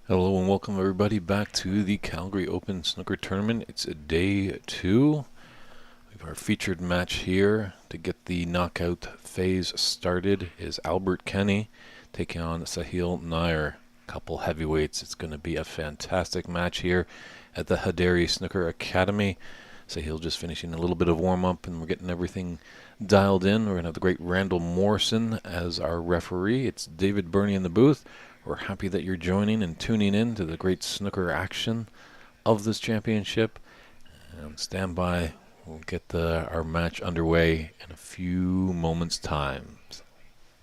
Hello and welcome everybody back to the Calgary Open Snooker Tournament. It's day two. We have our featured match here to get the knockout phase started is Albert Kenny taking on Sahil Nair. Couple heavyweights. It's going to be a fantastic match here at the Haderi Snooker Academy. Sahil just finishing a little bit of warm-up and we're getting everything dialed in. We're going to have the great Randall Morrison as our referee. It's David Burney in the booth. We're happy that you're joining and tuning in to the great snooker action of this championship. And stand by. We'll get our match underway in a few moments' time.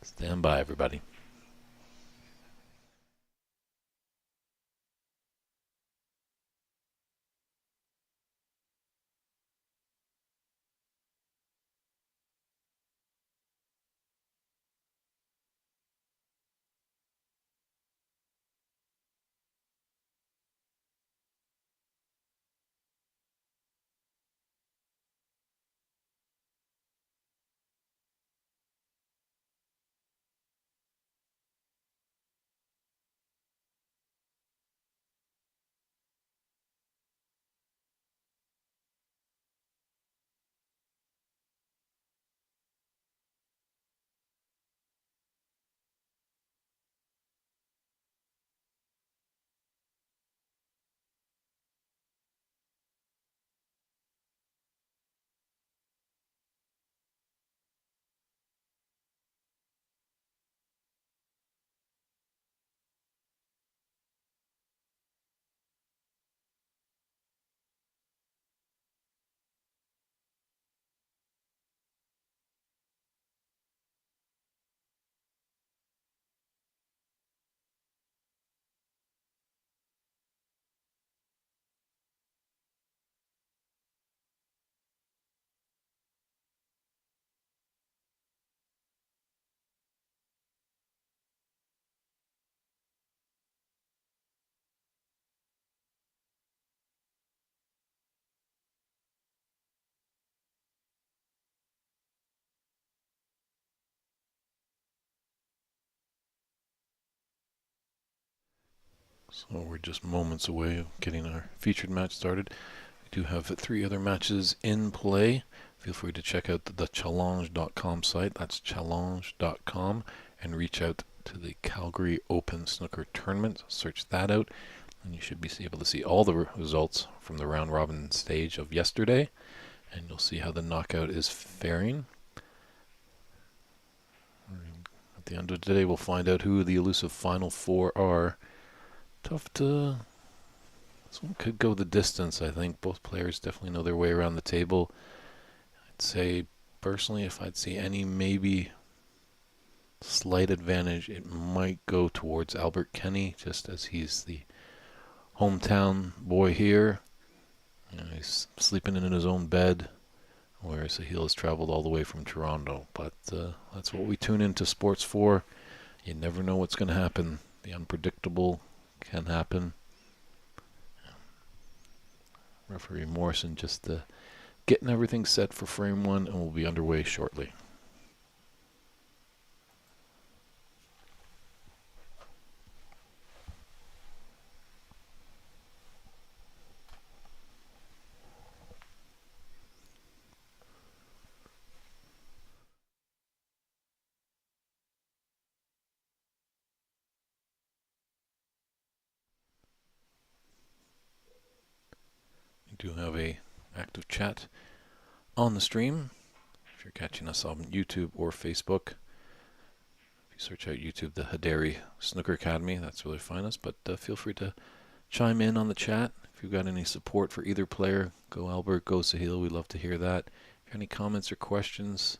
Stand by, everybody. So we're just moments away of getting our featured match started. We do have three other matches in play. Feel free to check out the challenge.com site. That's challenge.com and reach out to the Calgary Open Snooker Tournament. Search that out and you should be able to see all the results from the round robin stage of yesterday. And you'll see how the knockout is faring. At the end of the day, we'll find out who the elusive final four are. Tough to. This one could go the distance, I think. Both players definitely know their way around the table. I'd say, personally, if I'd see any maybe slight advantage, it might go towards Albert Kenny, just as he's the hometown boy here. He's sleeping in his own bed, whereas Sahil has traveled all the way from Toronto. But that's what we tune into sports for. You never know what's going to happen. The unpredictable can happen. Referee Morrison just getting everything set for frame one, and we'll be underway shortly. We do have a active chat on the stream. If you're catching us on YouTube or Facebook, if you search out YouTube, the Haderi Snooker Academy, that's where you'll find us. But feel free to chime in on the chat. If you've got any support for either player, go Albert, go Sahil. We'd love to hear that. If you have any comments or questions,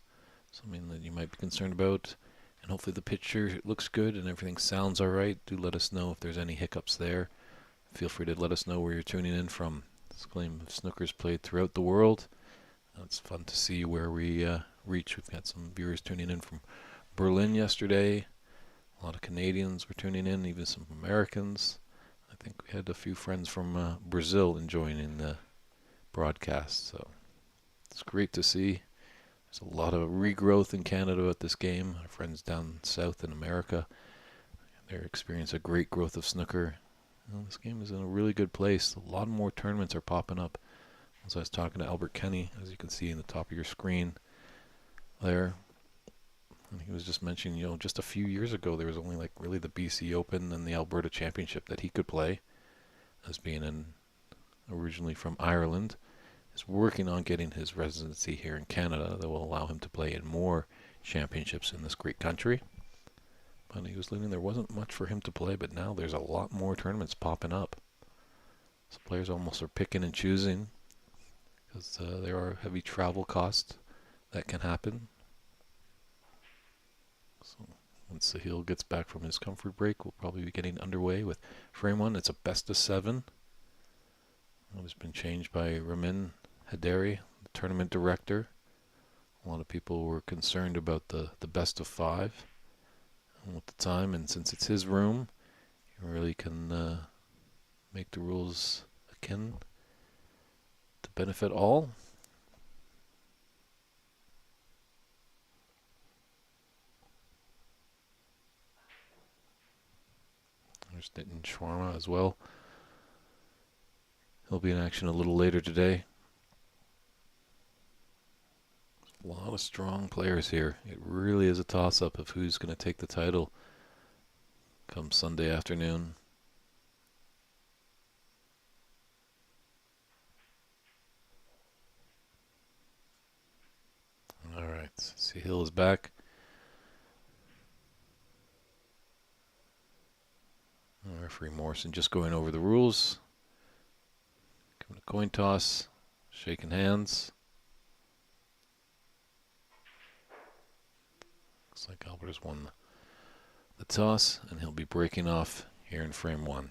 something that you might be concerned about, and hopefully the picture looks good and everything sounds all right, do let us know if there's any hiccups there. Feel free to let us know where you're tuning in from. This game of snooker's played throughout the world. It's fun to see where we reach. We've got some viewers tuning in from Berlin yesterday. A lot of Canadians were tuning in, even some Americans. I think we had a few friends from Brazil enjoying the broadcast. So it's great to see. There's a lot of regrowth in Canada at this game. Our friends down south in America, they're experiencing a great growth of snooker. Well, this game is in a really good place. A lot more tournaments are popping up. As I was talking to Albert Kenny, as you can see in the top of your screen there, and he was just mentioning, just a few years ago there was only like really the BC Open and the Alberta Championship that he could play, as being originally from Ireland. Is working on getting his residency here in Canada that will allow him to play in more championships in this great country. But he was leaving, there wasn't much for him to play, but now there's a lot more tournaments popping up. So players almost are picking and choosing, because there are heavy travel costs that can happen. So once Sahil gets back from his comfort break, we'll probably be getting underway with frame one. It's a best of 7. It has been changed by Ramin Haderi, the tournament director. A lot of people were concerned about the best of 5 with the time, and since it's his room, you really can make the rules akin to benefit all. There's Nitin Sharma as well. He'll be in action a little later today. A lot of strong players here. It really is a toss-up of who's going to take the title come Sunday afternoon. All right, Sahil is back. Referee Morrison just going over the rules. Coming to coin toss, shaking hands. Looks like Albert has won the toss, and he'll be breaking off here in frame 1.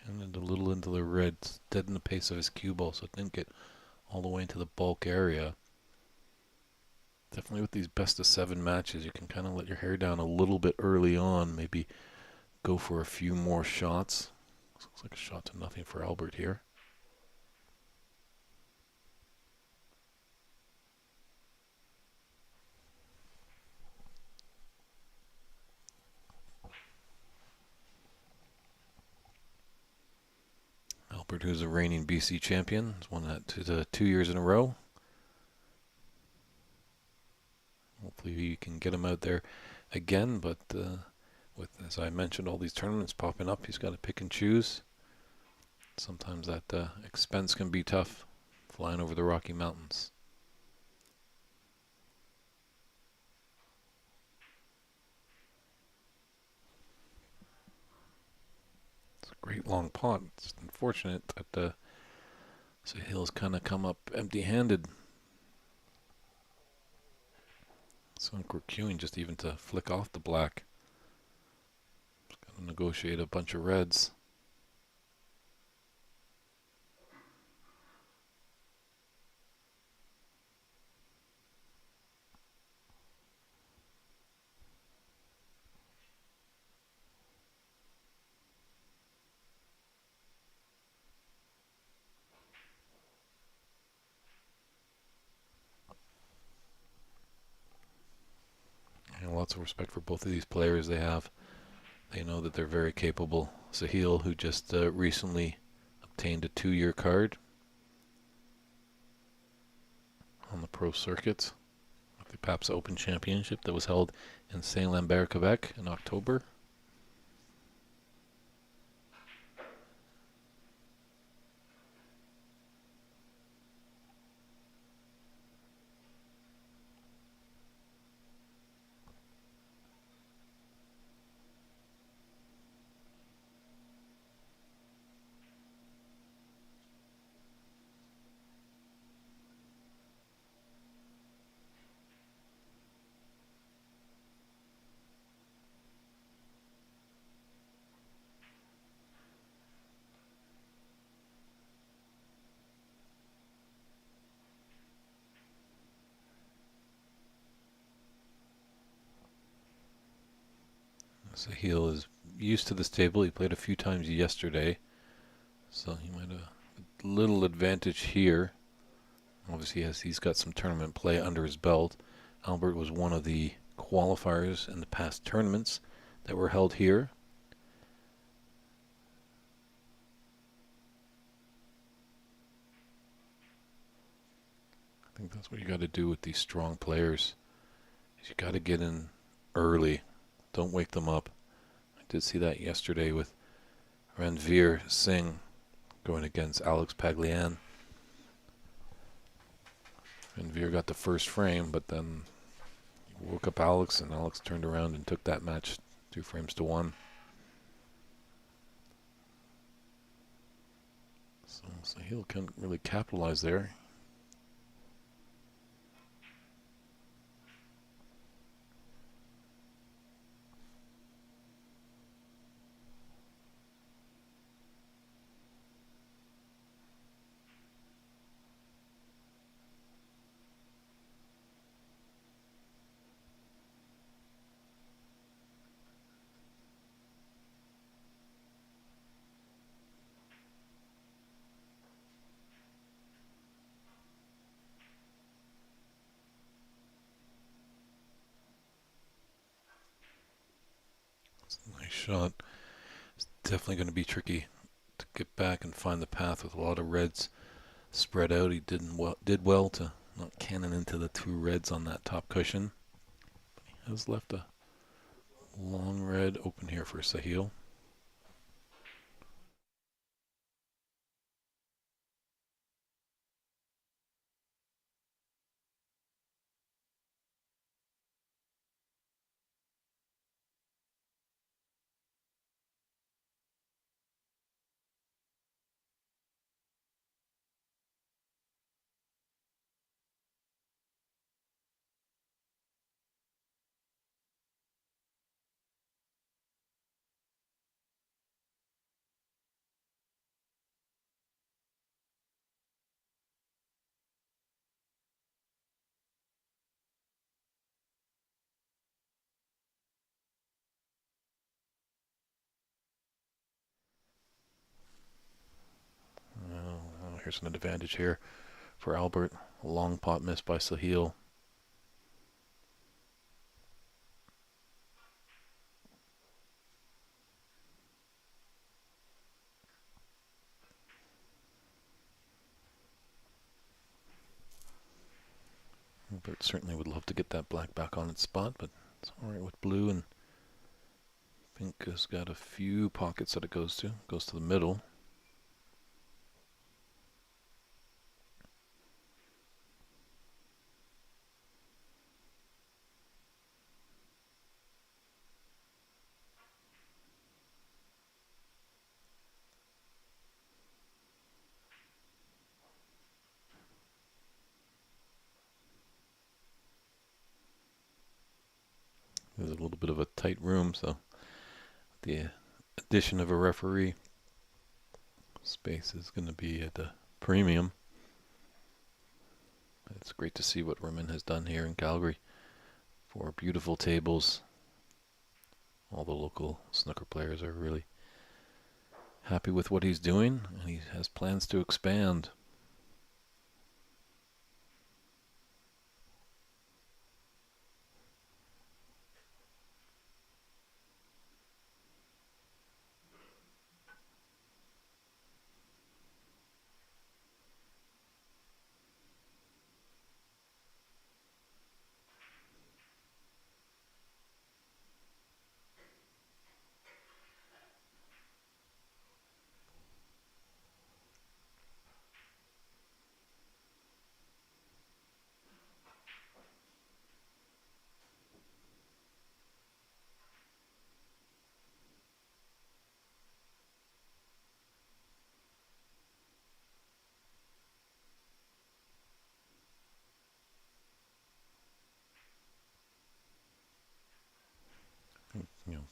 Kind of a little into the red, dead in the pace of his cue ball, so it didn't get all the way into the bulk area. Definitely with these best of 7 matches, you can kind of let your hair down a little bit early on, maybe go for a few more shots. This looks like a shot to nothing for Albert here. Albert, who's a reigning BC champion, has won that 2 years in a row. Hopefully you can get him out there again, but with, as I mentioned, all these tournaments popping up, he's got to pick and choose. Sometimes that expense can be tough, flying over the Rocky Mountains. It's a great long pot. It's unfortunate that Sahil's kind of come up empty-handed. So we're queuing just even to flick off the black. Just got to negotiate a bunch of reds. And lots of respect for both of these players they have. They know that they're very capable. Sahil, who just recently obtained a 2-year card on the pro circuit, the PAPS Open Championship that was held in Saint-Lambert, Quebec in October. Sahil is used to this table. He played a few times yesterday, so he might have a little advantage here. Obviously, he's got some tournament play under his belt. Albert was one of the qualifiers in the past tournaments that were held here. I think that's what you got to do with these strong players. Is you got to get in early. Don't wake them up. I did see that yesterday with Ranveer Singh going against Alex Paglian. Ranveer got the first frame, but then he woke up Alex, and Alex turned around and took that match 2-1. So Sahil can't really capitalize there. It's a nice shot. It's definitely going to be tricky to get back and find the path with a lot of reds spread out. He did well to not cannon into the two reds on that top cushion. But he has left a long red open here for Sahil. Here's an advantage here for Albert. A long pot miss by Sahil. Albert certainly would love to get that black back on its spot, but it's alright with blue, and pink has got a few pockets that it goes to. Goes to the middle. There's a little bit of a tight room, so the addition of a referee, space is going to be at a premium. It's great to see what Raman has done here in Calgary. 4 beautiful tables. All the local snooker players are really happy with what he's doing, and he has plans to expand.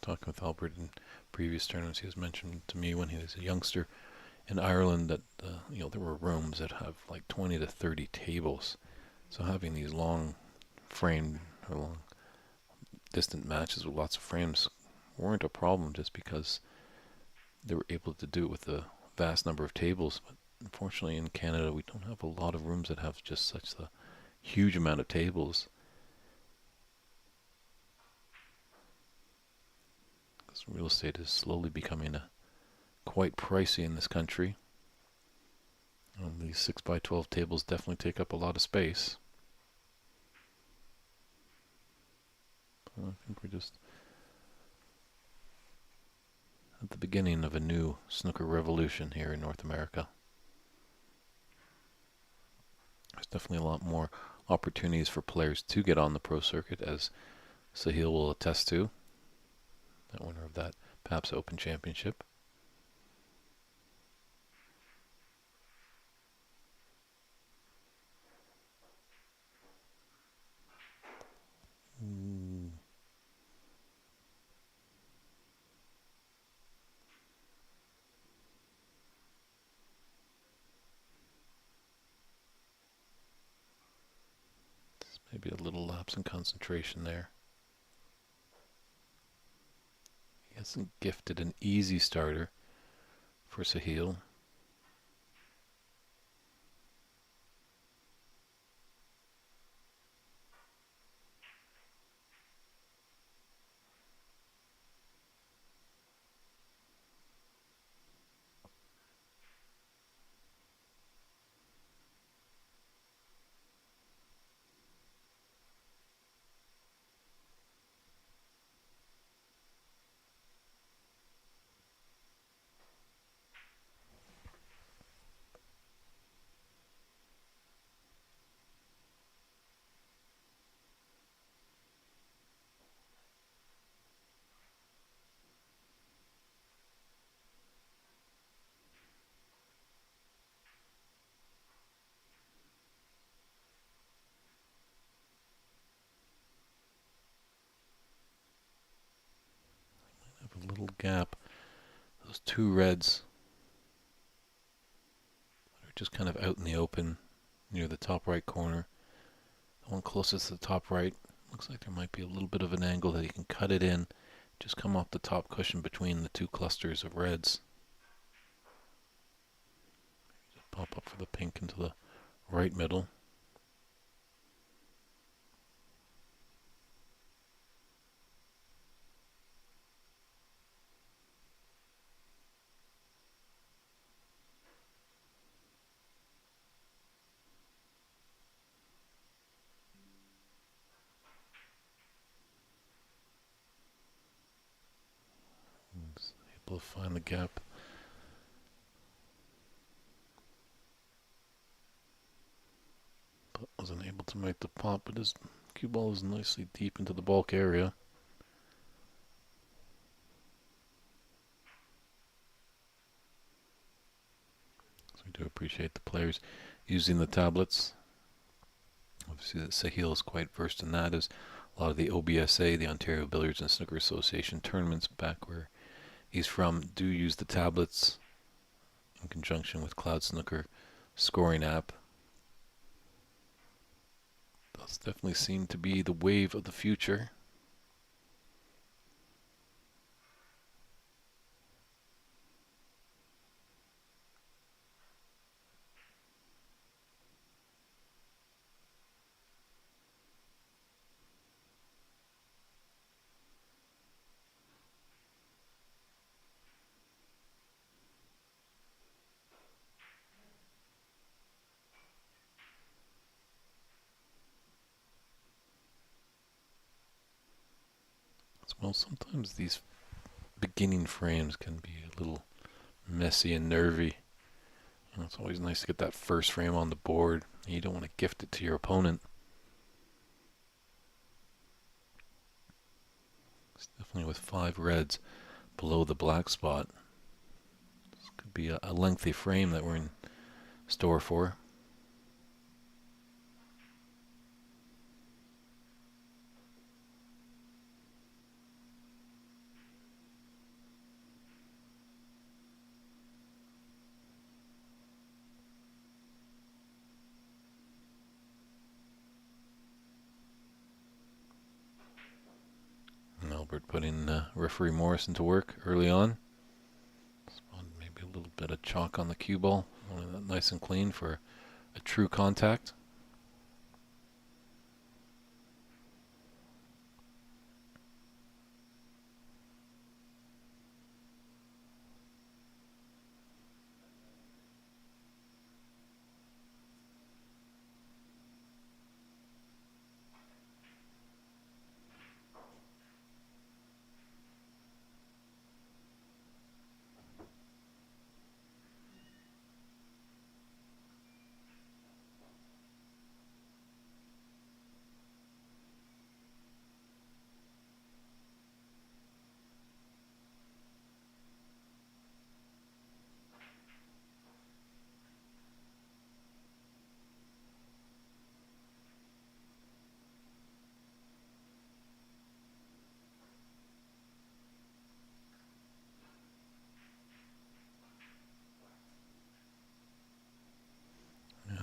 Talking with Albert in previous tournaments, he has mentioned to me when he was a youngster in Ireland that there were rooms that have like 20 to 30 tables. So having these long framed or long distant matches with lots of frames weren't a problem just because they were able to do it with a vast number of tables. But unfortunately in Canada we don't have a lot of rooms that have just such a huge amount of tables. Because real estate is slowly becoming quite pricey in this country. And these 6x12 tables definitely take up a lot of space. I think we're just at the beginning of a new snooker revolution here in North America. There's definitely a lot more opportunities for players to get on the pro circuit, as Sahil will attest to, that winner of that PAPS Open Championship. Maybe a little lapse in concentration there. He hasn't gifted an easy starter for Sahil. Have a little gap. Those two reds are just kind of out in the open near the top right corner. The one closest to the top right looks like there might be a little bit of an angle that he can cut it in, just come off the top cushion between the two clusters of reds. Just pop up for the pink into the right middle. Able to find the gap. But wasn't able to make the pop, but his cue ball is nicely deep into the bulk area. So we do appreciate the players using the tablets. Obviously Sahil is quite versed in that, as a lot of the OBSA, the Ontario Billiards and Snooker Association tournaments back where he's from, do use the tablets in conjunction with Cloud Snooker scoring app. Does definitely seem to be the wave of the future. Well, sometimes these beginning frames can be a little messy and nervy. You know, it's always nice to get that first frame on the board. You don't want to gift it to your opponent. It's definitely with 5 reds below the black spot. This could be a lengthy frame that we're in store for. Now Albert putting referee Morrison to work early on. Maybe a little bit of chalk on the cue ball. Wanted that nice and clean for a true contact.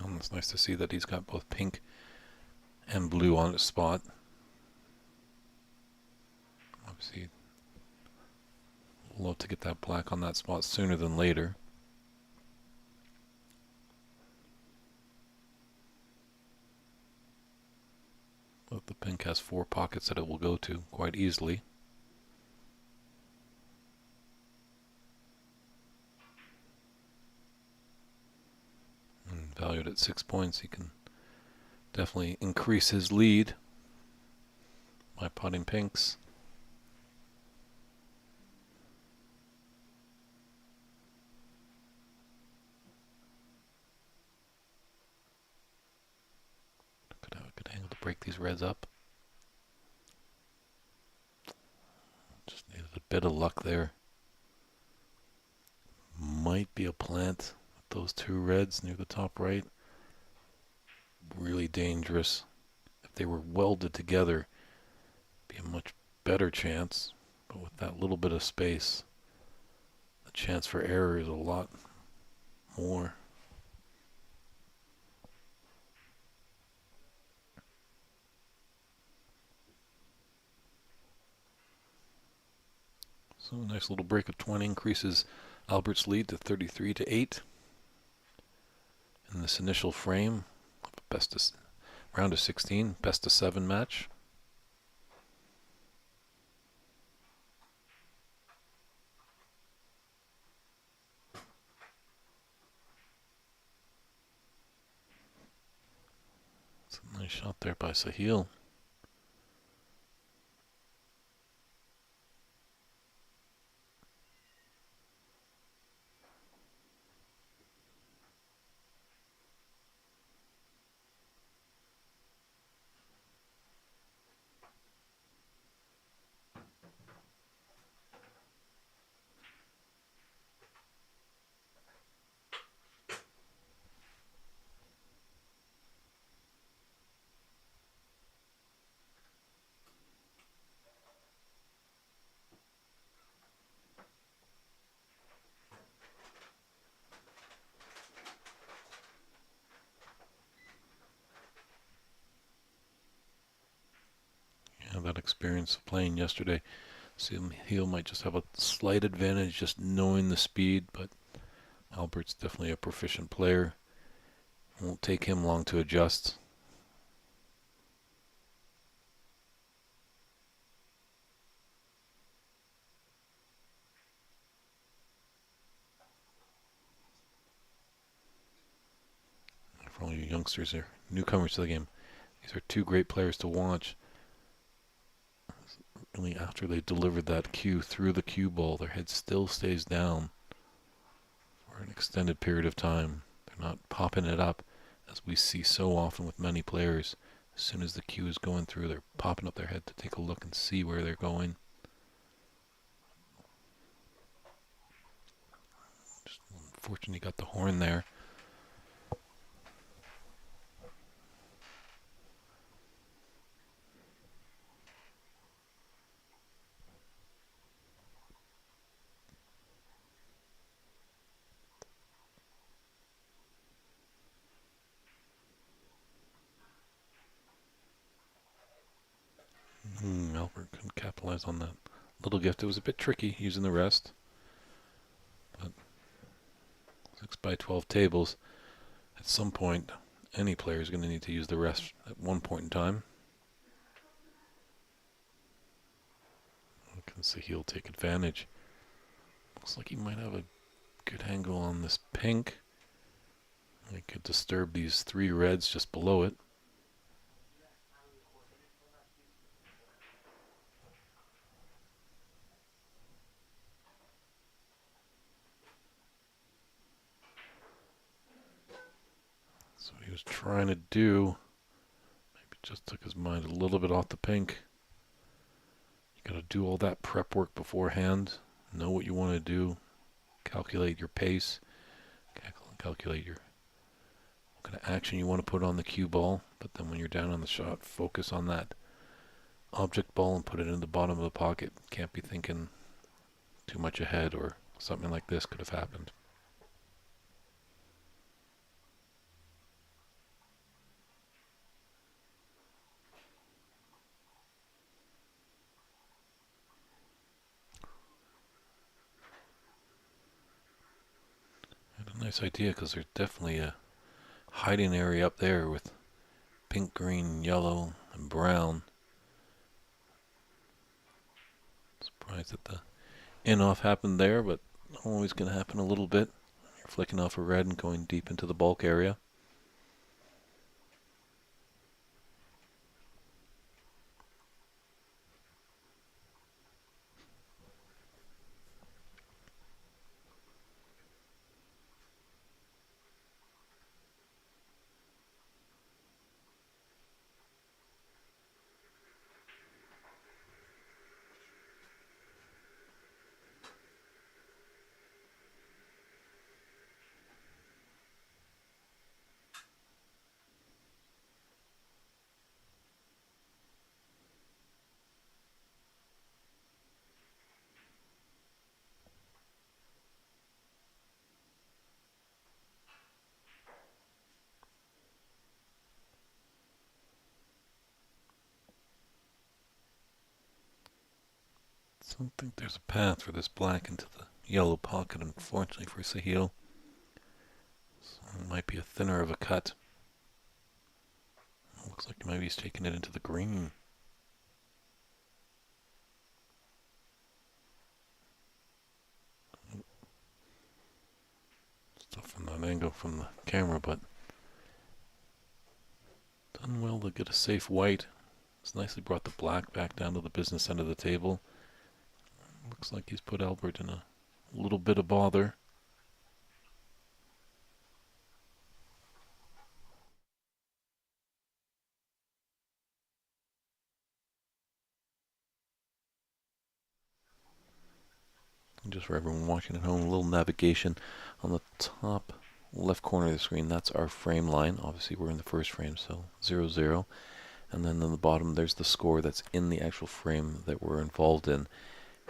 And it's nice to see that he's got both pink and blue on his spot. Obviously, love to get that black on that spot sooner than later. But the pink has 4 pockets that it will go to quite easily. And valued at 6 points, he can definitely increase his lead by putting pinks. Could have a good angle to break these reds up. Just needed a bit of luck there. Might be a plant with those 2 reds near the top right. Really dangerous. If they were welded together, be a much better chance. But with that little bit of space, the chance for error is a lot more. So a nice little break of 20 increases Albert's lead to 33-8 in this initial frame of a round of 16, best of 7 match. It's a nice shot there by Sahil. That experience of playing yesterday, Sahil might just have a slight advantage just knowing the speed, but Albert's definitely a proficient player. It won't take him long to adjust. For all you youngsters here, newcomers to the game, these are 2 great players to watch. Really, after they delivered that cue through the cue ball, their head still stays down for an extended period of time. They're not popping it up, as we see so often with many players. As soon as the cue is going through, they're popping up their head to take a look and see where they're going. Just unfortunately got the horn there. Albert couldn't capitalize on that little gift. It was a bit tricky using the rest, but 6x12 tables, at some point, any player is going to need to use the rest at one point in time. Can Sahil take advantage? Looks like he might have a good angle on this pink. He could disturb these 3 reds just below it. That's what he was trying to do. Maybe just took his mind a little bit off the pink. You got to do all that prep work beforehand. Know what you want to do. Calculate your pace. Calculate your what kind of action you want to put on the cue ball. But then when you're down on the shot, focus on that object ball and put it in the bottom of the pocket. Can't be thinking too much ahead, or something like this could have happened. A nice idea, because there's definitely a hiding area up there with pink, green, yellow, and brown. Surprised that the in-off happened there, but always going to happen a little bit. You're flicking off a red and going deep into the bulk area. I don't think there's a path for this black into the yellow pocket, unfortunately for Sahil. So it might be a thinner of a cut. Looks like maybe he's taking it into the green. Stuff from that angle from the camera, but done well to get a safe white. It's nicely brought the black back down to the business end of the table. Looks like he's put Albert in a little bit of bother. And just for everyone watching at home, a little navigation on the top left corner of the screen. That's our frame line. Obviously we're in the first frame, so 0-0. And then on the bottom there's the score that's in the actual frame that we're involved in.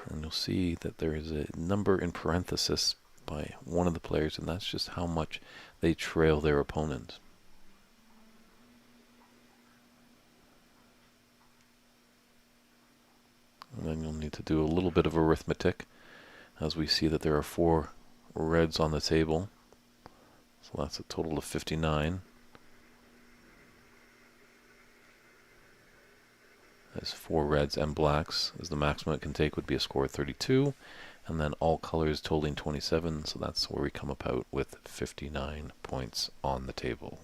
And you'll see that there is a number in parenthesis by one of the players, and that's just how much they trail their opponent. And then you'll need to do a little bit of arithmetic, as we see that there are 4 reds on the table. So that's a total of 59. As 4 reds and blacks, as the maximum it can take would be a score of 32, and then all colors totaling 27, so that's where we come about with 59 points on the table.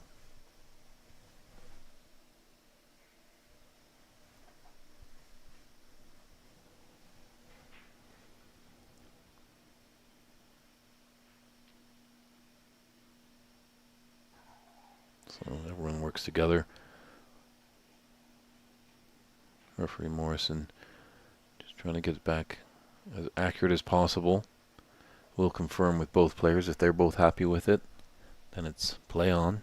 So everyone works together. Referee Morrison just trying to get it back as accurate as possible. We'll confirm with both players. If they're both happy with it, then it's play on.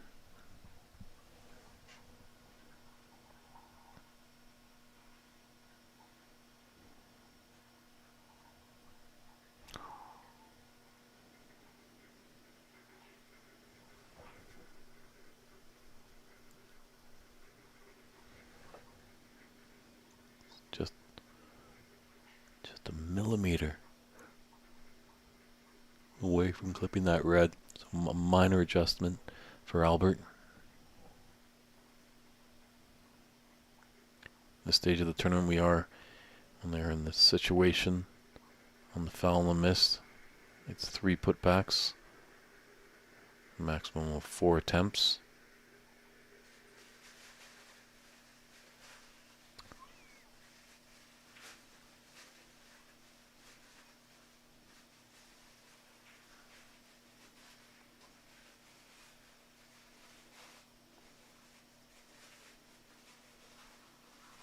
Just millimeter away from clipping that red. So a minor adjustment for Albert. This stage of the tournament we are when they're in this situation on the foul and the miss. It's 3 putbacks, maximum of 4 attempts.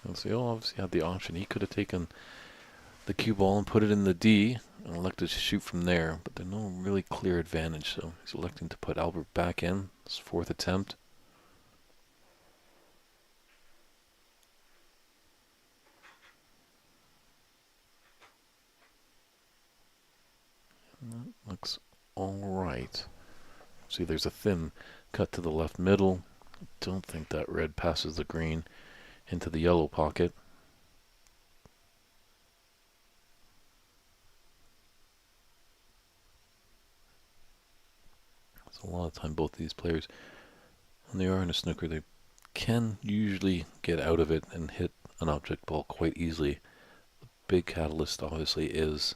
And so he obviously had the option. He could have taken the cue ball and put it in the D and elected to shoot from there, but there's no really clear advantage, so he's electing to put Albert back in. His 4th attempt. And that looks all right. See, there's a thin cut to the left middle. I don't think that red passes the green into the yellow pocket. So a lot of time both of these players, when they are in a snooker, they can usually get out of it and hit an object ball quite easily. The big catalyst obviously is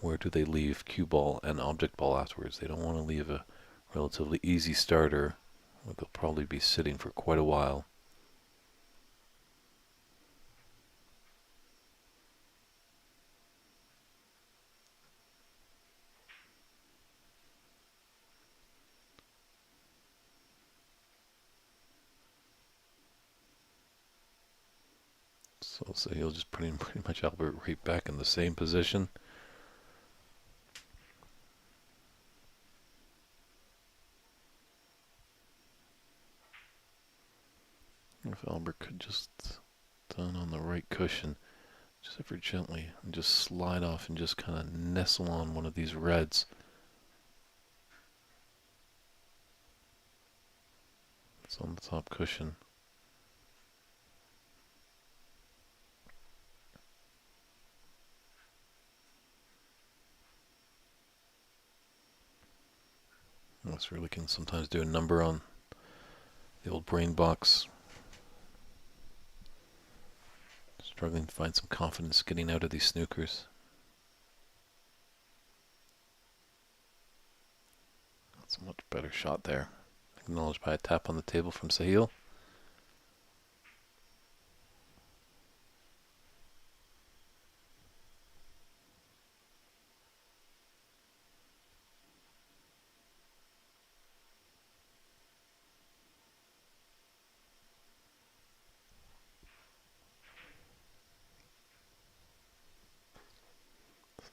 where do they leave cue ball and object ball afterwards. They don't want to leave a relatively easy starter where they'll probably be sitting for quite a while. So he'll just put in pretty much Albert right back in the same position. If Albert could just done on the right cushion, just ever gently, and just slide off and just kind of nestle on one of these reds. It's on the top cushion. This really can sometimes do a number on the old brain box. Struggling to find some confidence getting out of these snookers. That's a much better shot there. Acknowledged by a tap on the table from Sahil.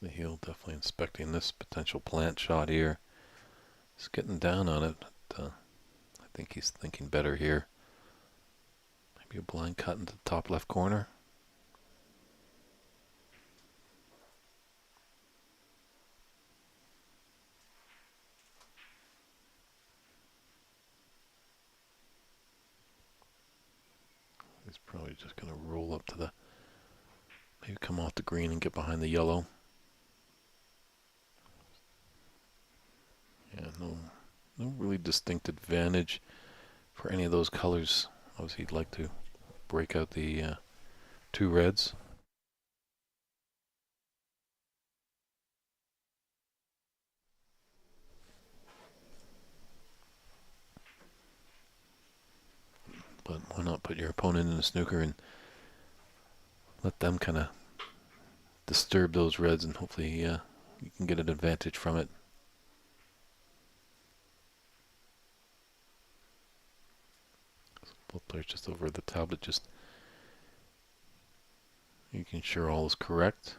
Sahil definitely inspecting this potential plant shot here. He's getting down on it, but I think he's thinking better here. Maybe a blind cut into the top left corner. He's probably just going to roll up to the, maybe come off the green and get behind the yellow. Yeah, no really distinct advantage for any of those colors. Obviously, he'd like to break out the 2 reds. But why not put your opponent in a snooker and let them kind of disturb those reds, and hopefully you can get an advantage from it. So both players just over the tablet, just making sure all is correct.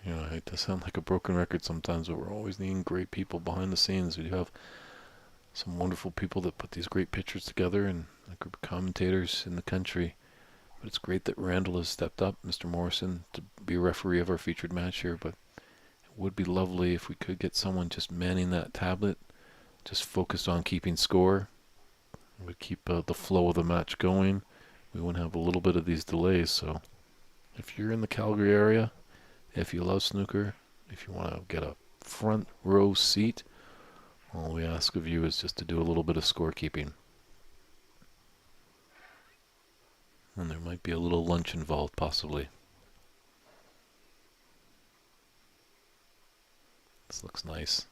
You know, I hate to sound like a broken record sometimes, but we're always needing great people behind the scenes. We have some wonderful people that put these great pictures together, and a group of commentators in the country. But it's great that Randall has stepped up, Mr. Morrison, to be a referee of our featured match here. But it would be lovely if we could get someone just manning that tablet, just focused on keeping score. It would keep the flow of the match going. We wouldn't have a little bit of these delays. So if you're in the Calgary area, if you love snooker, if you want to get a front row seat, all we ask of you is just to do a little bit of scorekeeping. And there might be a little lunch involved, possibly. This looks nice.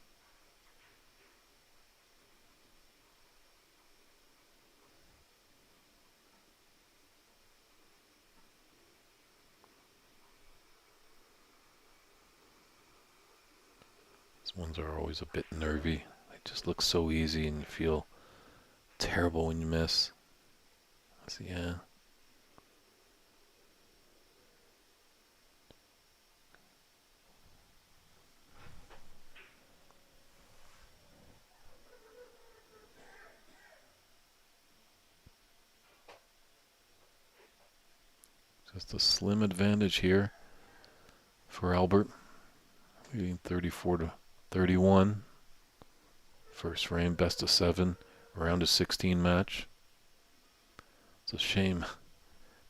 These ones are always a bit nervy. They just look so easy and you feel terrible when you miss. So yeah. Just a slim advantage here for Albert, leading 34-31. First frame, best of 7, round of 16 match. It's a shame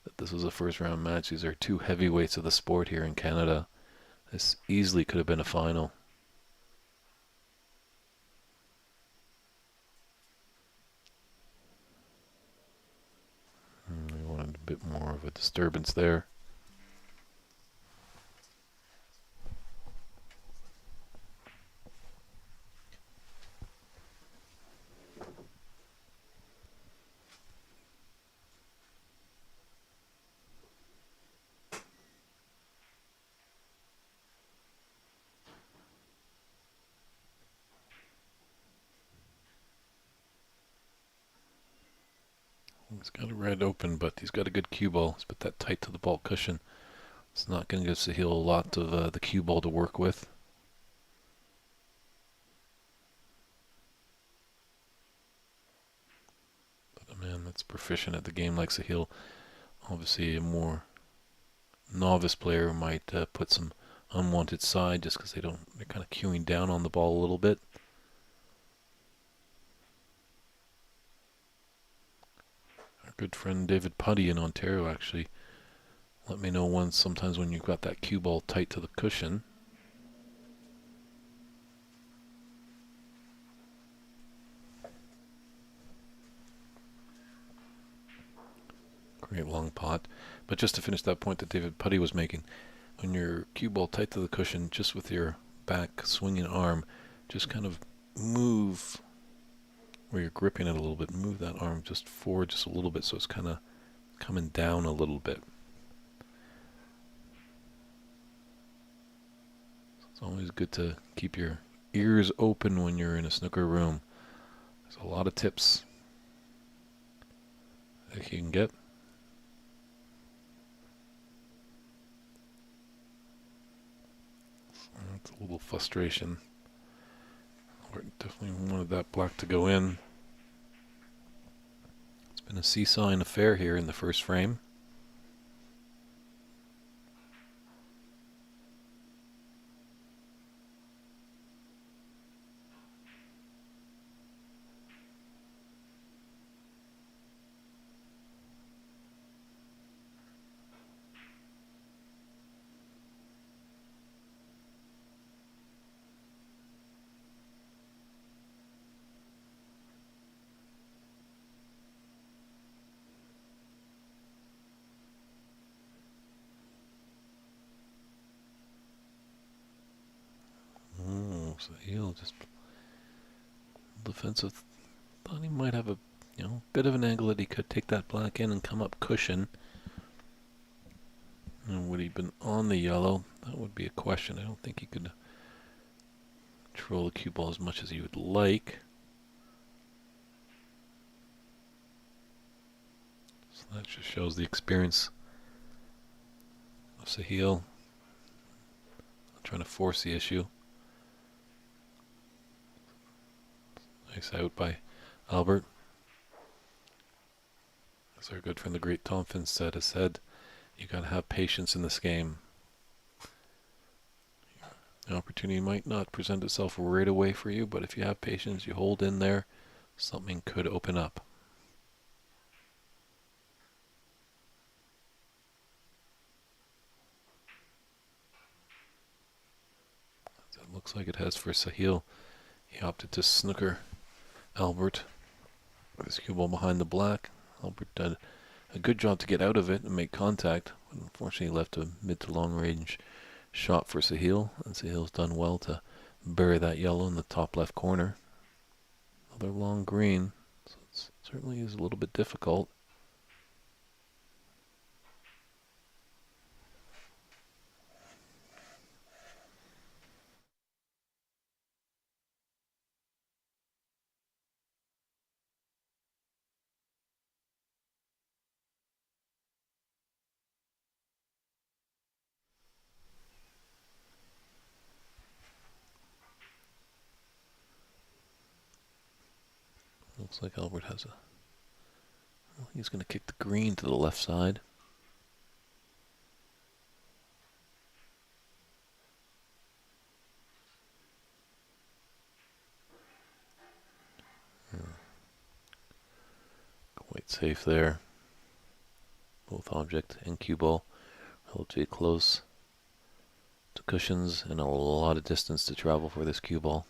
that this was a first round match. These are two heavyweights of the sport here in Canada. This easily could have been a final. We wanted a bit more of a disturbance there. He's got a red open, but he's got a good cue ball. He's put that tight to the ball cushion. It's not going to give Sahil a lot of the cue ball to work with. But a man that's proficient at the game like Sahil, obviously a more novice player might put some unwanted side just because they're kind of cueing down on the ball a little bit. Our good friend David Putty in Ontario actually let me know once, sometimes when you've got that cue ball tight to the cushion, great long pot. But just to finish that point that David Putty was making, when your cue ball tight to the cushion, just with your back swinging arm, just kind of move where you're gripping it a little bit, move that arm just forward just a little bit so it's kind of coming down a little bit. It's always good to keep your ears open when you're in a snooker room. There's a lot of tips that you can get. That's a little frustration. Definitely wanted that black to go in. It's been a seesawing affair here in the first frame. So he'll just defensive. Thought he might have a bit of an angle that he could take that black in and come up cushion. And would he been on the yellow? That would be a question. I don't think he could control the cue ball as much as he would like. So that just shows the experience of Sahil. Trying to force the issue. Nice out by Albert. As our good friend the great Tom Finstead has said, you gotta have patience in this game. The opportunity might not present itself right away for you, but if you have patience, you hold in there, something could open up. It looks like it has for Sahil. He opted to snooker Albert with his cue ball behind the black. Albert did a good job to get out of it and make contact, but unfortunately left a mid to long range shot for Sahil, and Sahil's done well to bury that yellow in the top left corner. Another long green, so it certainly is a little bit difficult. Looks like Albert has a... Well, he's going to kick the green to the left side. Quite safe there. Both object and cue ball relatively close to cushions and a lot of distance to travel for this cue ball.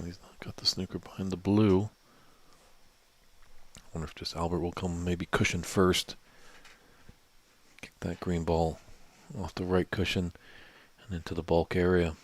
He's not got the snooker behind the blue. I wonder if just Albert will come maybe cushion first. Kick that green ball off the right cushion and into the bulk area.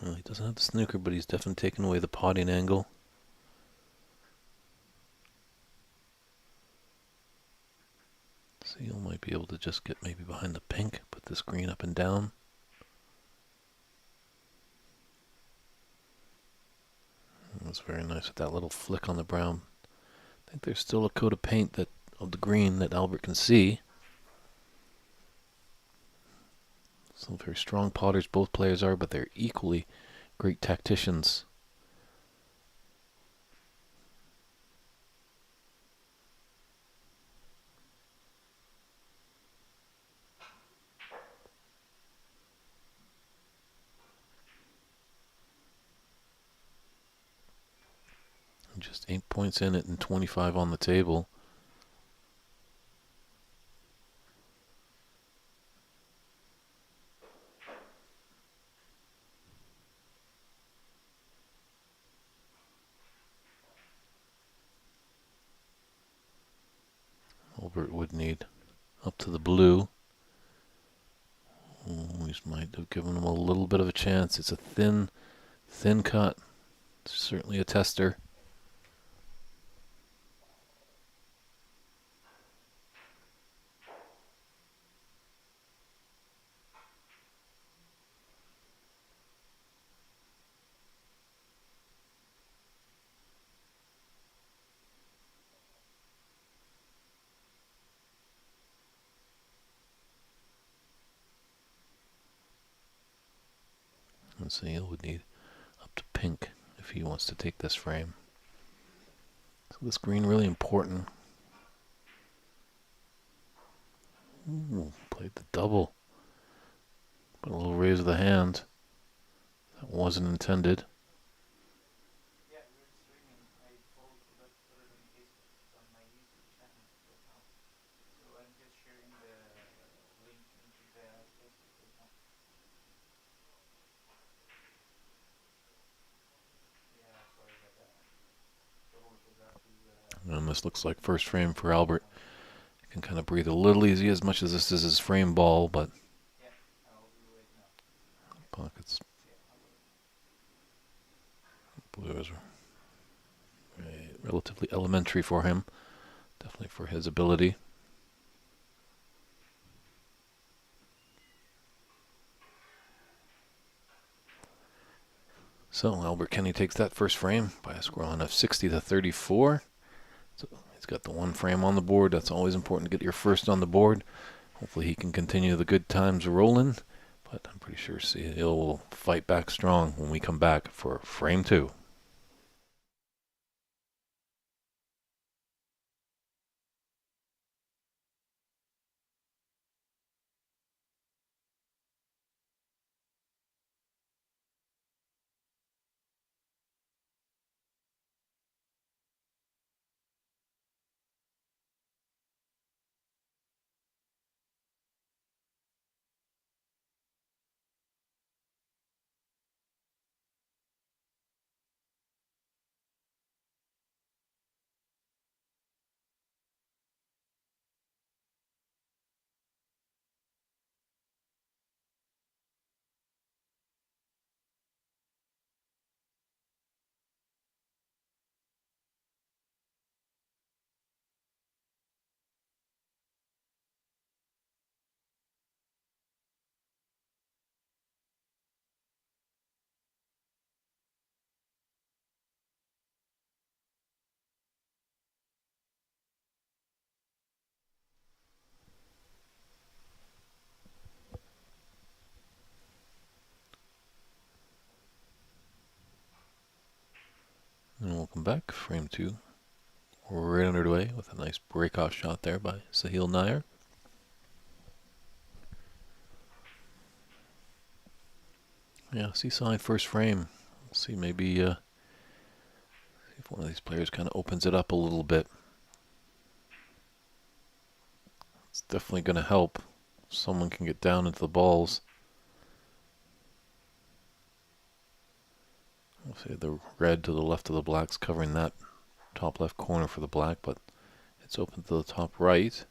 Well, he doesn't have the snooker, but he's definitely taken away the potting angle. Seal might be able to just get maybe behind the pink, put this green up and down. That was very nice with that little flick on the brown. I think there's still a coat of paint that of the green that Albert can see. Some very strong potters both players are, but they're equally great tacticians. Just 8 points in it and 25 on the table. Albert would need up to the blue. We might have given him a little bit of a chance. It's a thin cut. It's certainly a tester. And Sahil would need up to pink if he wants to take this frame. So this green really important. Ooh, played the double. But a little raise of the hand. That wasn't intended. And this looks like first frame for Albert. He can kind of breathe a little easy as much as this is his frame ball, but pockets blue is relatively elementary for him. Definitely for his ability. So Albert Kenny takes that first frame by a score of 60-34. So he's got the one frame on the board. That's always important to get your first on the board. Hopefully he can continue the good times rolling. But I'm pretty sure Sahil will fight back strong when we come back for frame 2. And welcome back, frame 2. We're right underway with a nice breakoff shot there by Sahil Nair. Yeah, seesaw first frame. We'll see maybe see if one of these players kind of opens it up a little bit. It's definitely going to help. Someone can get down into the balls. We'll see the red to the left of the black's covering that top left corner for the black, but it's open to the top right.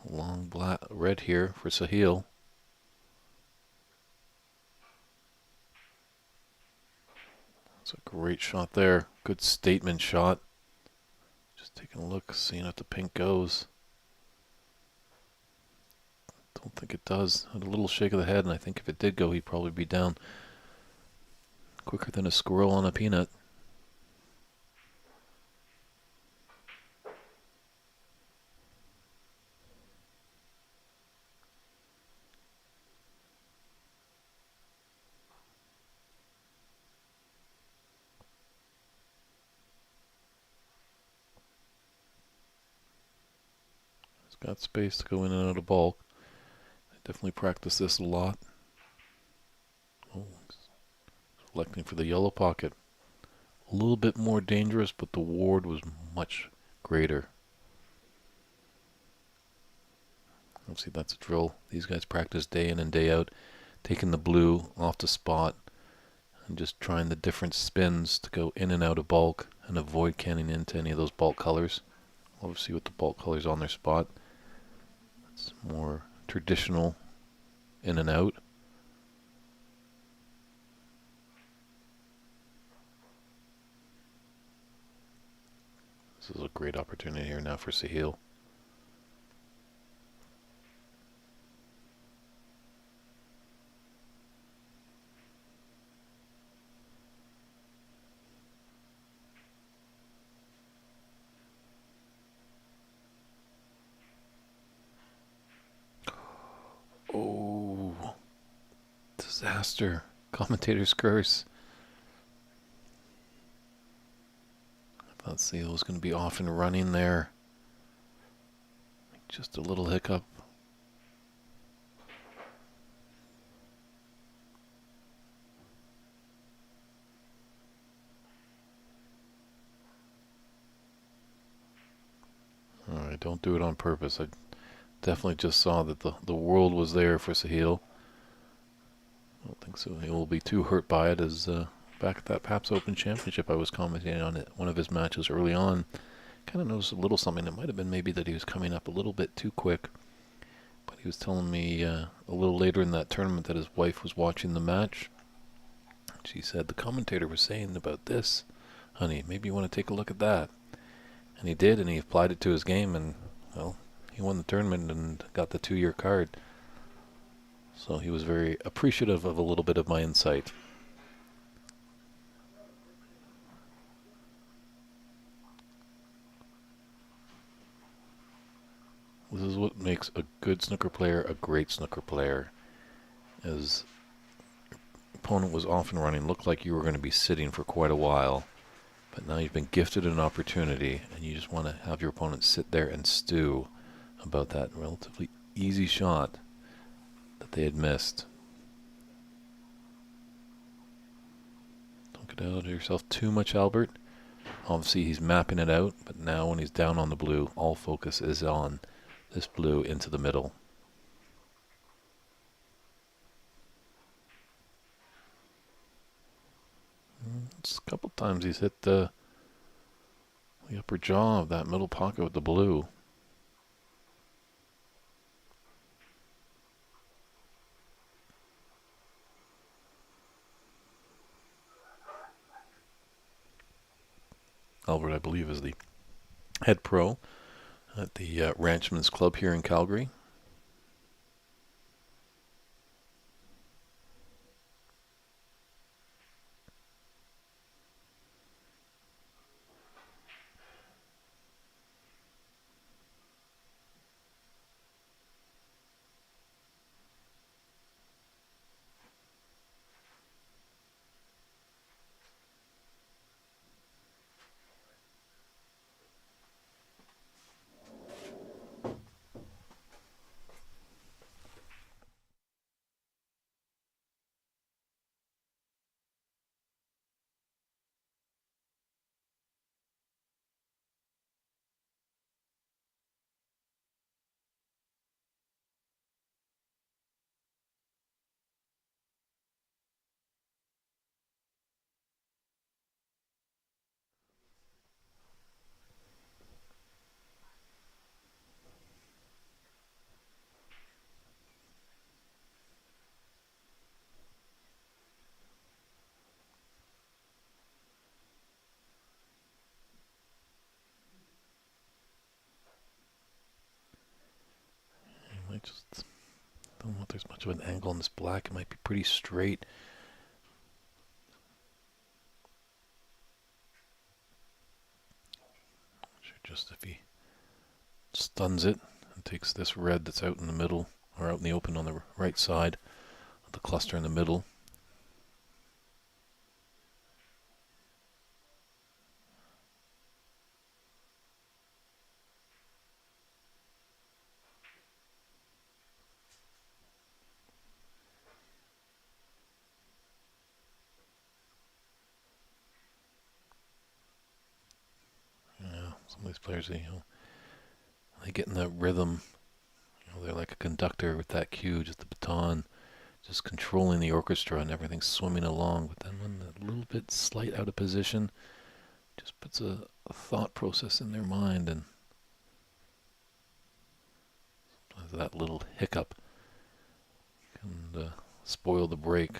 Long black red here for Sahil. That's a great shot there. Good statement shot. Just taking a look, seeing if the pink goes. Don't think it does. Had a little shake of the head, and I think if it did go, he'd probably be down quicker than a squirrel on a peanut. He's got space to go in and out of bulk. I definitely practice this a lot. Oh, selecting for the yellow pocket. A little bit more dangerous, but the ward was much greater. Obviously, that's a drill. These guys practice day in and day out, taking the blue off the spot and just trying the different spins to go in and out of bulk and avoid canning into any of those bulk colors. Obviously, with the bulk colors on their spot, it's more traditional in and out. This is a great opportunity here now for Sahil. Oh, disaster. Commentator's curse. I thought Sahil was going to be off and running there. Just a little hiccup. Alright, don't do it on purpose. I definitely just saw that the world was there for Sahil. I don't think so. He will be too hurt by it, as back at that PAPS Open Championship I was commentating on it, one of his matches early on. Kind of noticed a little something. It might have been maybe that he was coming up a little bit too quick. But he was telling me a little later in that tournament that his wife was watching the match. She said, the commentator was saying about this, honey, maybe you want to take a look at that. And he did, and he applied it to his game, and, well, he won the tournament and got the 2-year card. So he was very appreciative of a little bit of my insight. This is what makes a good snooker player a great snooker player. As opponent was often running, looked like you were going to be sitting for quite a while, but now you've been gifted an opportunity, and you just want to have your opponent sit there and stew about that relatively easy shot that they had missed. Don't get out of yourself too much, Albert. Obviously, he's mapping it out, but now when he's down on the blue, all focus is on this blue into the middle. It's a couple times he's hit the upper jaw of that middle pocket with the blue. Albert, I believe, is the head pro at the Ranchman's Club here in Calgary. I might just don't know if there's much of an angle on this black. It might be pretty straight. Sure, just if he stuns it and takes this red that's out in the middle, or out in the open on the right side of the cluster in the middle. Yeah, some of these players, they get in that rhythm. They're like a conductor with that cue, just the baton, just controlling the orchestra and everything swimming along. But then when a little bit slight out of position, just puts a thought process in their mind, and that little hiccup can spoil the break.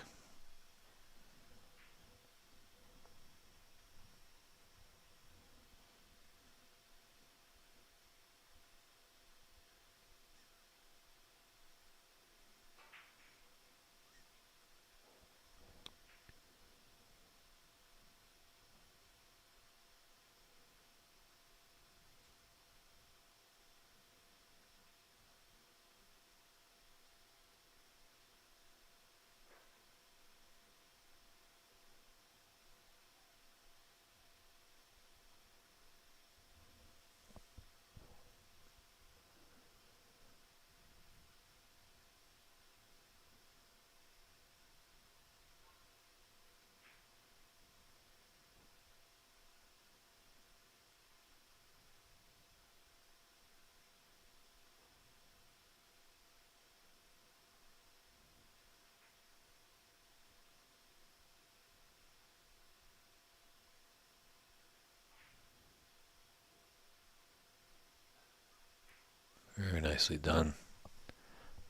Very nicely done.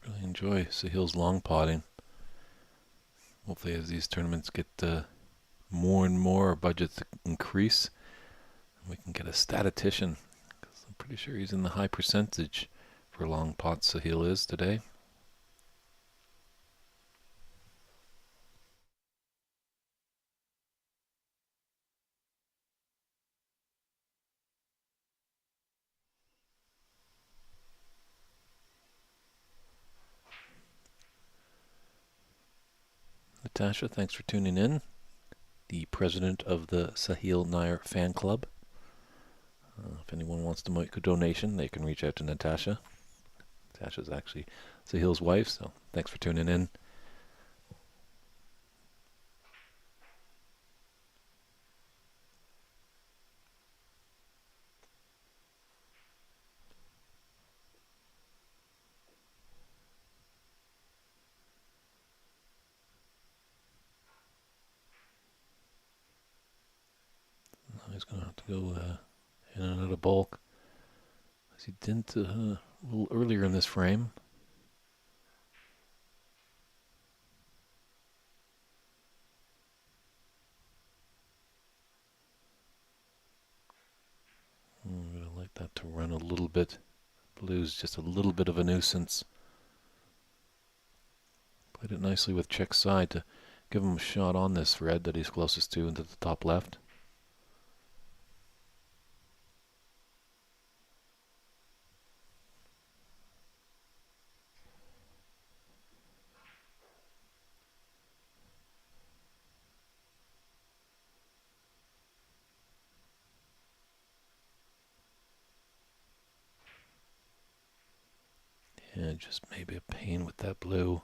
Really enjoy Sahil's long potting. Hopefully, as these tournaments get more and more, our budgets increase, we can get a statistician, because I'm pretty sure he's in the high percentage for long pots. Sahil is today. Natasha, thanks for tuning in. The president of the Sahil Nair fan club. If anyone wants to make a donation, they can reach out to Natasha. Natasha's actually Sahil's wife, so thanks for tuning in. He's going to have to go in and out of bulk, as he didn't a little earlier in this frame. I'm going to like that to run a little bit. Blue's just a little bit of a nuisance. Played it nicely with check side to give him a shot on this red that he's closest to into the top left. Yeah, just maybe a pain with that blue.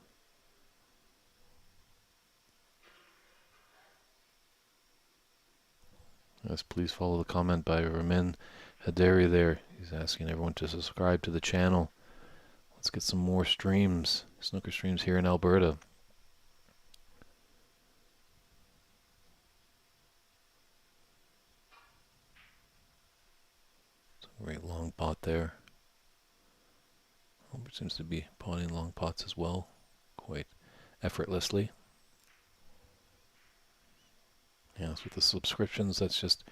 Yes, please follow the comment by Ramin Haderi there. He's asking everyone to subscribe to the channel. Let's get some more streams, snooker streams here in Alberta. It's a great long pot there. Albert seems to be potting long pots as well, quite effortlessly. Yes, with the subscriptions, that's just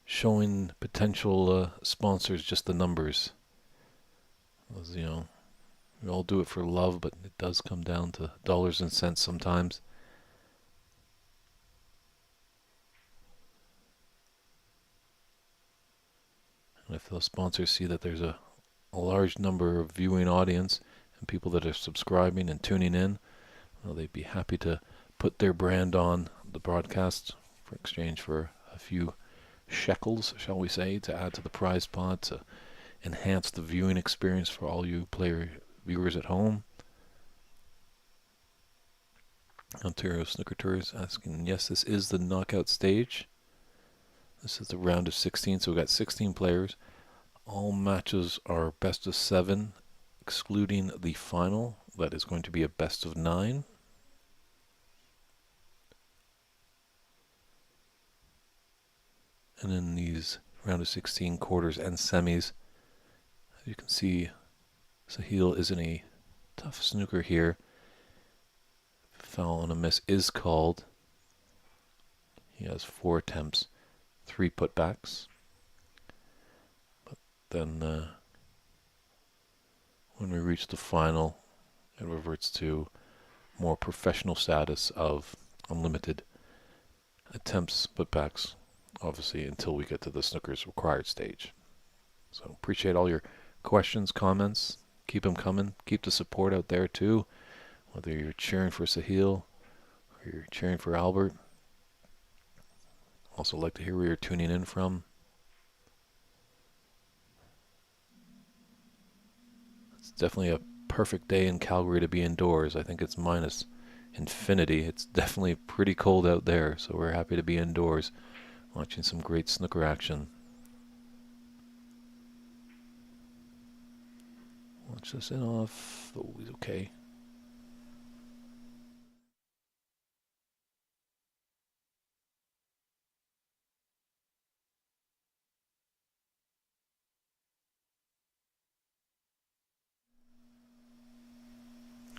showing potential sponsors just the numbers. As you know, we all do it for love, but it does come down to dollars and cents sometimes. And if those sponsors see that there's a large number of viewing audience and people that are subscribing and tuning in, well, they'd be happy to put their brand on the broadcast for exchange for a few shekels, shall we say, to add to the prize pot, to enhance the viewing experience for all you viewers at home. Ontario Snooker Tour is asking, yes, this is the knockout stage. This is the round of 16, so we've got 16 players. All matches are best of 7, excluding the final. That is going to be a best of 9. And in these round of 16 quarters and semis, as you can see, Sahil is in a tough snooker here. Foul on a miss is called. He has 4 attempts, 3 putbacks. But then when we reach the final, it reverts to more professional status of unlimited attempts, putbacks, obviously until we get to the snooker's required stage. So appreciate all your questions, comments. Keep them coming. Keep the support out there too. Whether you're cheering for Sahil or you're cheering for Albert. Also like to hear where you're tuning in from. It's definitely a perfect day in Calgary to be indoors. I think it's minus infinity. It's definitely pretty cold out there, so we're happy to be indoors watching some great snooker action. Watch this in off. Oh, he's okay.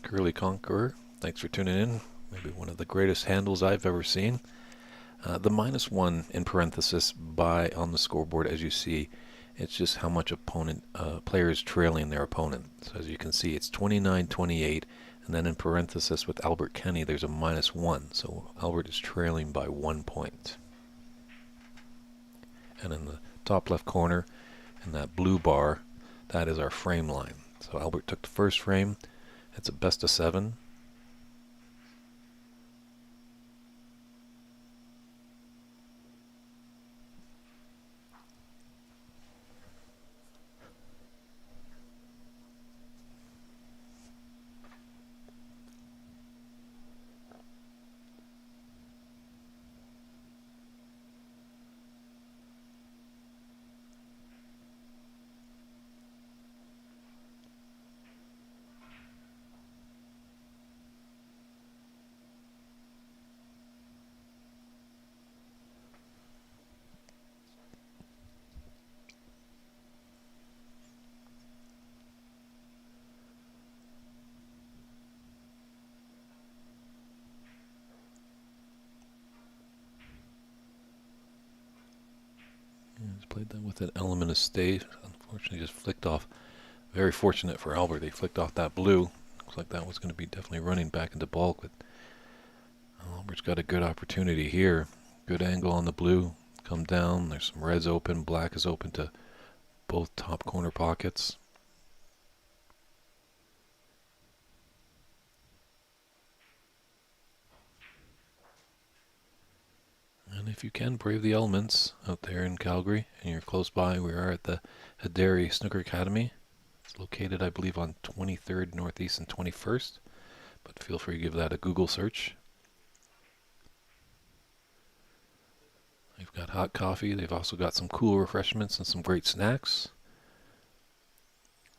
Curly Conqueror, thanks for tuning in. Maybe one of the greatest handles I've ever seen. The -1 in parenthesis by on the scoreboard, as you see, it's just how much player is trailing their opponent. So as you can see, it's 29-28, and then in parenthesis with Albert Kenny, there's a -1. So Albert is trailing by 1 point. And in the top left corner, in that blue bar, that is our frame line. So Albert took the first frame. It's a best of 7. Played them with an element of stay. Unfortunately, just flicked off. Very fortunate for Albert. They flicked off that blue. Looks like that was going to be definitely running back into bulk, but Albert's got a good opportunity here. Good angle on the blue. Come down. There's some reds open. Black is open to both top corner pockets. And if you can, brave the elements out there in Calgary and you're close by, we are at the Haderi Snooker Academy. It's located, I believe, on 23rd Northeast and 21st, but feel free to give that a Google search. They've got hot coffee. They've also got some cool refreshments and some great snacks.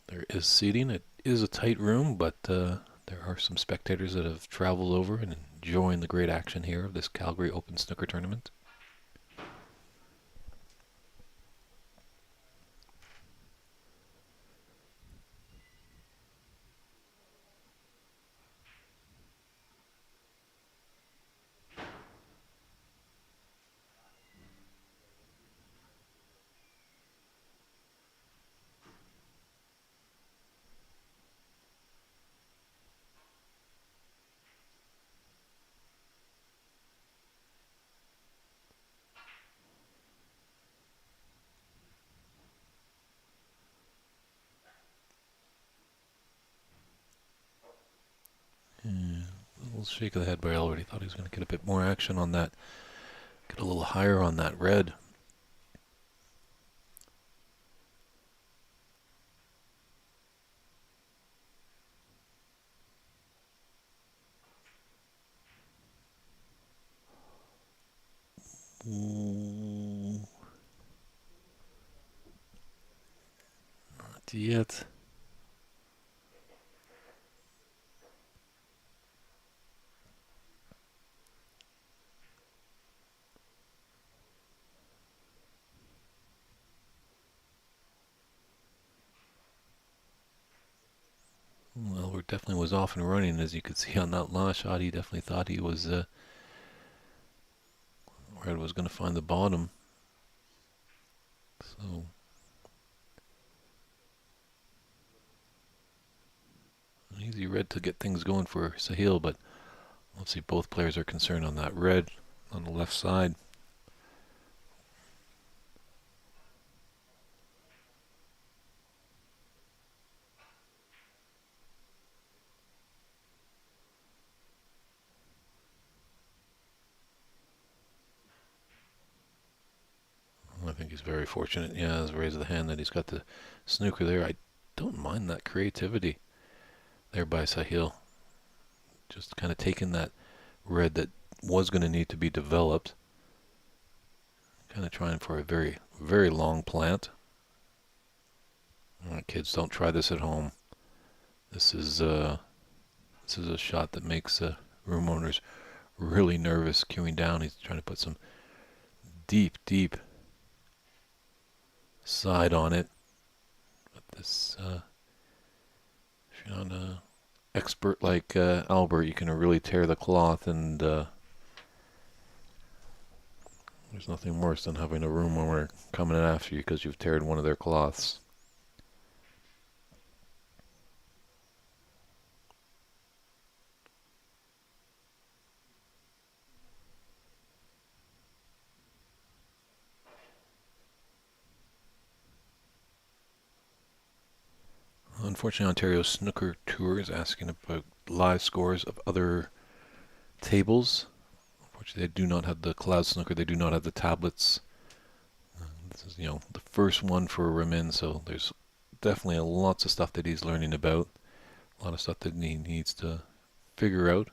There is seating. It is a tight room, but there are some spectators that have traveled over and enjoying the great action here of this Calgary Open Snooker Tournament. A little shake of the head by Albert. He thought he was going to get a bit more action on that. Get a little higher on that red. Ooh. Not yet. Albert definitely was off and running, as you could see on that last shot. He definitely thought he was red was going to find the bottom. So an easy red to get things going for Sahil, but obviously both players are concerned on that red on the left side. I think he's very fortunate. Yeah, as a raise of the hand that he's got the snooker there. I don't mind that creativity there by Sahil. Just kind of taking that red that was going to need to be developed. Kind of trying for a very, very long plant. All right, kids, don't try this at home. This is a shot that makes room owners really nervous queuing down. He's trying to put some deep, deep side on it. But this, if you're not an expert like Albert, you can really tear the cloth, and there's nothing worse than having a room owner coming in after you because you've teared one of their cloths. Unfortunately, Ontario Snooker Tour is asking about live scores of other tables. Unfortunately, they do not have the Cloud Snooker. They do not have the tablets. This is, the first one for Ramin, so there's definitely lots of stuff that he's learning about. A lot of stuff that he needs to figure out.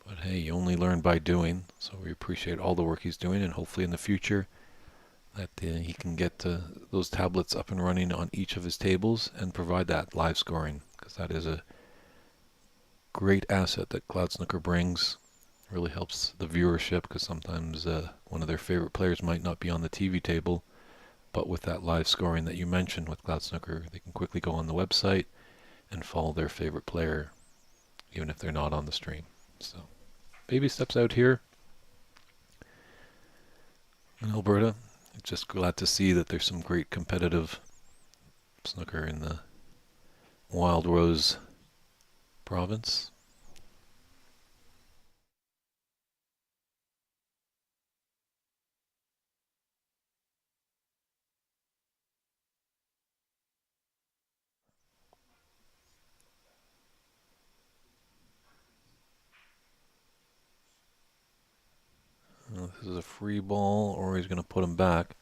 But hey, you only learn by doing, so we appreciate all the work he's doing, and hopefully in the future that he can get those tablets up and running on each of his tables and provide that live scoring, because that is a great asset that Cloud Snooker brings. Really helps the viewership, because sometimes one of their favorite players might not be on the TV table, but with that live scoring that you mentioned with Cloud Snooker, they can quickly go on the website and follow their favorite player, even if they're not on the stream. So, baby steps out here in Alberta. Just glad to see that there's some great competitive snooker in the Wild Rose province. This is a free ball, or he's going to put him back.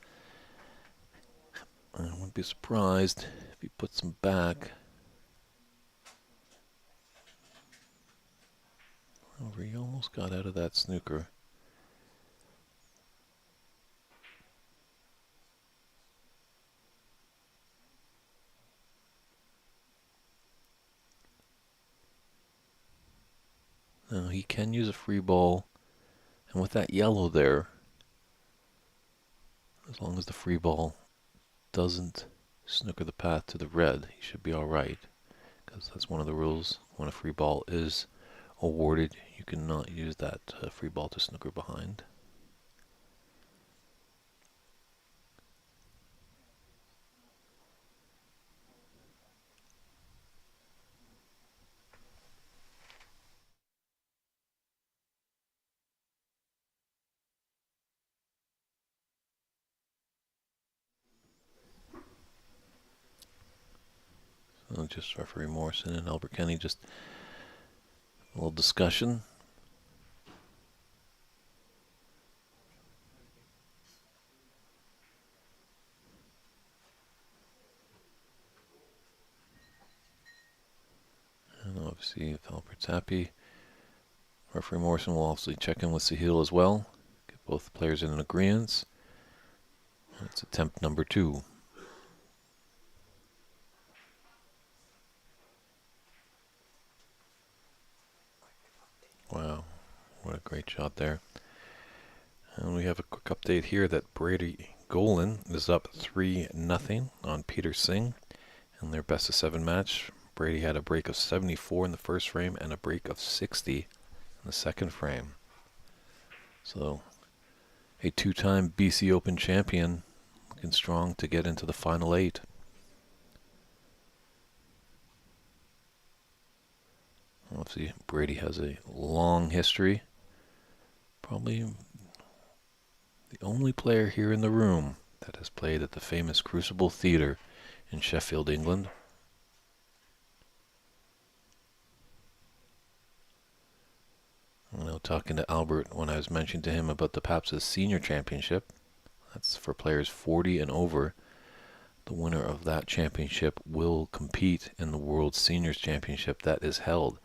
I wouldn't be surprised if he puts him back. However, he almost got out of that snooker. Now he can use a free ball, and with that yellow there, as long as the free ball doesn't snooker the path to the red, he should be alright, because that's one of the rules. When a free ball is awarded, you cannot use that free ball to snooker behind. So just referee Morrison and Albert Kenny, just a little discussion. And obviously, if Albert's happy, referee Morrison will obviously check in with Sahil as well. Get both players in an agreement. It's attempt number 2. Wow, what a great shot there. And we have a quick update here that Brady Golan is up 3-0 on Peter Singh in their best of 7 match. Brady had a break of 74 in the first frame and a break of 60 in the second frame. So a 2-time BC Open champion looking strong to get into the final 8. Obviously, Brady has a long history. Probably the only player here in the room that has played at the famous Crucible Theatre in Sheffield, England. You know, talking to Albert when I was mentioning to him about the PAPS's Senior Championship, that's for players 40 and over. The winner of that championship will compete in the World Seniors Championship that is held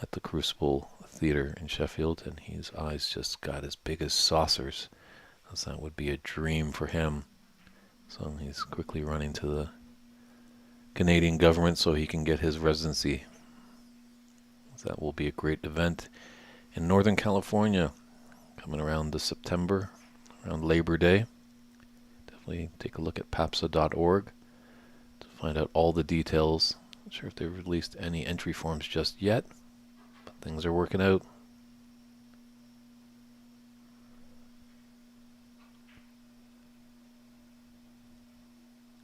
at the Crucible Theatre in Sheffield, and his eyes just got as big as saucers, as that would be a dream for him. So he's quickly running to the Canadian government so he can get his residency. That will be a great event in Northern California coming around this September, around Labor Day. Definitely take a look at papsa.org to find out all the details. Not sure if they've released any entry forms just yet, but things are working out.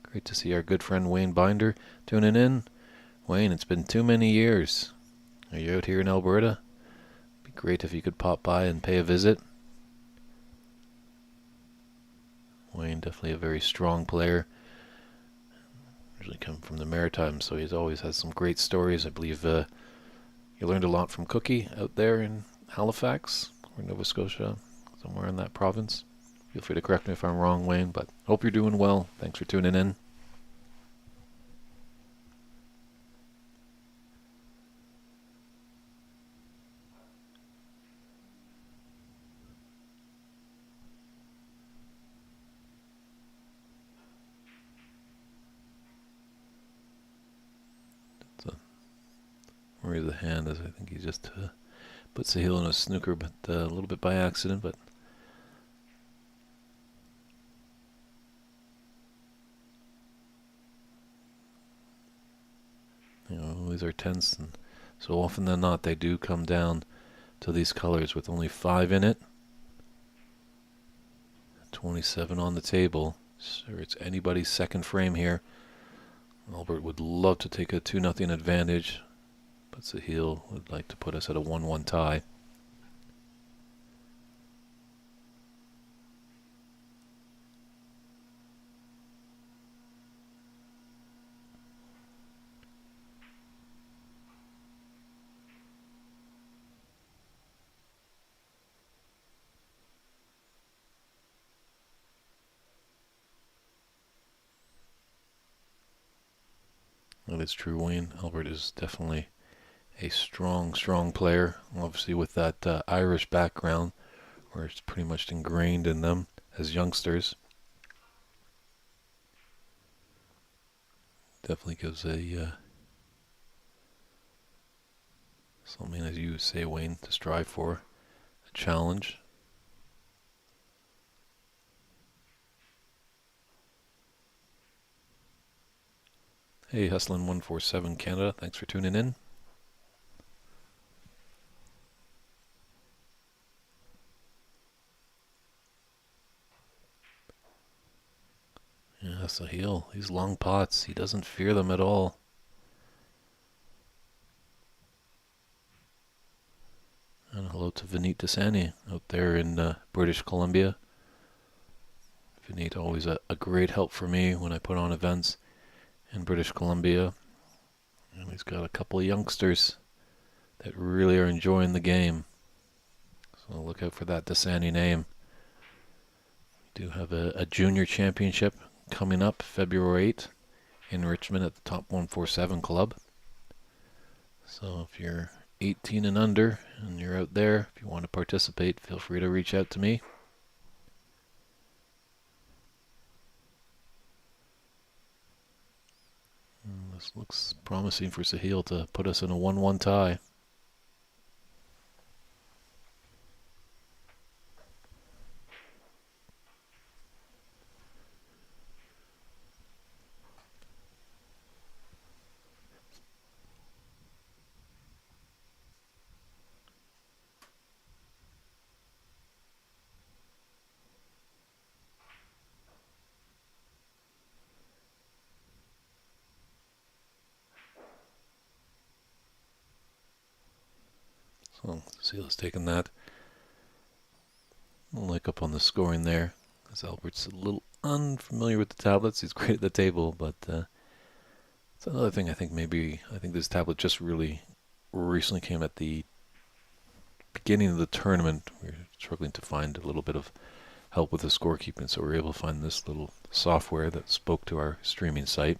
Great to see our good friend Wayne Binder tuning in. Wayne, it's been too many years. Are you out here in Alberta? It'd be great if you could pop by and pay a visit. Wayne, definitely a very strong player. Usually come from the Maritimes, so he's always has some great stories. I believe you learned a lot from Cookie out there in Halifax or Nova Scotia, somewhere in that province. Feel free to correct me if I'm wrong, Wayne, but hope you're doing well. Thanks for tuning in. Where the hand is, I think he just put Sahil in a snooker, but a little bit by accident, but you know, these are tense, and so often than not they do come down to these colors with only 5 in it. 27 on the table. Sure, it's anybody's second frame here. Albert would love to take a 2-0 advantage, but Sahil would like to put us at a 1-1 tie. That is true, Wayne. Albert is definitely a strong, strong player. Obviously, with that Irish background, where it's pretty much ingrained in them as youngsters. Definitely gives a something, as you say, Wayne, to strive for, a challenge. Hey, Hustlin147 Canada, thanks for tuning in. Yeah, Sahil, these long pots, he doesn't fear them at all. And hello to Vineet Desani out there in British Columbia. Vineet, always a great help for me when I put on events in British Columbia. And he's got a couple of youngsters that really are enjoying the game. So look out for that Desani name. We do have a junior championship coming up February 8th in Richmond at the Top 147 Club. So if you're 18 and under and you're out there, if you want to participate, feel free to reach out to me. This looks promising for Sahil to put us in a 1-1 tie. So Sahil's taking that. I'll look up on the scoring there, as Albert's a little unfamiliar with the tablets. He's great at the table, but it's another thing I think this tablet just really recently came at the beginning of the tournament. We were struggling to find a little bit of help with the scorekeeping, so we were able to find this little software that spoke to our streaming site.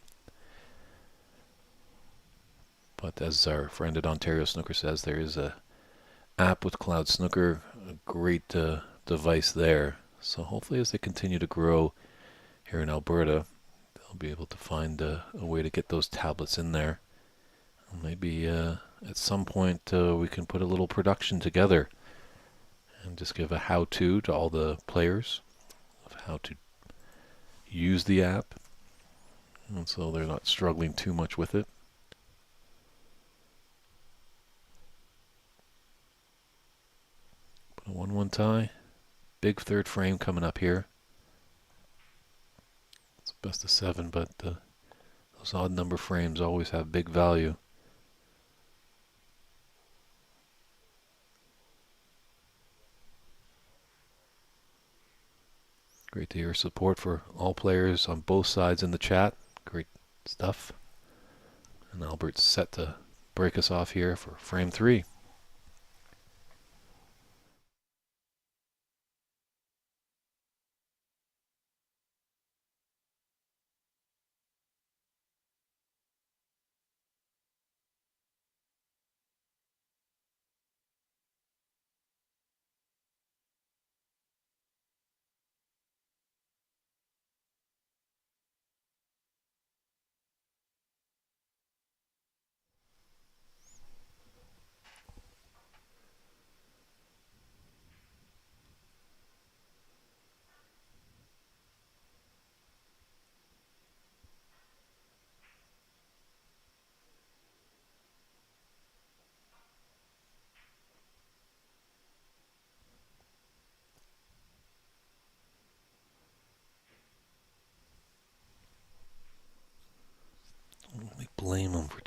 But as our friend at Ontario Snooker says, there is a app with Cloud Snooker, a great device there. So hopefully as they continue to grow here in Alberta, they'll be able to find a way to get those tablets in there. Maybe at some point we can put a little production together and just give a how-to to all the players of how to use the app, and so they're not struggling too much with it. But a 1-1 tie, big third frame coming up here. It's best of 7, but those odd number frames always have big value. Great to hear support for all players on both sides in the chat. Great stuff. And Albert's set to break us off here for frame 3.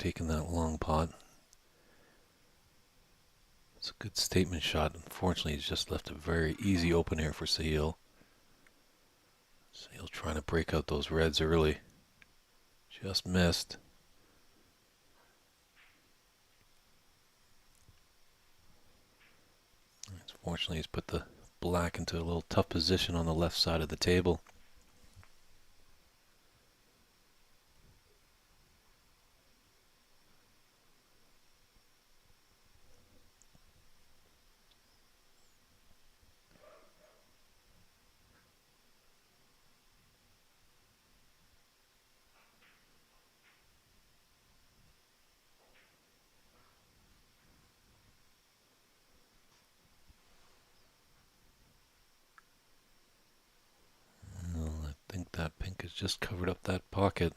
taking that long pot. It's a good statement shot. Unfortunately, he's just left a very easy open here for Sahil. Sahil trying to break out those reds early. Just missed. Unfortunately, he's put the black into a little tough position on the left side of the table. Well, I think that pink has just covered up that pocket.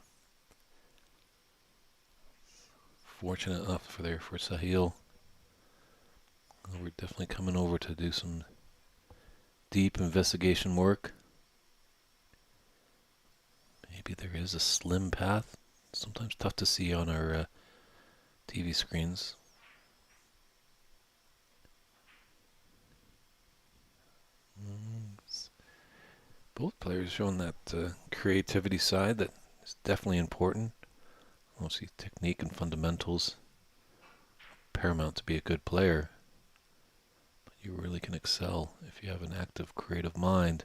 Fortunate enough for Sahil. We're definitely coming over to do some deep investigation work. Maybe there is a slim path. Sometimes tough to see on our TV screens. Both players showing that creativity side that is definitely important. Obviously, technique and fundamentals paramount to be a good player. But you really can excel if you have an active, creative mind.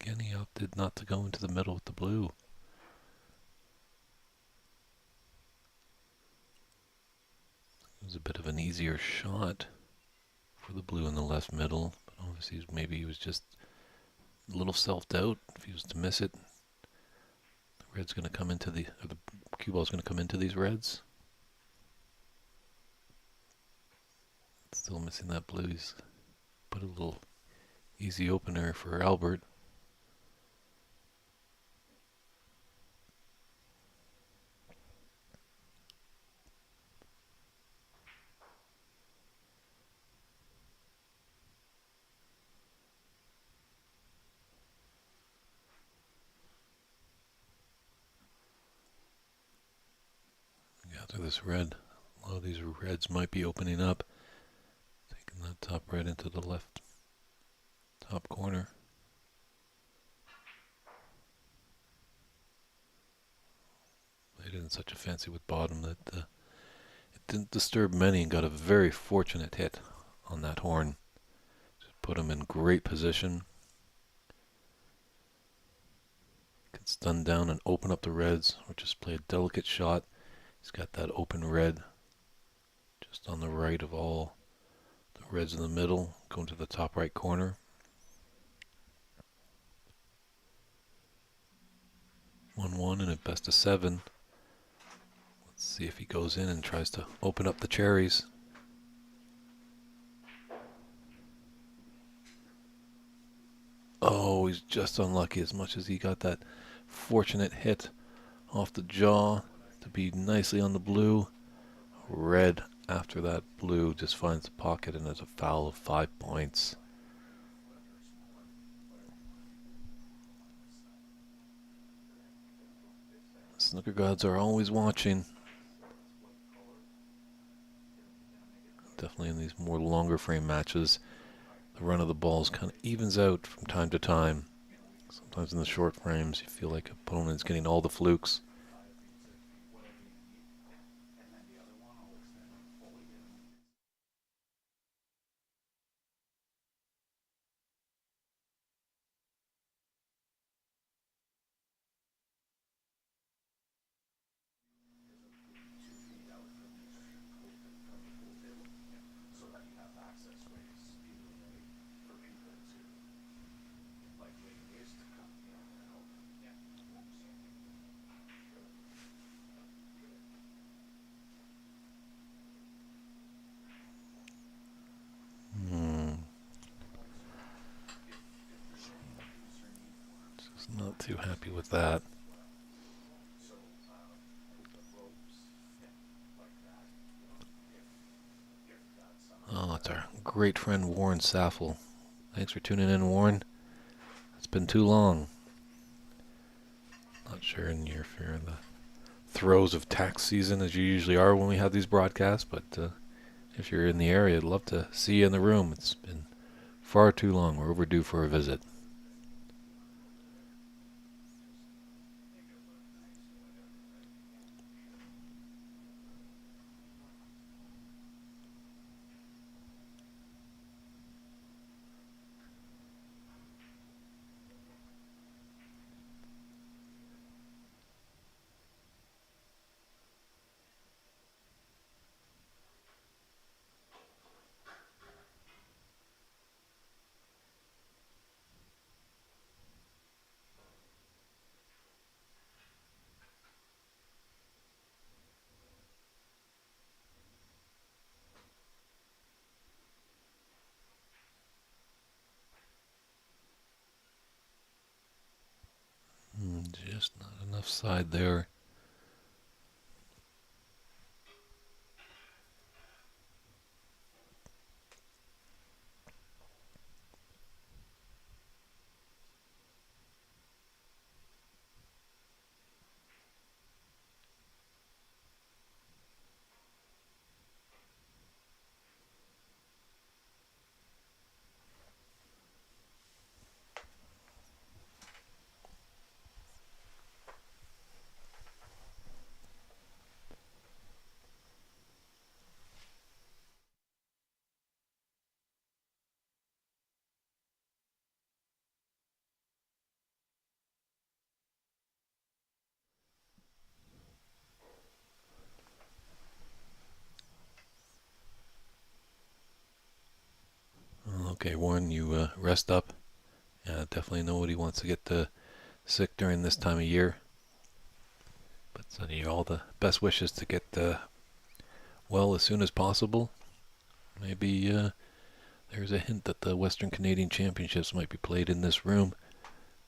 Again, he opted not to go into the middle with the blue. It was a bit of an easier shot for the blue in the left middle, but obviously maybe he was just a little self-doubt. If he was to miss it, the red's going to come into the cue ball's going to come into these reds. Still missing that blue. He's put a little easy opener for Albert. After this red, a lot of these reds might be opening up. Taking that top red into the left top corner. Played in such a fancy with bottom that it didn't disturb many and got a very fortunate hit on that horn. Just put him in great position. Can stun down and open up the reds or just play a delicate shot. He's got that open red just on the right of all the reds in the middle, going to the top right corner. 1-1 and a best of 7. Let's see if he goes in and tries to open up the cherries. Oh, he's just unlucky as much as he got that fortunate hit off the jaw to be nicely on the blue. Red after that blue just finds the pocket and there's a foul of 5 points. Snooker gods are always watching. Definitely in these more longer frame matches, the run of the balls kind of evens out from time to time. Sometimes in the short frames, you feel like opponent's getting all the flukes. too happy with that. Oh, it's our great friend Warren Saffel. Thanks for tuning in, Warren. It's been too long. Not sure if you're in the throes of tax season as you usually are when we have these broadcasts, but if you're in the area, I'd love to see you in the room. It's been far too long. We're overdue for a visit. Just not enough side there. Okay, Warren, you rest up. Definitely nobody wants to get sick during this time of year. But sending you all the best wishes to get well as soon as possible. Maybe there's a hint that the Western Canadian Championships might be played in this room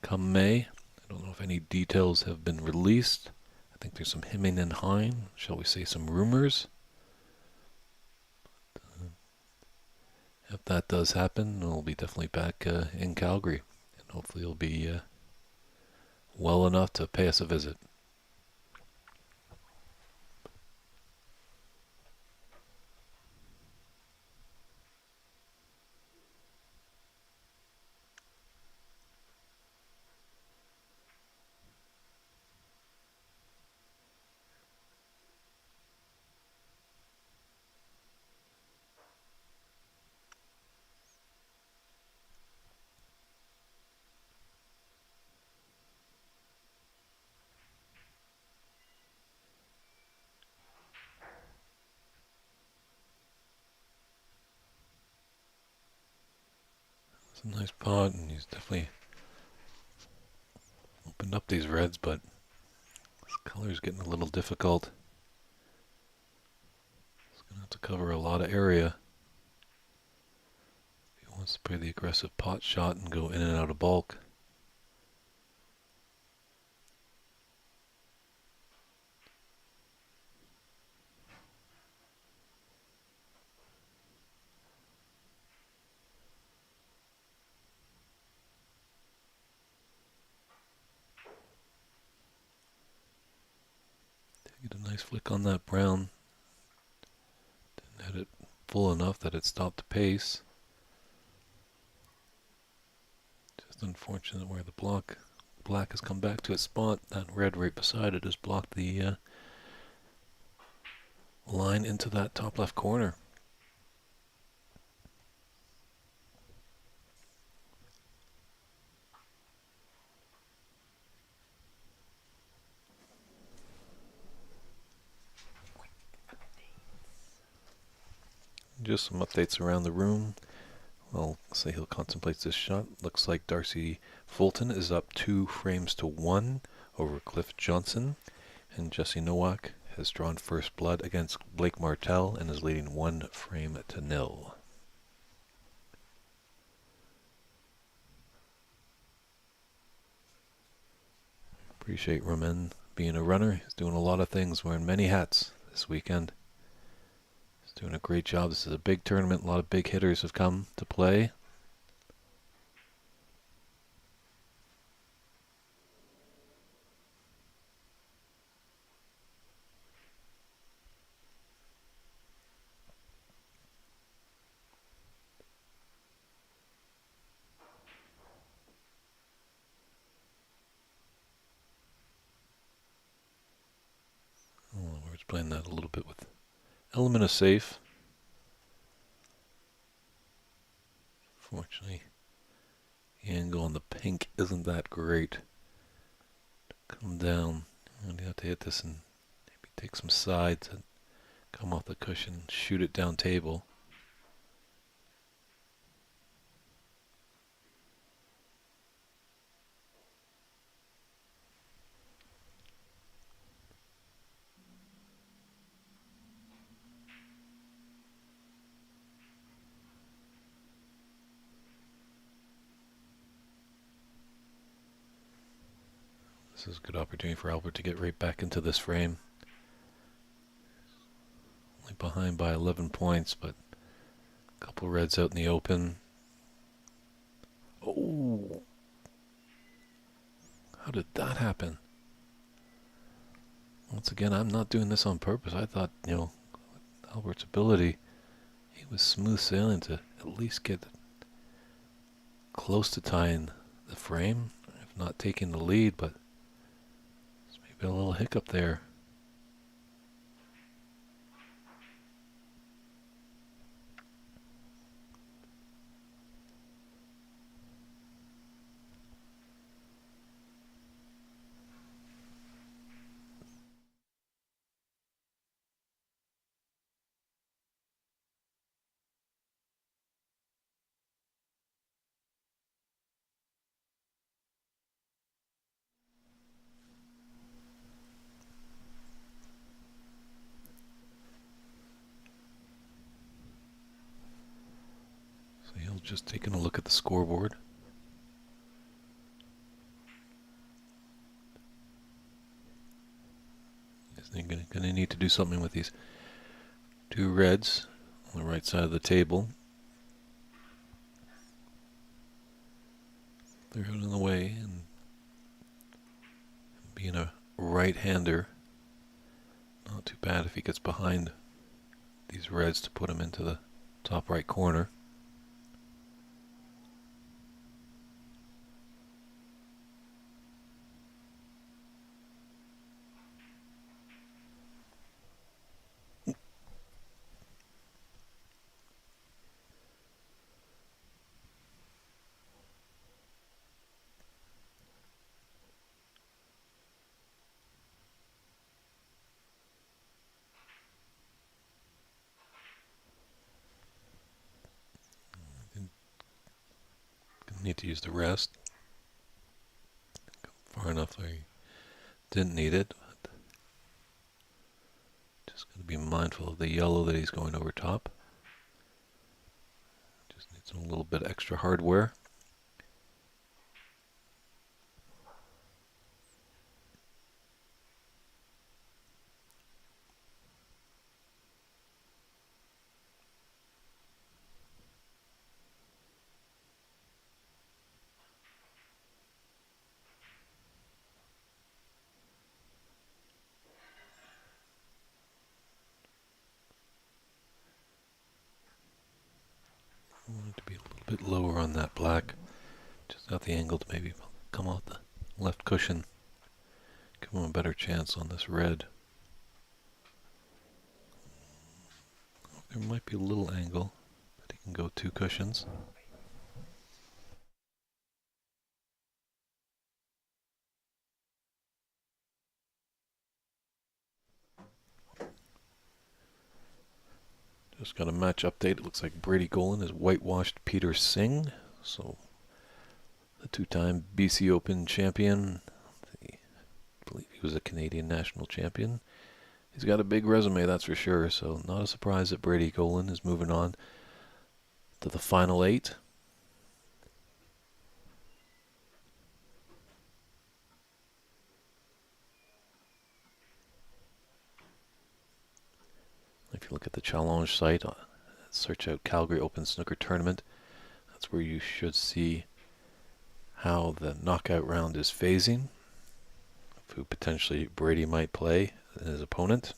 come May. I don't know if any details have been released. I think there's some hemming and hawing, shall we say some rumors. If that does happen, we'll be definitely back in Calgary. And hopefully you'll be well enough to pay us a visit. It's a nice pot, and he's definitely opened up these reds, but this color's getting a little difficult. He's going to have to cover a lot of area. He wants to play the aggressive pot shot and go in and out of bulk. Get a nice flick on that brown. Didn't hit it full enough that it stopped the pace. Just unfortunate where the black has come back to its spot. That red right beside it has blocked the line into that top left corner. Just some updates around the room. Well, Sahil contemplates this shot. Looks like Darcy Fulton is up 2 frames to 1 over Cliff Johnson. And Jesse Nowak has drawn first blood against Blake Martell and is leading 1 frame to 0. Appreciate Roman being a runner. He's doing a lot of things, wearing many hats this weekend. He's doing a great job. This is a big tournament. A lot of big hitters have come to play. Oh, we're just playing that a little bit with element of safe. Fortunately, the angle on the pink isn't that great. Come down. And you have to hit this and maybe take some sides and come off the cushion, shoot it down table. This is a good opportunity for Albert to get right back into this frame. Only behind by 11 points, but a couple reds out in the open. Oh! How did that happen? Once again, I'm not doing this on purpose. I thought, Albert's ability, he was smooth sailing to at least get close to tying the frame, if not taking the lead, but there's maybe a little hiccup there. So he'll just taking a look at the scoreboard. He's going to need to do something with these two reds on the right side of the table. They're out of the way, and being a right-hander, not too bad if he gets behind these reds to put him into the top right corner. Need to use the rest. Far enough I didn't need it. But just got to be mindful of the yellow that he's going over top. Just needs a little bit extra hardware. I want it to be a little bit lower on that black. Just got the angle to maybe come off the left cushion. Give him a better chance on this red. There might be a little angle, but he can go two cushions. Just got a match update. It looks like Brady Golan has whitewashed Peter Singh. So the two-time BC Open champion. I believe he was a Canadian national champion. He's got a big resume, that's for sure. So not a surprise that Brady Golan is moving on to the final 8. If you look at the challenge site, search out Calgary Open Snooker Tournament. That's where you should see how the knockout round is phasing, who potentially Brady might play as his opponent.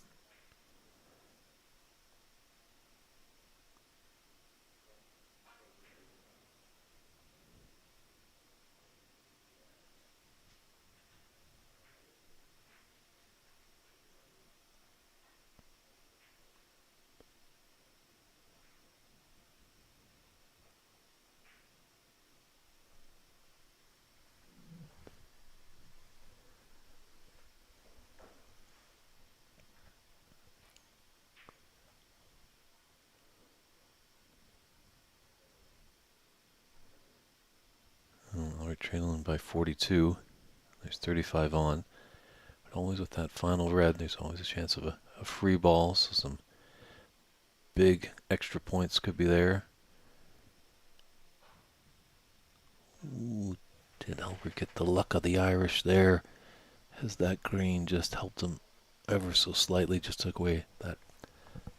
We're trailing by 42. There's 35 on. But always with that final red, there's always a chance of a free ball, so some big extra points could be there. Ooh, did Albert get the luck of the Irish there? Has that green just helped him ever so slightly? Just took away that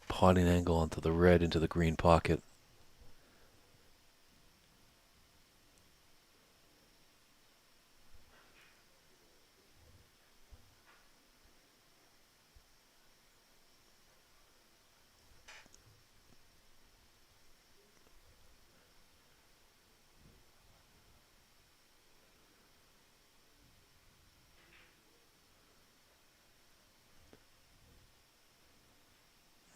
potting angle onto the red into the green pocket.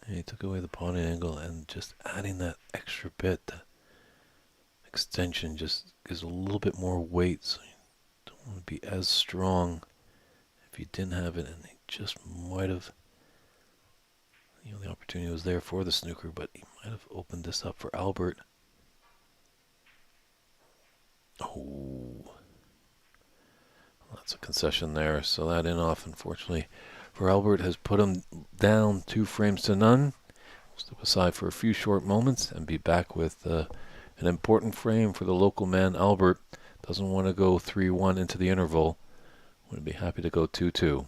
And he took away the potting angle, and just adding that extra bit, the extension just gives a little bit more weight, so you don't want to be as strong if you didn't have it, and he just might have, the opportunity was there for the snooker, but he might have opened this up for Albert. Oh, that's a concession there, so that in-off, unfortunately, for Albert has put him down 2 frames to none. We'll step aside for a few short moments and be back with an important frame for the local man. Albert doesn't want to go 3-1 into the interval. Would be happy to go 2-2.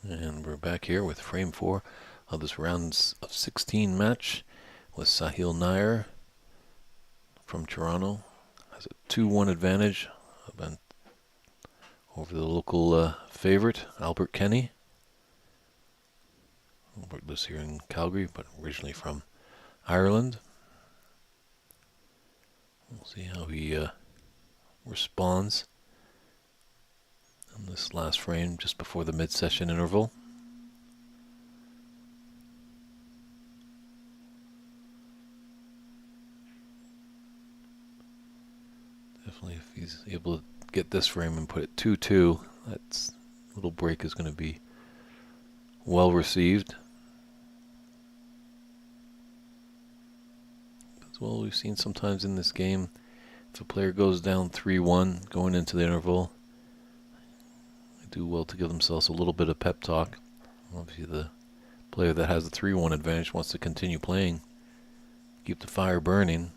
And we're back here with frame 4 of this round of 16 match with Sahil Nair from Toronto. Has a 2-1 advantage over the local favorite, Albert Kenny. Albert lives here in Calgary, but originally from Ireland. We'll see how he responds in this last frame just before the mid-session interval. Definitely, if he's able to get this frame and put it 2-2, that little break is going to be well received. As well, we've seen sometimes in this game, if a player goes down 3-1 going into the interval, they do well to give themselves a little bit of pep talk. Obviously, the player that has the 3-1 advantage wants to continue playing, keep the fire burning.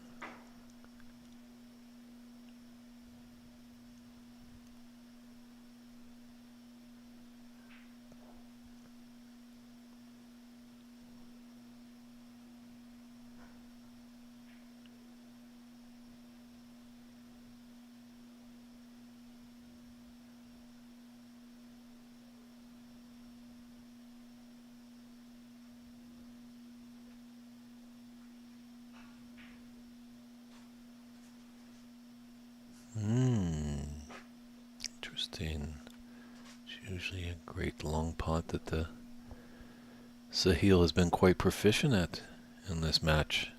Interesting. It's usually a great long pot that the Sahil has been quite proficient at in this match.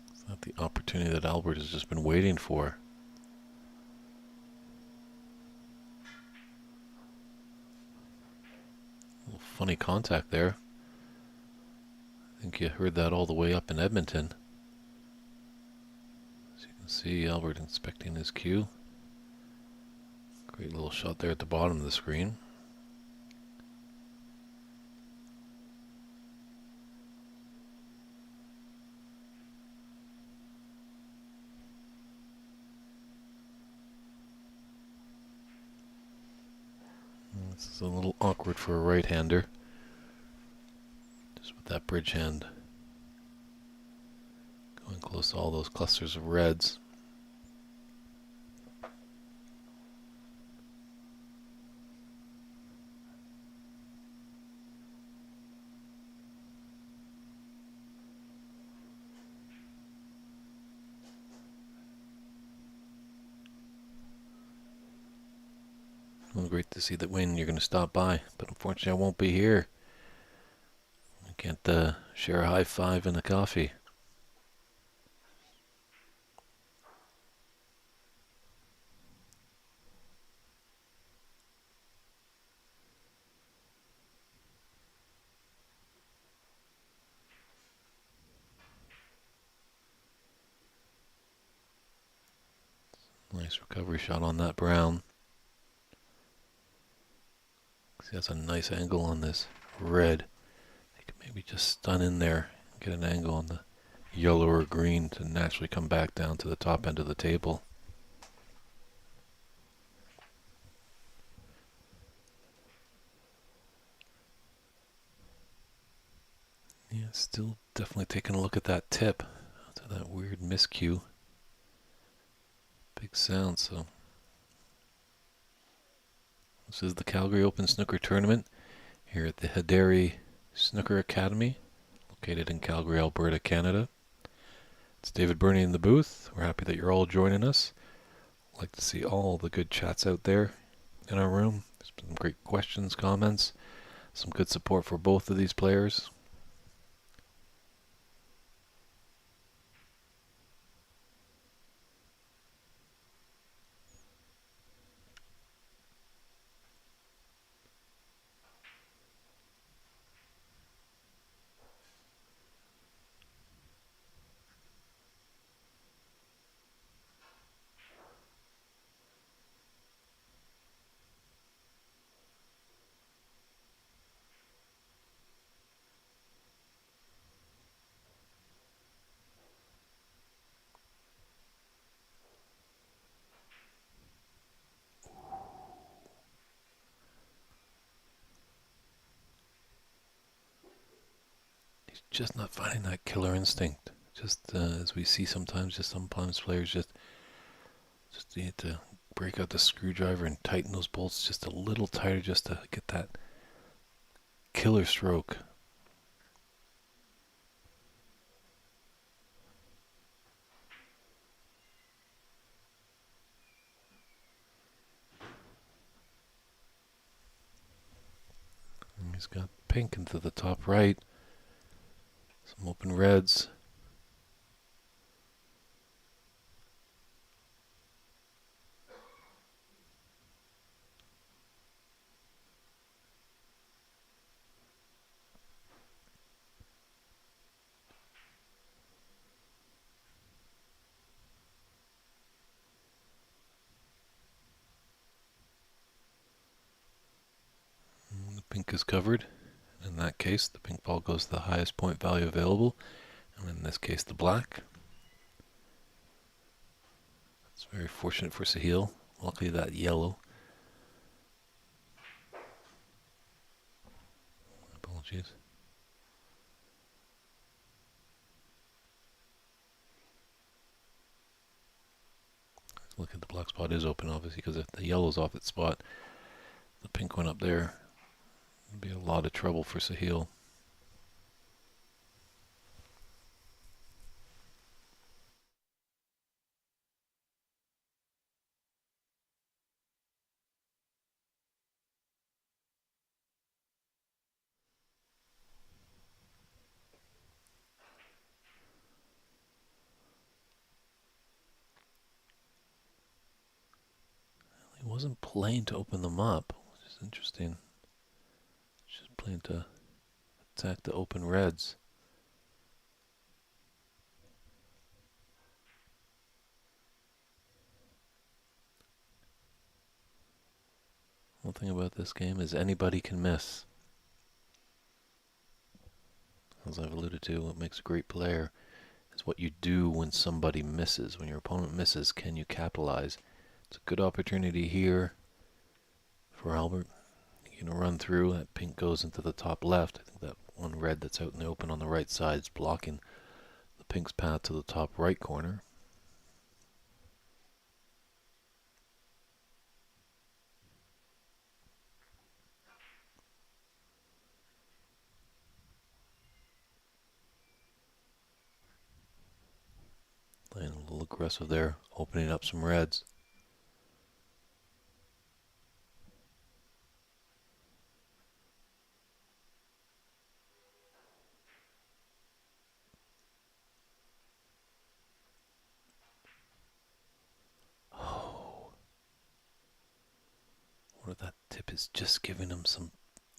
It's not the opportunity that Albert has just been waiting for. A little funny contact there. I think you heard that all the way up in Edmonton. As you can see, Albert inspecting his cue. Great little shot there at the bottom of the screen. This is a little awkward for a right-hander. Just with that bridge hand going close to all those clusters of reds. Well, great to see that, Wayne, you're going to stop by, but unfortunately I won't be here. I can't share a high five and a coffee. Nice recovery shot on that brown. See, that's a nice angle on this red. You can maybe just stun in there and get an angle on the yellow or green to naturally come back down to the top end of the table. Yeah, still definitely taking a look at that tip. To that weird miscue. Big sound, so. This is the Calgary Open Snooker Tournament here at the Haderi Snooker Academy, located in Calgary, Alberta, Canada. It's David Burney in the booth. We're happy that you're all joining us. I'd like to see all the good chats out there in our room. There's been some great questions, comments, some good support for both of these players. He's just not finding that killer instinct. Just as we see sometimes, just sometimes players just need to break out the screwdriver and tighten those bolts just a little tighter just to get that killer stroke. And he's got pink into the top right. Some open reds. And the pink is covered. In that case, the pink ball goes to the highest point value available. And in this case, the black. It's very fortunate for Sahil. Luckily that yellow. Apologies. Look at the black spot is open, obviously, because if the yellow's off its spot, the pink one up there would be a lot of trouble for Sahil. wasn't playing to open them up, which is interesting. Just playing to attack the open reds. One thing about this game is anybody can miss. As I've alluded to, what makes a great player is what you do when somebody misses. When your opponent misses, can you capitalize? It's a good opportunity here for Albert. You're going to run through. That pink goes into the top left. I think that one red that's out in the open on the right side is blocking the pink's path to the top right corner. Playing a little aggressive there, opening up some reds. Oh, what if that tip is just giving him some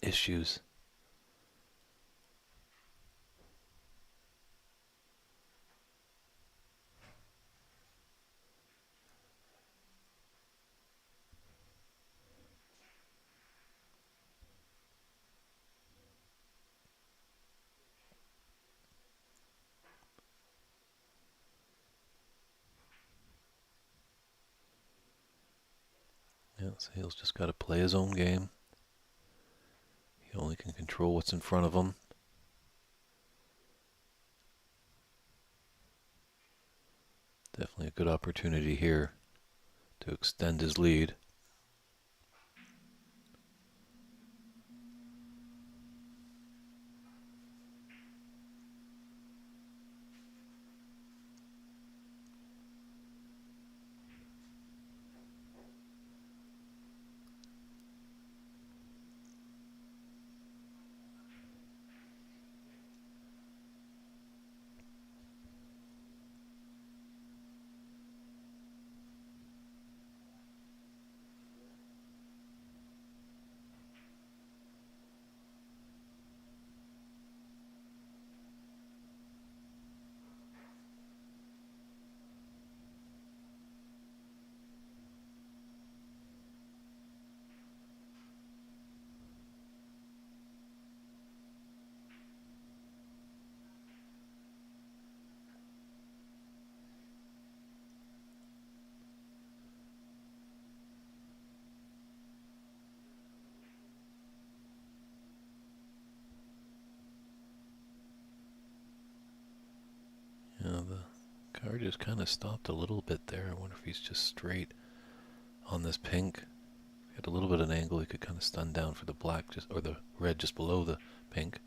issues? Yeah, Sale's just got to play his own game. He only can control what's in front of him. Definitely a good opportunity here to extend his lead. Yeah, the card just kind of stopped a little bit there. I wonder if he's just straight on this pink. At a little bit of an angle, he could kind of stun down for the black, just or the red just below the pink.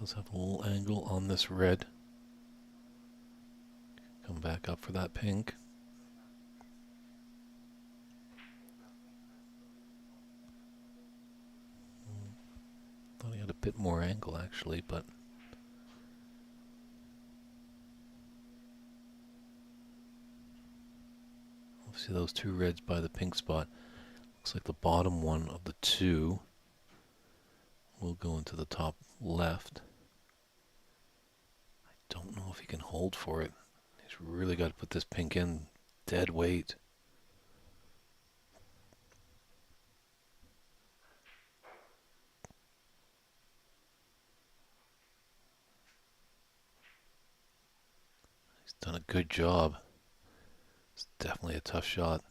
Does have a little angle on this red. Come back up for that pink. Thought he had a bit more angle actually, but see those two reds by the pink spot. Looks like the bottom one of the two will go into the top left. I don't know if he can hold for it. He's really got to put this pink in dead weight. He's done a good job. It's definitely a tough shot.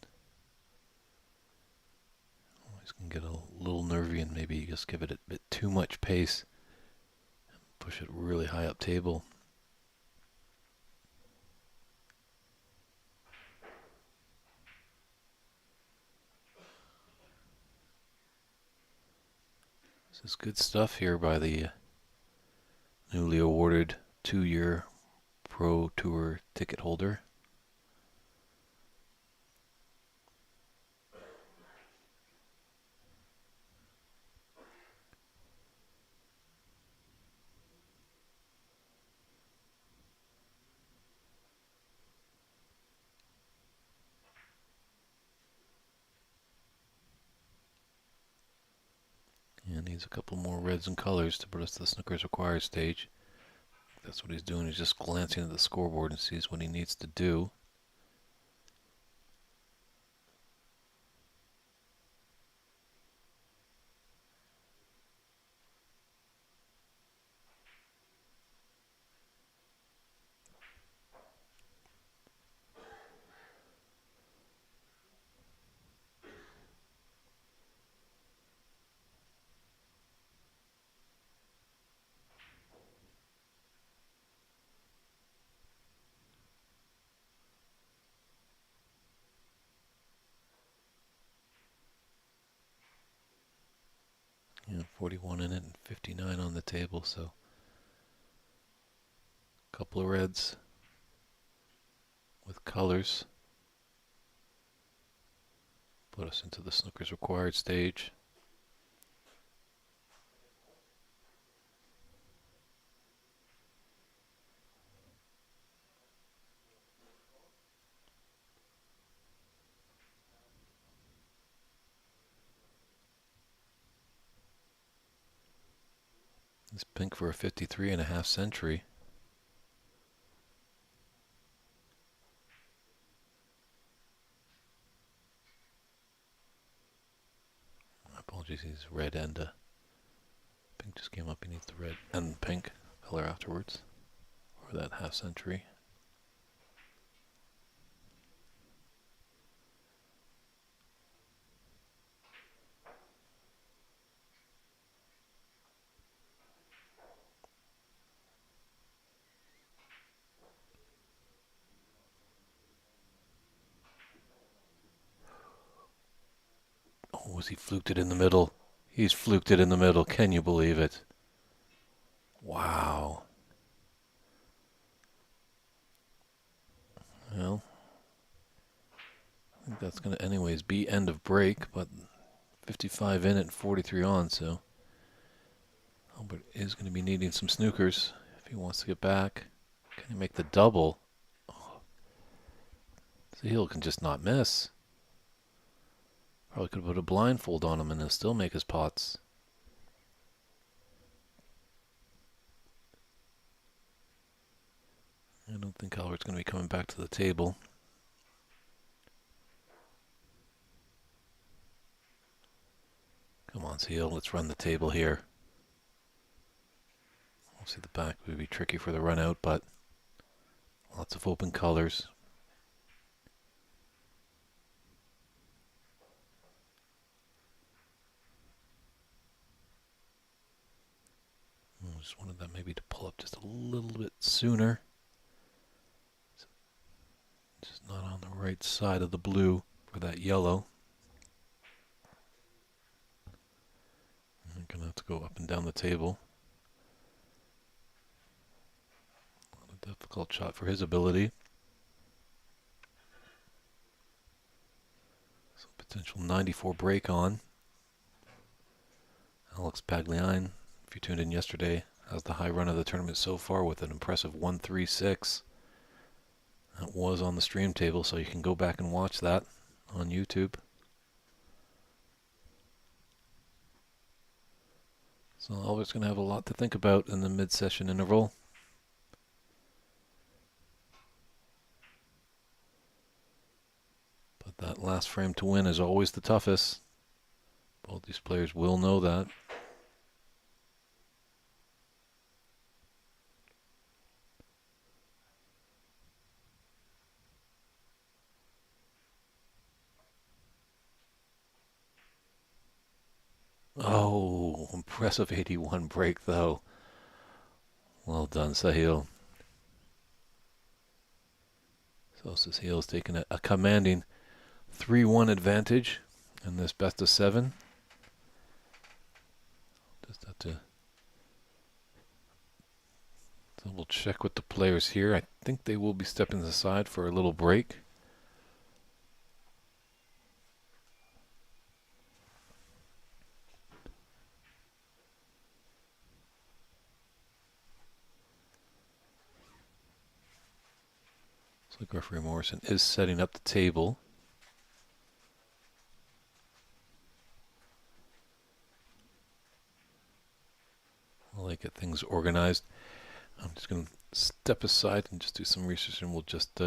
He's going to get a little nervy and maybe just give it a bit too much pace and push it really high up table. This is good stuff here by the newly awarded 2-year Pro Tour ticket holder. Needs a couple more reds and colors to put us to the snooker's required stage. That's what he's doing. He's just glancing at the scoreboard and sees what he needs to do. Yeah, 41 in it and 59 on the table, so a couple of reds with colors put us into the snooker's required stage. It's pink for a 53.5 century. Apologies, he's red and pink just came up. He needs the red and pink color afterwards, or that half century. Oh, was he fluked it in the middle? He's fluked it in the middle. Can you believe it? Wow. Well, I think that's going to anyways be end of break, but 55 in it, 43 on, so Albert is going to be needing some snookers if he wants to get back. Can he make the double? Oh, Zahil can just not miss. Probably could have put a blindfold on him and he'll still make his pots. I don't think Albert's going to be coming back to the table. Come on, Zahil, let's run the table here. We'll see the back would be tricky for the run out, but lots of open colors. Just wanted that maybe to pull up just a little bit sooner. Just not on the right side of the blue for that yellow. I'm going to have to go up and down the table. Not a difficult shot for his ability. So potential 94 break on. Alex Paglione, if you tuned in yesterday, has the high run of the tournament so far with an impressive 136. That was on the stream table, so you can go back and watch that on YouTube. So Albert's going to have a lot to think about in the mid-session interval. But that last frame to win is always the toughest. Both these players will know that. Oh, impressive 81 break, though. Well done, Zahil. So Zahil's taking a commanding 3-1 advantage in this best of 7. Just have to double check with the players here. I think they will be stepping aside for a little break. Looks like referee Morrison is setting up the table. while I get things organized. I'm just going to step aside and just do some research, and we'll just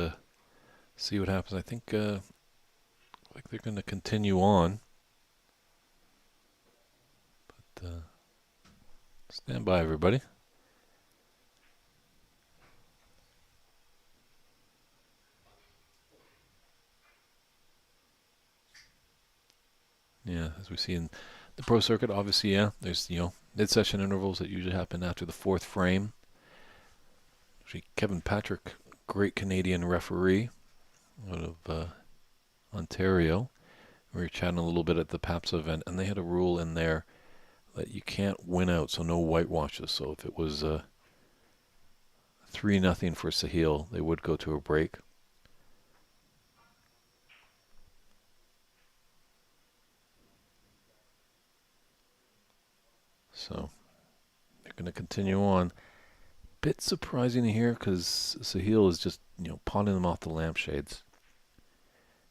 see what happens. I think like they're going to continue on. But stand by, everybody. Yeah, as we see in the pro circuit, obviously, yeah, there's, mid-session intervals that usually happen after the fourth frame. Actually, Kevin Patrick, great Canadian referee out of Ontario. We were chatting a little bit at the PAPS event, and they had a rule in there that you can't win out, so no whitewashes. So if it was 3-0 for Sahil, they would go to a break. So they're going to continue on. Bit surprising to hear because Sahil is just, pawning them off the lampshades.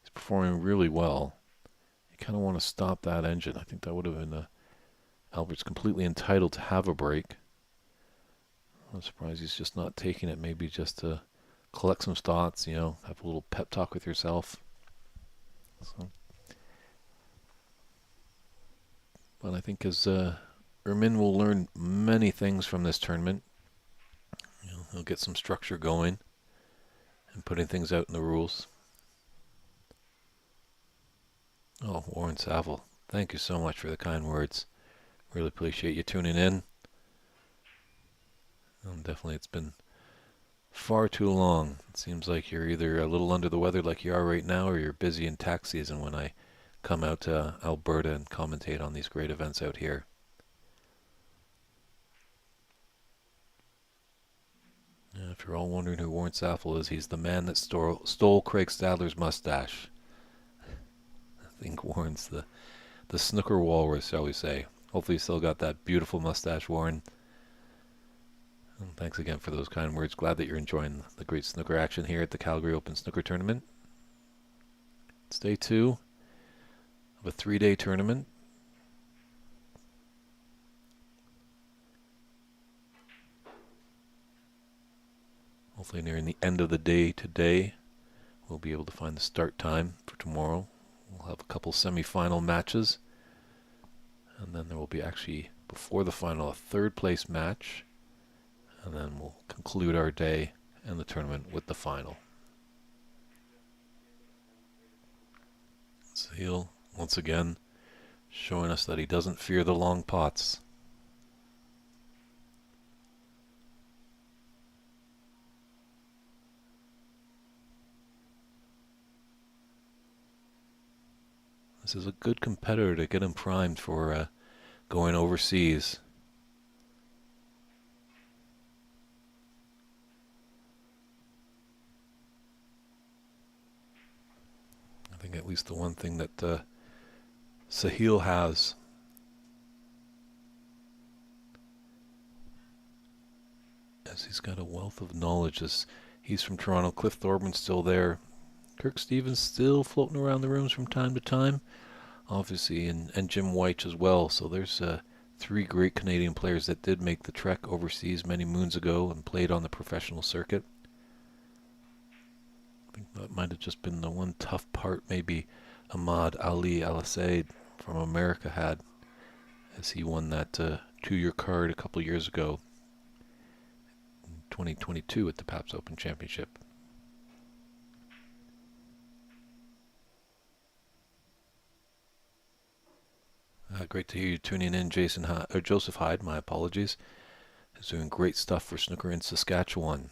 He's performing really well. You kind of want to stop that engine. I think that would have been Albert's completely entitled to have a break. I'm surprised he's just not taking it. Maybe just to collect some thoughts, have a little pep talk with yourself. So, but I think as Ermin will learn many things from this tournament. He'll get some structure going and putting things out in the rules. Oh, Warren Saville, thank you so much for the kind words. Really appreciate you tuning in. Definitely, it's been far too long. It seems like you're either a little under the weather like you are right now, or you're busy in tax season when I come out to Alberta and commentate on these great events out here. If you're all wondering who Warren Saville is, he's the man that stole Craig Stadler's mustache. I think Warren's the snooker walrus, shall we say. Hopefully you still got that beautiful mustache, Warren. And thanks again for those kind words. Glad that you're enjoying the great snooker action here at the Calgary Open Snooker Tournament. It's day 2 of a 3-day tournament. Hopefully nearing the end of the day today, we'll be able to find the start time for tomorrow. We'll have a couple semi-final matches. And then there will be actually, before the final, a third place match. And then we'll conclude our day and the tournament with the final. Sahil, once again, showing us that he doesn't fear the long pots. This is a good competitor to get him primed for going overseas. I think at least the one thing that Sahil has is he's got a wealth of knowledge. He's from Toronto. Cliff Thorburn's still there. Kirk Stevens still floating around the rooms from time to time, obviously, and Jim White as well. So there's 3 great Canadian players that did make the trek overseas many moons ago and played on the professional circuit. I think that might have just been the one tough part maybe Ahmad Ali Al-Assaid from America had, as he won that 2-year card a couple years ago in 2022 at the PAPS Open Championship. Great to hear you tuning in, Joseph Hyde. My apologies. He's doing great stuff for snooker in Saskatchewan.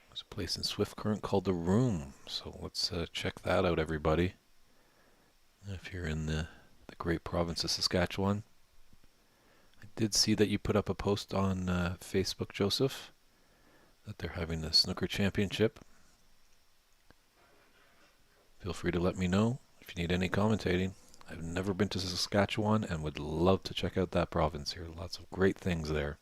There's a place in Swift Current called The Room, so let's check that out, everybody. If you're in the great province of Saskatchewan. I did see that you put up a post on Facebook, Joseph, that they're having the snooker championship. Feel free to let me know if you need any commentating. I've never been to Saskatchewan and would love to check out that province here. Lots of great things there.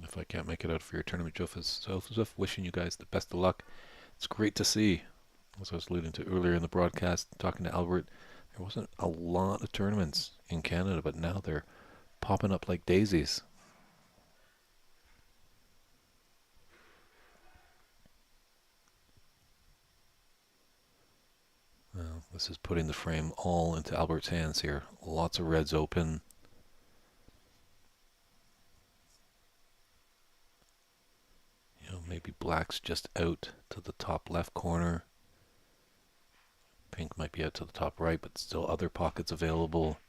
if I can't make it out for your tournament, Joseph, wishing you guys the best of luck. It's great to see, as I was alluding to earlier in the broadcast, talking to Albert, there wasn't a lot of tournaments in Canada, but now they're popping up like daisies. This is putting the frame all into Albert's hands here. Lots of reds open. Maybe black's just out to the top left corner. Pink might be out to the top right, but still other pockets available.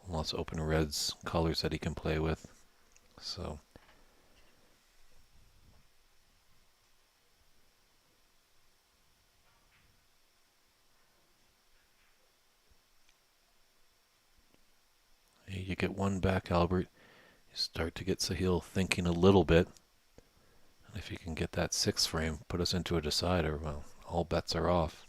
Lots of open reds, colors that he can play with. So you get one back, Albert. You start to get Sahil thinking a little bit. And if you can get that sixth frame, put us into a decider, well, all bets are off.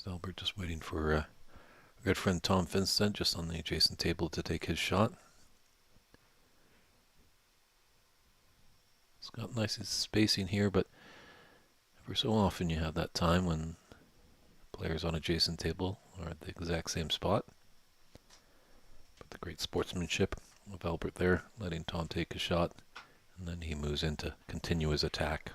Albert just waiting for our good friend Tom Finstead just on the adjacent table to take his shot. It's got nice spacing here, but ever so often you have that time when players on adjacent table are at the exact same spot. But the great sportsmanship of Albert there, letting Tom take a shot, and then he moves in to continue his attack.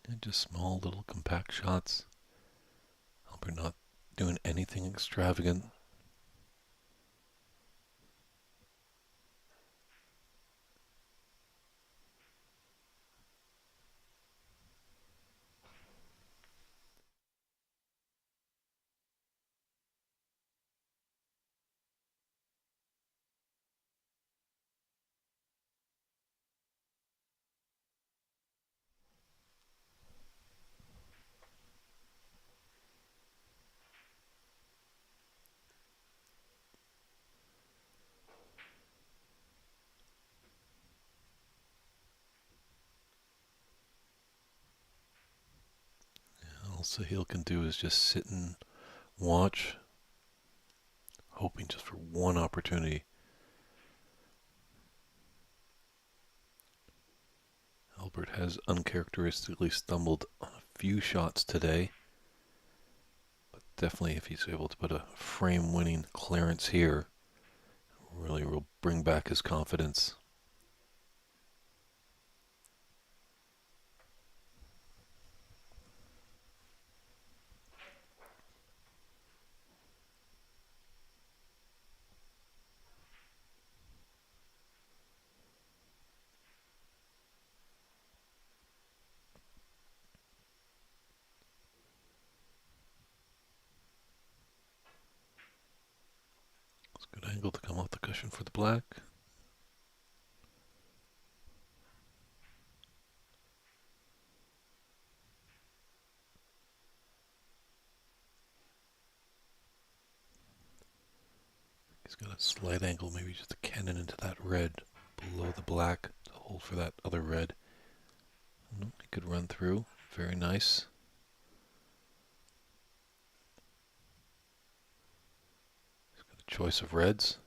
And just small little compact shots. Albert not doing anything extravagant. All Sahil can do is just sit and watch, hoping just for one opportunity. Albert has uncharacteristically stumbled on a few shots today, but definitely if he's able to put a frame-winning clearance here, really will bring back his confidence. It's a good angle to come off the cushion for the black. He's got a slight angle, maybe just a cannon into that red below the black to hold for that other red. He could run through. Very nice. Choice of reds.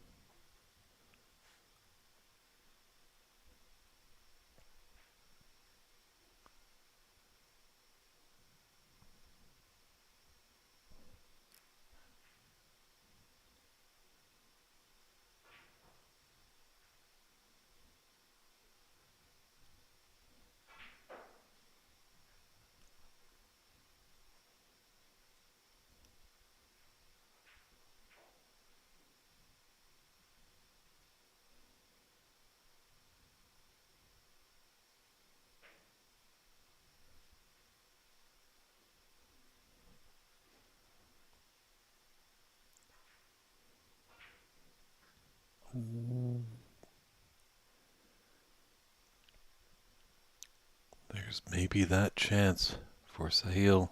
There's maybe that chance for Sahil.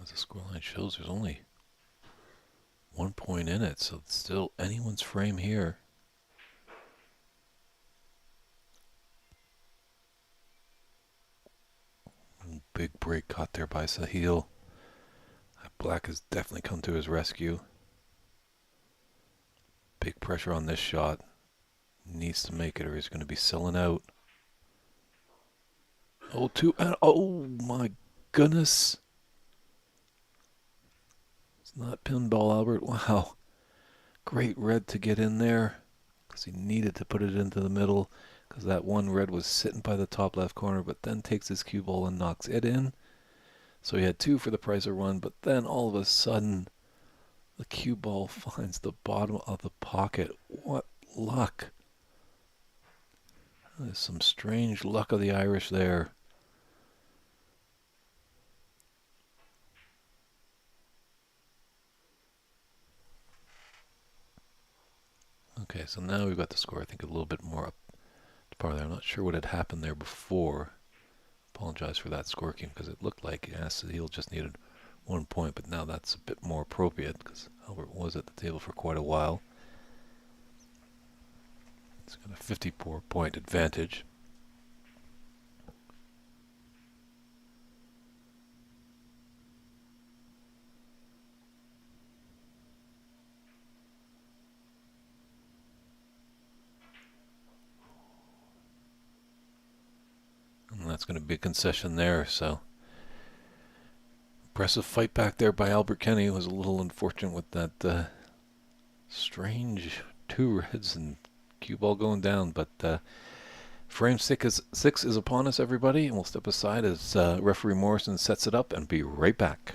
As the scoreline shows, there's only 1 point in it, so it's still anyone's frame here. Big break caught there by Sahil. Black has definitely come to his rescue. Big pressure on this shot. Needs to make it or he's going to be selling out. Oh, two. Oh, my goodness. It's not pinball, Albert. Wow. Great red to get in there because he needed to put it into the middle because that one red was sitting by the top left corner, but then takes his cue ball and knocks it in. So he had two for the price of one, but then all of a sudden the cue ball finds the bottom of the pocket. What luck. There's some strange luck of the Irish there. Okay, so now we've got the score, I think, a little bit more up to par there. I'm not sure what had happened there before. Apologize for that scorking because it looked like Sahil just needed 1 point, but now that's a bit more appropriate because Albert was at the table for quite a while. It's got a 54-point advantage. And that's going to be a concession there, so impressive fight back there by Albert Kenny. Was a little unfortunate with that strange two reds and cue ball going down, but frame six is upon us, everybody, and we'll step aside as referee Morrison sets it up and be right back.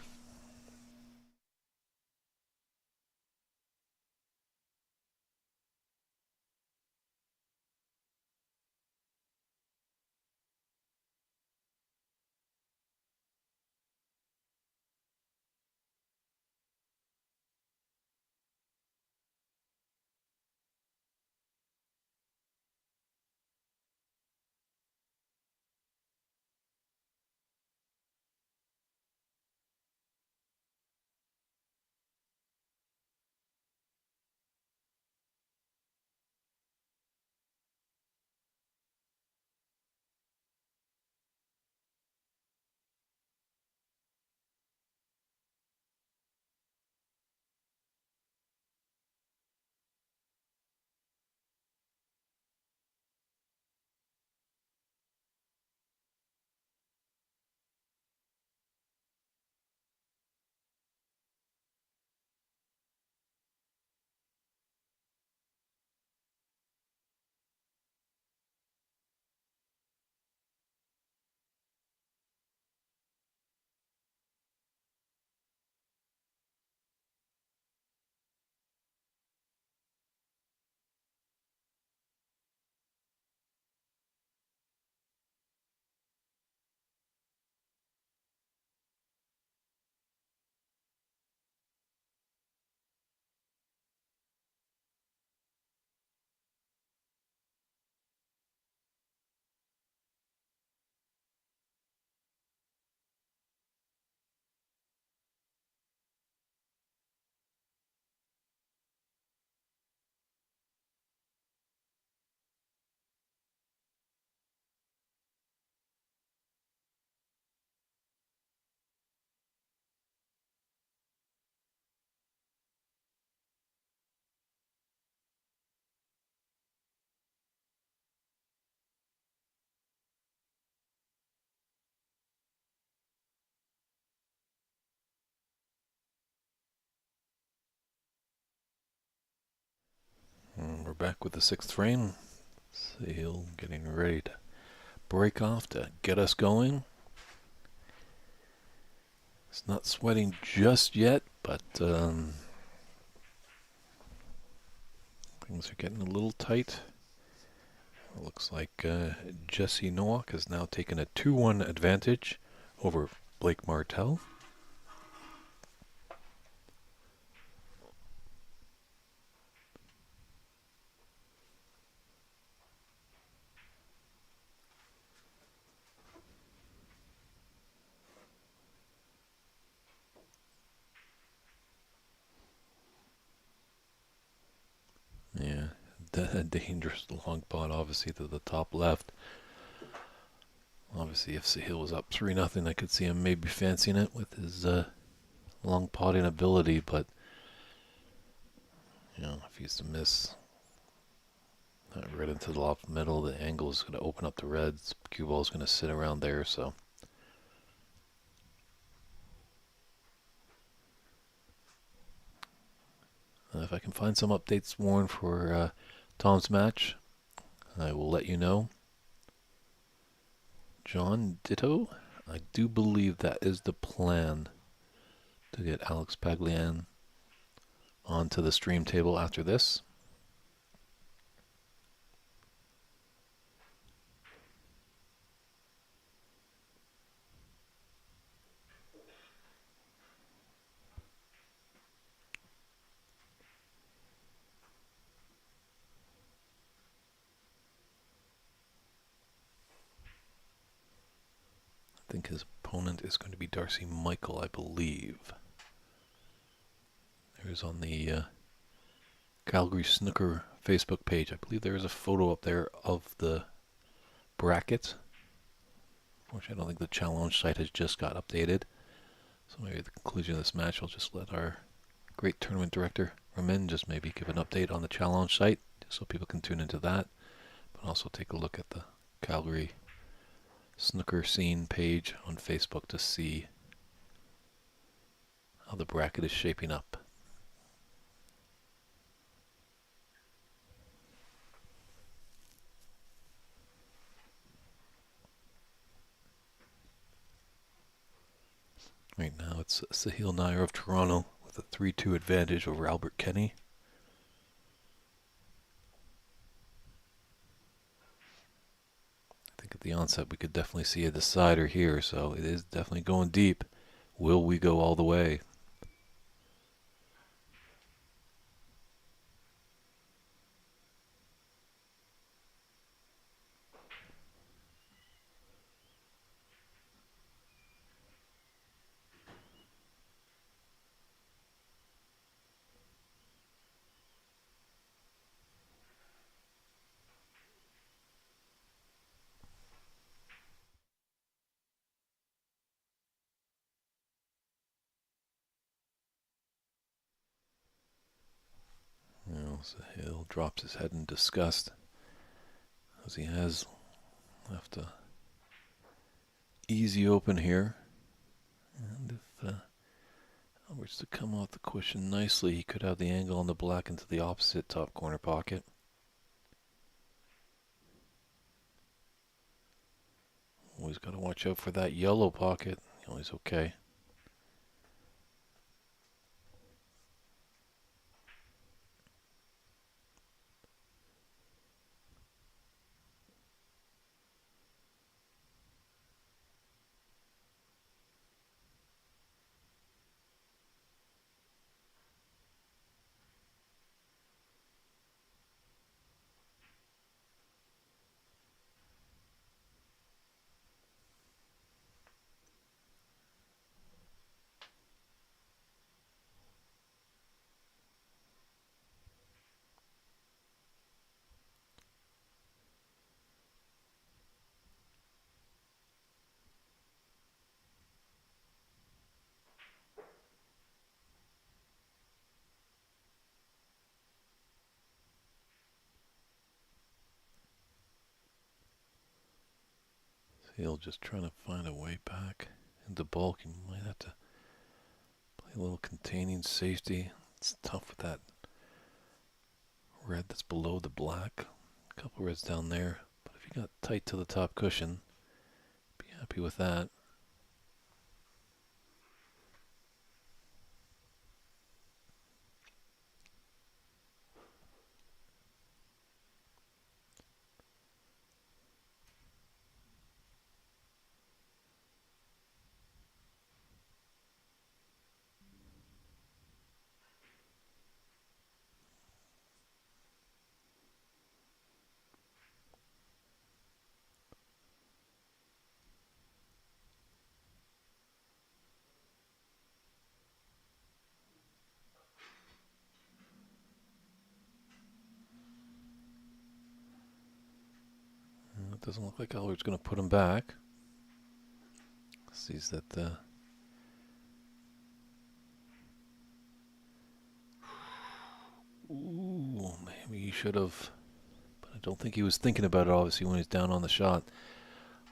back with the sixth frame. Sahil getting ready to break off to get us going. It's not sweating just yet, but things are getting a little tight. It looks like Jesse Nowak has now taken a 2-1 advantage over Blake Martell. Yeah, dangerous long pot, obviously, to the top left. Obviously, if Sahil was up 3-0, I could see him maybe fancying it with his long potting ability, but if he's to miss right into the left middle, the angle is going to open up the reds. Cue ball is going to sit around there, so. If I can find some updates, Warren, for Tom's match, I will let you know. John Ditto, I do believe that is the plan, to get Alex Paglian onto the stream table after this. I think his opponent is going to be Darcy Michael, I believe. There's on the Calgary Snooker Facebook page, I believe there is a photo up there of the bracket. Unfortunately, I don't think the challenge site has just got updated. So maybe at the conclusion of this match, I'll just let our great tournament director, Ramin, just maybe give an update on the challenge site, just so people can tune into that. But also take a look at the Calgary Snooker Scene page on Facebook to see how the bracket is shaping up. Right now it's Sahil Nair of Toronto with a 3-2 advantage over Albert Kenny. I think at the onset we could definitely see a decider here, so it is definitely going deep. Will we go all the way? Sahil drops his head in disgust, as he has left a easy open here. And if Albert's to come off the cushion nicely, he could have the angle on the black into the opposite top corner pocket. Always got to watch out for that yellow pocket. Always okay. Sahil just trying to find a way back into bulk. He might have to play a little containing safety. It's tough with that red that's below the black. A couple reds down there. But if you got tight to the top cushion, be happy with that. It doesn't look like Albert's going to put him back. Sees that ooh, maybe he should have. But I don't think he was thinking about it, obviously, when he's down on the shot.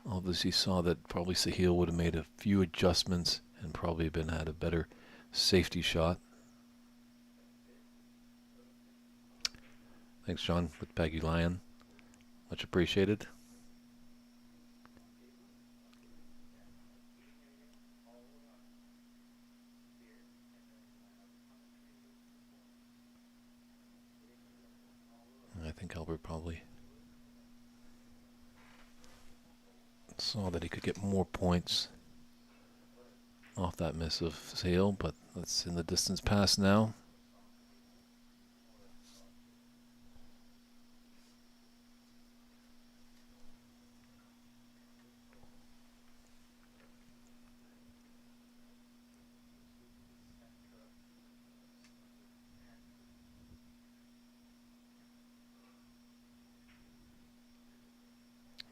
Obviously, saw that probably Sahil would have made a few adjustments and probably had a better safety shot. Thanks, John, with Baggy Lion. Much appreciated. I think Albert probably saw that he could get more points off that miss of Sahil, but that's in the distance past now.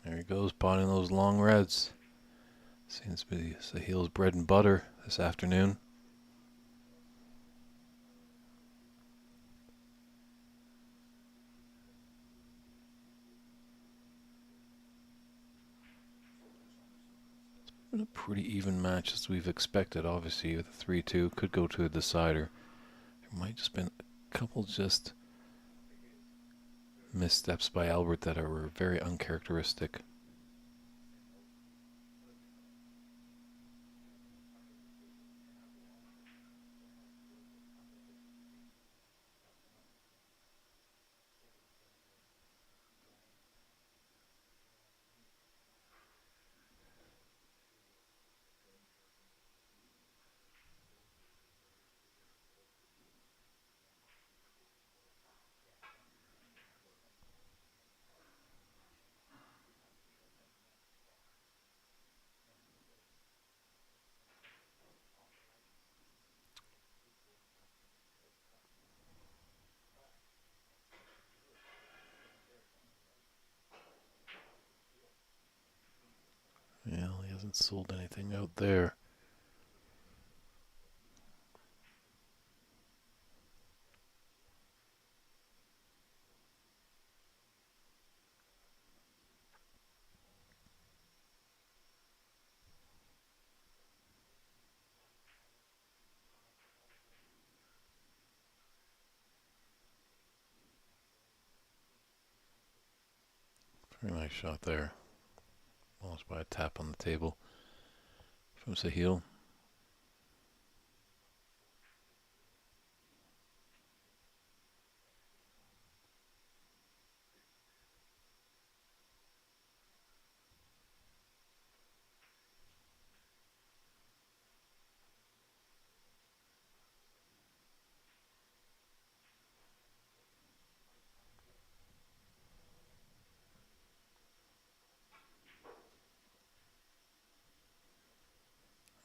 There he goes, potting those long reds. Seems to be Sahil's bread and butter this afternoon. It's been a pretty even match as we've expected, obviously, with a 3-2. Could go to a decider. There might just been a couple just missteps by Albert that are very uncharacteristic. Yeah, he hasn't sold anything out there. Very nice shot there. Lost by a tap on the table from Sahil.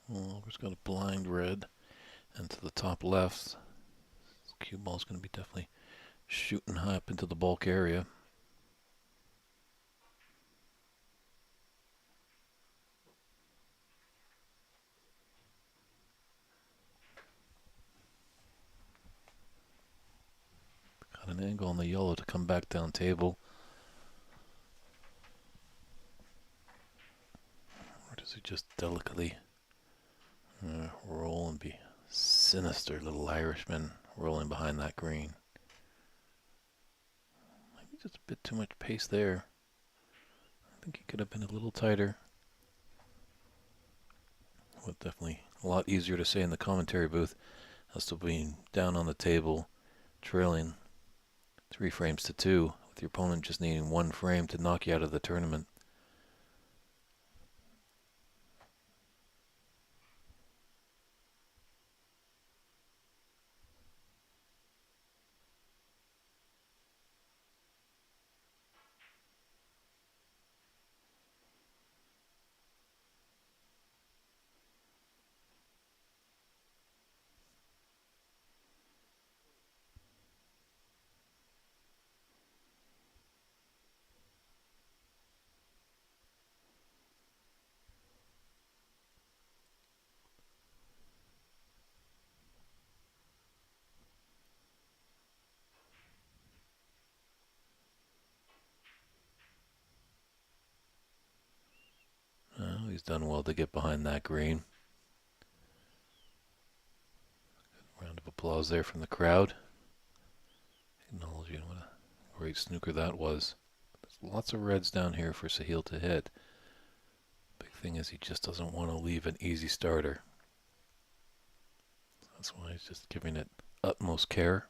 Well, Albert's got a blind red, and to the top left, this cue ball's going to be definitely shooting high up into the bulk area. Got an angle on the yellow to come back down table. Or does he just delicately roll and be a? Sinister little Irishman rolling behind that green? just a bit too much pace there. I think he could have been a little tighter. Well, definitely a lot easier to say in the commentary booth as to being down on the table, trailing 3 frames to 2, with your opponent just needing 1 frame to knock you out of the tournament. Oh, he's done well to get behind that green. Round of applause there from the crowd. Acknowledging what a great snooker that was. There's lots of reds down here for Sahil to hit. Big thing is he just doesn't want to leave an easy starter. That's why he's just giving it utmost care.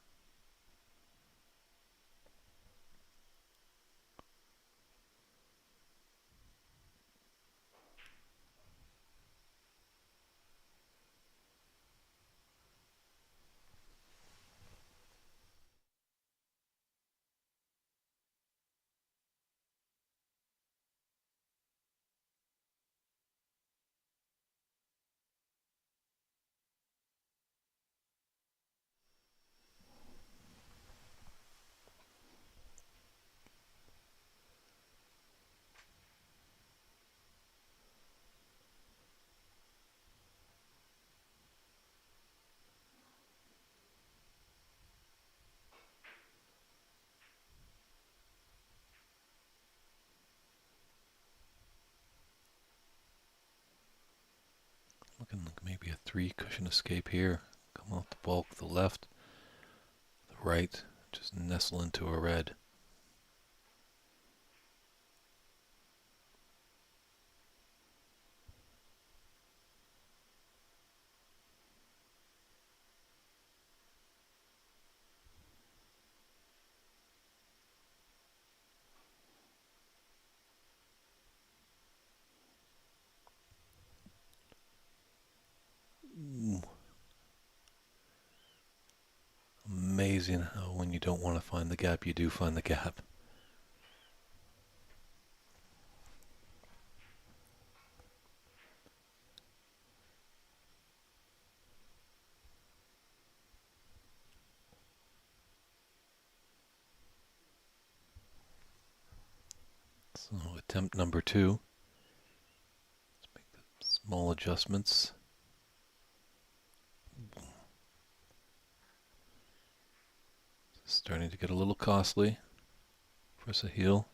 Looking like maybe a 3 cushion escape here. Come off the bulk, the left, the right, just nestle into a red. Ooh. Amazing how when you don't want to find the gap, you do find the gap. So attempt number 2. Let's make the small adjustments. Starting to get a little costly for Sahil.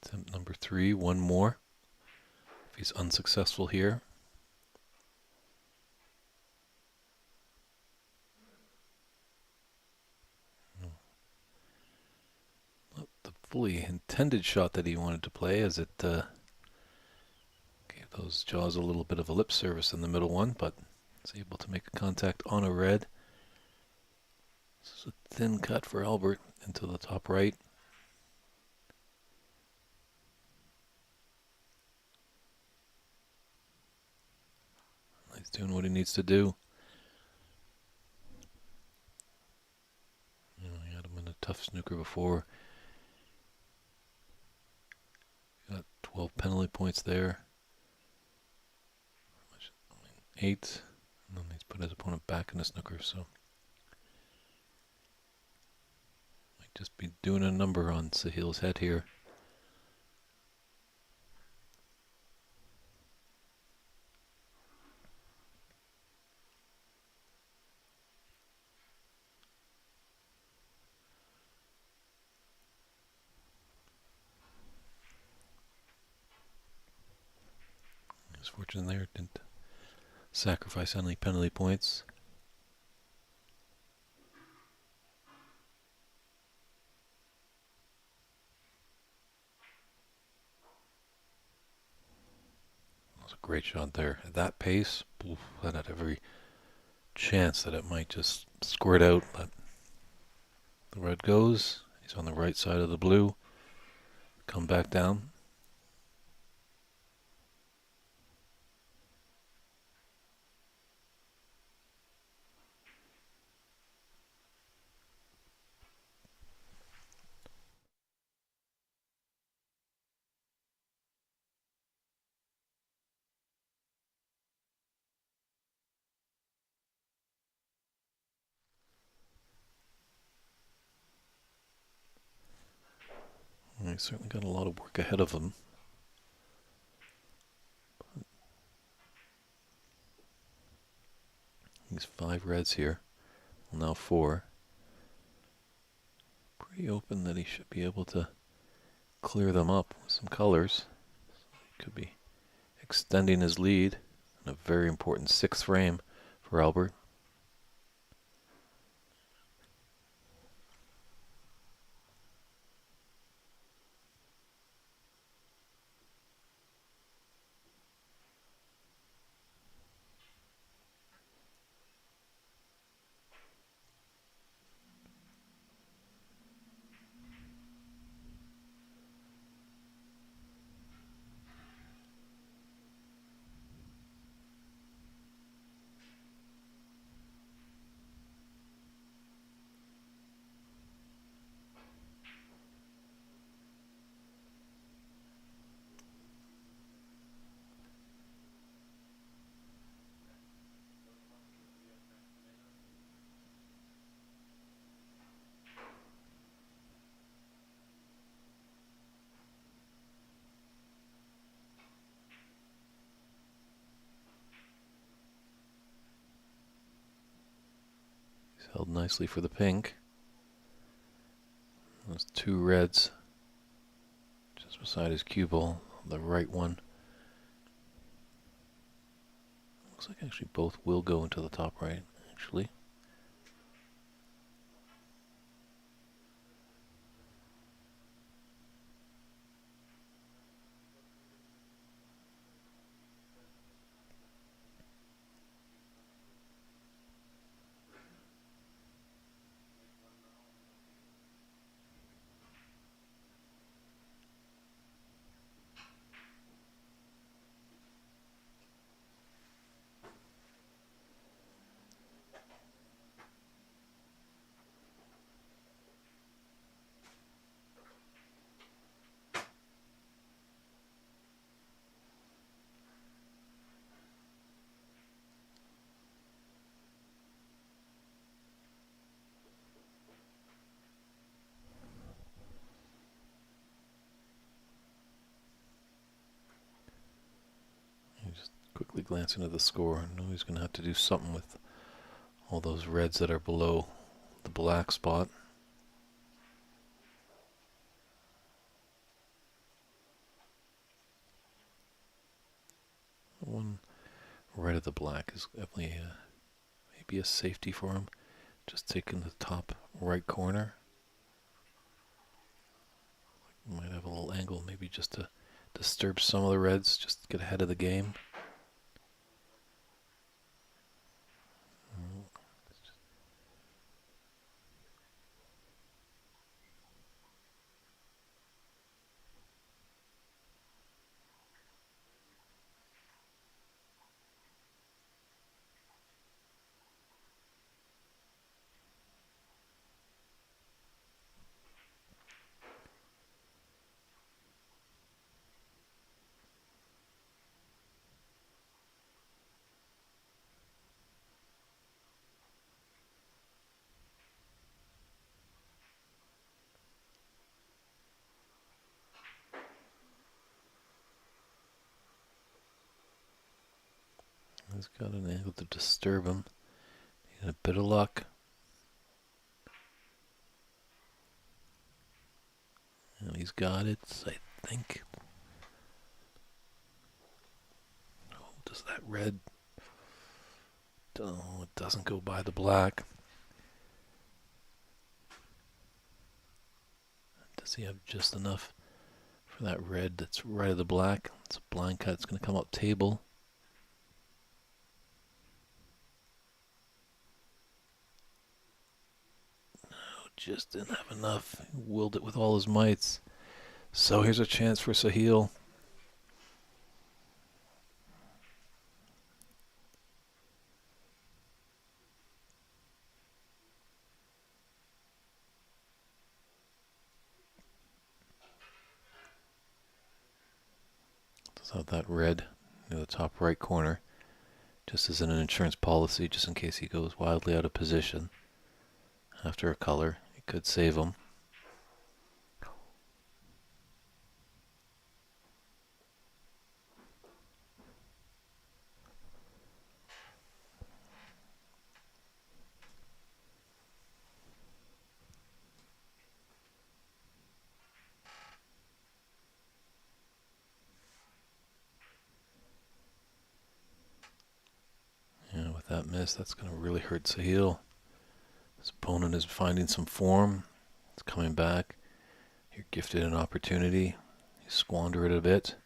Attempt number 3, 1 more. If he's unsuccessful here. The fully intended shot that he wanted to play as it gave those jaws a little bit of a lip service in the middle one, but was able to make a contact on a red. This is a thin cut for Albert into the top right. He's doing what he needs to do. You know, he had him in a tough snooker before. Got 12 penalty points there. 8. And then he's put his opponent back in the snooker, so might just be doing a number on Sahil's head here. Misfortune there, didn't sacrifice any penalty points. That was a great shot there. At that pace, oof, that had every chance that it might just squirt out, but the red goes. He's on the right side of the blue. Come back down. And he's certainly got a lot of work ahead of him. He's 5 reds here. Well, now 4. Pretty open that he should be able to clear them up with some colors. Could be extending his lead in a very important 6th frame for Albert. He's held nicely for the pink. Those 2 reds just beside his cue ball, the right one. Looks like actually both will go into the top right, actually. Just quickly glancing at the score, I know he's going to have to do something with all those reds that are below the black spot. One right of the black is definitely maybe a safety for him. Just taking the top right corner. Might have a little angle, maybe just to disturb some of the reds, just to get ahead of the game. He's got an angle to disturb him. Need a bit of luck. And he's got it, I think. Does that red... Oh, it doesn't go by the black. Does he have just enough for that red that's right of the black? It's a blind cut. It's going to come up table. Just didn't have enough. He willed it with all his mights. So here's a chance for Sahil. Does have that red near the top right corner. Just as in an insurance policy, just in case he goes wildly out of position. After a color, it could save him. Yeah, with that miss, that's going to really hurt Sahil. His opponent is finding some form. It's coming back. You're gifted an opportunity. You squander it a bit.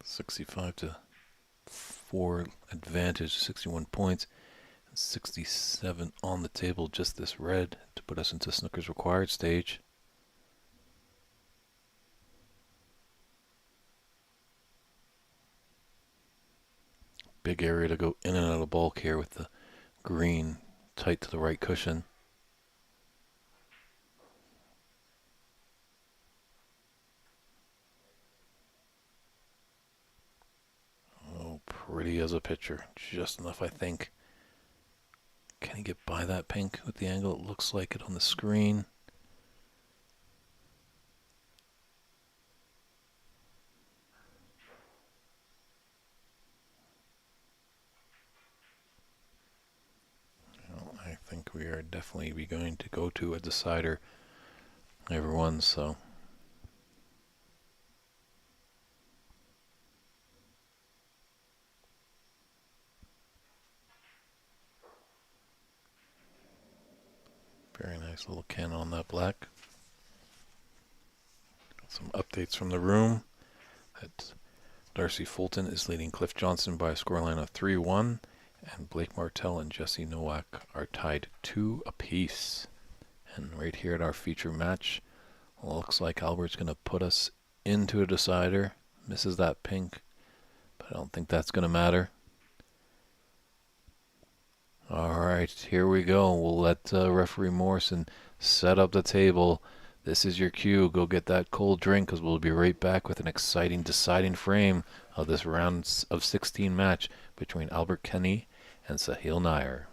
$65-4 advantage, 61 points. 67 on the table, just this red to put us into snooker's required stage. Big area to go in and out of bulk here with the green tight to the right cushion. Oh, pretty as a picture. Just enough, I think. Can he get by that pink with the angle? It looks like it on the screen. Well, I think we are definitely going to go to a decider, everyone, so... Very nice little can on that black. Some updates from the room. That Darcy Fulton is leading Cliff Johnson by a scoreline of 3-1, and Blake Martell and Jesse Nowak are tied 2 apiece. And right here at our feature match, looks like Albert's going to put us into a decider. Misses that pink, but I don't think that's going to matter. All right, here we go. We'll let referee Morrison set up the table. This is your cue. Go get that cold drink because we'll be right back with an exciting deciding frame of this round of 16 match between Albert Kenny and Sahil Nair.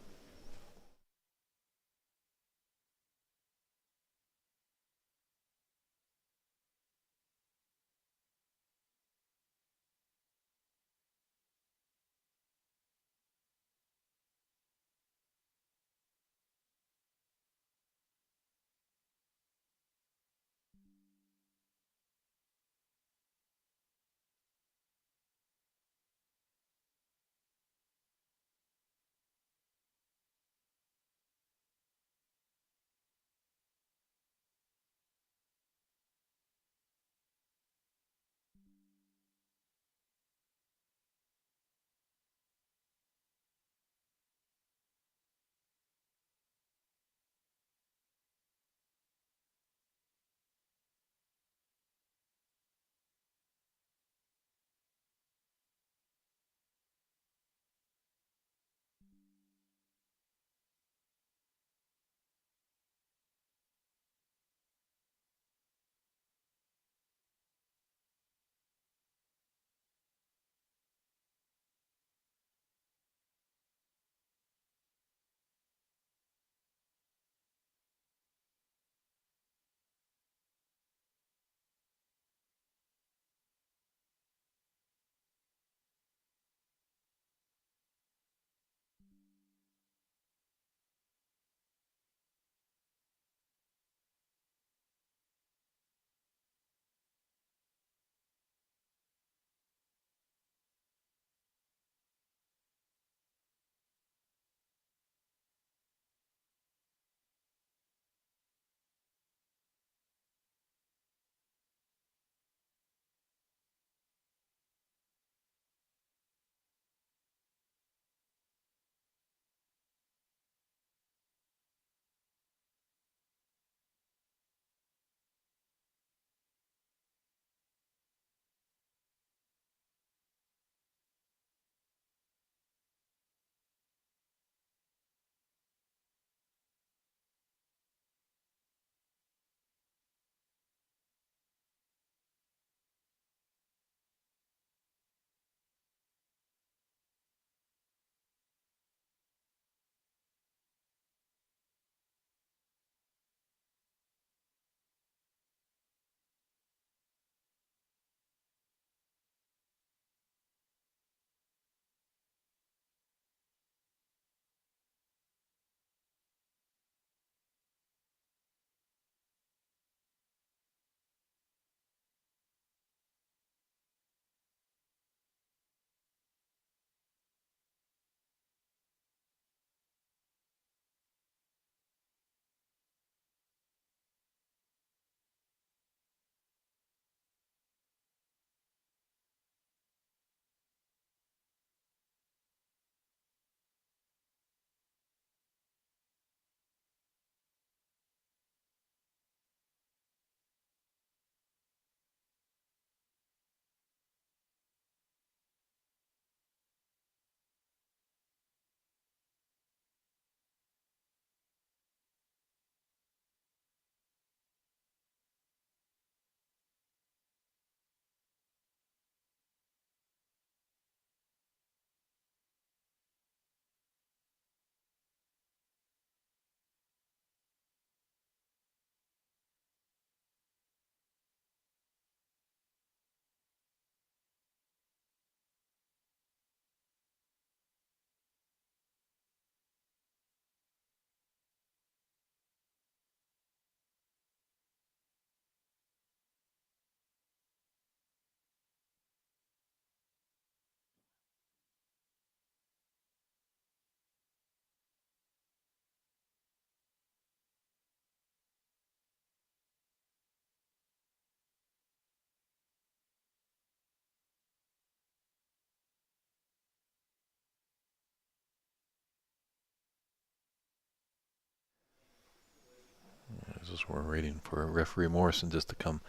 So we're waiting for referee Morrison just to come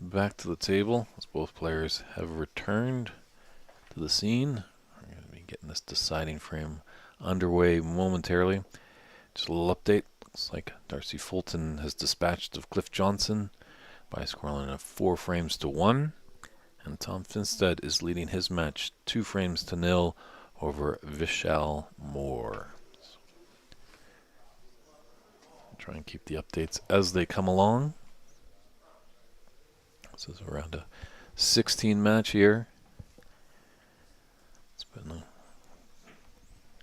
back to the table as both players have returned to the scene. We're going to be getting this deciding frame underway momentarily. Just a little update. Looks like Darcy Fulton has dispatched of Cliff Johnson by scoreline of 4-1, and Tom Finstead is leading his match 2-0 over Vishal Moore. So try and keep the updates as they come along. This is around a 16 match here. It's been a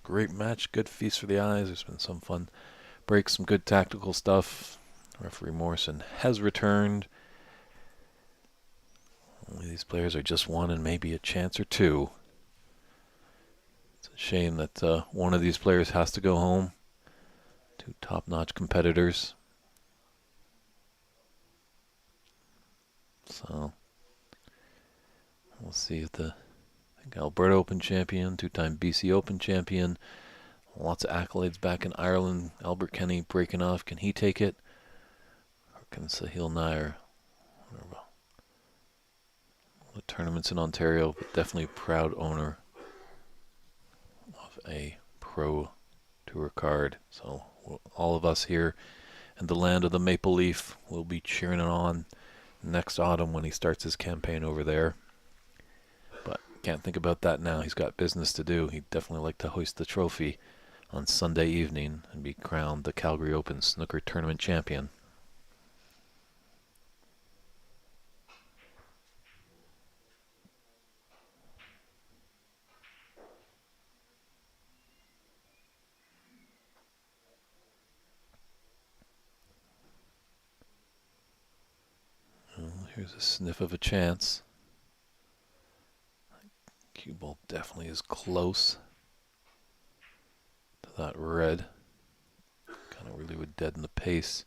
great match, good feast for the eyes. There's been some fun breaks, some good tactical stuff. Referee Morrison has returned. Only these players are just one and maybe a chance or two. It's a shame that one of these players has to go home. Two top-notch competitors. So we'll see if the Alberta Open champion, two-time BC Open champion, lots of accolades back in Ireland. Albert Kenny breaking off. Can he take it? Or can Sahil Nair? The tournaments in Ontario, but definitely a proud owner of a pro tour card. So all of us here in the land of the Maple Leaf will be cheering it on next autumn when he starts his campaign over there. But can't think about that now. He's got business to do. He'd definitely like to hoist the trophy on Sunday evening and be crowned the Calgary Open snooker tournament champion. Well, here's a sniff of a chance. Cue ball definitely is close to that red. Kind of really would deaden the pace.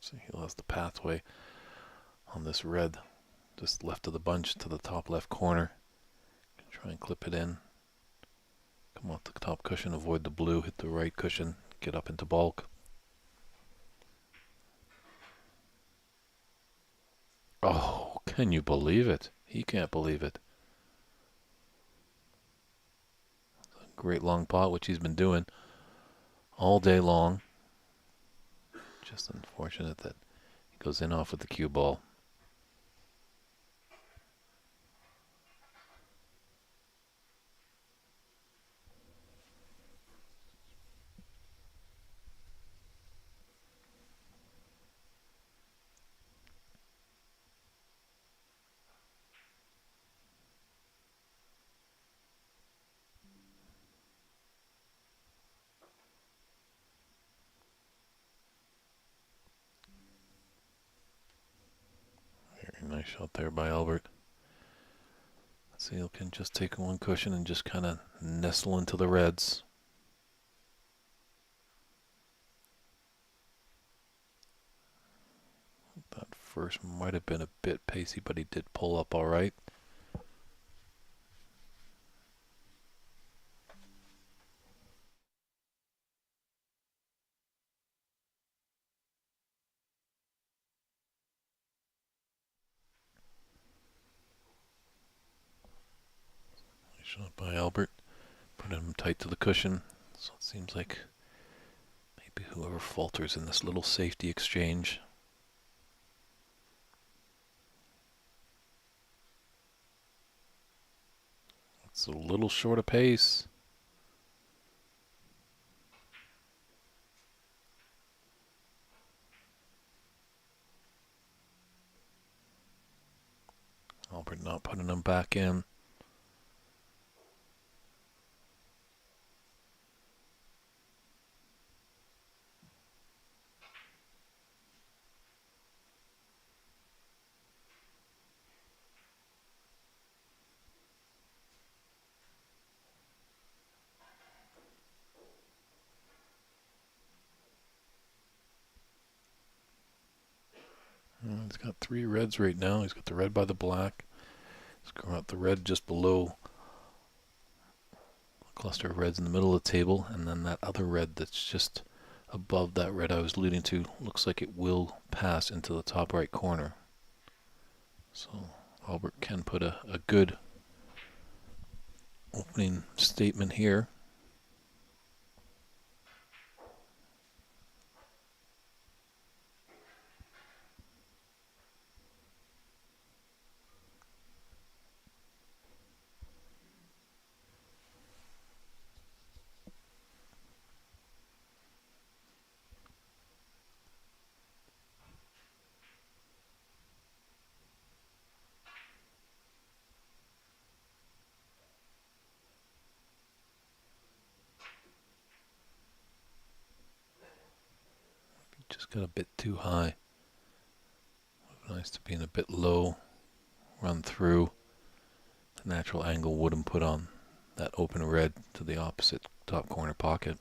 So he lost the pathway on this red, just left of the bunch to the top left corner. Try and clip it in. Come off the top cushion, avoid the blue, hit the right cushion, get up into bulk. Oh, can you believe it? He can't believe it. A great long pot, which he's been doing all day long. Just unfortunate that he goes in off with the cue ball. Very nice shot there by Albert. Seal can just take one cushion and just kind of nestle into the reds. That first might have been a bit pacey, but he did pull up all right. Nice shot by Albert. Put him tight to the cushion. So it seems like maybe whoever falters in this little safety exchange. It's a little short of pace. Albert not putting him back in. He's got 3 reds right now. He's got the red by the black. He's got the red just below a cluster of reds in the middle of the table, and then that other red that's just above that red I was alluding to looks like it will pass into the top right corner. So Albert can put a good opening statement here. Just got a bit too high. Nice to be in a bit low. Run through. The natural angle wouldn't put on that open red to the opposite top corner pocket.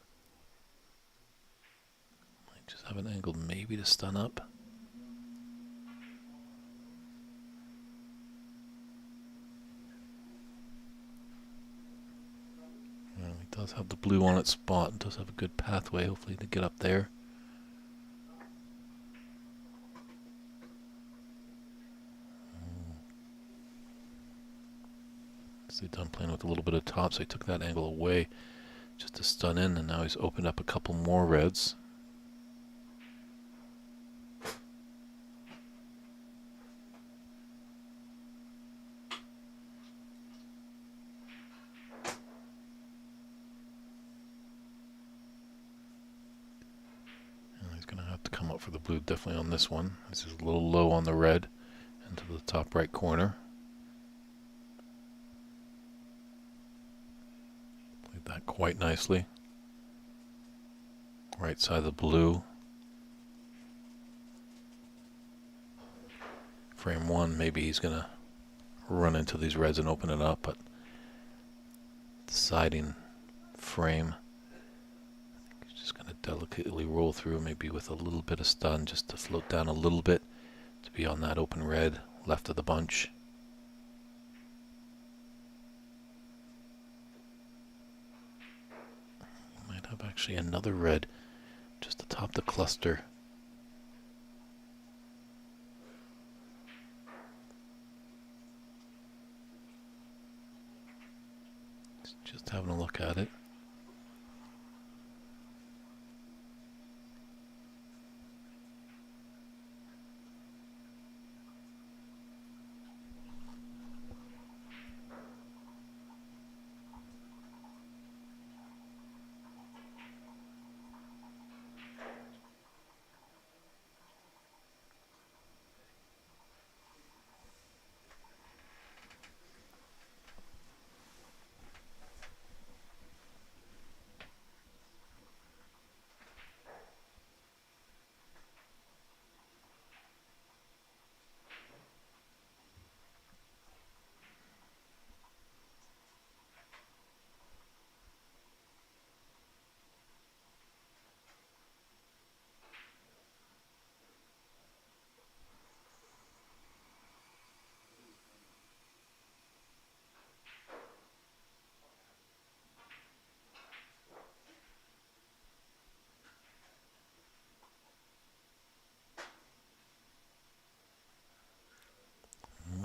I just have an angle maybe to stun up. He does have the blue on its spot and does have a good pathway, hopefully, to get up there. So he's done playing with a little bit of top, so he took that angle away just to stun in, and now he's opened up a couple more reds. And he's going to have to come up for the blue definitely on this one. This is a little low on the red into the top right corner. Played that quite nicely. Right side of the blue. Frame 1, maybe he's going to run into these reds and open it up, but siding frame, he's just going to delicately roll through, maybe with a little bit of stun just to float down a little bit to be on that open red left of the bunch. Might have actually another red just atop the cluster. Just having a look at it.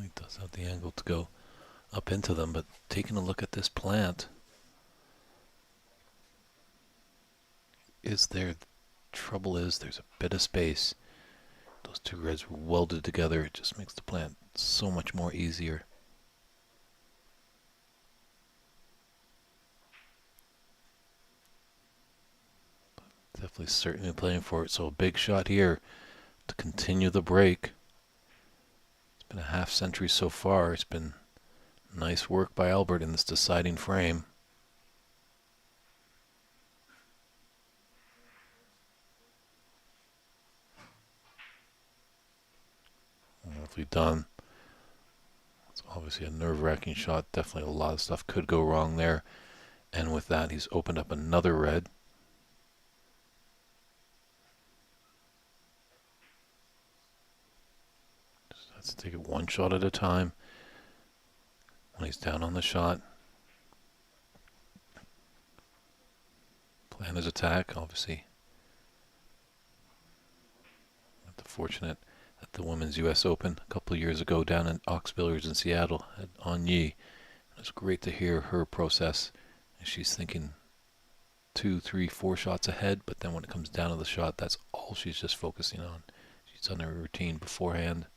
He does have the angle to go up into them, but taking a look at this plant, trouble is there's a bit of space. Those two reds were welded together. It just makes the plant so much more easier. Definitely certainly playing for it. So a big shot here to continue the break. It's been a half century so far. It's been nice work by Albert in this deciding frame. Wonderfully done. It's obviously a nerve-wracking shot. Definitely a lot of stuff could go wrong there. And with that, he's opened up another red. Let's take it one shot at a time. When he's down on the shot, plan his attack. Obviously, not fortunate at the Women's U.S. Open a couple of years ago down in Ox Billiards in Seattle at Onyee. It's great to hear her process. She's thinking 2, 3, 4 shots ahead, but then when it comes down to the shot, that's all she's just focusing on. She's done her routine beforehand.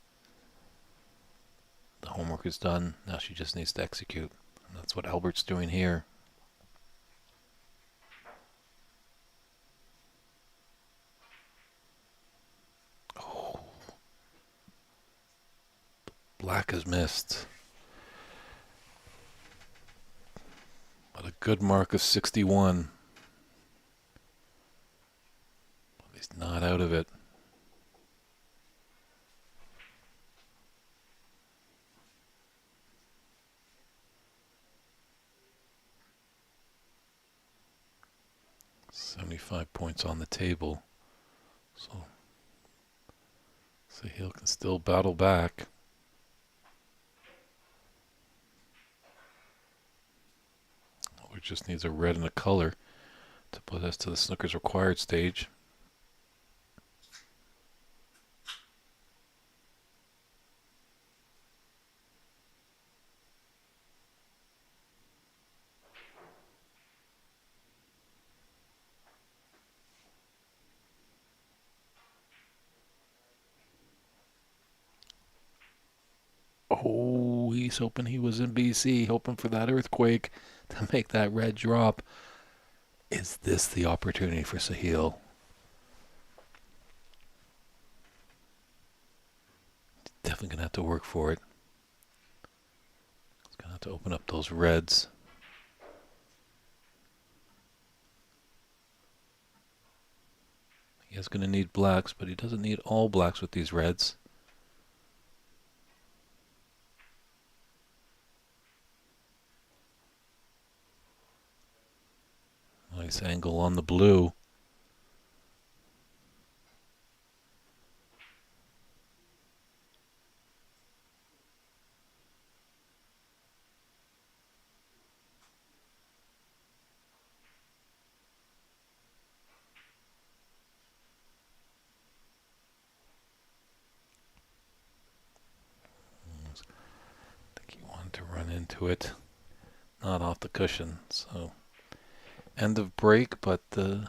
The homework is done. Now she just needs to execute. And that's what Albert's doing here. Oh, black has missed. But a good mark of 61. But he's not out of it. $75 points on the table. So Sahil can still battle back. It just needs a red and a color to put us to the snooker's required stage. Oh, he's hoping he was in BC, hoping for that earthquake to make that red drop. Is this the opportunity for Sahil? Definitely going to have to work for it. He's going to have to open up those reds. He is going to need blacks, but he doesn't need all blacks with these reds. Nice angle on the blue. I think he wanted to run into it. Not off the cushion, so end of break, but it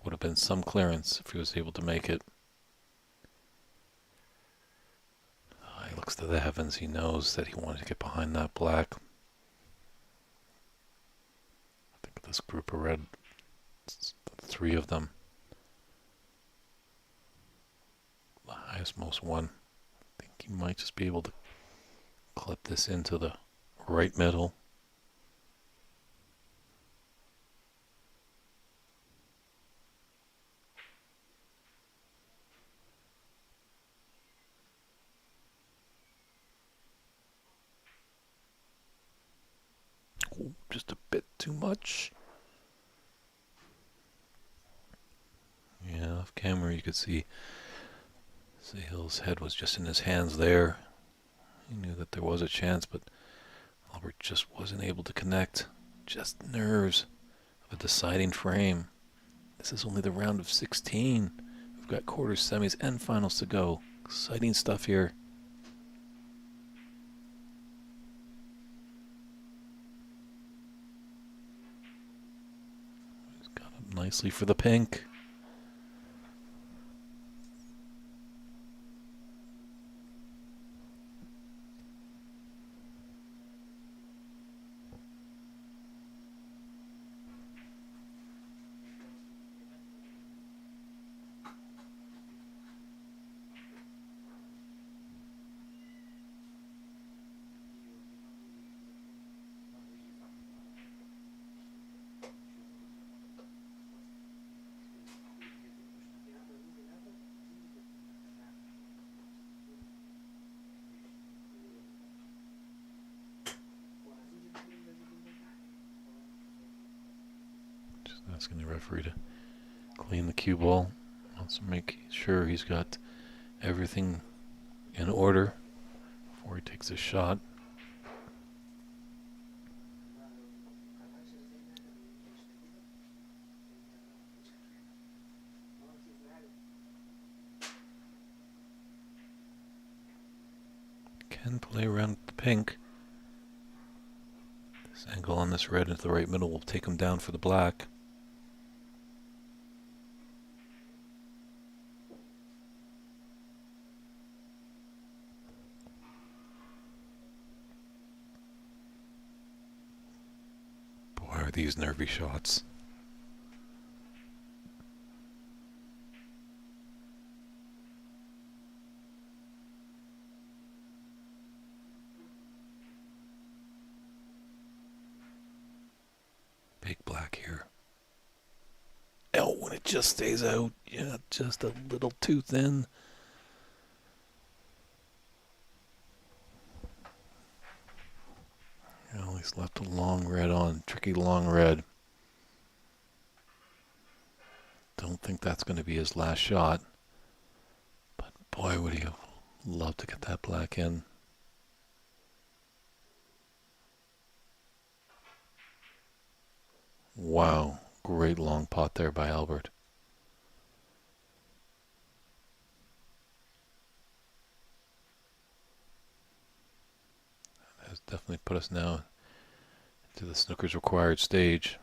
would have been some clearance if he was able to make it. He looks to the heavens. He knows that he wanted to get behind that black. I think this group of red, 3 of them, the highest most one. I think he might just be able to clip this into the right middle. Ooh, just a bit too much. Yeah, off camera you could see Sahil's head was just in his hands there. He knew that there was a chance, but Albert just wasn't able to connect. Just nerves of a deciding frame. This is only the round of 16. We've got quarters, semis, and finals to go. Exciting stuff here. He's got up nicely for the pink. Just asking the referee to clean the cue ball. Wants to make sure he's got everything in order before he takes his shot. Can play around the pink. This angle on this red into the right middle will take him down for the black. Boy, are these nervy shots. Big black here. Oh, when it just stays out. Yeah, just a little too thin. Well, he's left a long red on. Tricky long red. Don't think that's going to be his last shot. But boy, would he have loved to get that black in. Wow, great long pot there by Albert. That has definitely put us now into the snooker's required stage.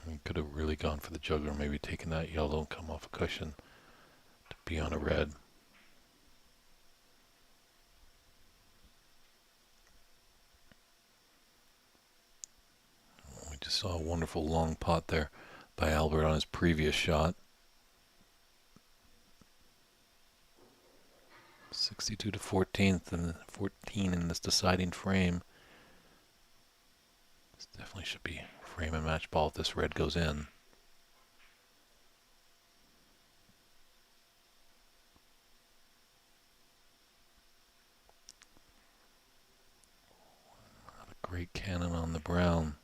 He could have really gone for the juggler, maybe taken that yellow and come off a cushion to be on a red. We just saw a wonderful long pot there by Albert on his previous shot. 62 to 14th and 14 in this deciding frame. This definitely should be frame and match ball if this red goes in. A great cannon on the brown.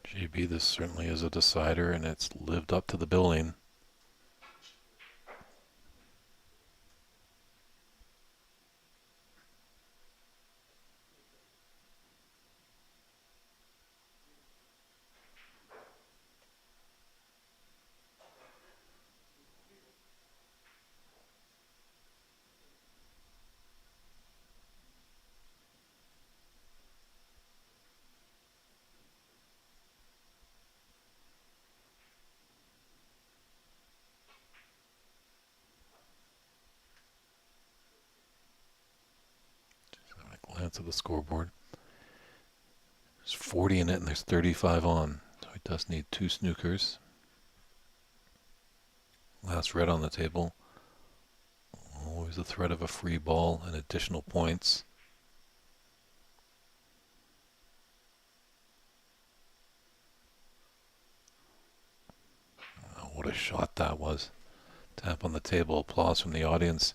JB, this certainly is a decider, and it's lived up to the billing. Glance at the scoreboard. There's 40 in it and there's 35 on. So he does need 2 snookers. Last red on the table. Always the threat of a free ball and additional points. Oh, what a shot that was. Tap on the table, applause from the audience.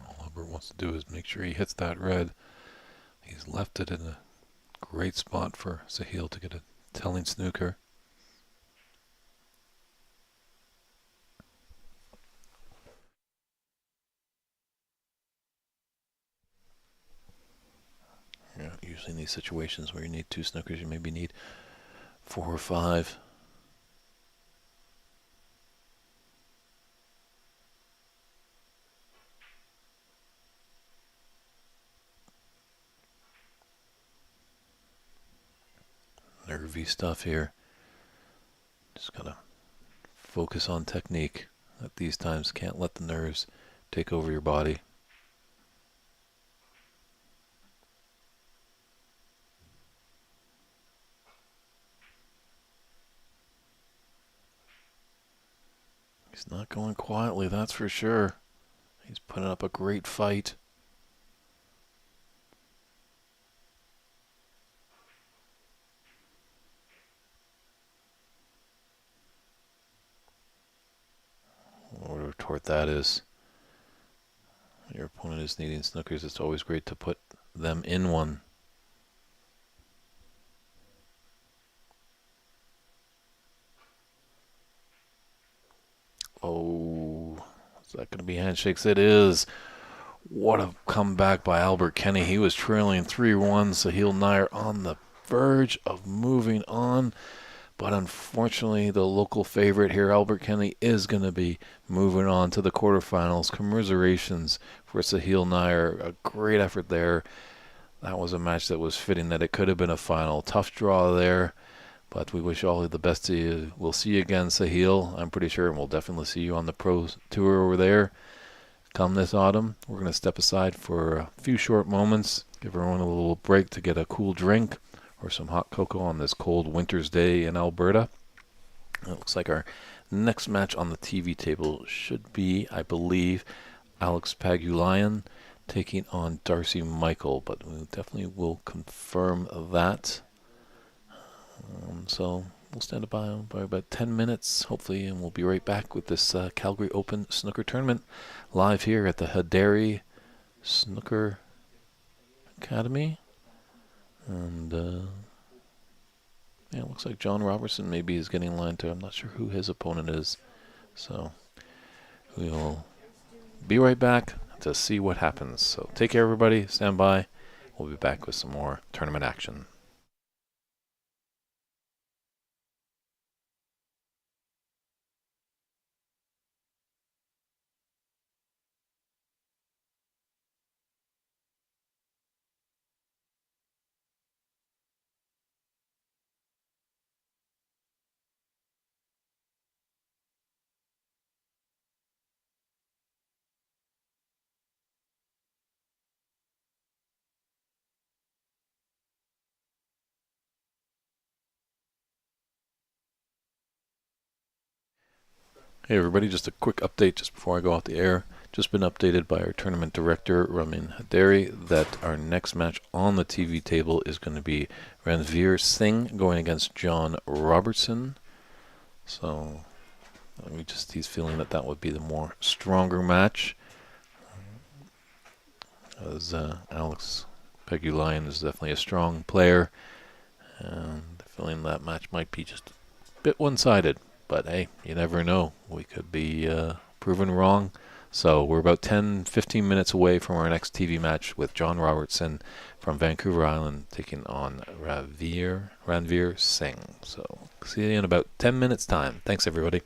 All Albert wants to do is make sure he hits that red. He's left it in a great spot for Sahil to get a telling snooker. Yeah, usually in these situations where you need 2 snookers, you maybe need 4 or 5. Nervy stuff here. Just gotta focus on technique at these times. Can't let the nerves take over your body. He's not going quietly, that's for sure. He's putting up a great fight. What a retort that is. When your opponent is needing snookers, it's always great to put them in one. Oh, is that going to be handshakes? It is. What a comeback by Albert Kenny. He was trailing 3-1. Sahil Nair on the verge of moving on. But unfortunately, the local favorite here, Albert Kenny, is going to be moving on to the quarterfinals. Commiserations for Sahil Nair. A great effort there. That was a match that was fitting that it could have been a final. Tough draw there. But we wish all the best to you. We'll see you again, Sahil. I'm pretty sure, and we'll definitely see you on the pro tour over there come this autumn. We're going to step aside for a few short moments, give everyone a little break to get a cool drink or some hot cocoa on this cold winter's day in Alberta. It looks like our next match on the TV table should be, I believe, Alex Pagulayan taking on Darcy Michael, but we definitely will confirm that. So we'll stand by about 10 minutes, hopefully, and we'll be right back with this Calgary Open Snooker Tournament live here at the Hadari Snooker Academy. And yeah, it looks like John Robertson maybe is getting in line too. I'm not sure who his opponent is. So we'll be right back to see what happens. So take care, everybody. Stand by. We'll be back with some more tournament action. Hey everybody, just a quick update just before I go off the air. Just been updated by our tournament director, Ramin Hadari, that our next match on the TV table is going to be Ranveer Singh going against John Robertson. So he's feeling that that would be the more stronger match. As Alex Pagulayan is definitely a strong player, and feeling that match might be just a bit one-sided. But hey, you never know. We could be proven wrong. So we're about 10-15 minutes away from our next TV match with John Robertson from Vancouver Island taking on Ranveer Singh. So see you in about 10 minutes time. Thanks everybody.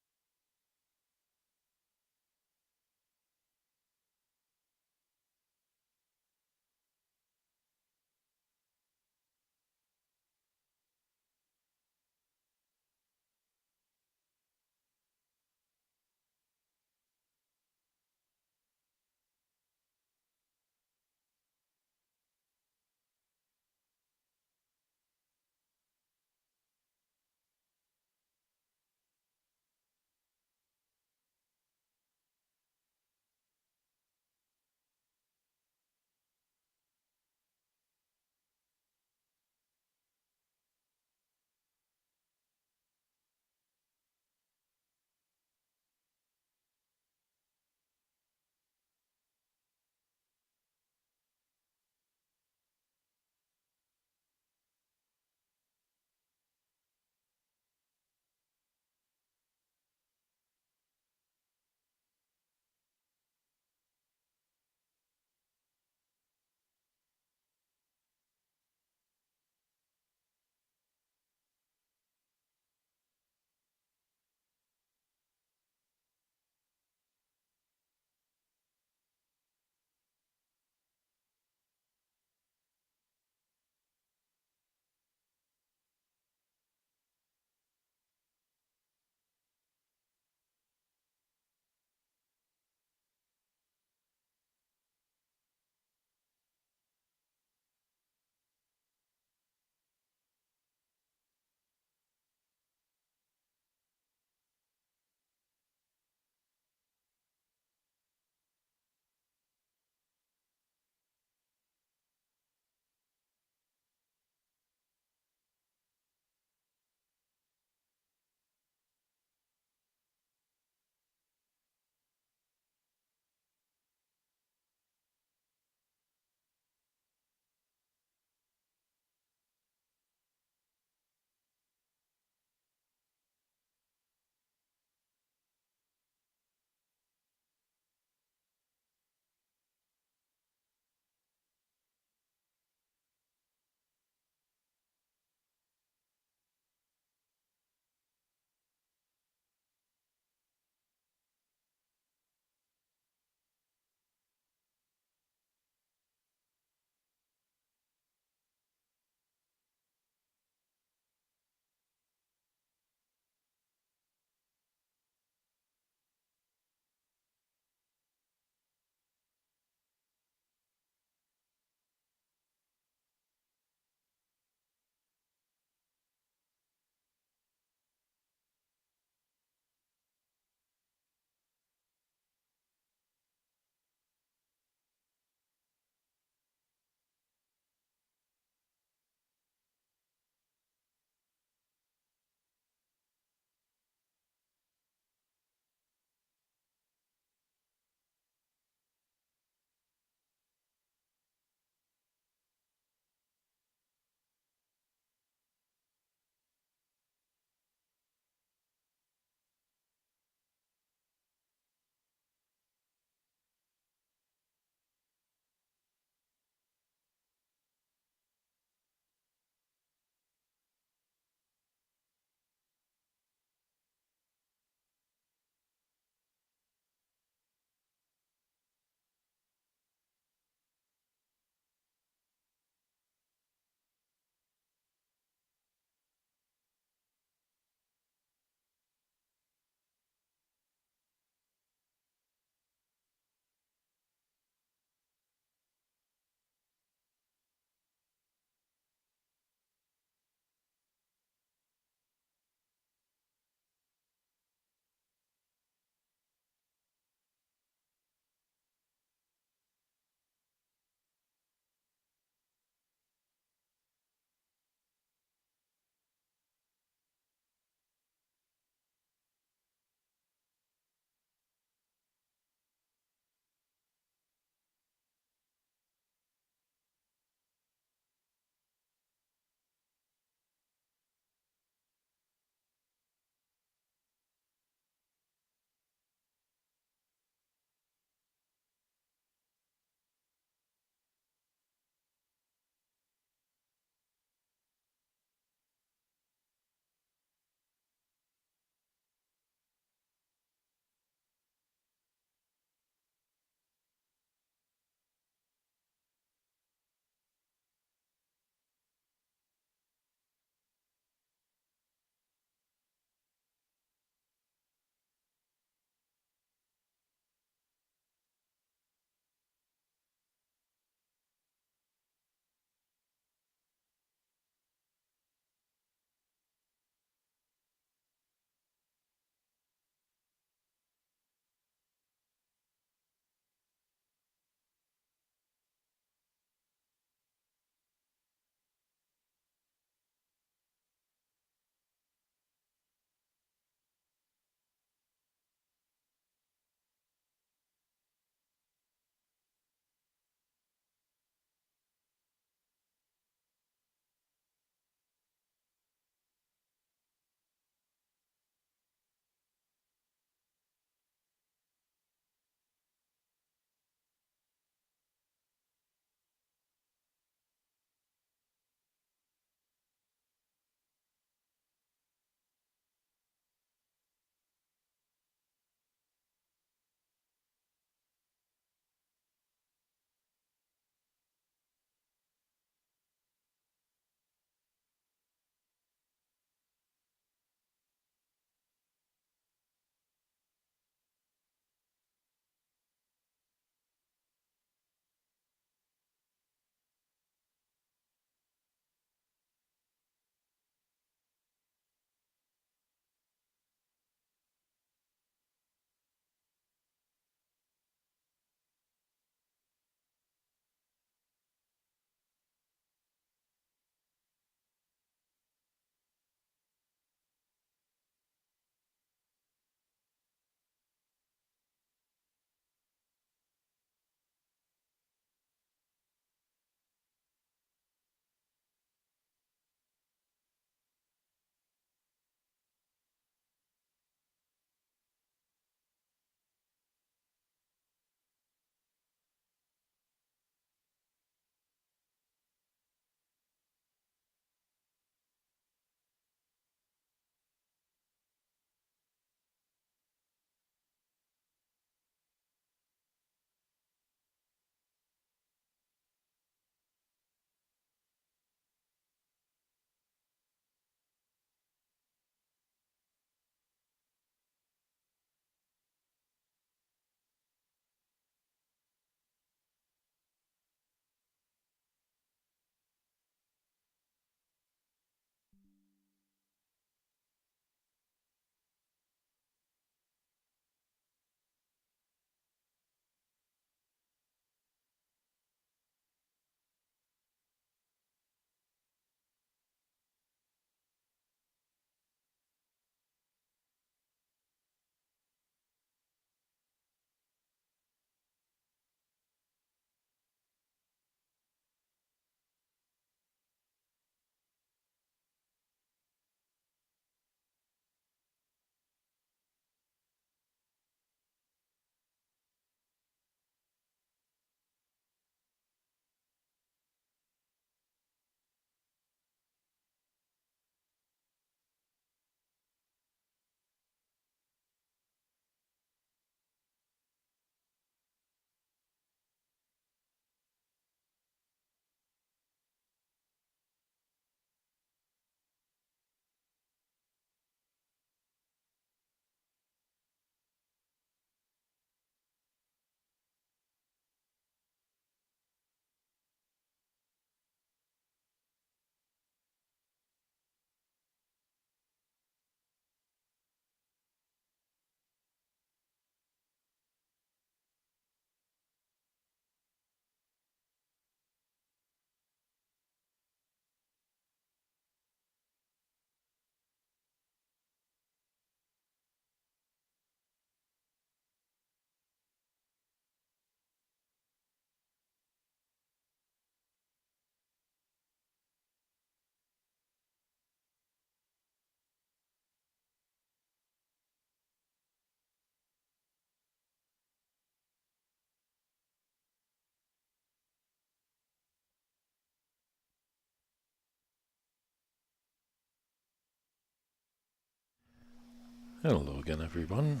Hello again, everyone.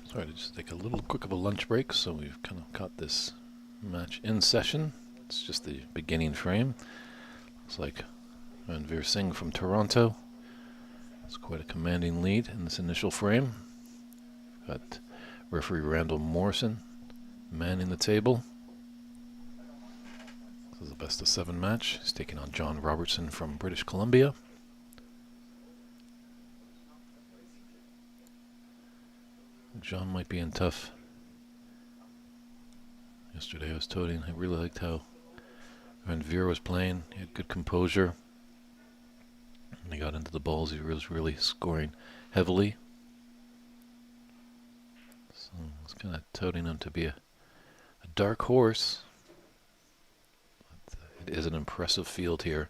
Sorry to just take a little quick of a lunch break, so we've kind of got this match in session. It's just the beginning frame. Looks like Ranveer Singh from Toronto. It's quite a commanding lead in this initial frame. We've got referee Randall Morrison manning the table. This is a best of 7 match. He's taking on John Robertson from British Columbia. John might be in tough. Yesterday I was toting. I really liked how Ranveer was playing. He had good composure. When he got into the balls, he was really scoring heavily. So I was kind of touting him to be a dark horse. But it is an impressive field here.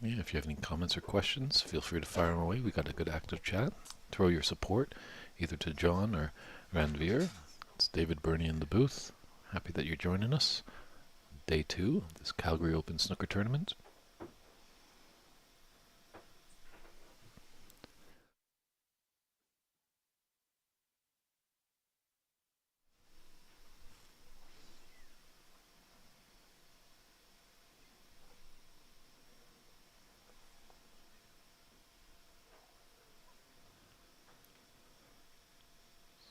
Yeah, if you have any comments or questions, feel free to fire them away. We got a good active chat. Throw your support either to John or Ranveer. It's David Burney in the booth. Happy that you're joining us. Day 2 of this Calgary Open Snooker Tournament.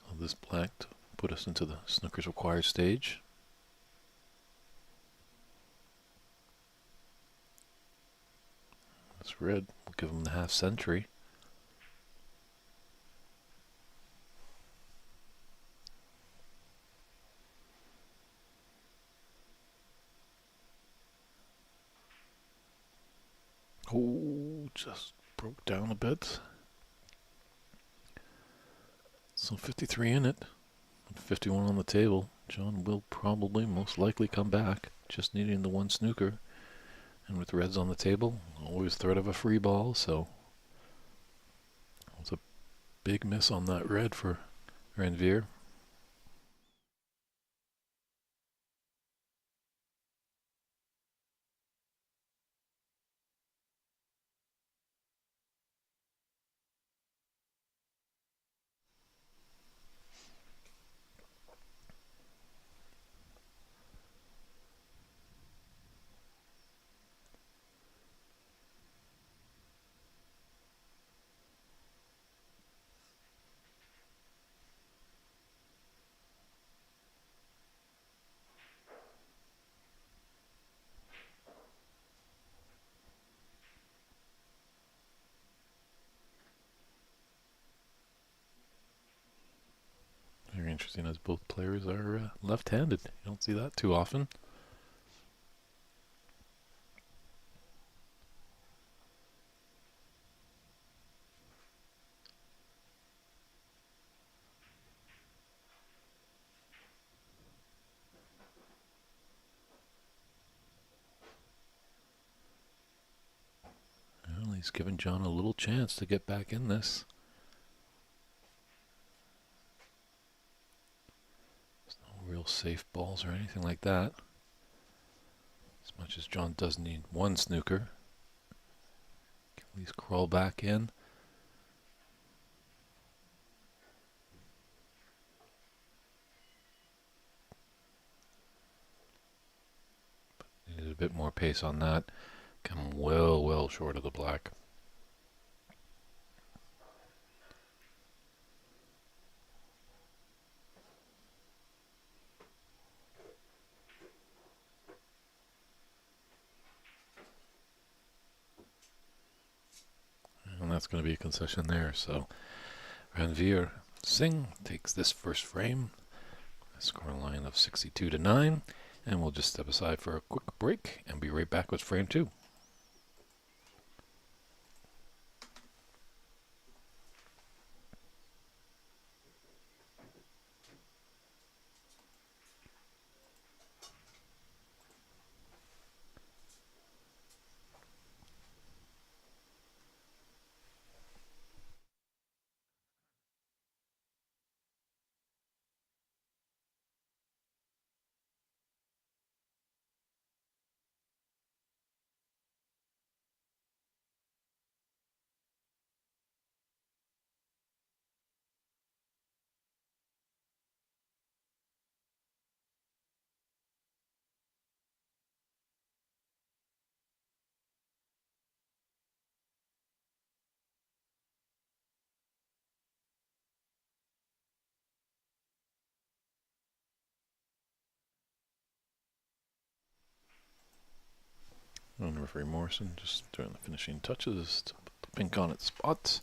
So this black put us into the snooker's required stage. This red will give him the half century. Oh, just broke down a bit. So 53 in it, 51 on the table. John will probably most likely come back, just needing the one snooker. And with reds on the table, always threat of a free ball, so it's a big miss on that red for Ranveer. Very interesting, as both players are left-handed. You don't see that too often. Well, he's given John a little chance to get back in this. There's no real safe balls or anything like that. As much as John does need one snooker, can at least crawl back in. Needed a bit more pace on that. Come well short of the black. And that's going to be a concession there. So Ranveer Singh takes this first frame. Score line of 62-9. And we'll just step aside for a quick break and be right back with frame 2. And referee Morrison just doing the finishing touches to put the pink on its spot.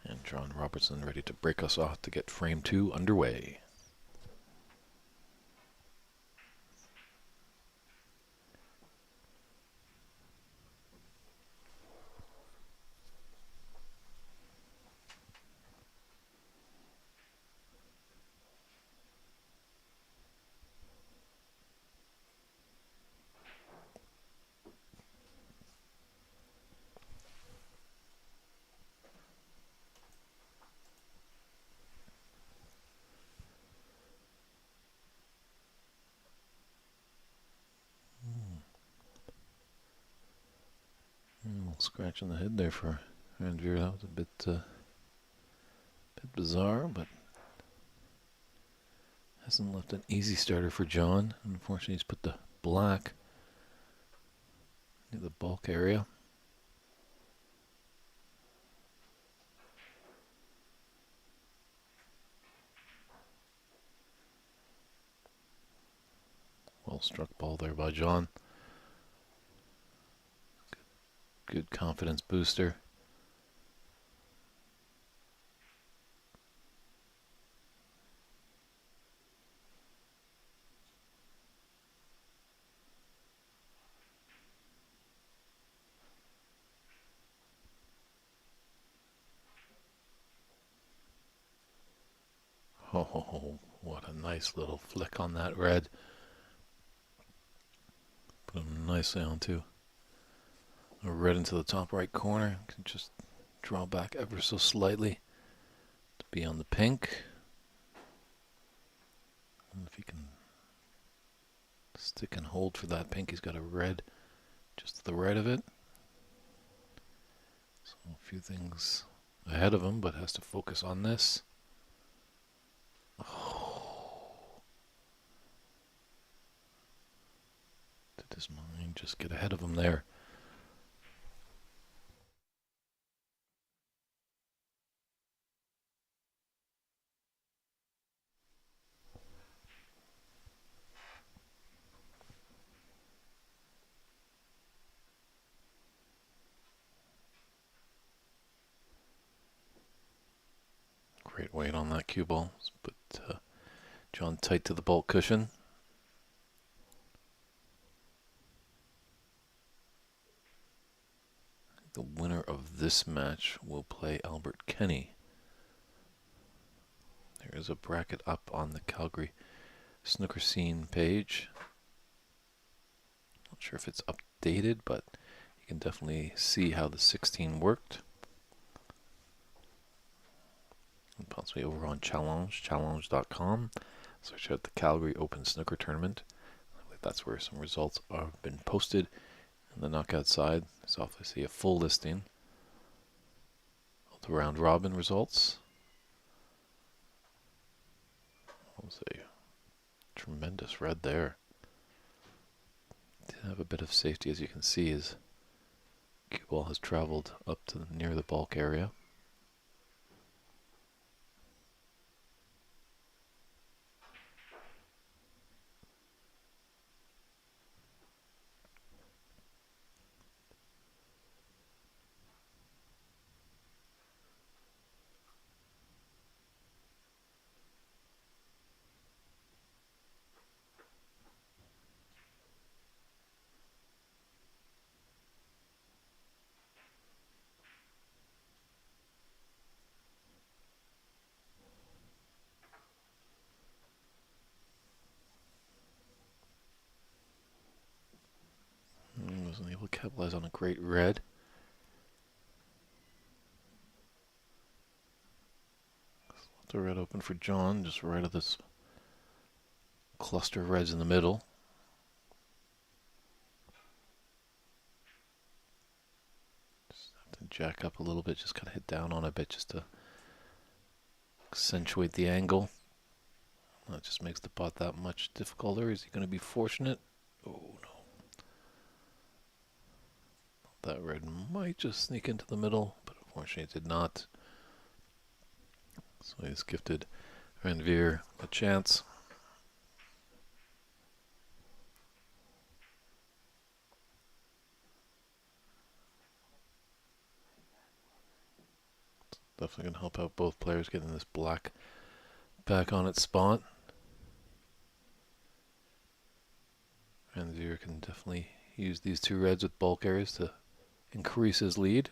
And John Robertson ready to break us off to get frame 2 underway. Scratch on the head there for Randveer. That was a bit bizarre, but hasn't left an easy starter for John. Unfortunately, he's put the black near the bulk area. Well struck ball there by John. Good confidence booster. Oh, what a nice little flick on that red. Put him nicely onto a red into the top right corner. Can just draw back ever so slightly to be on the pink. And if he can stick and hold for that pink, he's got a red just to the right of it. So a few things ahead of him, but has to focus on this. Oh. Did his mind just get ahead of him there? Great weight on that cue ball. But John tight to the bulk cushion. The winner of this match will play Albert Kenny. There is a bracket up on the Calgary snooker scene page. Not sure if it's updated, but you can definitely see how the 16 worked. And possibly over on challenge.com. Search out the Calgary Open Snooker Tournament. I believe that's where some results have been posted. On the knockout side, there's obviously a full listing of the round robin results. That was a tremendous red there. Did have a bit of safety, as you can see, as cue ball has traveled up to near the bulk area. Wasn't able to capitalize on a great red. Left the red open for John, just right of this cluster of reds in the middle. Just have to jack up a little bit, just kind of hit down on a bit just to accentuate the angle. That just makes the pot that much difficulter. Is he going to be fortunate? Oh no. That red might just sneak into the middle, but unfortunately it did not. So he's gifted Randveer a chance. Definitely going to help out both players getting this black back on its spot. And Zero can definitely use these two reds with bulk areas to increase his lead.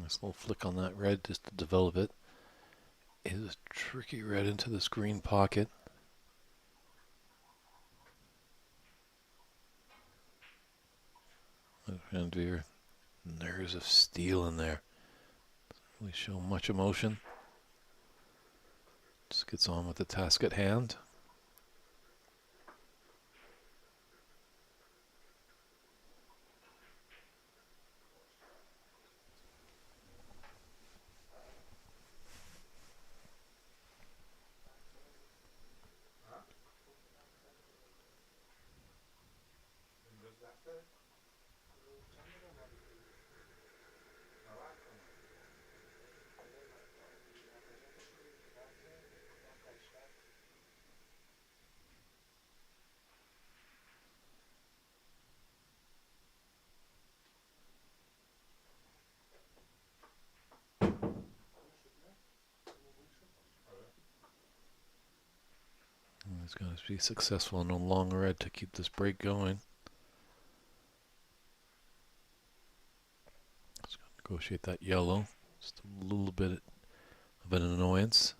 Nice little flick on that red just to develop it. It is a tricky red into this green pocket. And Veer, nerves of steel in there. Doesn't really show much emotion. Just gets on with the task at hand. He's got to be successful in a long red to keep this break going. Just got to negotiate that yellow. Just a little bit of an annoyance.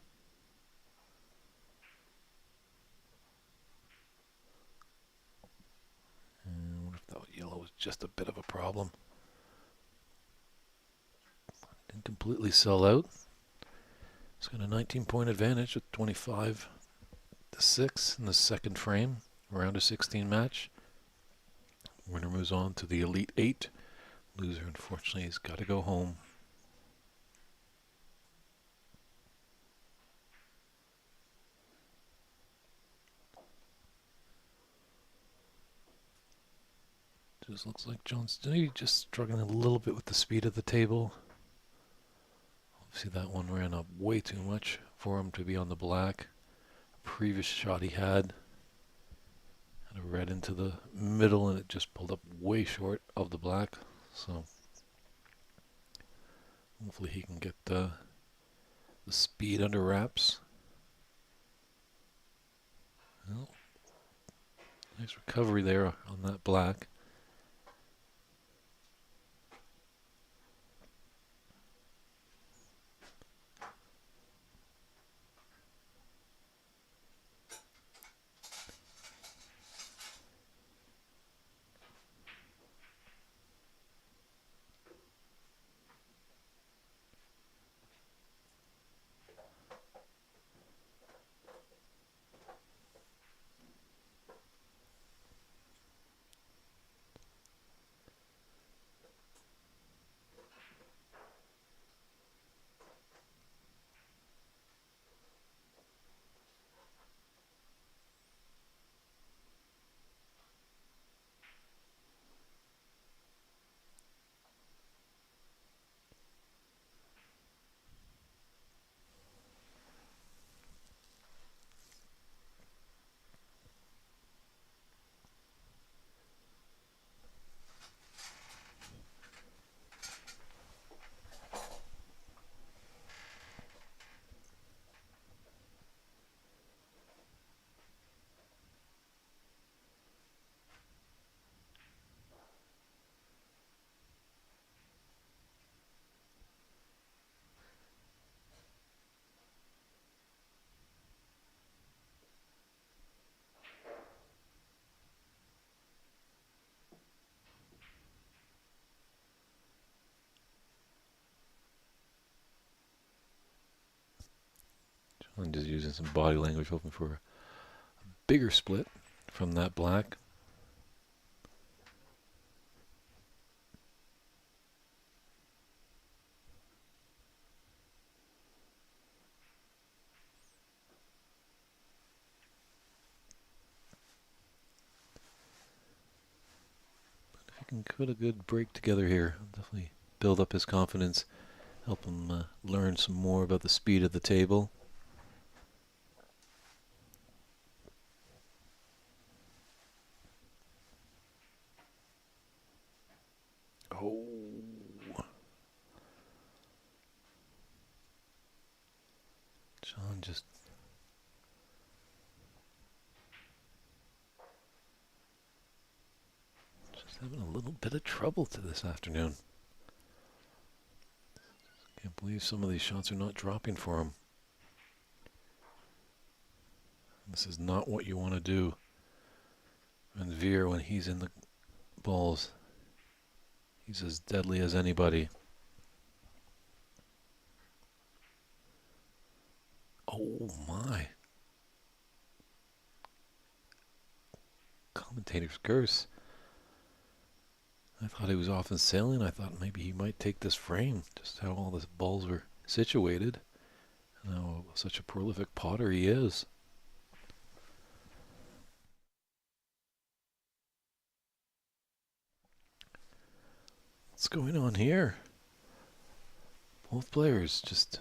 And what if that yellow was just a bit of a problem? Didn't completely sell out. He's got a 19-point advantage with 25-6 in the second frame, round of 16 match. Winner moves on to the Elite Eight. Loser, unfortunately, has got to go home. Just looks like John's just struggling a little bit with the speed of the table. See, that one ran up way too much for him to be on the black. Previous shot he had a red into the middle and it just pulled up way short of the black. So hopefully he can get the speed under wraps. Well, nice recovery there on that black. I'm just using some body language, hoping for a bigger split from that black. If he can put a good break together here, I'll definitely build up his confidence, help him learn some more about the speed of the table. Oh. John just having a little bit of trouble to this afternoon. Can't believe some of these shots are not dropping for him. This is not what you want to do. And Veer, when he's in the balls, he's as deadly as anybody. Oh my. Commentator's curse. I thought he was off and sailing. I thought maybe he might take this frame, just how all the balls were situated. And how such a prolific potter he is. What's going on here? Both players just...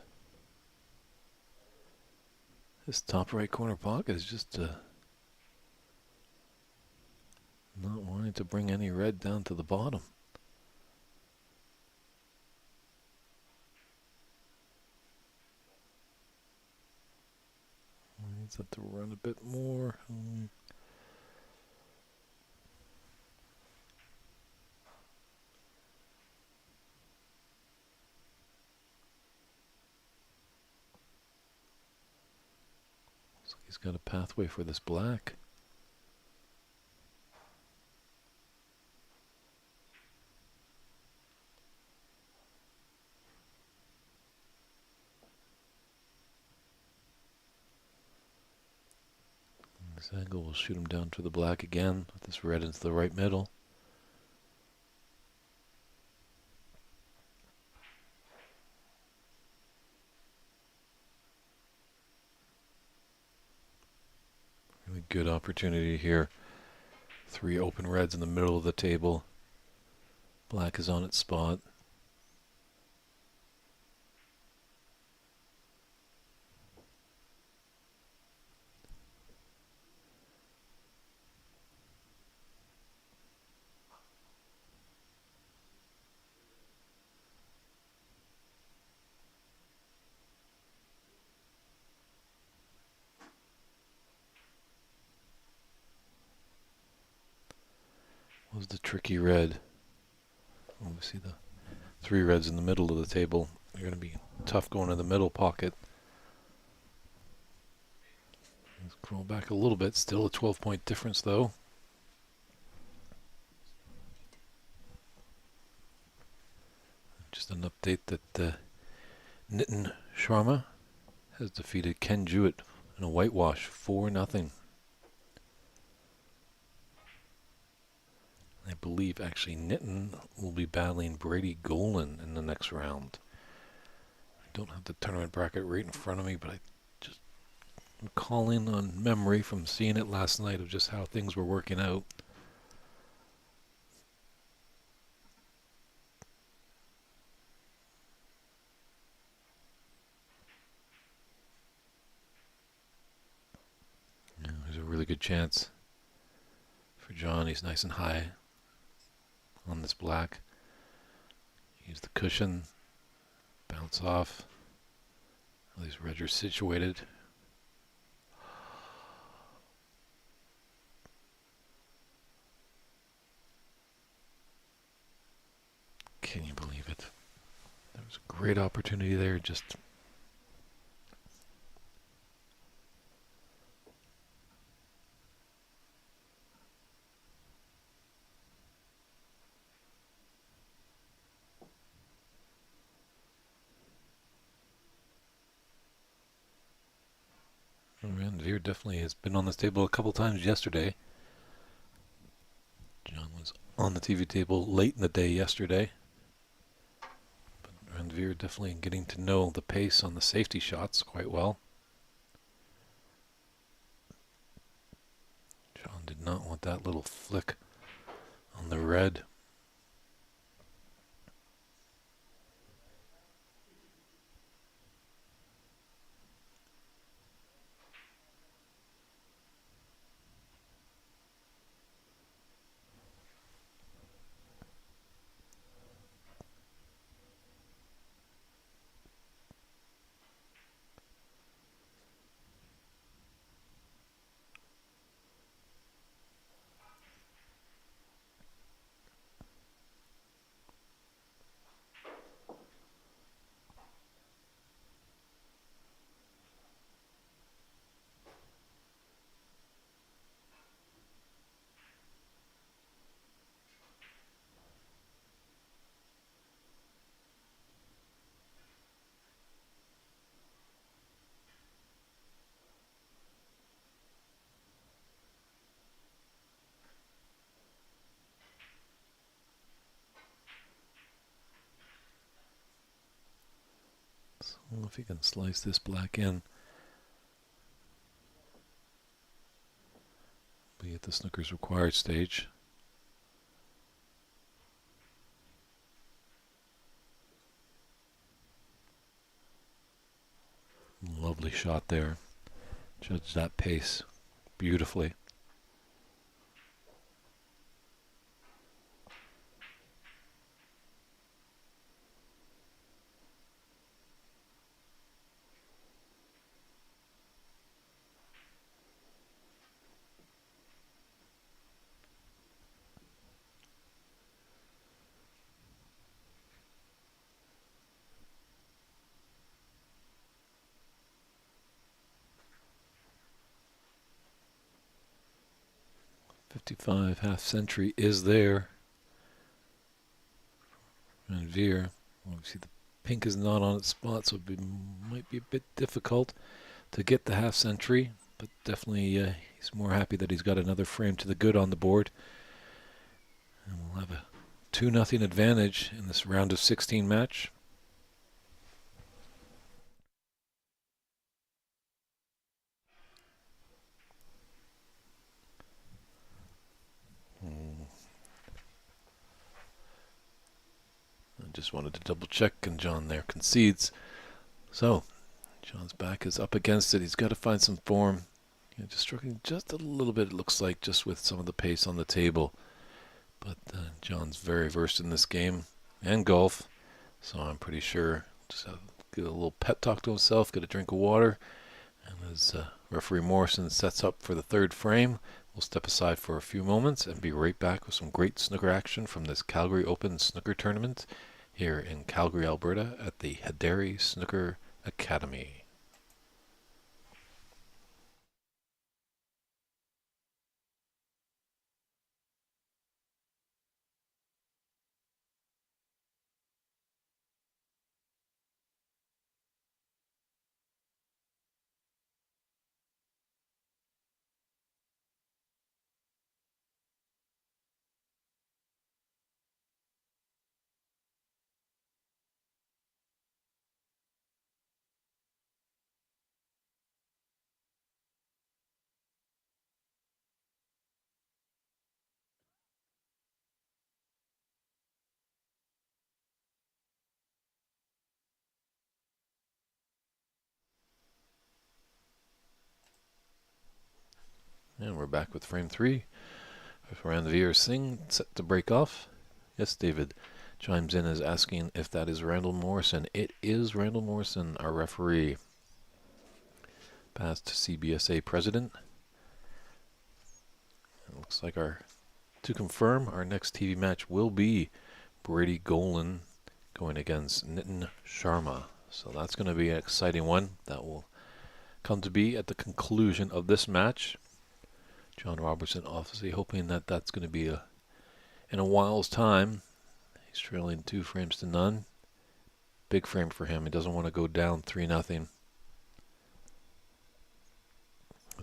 This top right corner pocket is just not wanting to bring any red down to the bottom. Needs that to run a bit more. Looks like he's got a pathway for this black. This angle will shoot him down to the black again with this red into the right middle. Really good opportunity here. 3 open reds in the middle of the table. Black is on its spot. Was the tricky red. Oh, we see the 3 reds in the middle of the table. They're going to be tough going in the middle pocket. Let's scroll back a little bit. Still a 12-point difference, though. Just an update that Nitin Sharma has defeated Ken Jewett in a whitewash, 4-0. I believe actually Nitin will be battling Brady Golan in the next round. I don't have the tournament bracket right in front of me, but I'm calling on memory from seeing it last night of just how things were working out. Yeah, there's a really good chance for John. He's nice and high on this black. Use the cushion, bounce off. These reds are situated. Can you believe it? There was a great opportunity there. Just Veer definitely has been on this table a couple times yesterday. John was on the TV table late in the day yesterday. But Veer definitely getting to know the pace on the safety shots quite well. John did not want that little flick on the red. So if he can slice this black in, be at the snooker's required stage. Lovely shot there. Judge that pace beautifully. .55 half century is there. And Veer, obviously the pink is not on its spot, so it might be a bit difficult to get the half century, but definitely he's more happy that he's got another frame to the good on the board. And we'll have a 2-0 advantage in this round of 16 match. I just wanted to double check, and John there concedes. So John's back is up against it. He's got to find some form. Just struggling just a little bit, it looks like, just with some of the pace on the table. But John's very versed in this game and golf, so I'm pretty sure just have to get a little pep talk to himself, get a drink of water, and as referee Morrison sets up for the third frame, we'll step aside for a few moments and be right back with some great snooker action from this Calgary Open Snooker Tournament here in Calgary, Alberta at the Haderi Snooker Academy. And we're back with frame 3. Veer Singh set to break off. Yes, David chimes in as asking if that is Randall Morrison. It is Randall Morrison, our referee. Past CBSA president. It looks like to confirm, our next TV match will be Brady Golan going against Nitin Sharma. So that's going to be an exciting one. That will come to be at the conclusion of this match. John Robertson obviously hoping that that's going to be in a while's time. He's trailing 2 frames to none. Big frame for him. He doesn't want to go down 3-0.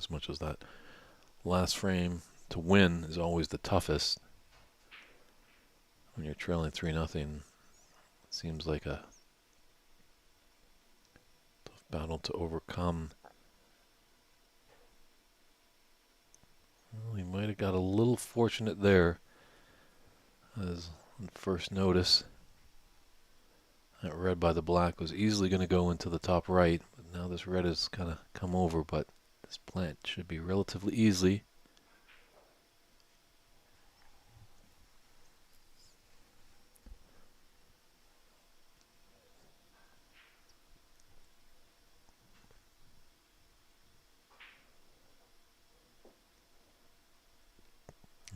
as much as that last frame to win is always the toughest. When you're trailing 3-0, it seems like a tough battle to overcome. Well, he might have got a little fortunate there, as on first notice, that red by the black was easily going to go into the top right, but now this red has kind of come over, but this plant should be relatively easy.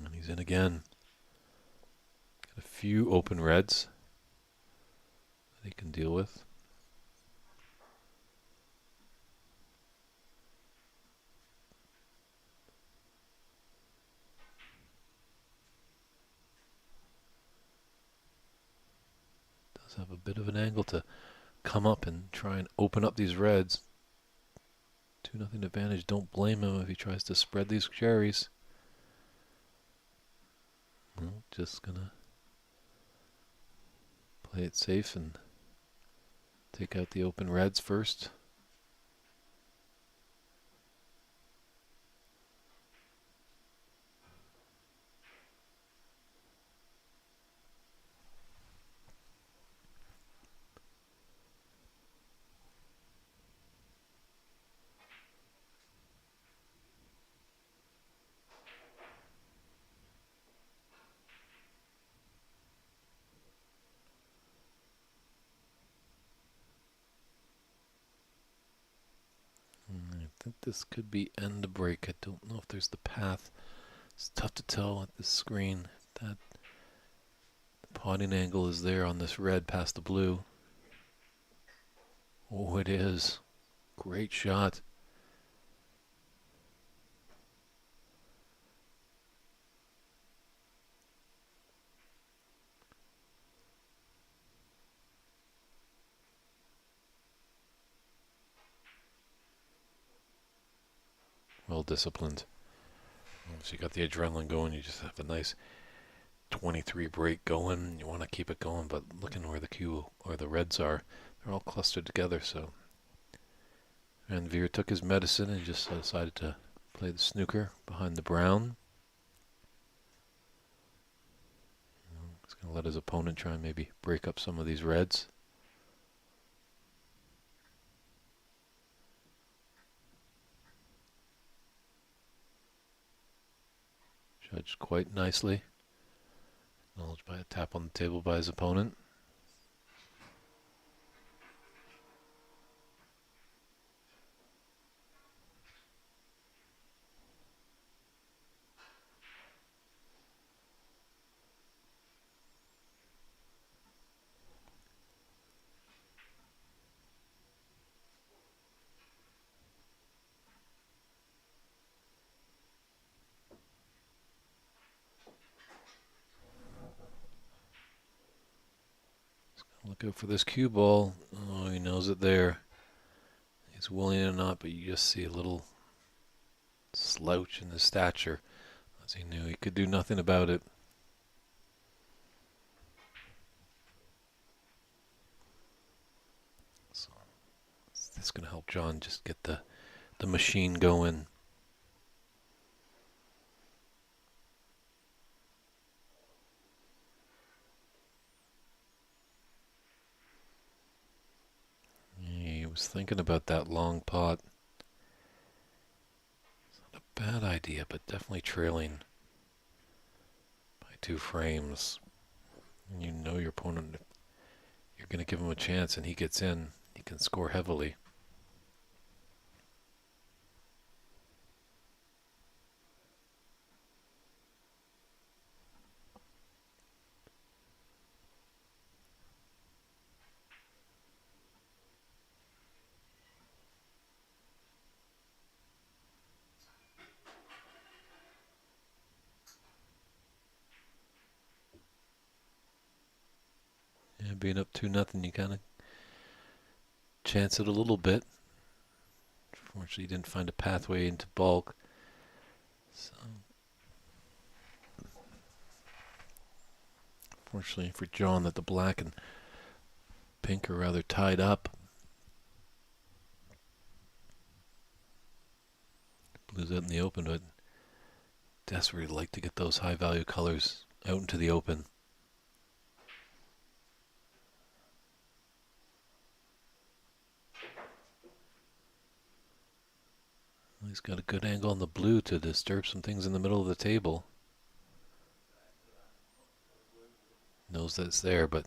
And he's in again. Got a few open reds that he can deal with. Does have a bit of an angle to come up and try and open up these reds. 2-0 advantage. Don't blame him if he tries to spread these cherries. Well, just gonna play it safe and take out the open reds first. I think this could be end the break. I don't know if there's the path. It's tough to tell at this screen. That potting angle is there on this red past the blue. Oh, it is. Great shot. Well disciplined. Once you got the adrenaline going, you just have a nice 23 break going. You want to keep it going, but looking where the cue or the reds are, they're all clustered together. So, and Veer took his medicine and just decided to play the snooker behind the brown. He's going to let his opponent try and maybe break up some of these reds. Judged quite nicely. Acknowledged by a tap on the table by his opponent. Look out for this cue ball. Oh, he knows it there. He's willing or not, but you just see a little slouch in his stature, as he knew he could do nothing about it. So that's going to help John just get the machine going. He was thinking about that long pot. It's not a bad idea, but definitely trailing by 2 frames. And you know your opponent, you're going to give him a chance and he gets in, he can score heavily. Yeah, being up 2-0, you kind of chance it a little bit Unfortunately, he didn't find a pathway into bulk. So, fortunately for John, that the black and pink are rather tied up. Blue's out in the open, but desperately like to get those high value colors out into the open. He's got a good angle on the blue to disturb some things in the middle of the table. Knows that it's there, but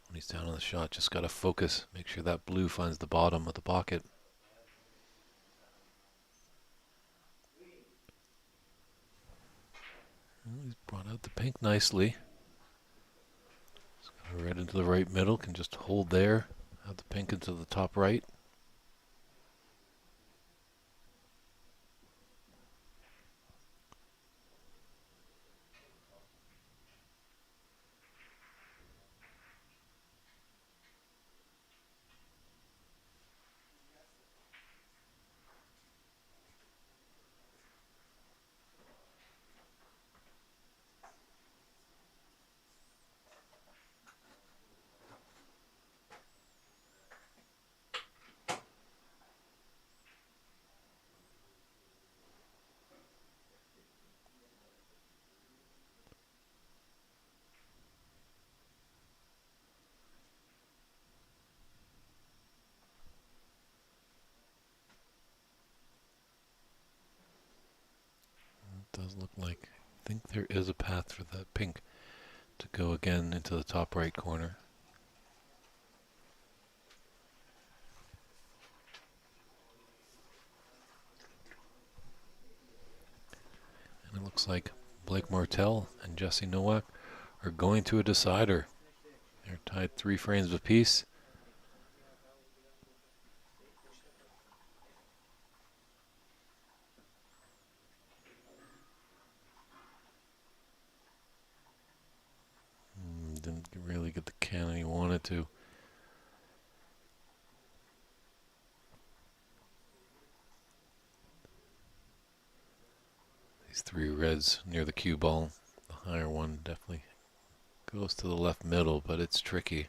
when he's down on the shot, just got to focus, make sure that blue finds the bottom of the pocket. Well, he's brought out the pink nicely. He's got a red into the right middle, can just hold there, have the pink into the top right. It does look like, I think there is a path for that pink to go again into the top right corner. And it looks like Blake Martell and Jesse Nowak are going to a decider. They're tied 3 frames apiece. Didn't really get the cannon he wanted to. These 3 reds near the cue ball. The higher one definitely goes to the left middle, but it's tricky.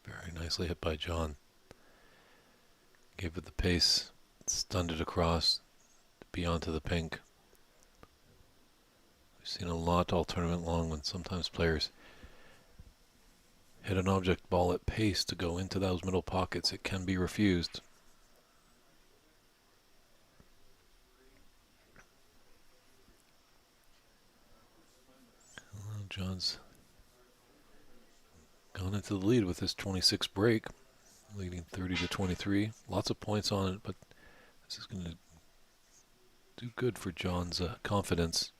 Very nicely hit by John. Gave it the pace, stunned it across, beyond to the pink. We've seen a lot all tournament long when sometimes players hit an object ball at pace to go into those middle pockets. It can be refused. Well, John's gone into the lead with his 26 break, leading 30-23. Lots of points on it, but this is going to do good for John's confidence.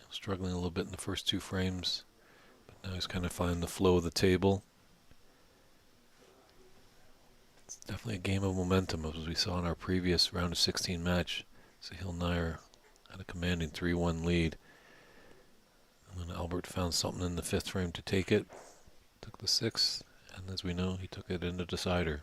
Struggling a little bit in the first 2 frames, but now he's kind of finding the flow of the table. It's definitely a game of momentum, as we saw in our previous round of 16 match. Sahil Nair had a commanding 3-1 lead. And then Albert found something in the 5th frame to take it. Took the 6th, and as we know, he took it into decider.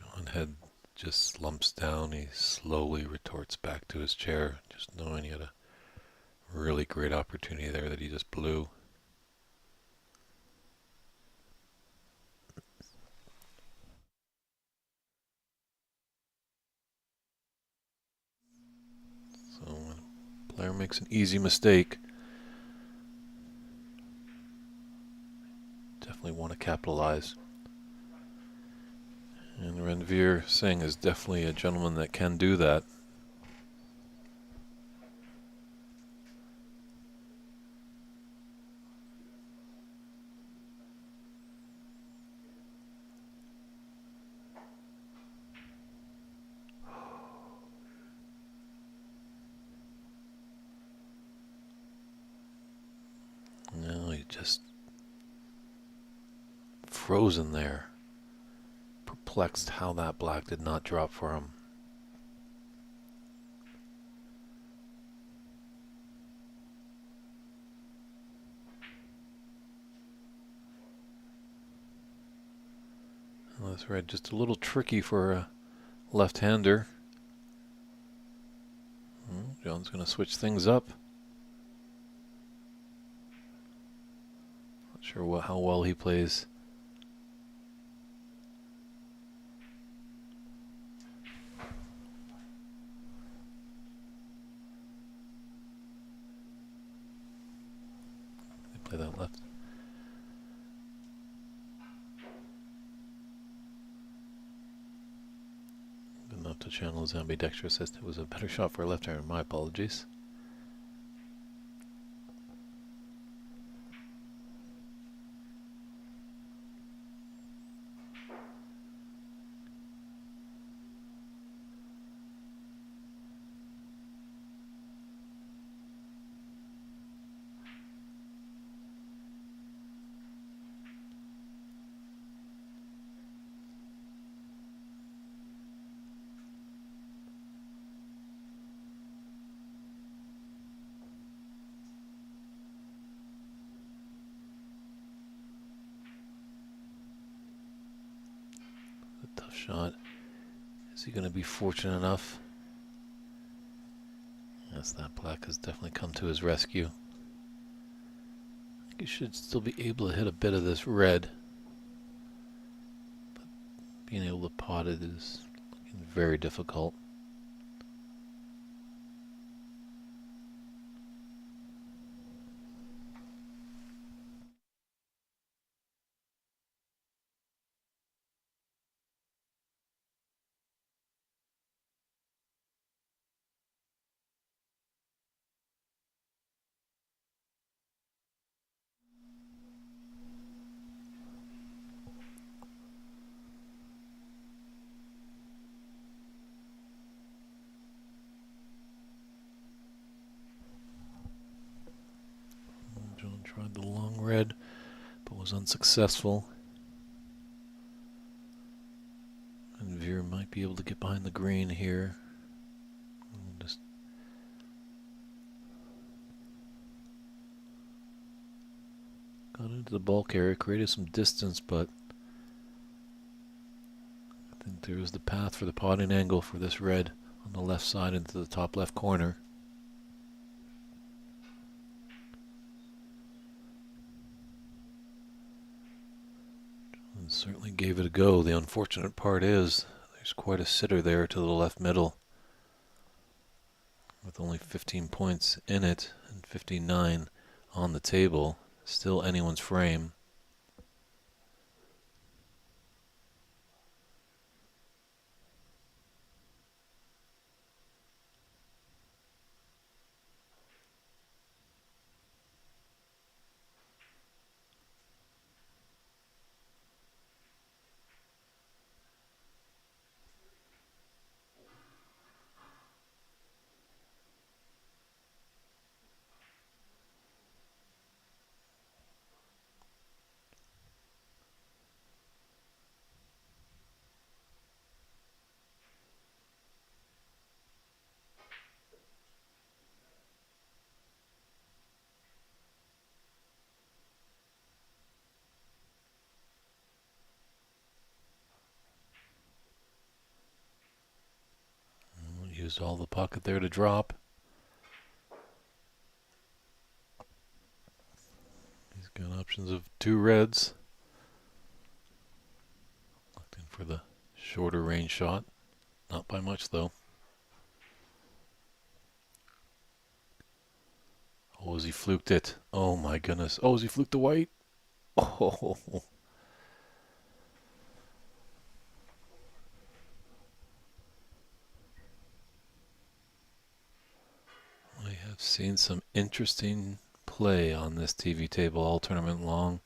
John Head just slumps down. He slowly retorts back to his chair, just knowing he had a really great opportunity there that he just blew. So when a player makes an easy mistake, definitely want to capitalize. And Ranveer Singh is definitely a gentleman that can do that. frozen there. Perplexed how that black did not drop for him. Well, this red just a little tricky for a left-hander. John's going to switch things up. Not sure how well he plays. They play that left. Good enough to channel his ambidextrous. It was a better shot for a left-hander. My apologies. A tough shot. Is he going to be fortunate enough? Yes, that black has definitely come to his rescue. I think he should still be able to hit a bit of this red. But being able to pot it is very difficult. John tried the long red, but was unsuccessful. And Veer might be able to get behind the green here. Just got into the bulk area, created some distance, but I think there is the path for the potting angle for this red on the left side into the top left corner. And certainly gave it a go. The unfortunate part is there's quite a sitter there to the left middle with only 15 points in it and 59 on the table. Still anyone's frame. Used all the pocket there to drop. He's got options of 2 reds. Locked in for the shorter range shot. Not by much though. Oh, as he fluked it. Oh my goodness. Oh, as he fluked the white. Oh. I have seen some interesting play on this TV table all tournament long.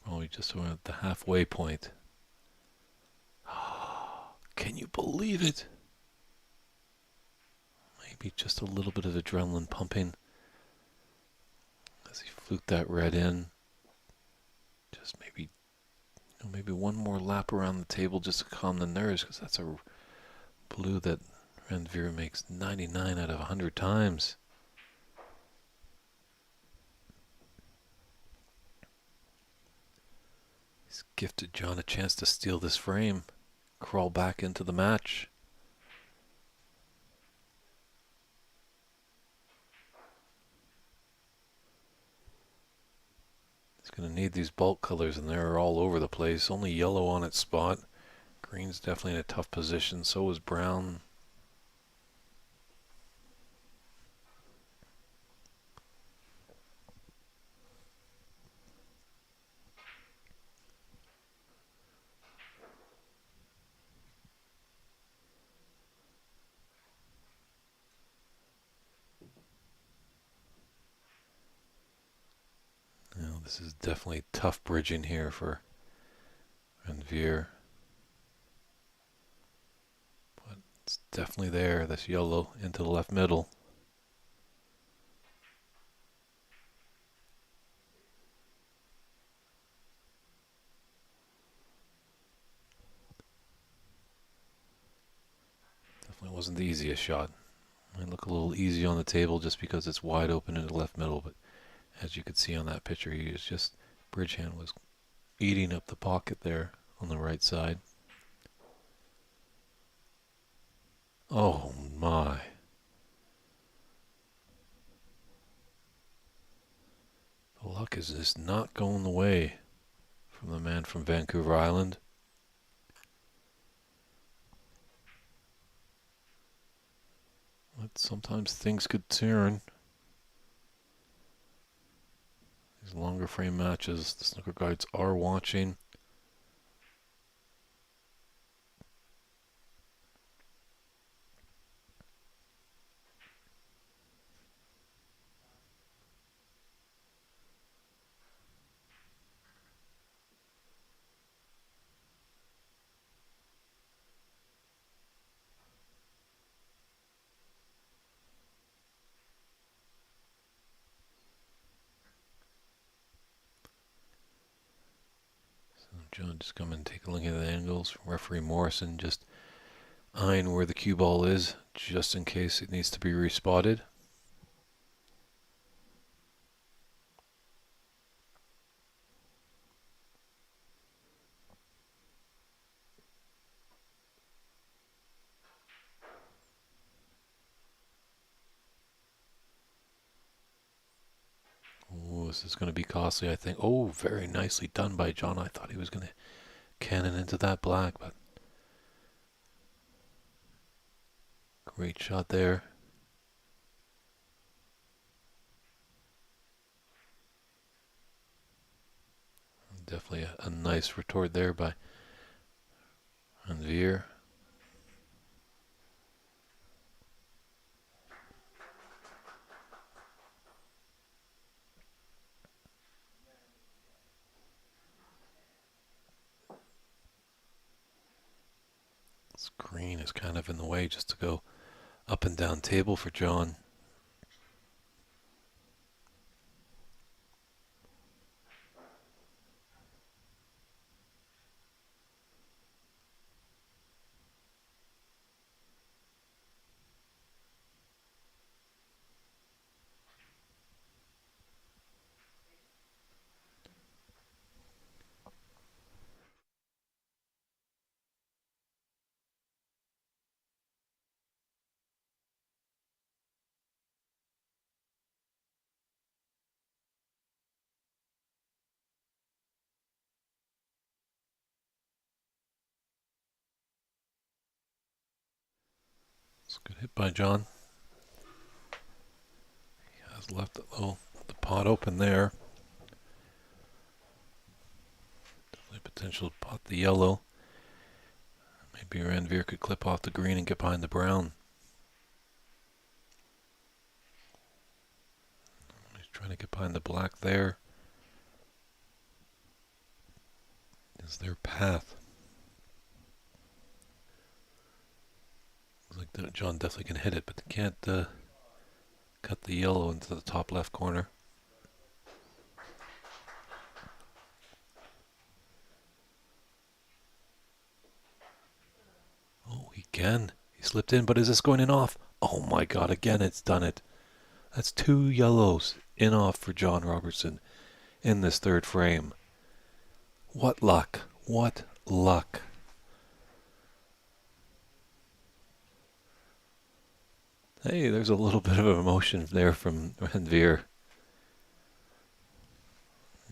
Probably just around at the halfway point. Can you believe it? Maybe just a little bit of adrenaline pumping as he fluked that red in. Just maybe, maybe one more lap around the table just to calm the nerves, because that's a blue that Randveer makes 99 out of 100 times. He's gifted John a chance to steal this frame, crawl back into the match. He's going to need these bulk colors, and they're all over the place. Only yellow on its spot. Green's definitely in a tough position. So is brown. Now, this is definitely tough bridging here for Randveer. But it's definitely there, this yellow into the left middle. Definitely wasn't the easiest shot. Might look a little easy on the table just because it's wide open in the left middle, but as you could see on that picture, he was just, bridge hand was eating up the pocket there on the right side. Oh my. The luck is just not going the way from the man from Vancouver Island. But sometimes things could turn. These longer frame matches, the snooker guides are watching. John just come and take a look at the angles. Referee Morrison just eyeing where the cue ball is, just in case it needs to be respotted. Oh, this is going to be costly, I think. Oh, very nicely done by John. I thought he was going to cannon into that black, but great shot there. Definitely a nice retort there by Randveer. This green is kind of in the way just to go up and down table for John. It's a good hit by John. He has left the pot open there. Definitely potential to pot the yellow. Maybe Randveer could clip off the green and get behind the brown. He's trying to get behind the black there. Is their path. Looks like John definitely can hit it, but they can't cut the yellow into the top left corner. again. He slipped in, but is this going in off? Oh my God, again it's done it. That's 2 yellows in off for John Robertson in this third frame. What luck. What luck. Hey, there's a little bit of emotion there from Renvier.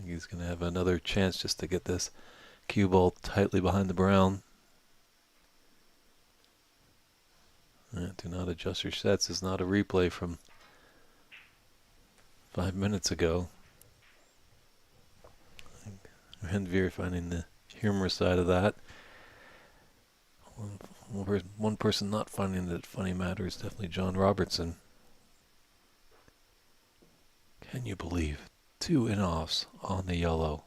He's going to have another chance just to get this cue ball tightly behind the brown. Do not adjust your sets is not a replay from 5 minutes ago. Renvier finding the humorous side of that. One person not finding that funny matter is definitely John Robertson. Can you believe 2 in-offs on the yellow?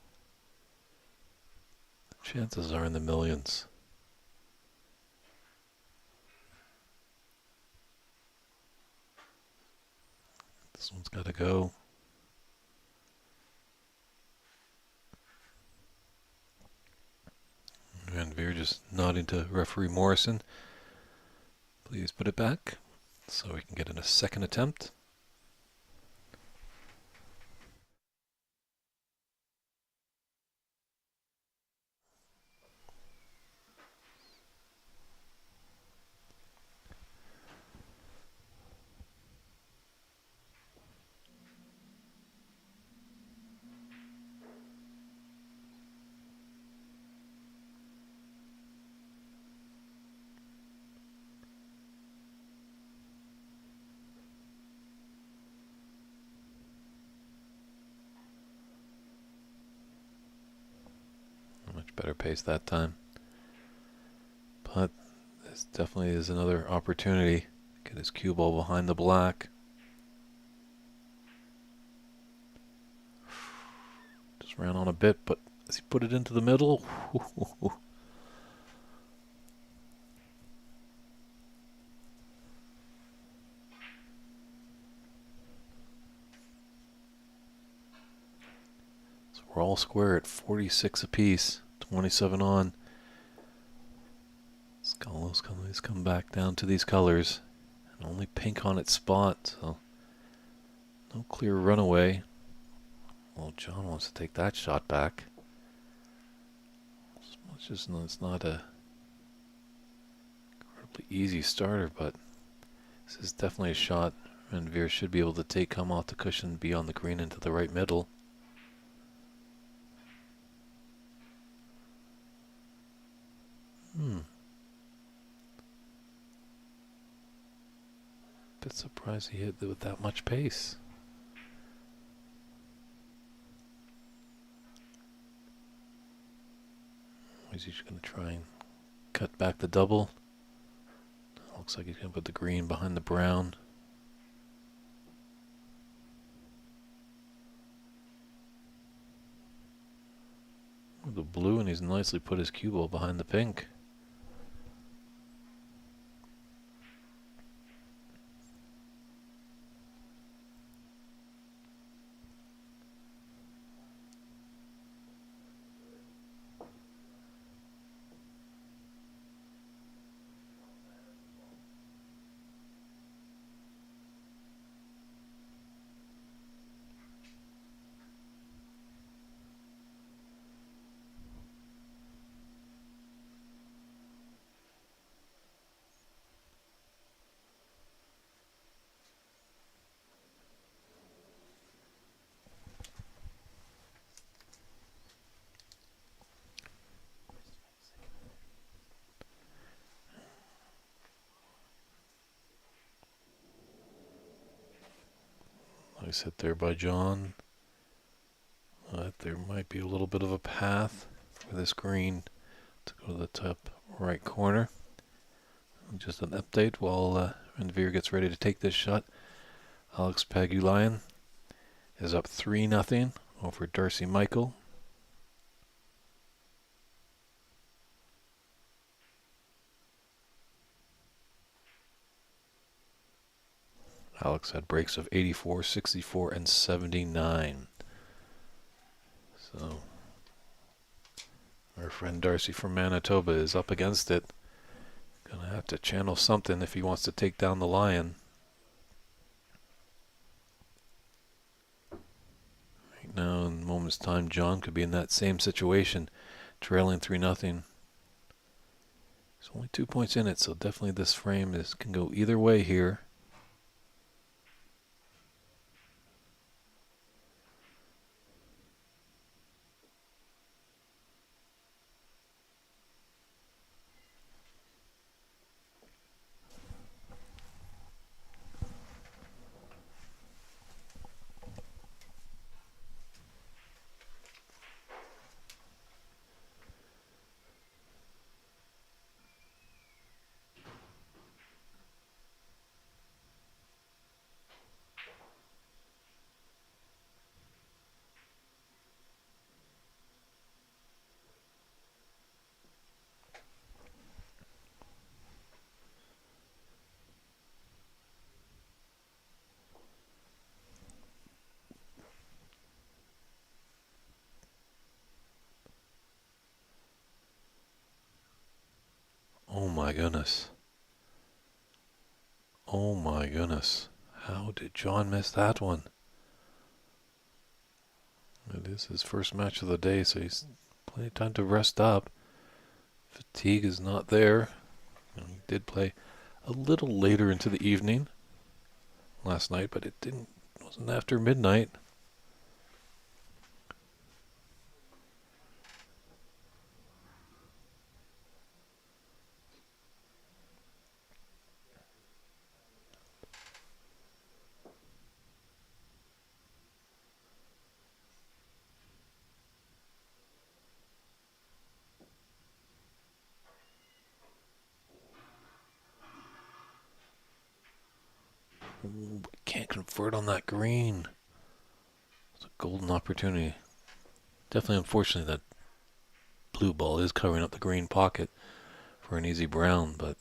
Chances are in the millions. This one's got to go. Renvier just nodding to referee Morrison. Please put it back so we can get in a second attempt. Much better pace that time. But this definitely is another opportunity. Get his cue ball behind the black. Just ran on a bit, but as he put it into the middle, so we're all square at 46 apiece, 27 on. Scala's come back down to these colors, and only pink on its spot, so no clear runaway. Well, John wants to take that shot back. It's not a incredibly easy starter, but this is definitely a shot Renvier should be able to take, come off the cushion, be on the green into the right middle. Bit surprised he hit it with that much pace. Is he just going to try and cut back the double? Looks like he's going to put the green behind the brown. The blue, and he's nicely put his cue ball behind the pink. Nice hit there by John. There might be a little bit of a path for this green to go to the top right corner. Just an update while Renvier gets ready to take this shot. Alex Pagulayan is up 3-0 over Darcy Michael. Alex had breaks of 84, 64, and 79. So our friend Darcy from Manitoba is up against it. Gonna have to channel something if he wants to take down the lion. Right now, in a moment's time, John could be in that same situation, trailing 3-0. There's only 2 points in it, so definitely this frame can go either way here. Oh my goodness. Oh my goodness. How did John miss that one? It is his first match of the day, so he's plenty of time to rest up. Fatigue is not there. He did play a little later into the evening last night, but it wasn't after midnight. Ooh, can't convert on that green. It's a golden opportunity. Definitely unfortunate that blue ball is covering up the green pocket for an easy brown, but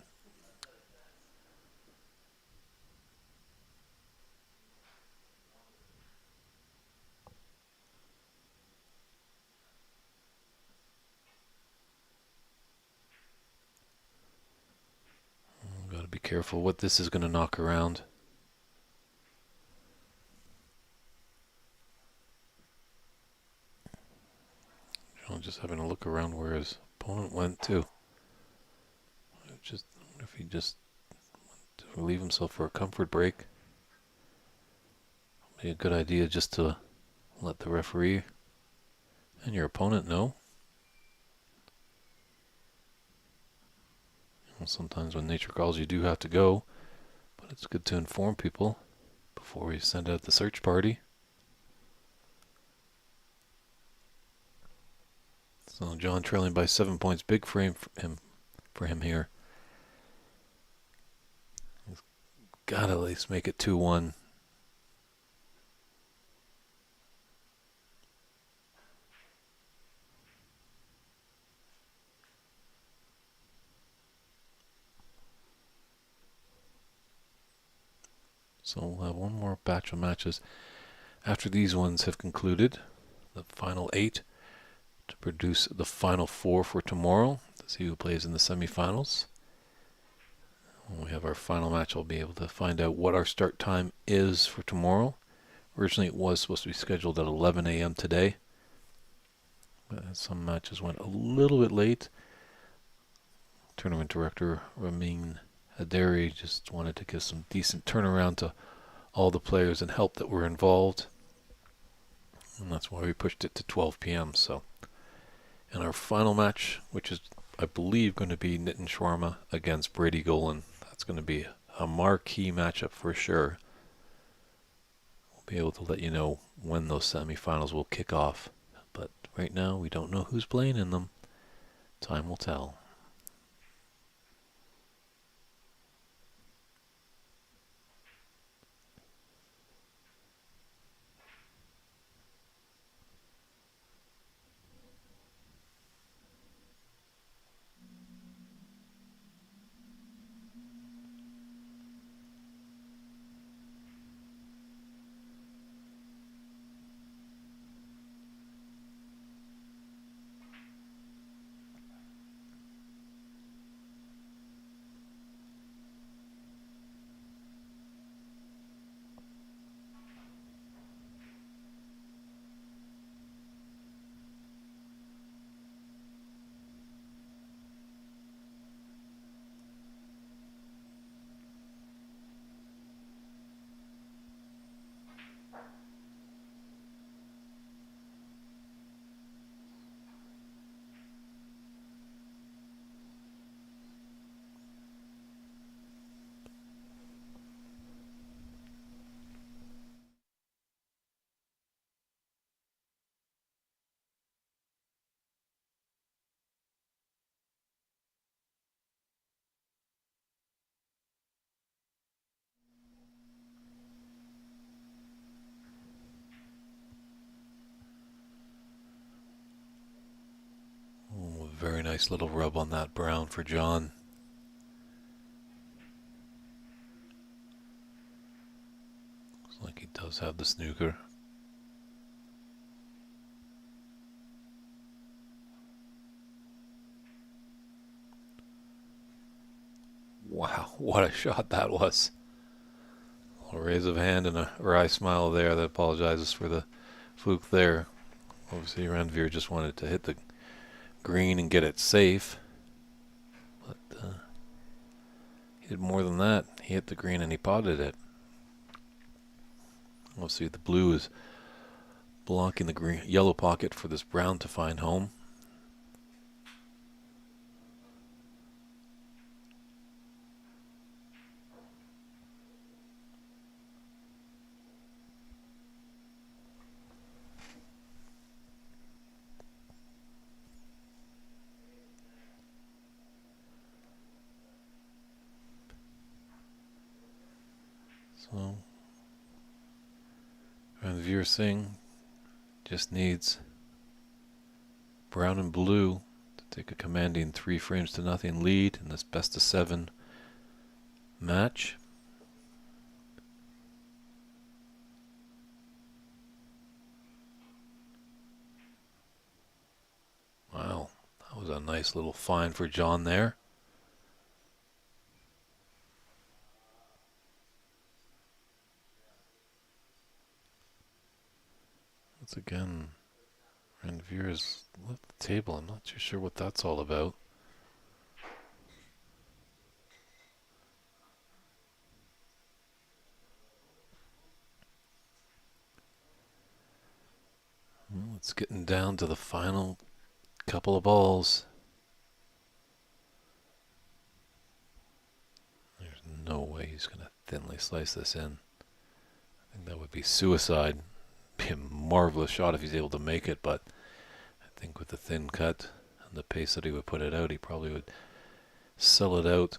got to be careful what this is going to knock around. John just having a look around where his opponent went to. I wonder if he just went to relieve himself for a comfort break. Be a good idea just to let the referee and your opponent know. Sometimes when nature calls, you do have to go, but it's good to inform people before we send out the search party. So John trailing by 7 points, big frame for him here. He's got to at least make it 2-1. So we'll have one more batch of matches after these ones have concluded, the final 8, to produce the final 4 for tomorrow, to see who plays in the semifinals. When we have our final match, I'll be able to find out what our start time is for tomorrow. Originally it was supposed to be scheduled at 11 a.m. today, but some matches went a little bit late. Tournament director Ramin Haderi just wanted to give some decent turnaround to all the players and help that were involved, and that's why we pushed it to 12 p.m. So, and our final match, which is I believe going to be Nitin Sharma against Brady Golan, that's going to be a marquee matchup for sure. We'll be able to let you know when those semifinals will kick off, but right now we don't know who's playing in them. Time will tell. Very nice little rub on that brown for John. Looks like he does have the snooker. Wow, what a shot that was. A raise of hand and a wry smile there that apologizes for the fluke there. Obviously, Ranveer just wanted to hit the green and get it safe. But he did more than that. He hit the green and he potted it. Obviously, the blue is blocking the green, yellow pocket for this brown to find home. So, Ranveer Singh just needs brown and blue to take a commanding 3-0 lead in this best of 7 match. Wow, that was a nice little find for John there. Once again, Ranveer has left the table. I'm not too sure what that's all about. Well, it's getting down to the final couple of balls. There's no way he's going to thinly slice this in. I think that would be suicide. Be a marvelous shot if he's able to make it, but I think with the thin cut and the pace that he would put it out, he probably would sell it out.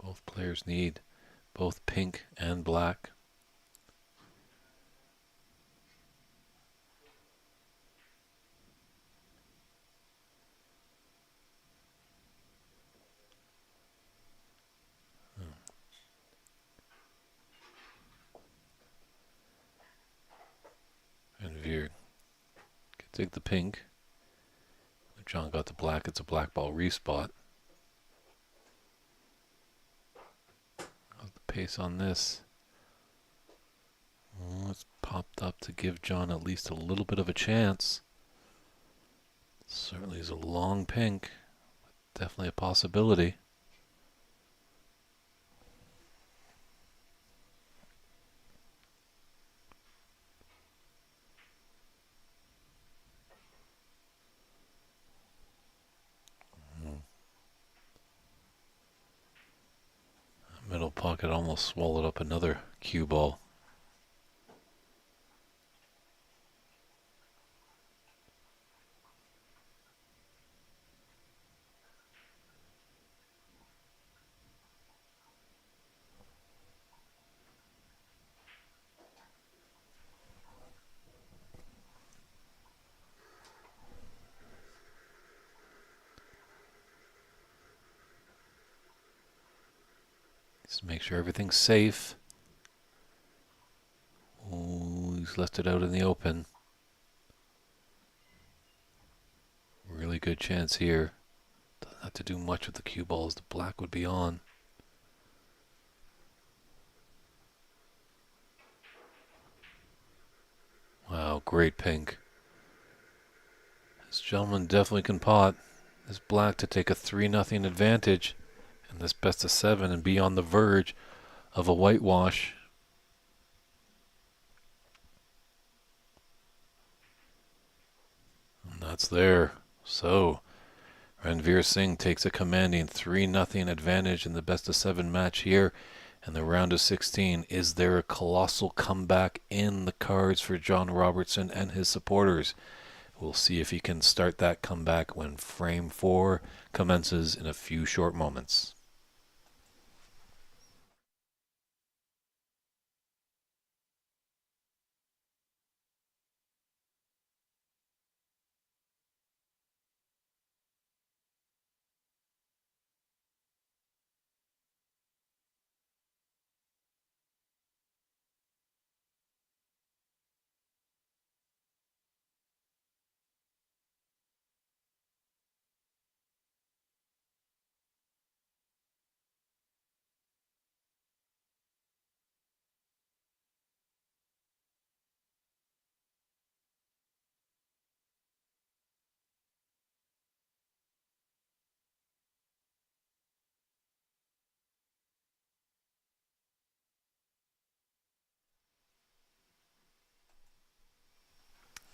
Both players need both pink and black. Ranveer can take the pink. John got the black. It's a black ball respot. How's the pace on this? Oh, it's popped up to give John at least a little bit of a chance. Certainly is a long pink. Definitely a possibility. Middle pocket almost swallowed up another cue ball. Just make sure everything's safe. Oh, he's left it out in the open. Really good chance here. Doesn't have to do much with the cue balls. The black would be on. Wow, great pink. This gentleman definitely can pot. This black to take a 3-0 advantage in this best of 7 and be on the verge of a whitewash. And that's there. So, Ranveer Singh takes a commanding 3-0 advantage in the best of 7 match here in the round of 16. Is there a colossal comeback in the cards for John Robertson and his supporters? We'll see if he can start that comeback when frame 4 commences in a few short moments.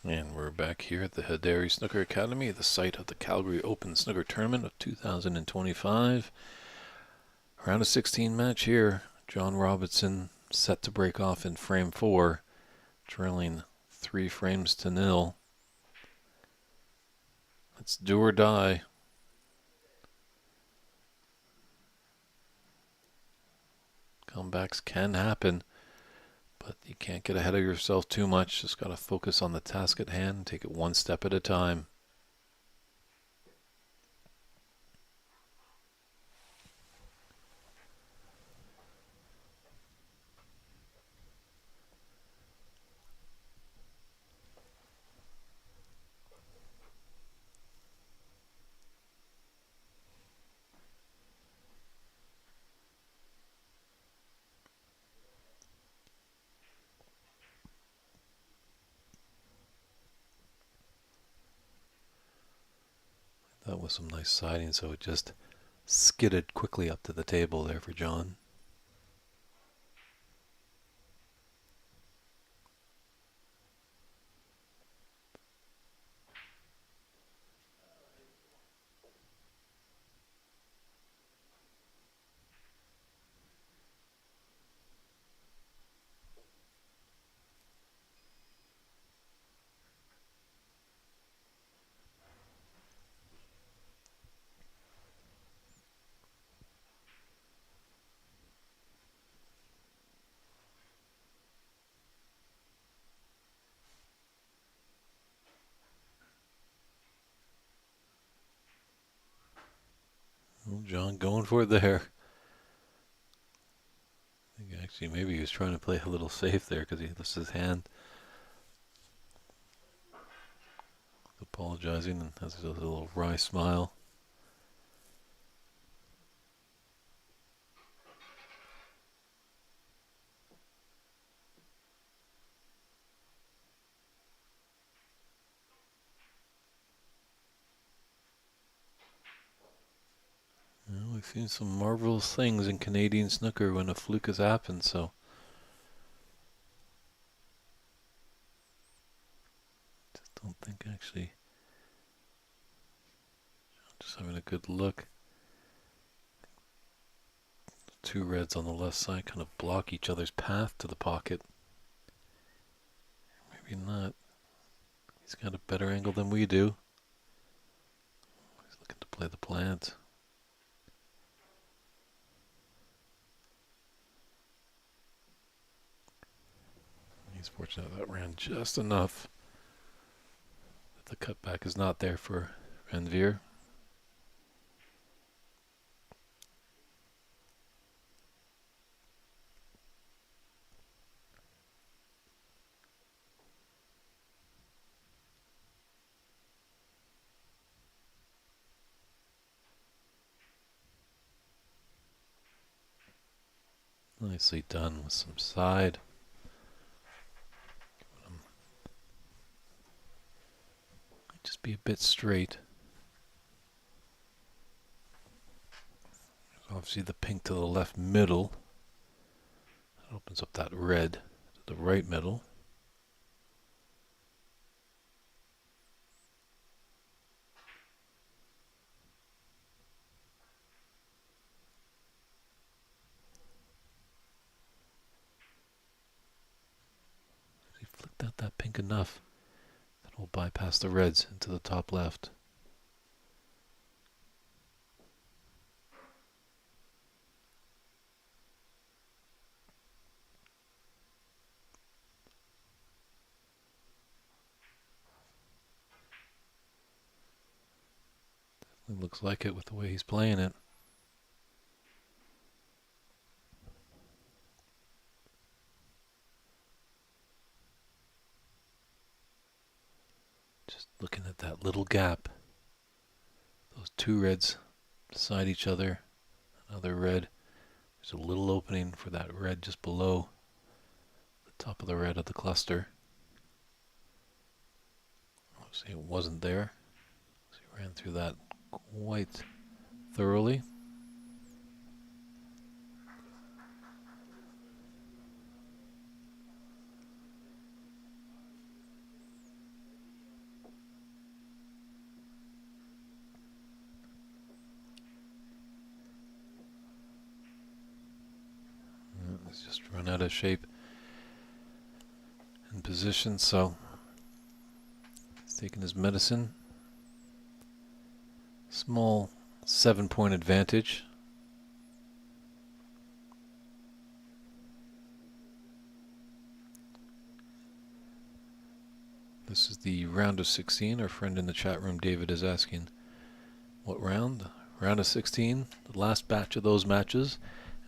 And we're back here at the Haderi Snooker Academy, the site of the Calgary Open Snooker Tournament of 2025. Round of 16 match here. John Robinson set to break off in frame 4, trailing 3 frames to 0. It's do or die. Comebacks can happen, but you can't get ahead of yourself too much. Just got to focus on the task at hand and take it one step at a time. That was some nice siding, so it just skidded quickly up to the table there for John. Oh, John going for it there. I think actually maybe he was trying to play a little safe there because he lifts his hand. Apologizing and has a little wry smile. Well, we've seen some marvelous things in Canadian snooker when a fluke has happened, so just don't think actually. Just having a good look. Two reds on the left side kind of block each other's path to the pocket. Maybe not. He's got a better angle than we do. He's looking to play the plant. He's fortunate that ran just enough that the cutback is not there for Renvier. Nicely done with some side. Just be a bit straight. There's obviously the pink to the left middle. That opens up that red to the right middle. He flicked out that pink enough that will bypass the reds into the top left. Definitely looks like it with the way he's playing it. Just looking at that little gap. Those two reds beside each other. Another red. There's a little opening for that red just below the top of the red of the cluster. Obviously it wasn't there. So he ran through that quite thoroughly. out of shape in position, so he's taking his medicine. Small 7-point advantage. This is the round of 16. Our friend in the chat room, David, is asking what round? Round of 16, the last batch of those matches.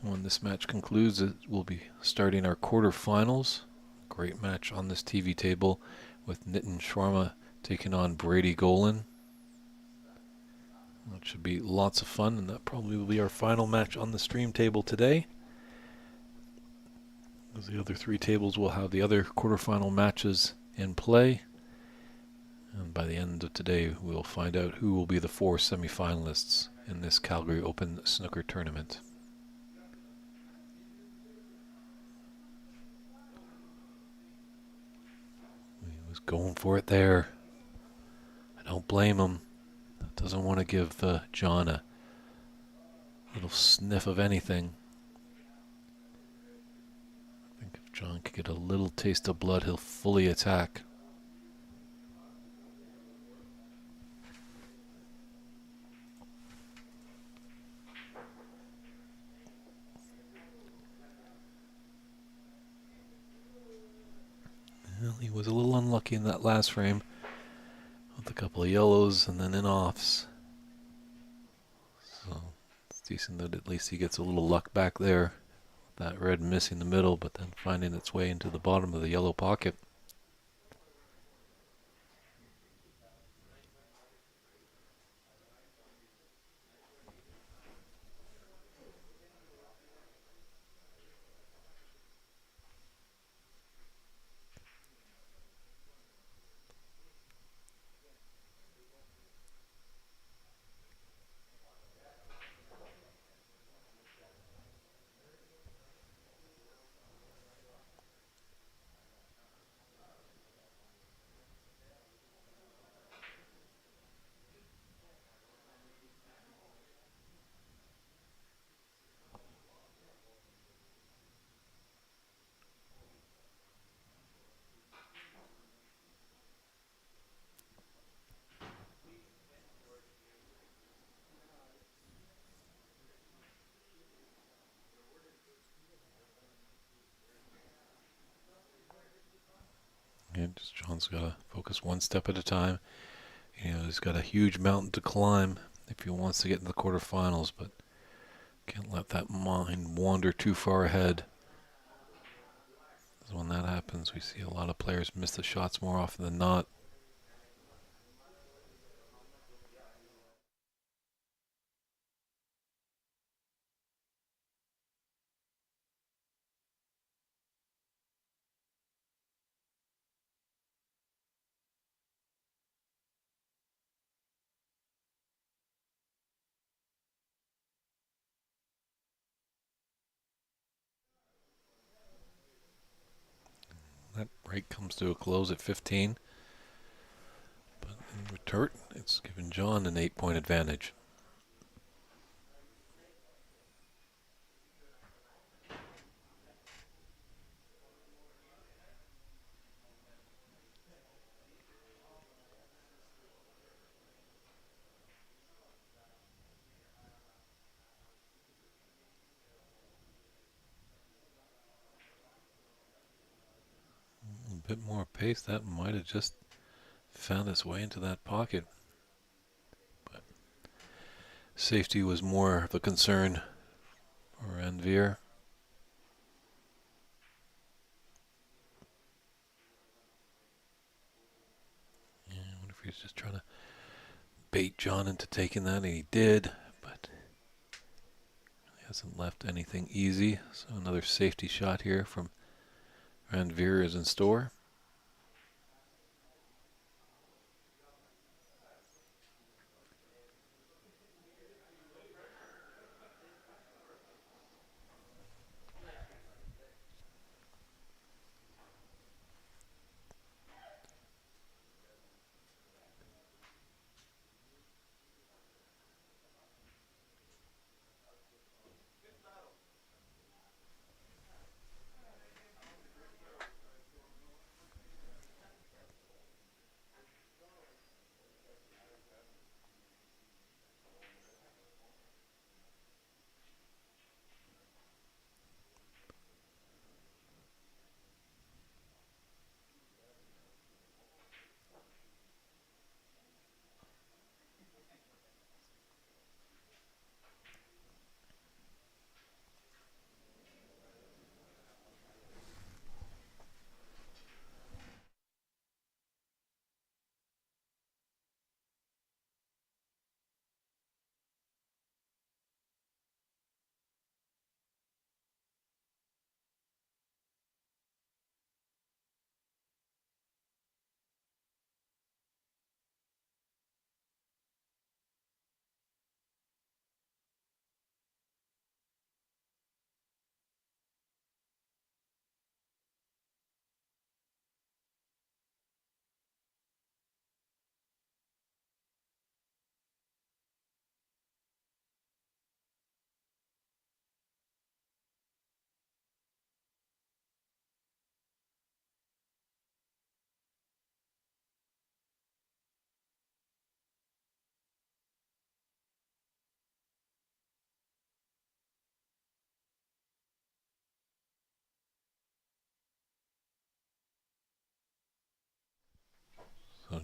And when this match concludes, we'll be starting our quarterfinals. Great match on this TV table with Nitin Sharma taking on Brady Golan. That should be lots of fun, and that probably will be our final match on the stream table today. As the other 3 tables will have the other quarterfinal matches in play. And by the end of today, we'll find out who will be the 4 semifinalists in this Calgary Open Snooker Tournament. He was going for it there. I don't blame him. Doesn't want to give John a little sniff of anything. I think if John could get a little taste of blood, he'll fully attack. Well, he was a little unlucky in that last frame with a couple of yellows and then in offs. So it's decent that at least he gets a little luck back there. That red missing the middle, but then finding its way into the bottom of the yellow pocket. And just John's got to focus one step at a time. You know, he's got a huge mountain to climb if he wants to get in the quarterfinals, but can't let that mind wander too far ahead. Because when that happens, we see a lot of players miss the shots more often than not. That break comes to a close at 15. But in return, it's given John an 8-point advantage. A bit more pace, that might have just found its way into that pocket. But safety was more of a concern for Ranvier. Yeah, I wonder if he was just trying to bait John into taking that, and he did, but he hasn't left anything easy. So another safety shot here from Ranvier is in store.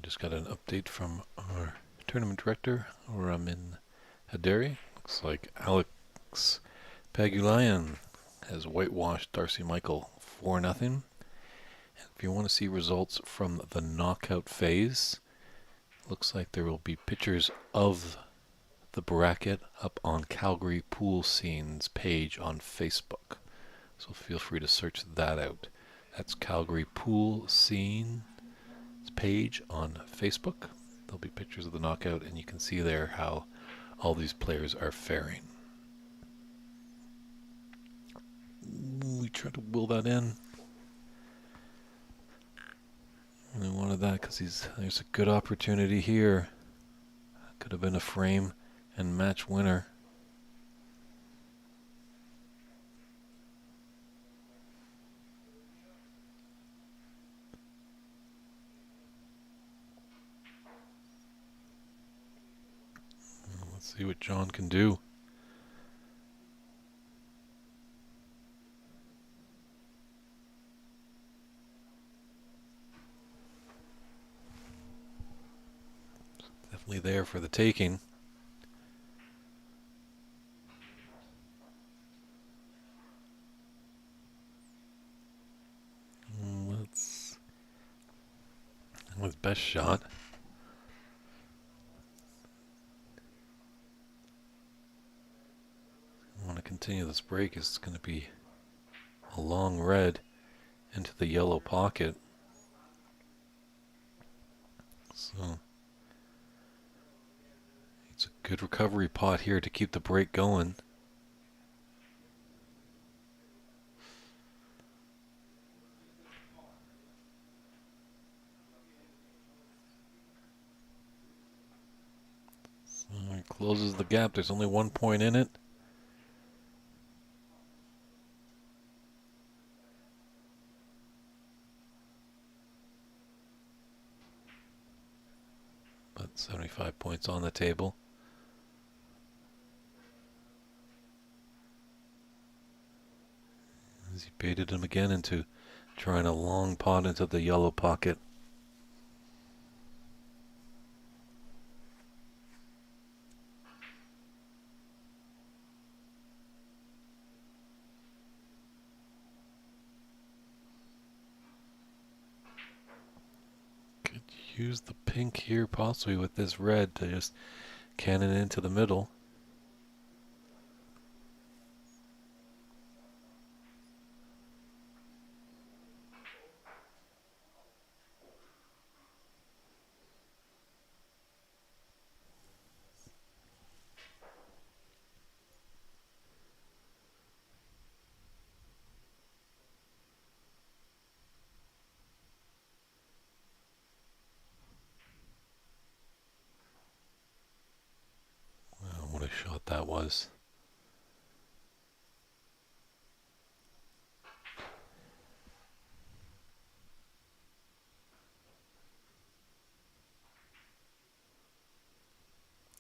Just got an update from our tournament director where I'm in Haderi. Looks like Alex Pagulayan has whitewashed Darcy Michael 4-0. If you want to see results from the knockout phase, looks like there will be pictures of the bracket up on Calgary Pool Scenes page on Facebook. So feel free to search that out. That's Calgary Pool Scene page on Facebook. There'll be pictures of the knockout, and you can see there how all these players are faring. We tried to will that in. Really wanted that because there's a good opportunity here. Could have been a frame and match winner. Let's see what John can do. Definitely there for the taking. Let's his best shot. I want to continue this break. It's going to be a long red into the yellow pocket. So it's a good recovery pot here to keep the break going. So it closes the gap. There's only 1 point in it. But 75 points on the table. As he baited him again into trying a long pot into the yellow pocket. Could use the pink here possibly with this red to just cannon into the middle. Wow, what a shot that was.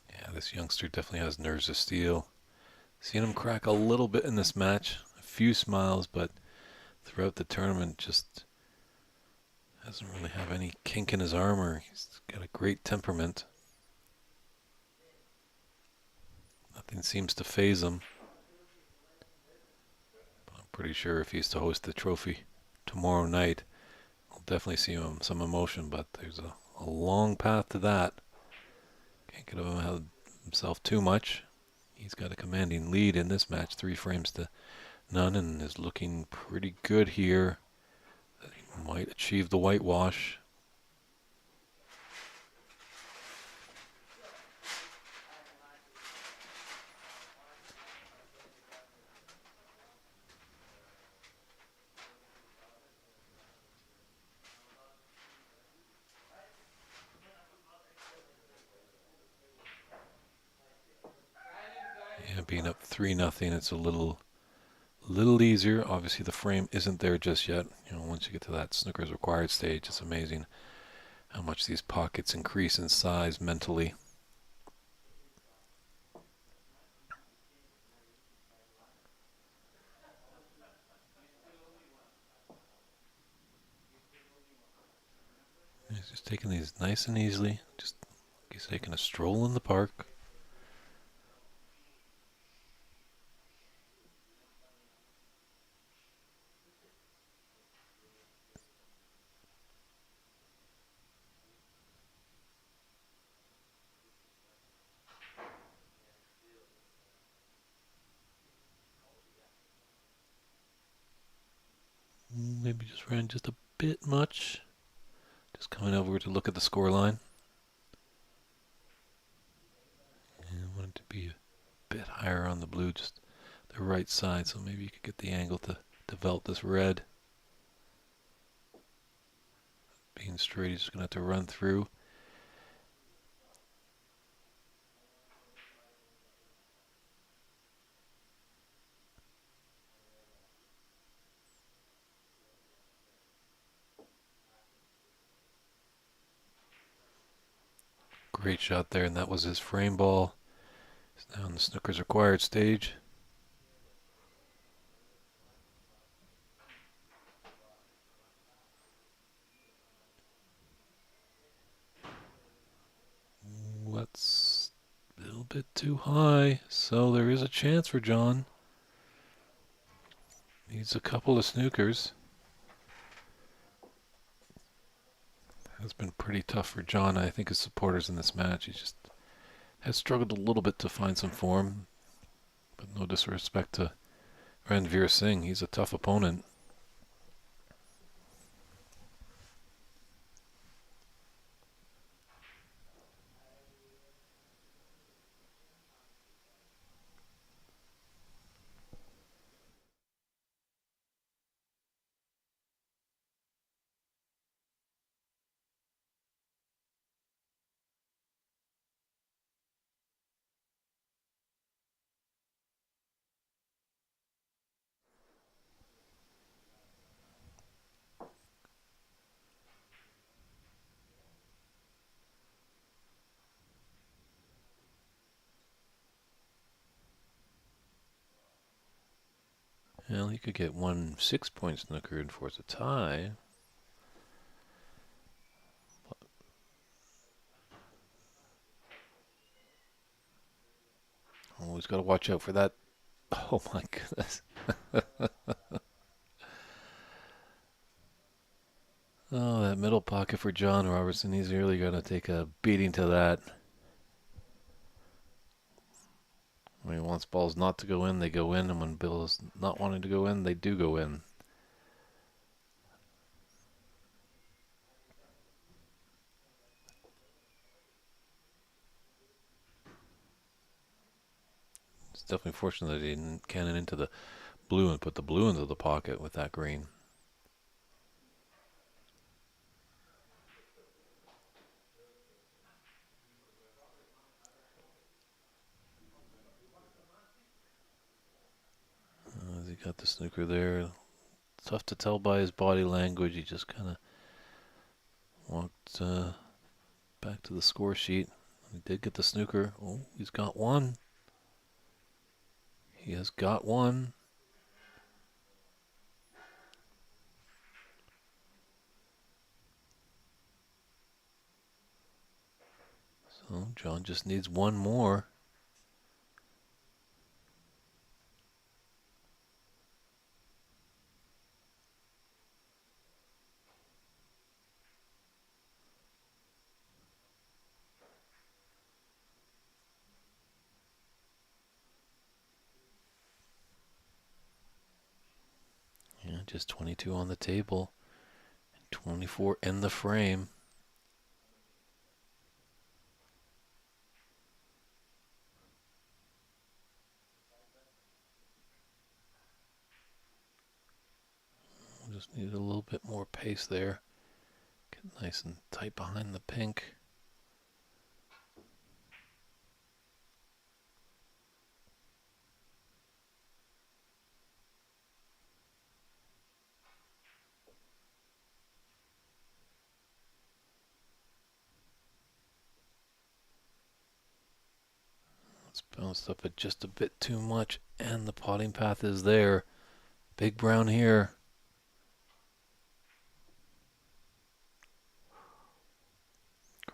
Yeah, this youngster definitely has nerves of steel. Seen him crack a little bit in this match. A few smiles, but throughout the tournament just doesn't really have any kink in his armor. He's got a great temperament. Nothing seems to faze him. But I'm pretty sure if he's to host the trophy tomorrow night, we'll definitely see him some emotion, but there's a long path to that. Can't get himself too much. He's got a commanding lead in this match, 3-0, and is looking pretty good here. He might achieve the whitewash. Yeah, being up 3-0, it's a little easier. Obviously, the frame isn't there just yet. Once you get to that snooker's required stage, it's amazing how much these pockets increase in size mentally. He's just taking these nice and easily. Just he's taking a stroll in the park. Maybe just ran just a bit much. Just coming over to look at the score line. And I want it to be a bit higher on the blue, just the right side, so maybe you could get the angle to develop this red. Being straight, he's just going to have to run through. Great shot there, and that was his frame ball. He's now on the snooker's required stage. What's a little bit too high, so there is a chance for John. Needs a couple of snookers. It's been pretty tough for John. I think his supporters in this match. He just has struggled a little bit to find some form. But no disrespect to Ranveer Singh. He's a tough opponent. Well, he could get 1 6-point snooker and force a tie. Always got to watch out for that. Oh my goodness. Oh, that middle pocket for John Robertson. He's really going to take a beating to that. When he wants balls not to go in, they go in. And when Bill is not wanting to go in, they do go in. It's definitely fortunate that he didn't cannon into the blue and put the blue into the pocket with that green. He got the snooker there. Tough to tell by his body language. He just kind of walked back to the score sheet. He did get the snooker. Oh, he's got one. He has got one. So John just needs one more. Yeah, just 22 on the table. And 24 in the frame. Just need a little bit more pace there. Get nice and tight behind the pink. It's bounced up it just a bit too much, and the potting path is there. Big brown here.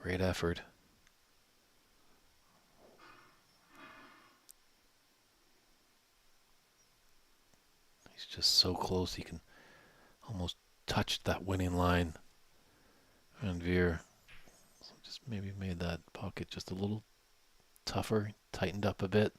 Great effort. He's just so close. He can almost touch that winning line. Van Veer just maybe made that pocket just a little tougher, tightened up a bit.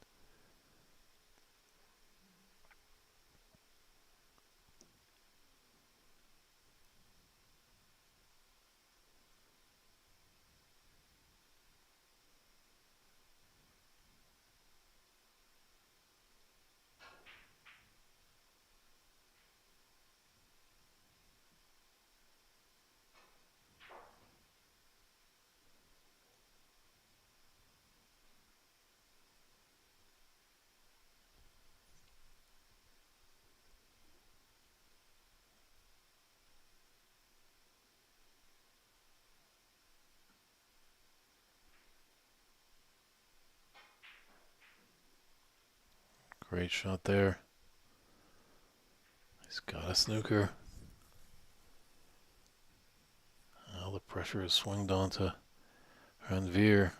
Great shot there. He's got a snooker. Now the pressure is swung on to Van Veer.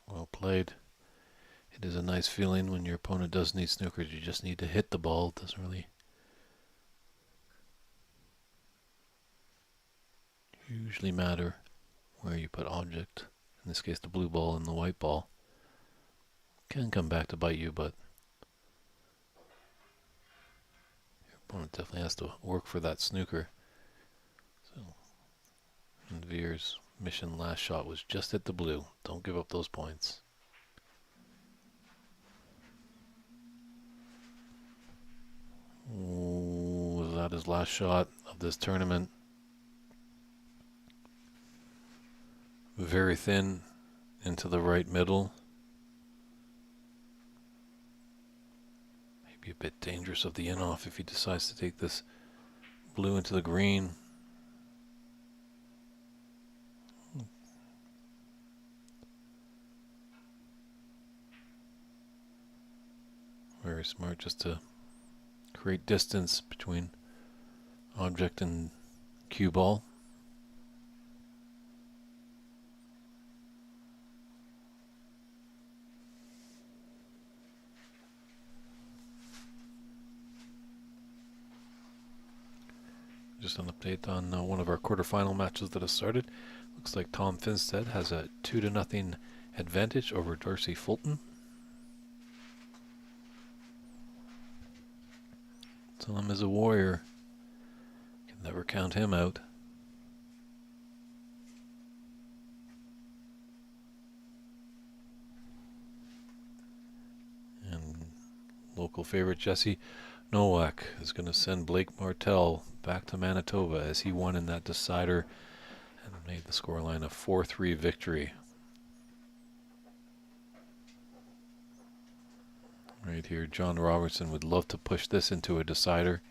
Well played. It is a nice feeling when your opponent does need snookers. You just need to hit the ball. It doesn't really usually matter where you put object. In this case, the blue ball and the white ball can come back to bite you, but your opponent definitely has to work for that snooker. So, Van Veer's mission last shot was just hit the blue. Don't give up those points. Was that his last shot of this tournament? Very thin into the right middle. Maybe a bit dangerous of the in-off if he decides to take this blue into the green. Very smart just to create distance between object and cue ball. Just an update on one of our quarterfinal matches that has started. Looks like Tom Finstead has a 2-0 advantage over Darcy Fulton. Tom is a warrior. Can never count him out. And local favorite Jesse Nowak is going to send Blake Martell back to Manitoba as he won in that decider and made the scoreline a 4-3 victory. Right here, John Robertson would love to push this into a decider,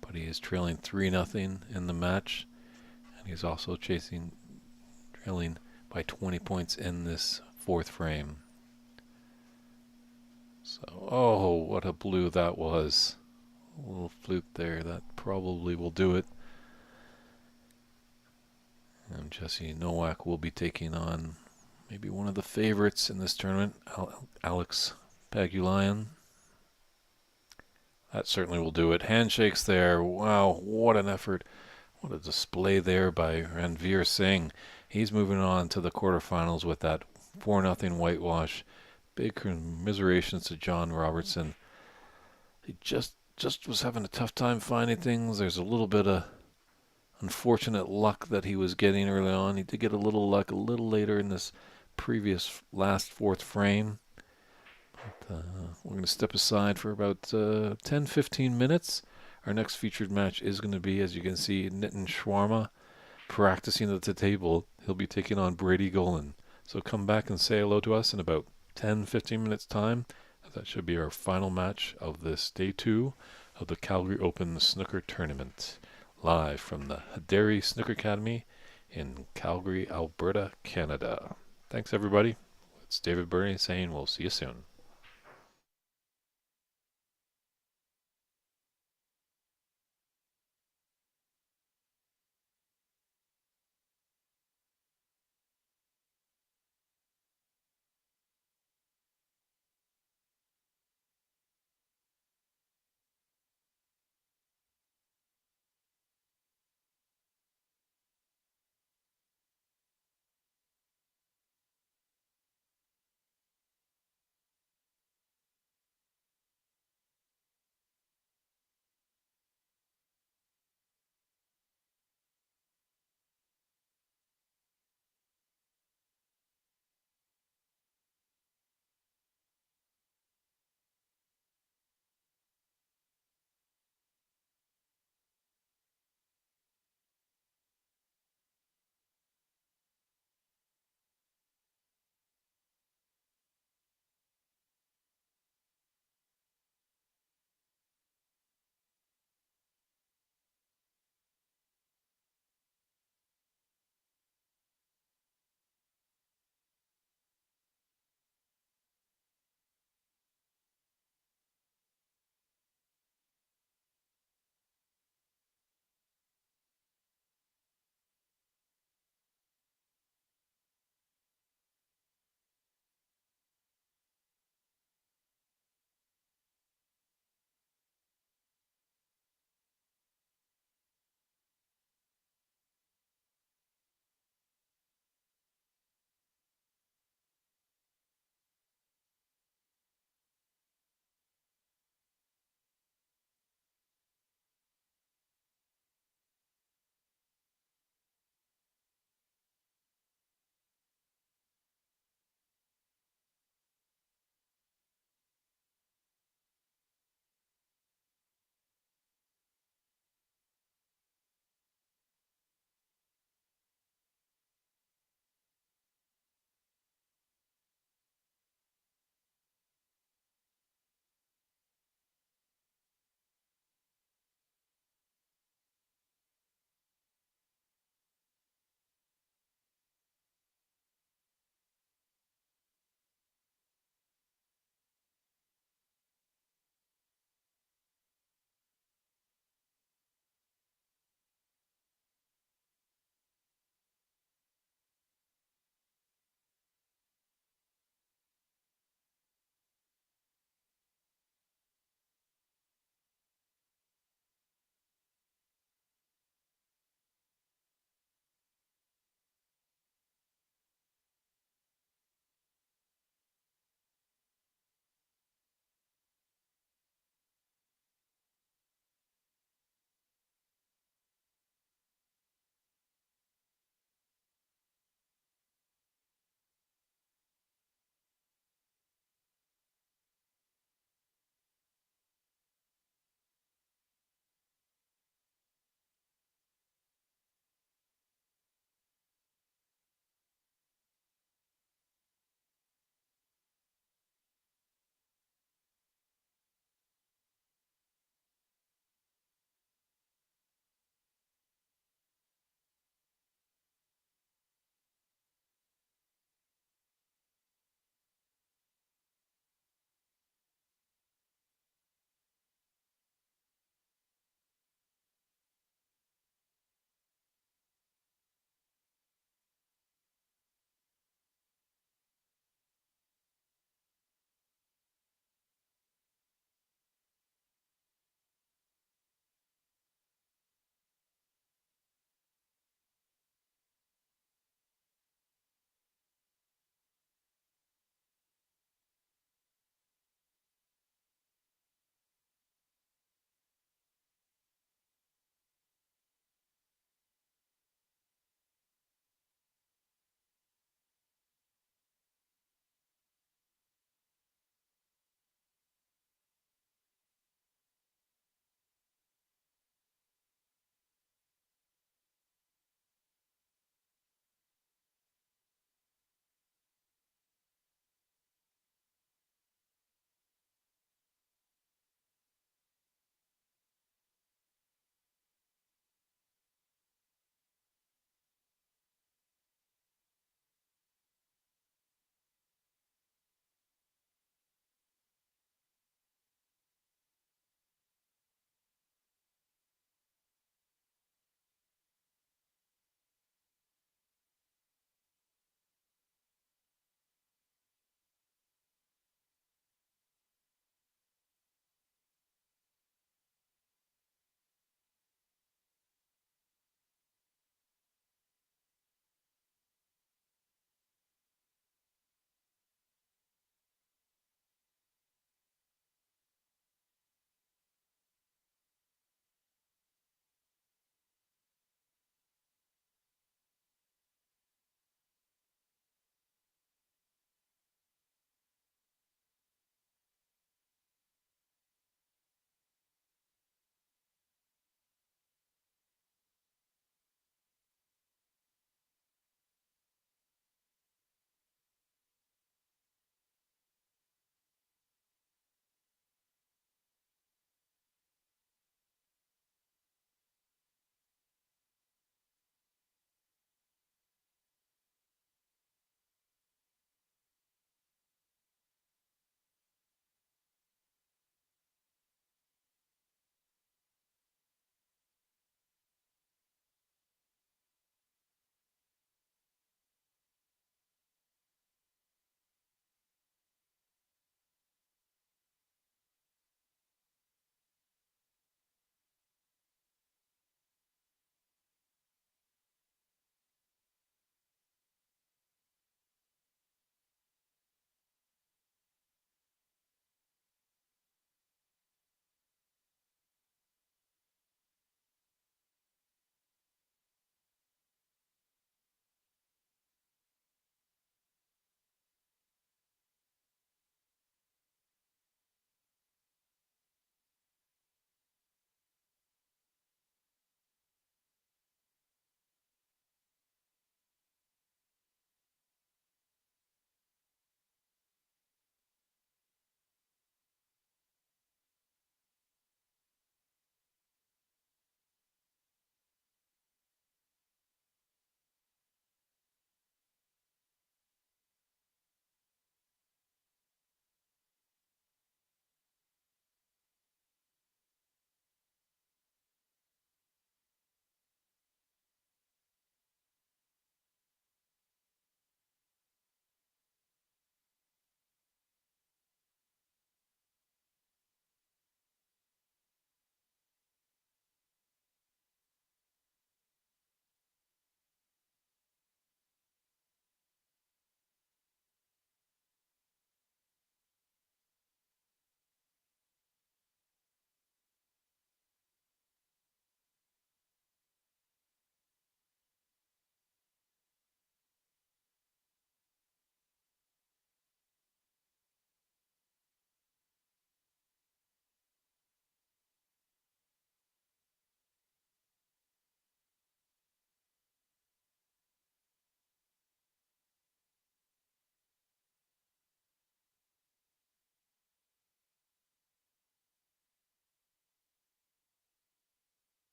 but he is trailing 3-0 in the match, and he's also trailing by 20 points in this fourth frame. So, oh, what a blue that was. A little fluke there. That probably will do it. And Jesse Nowak will be taking on maybe one of the favorites in this tournament, Alex Pagulayan. That certainly will do it. Handshakes there. Wow, what an effort. What a display there by Ranveer Singh. He's moving on to the quarterfinals with that 4-0 whitewash. Big commiserations to John Robertson. He just was having a tough time finding things. There's a little bit of unfortunate luck that he was getting early on. He did get a little luck a little later in this previous last fourth frame. But, we're going to step aside for about 10-15 minutes. Our next featured match is going to be, as you can see, Nitin Sharma practicing at the table. He'll be taking on Brady Golan. So come back and say hello to us in about 10-15 minutes time. That should be our final match of this day 2 of the Calgary Open Snooker Tournament. live from the Hadari Snooker Academy in Calgary, Alberta, Canada. Thanks, everybody. It's David Burney saying we'll see you soon.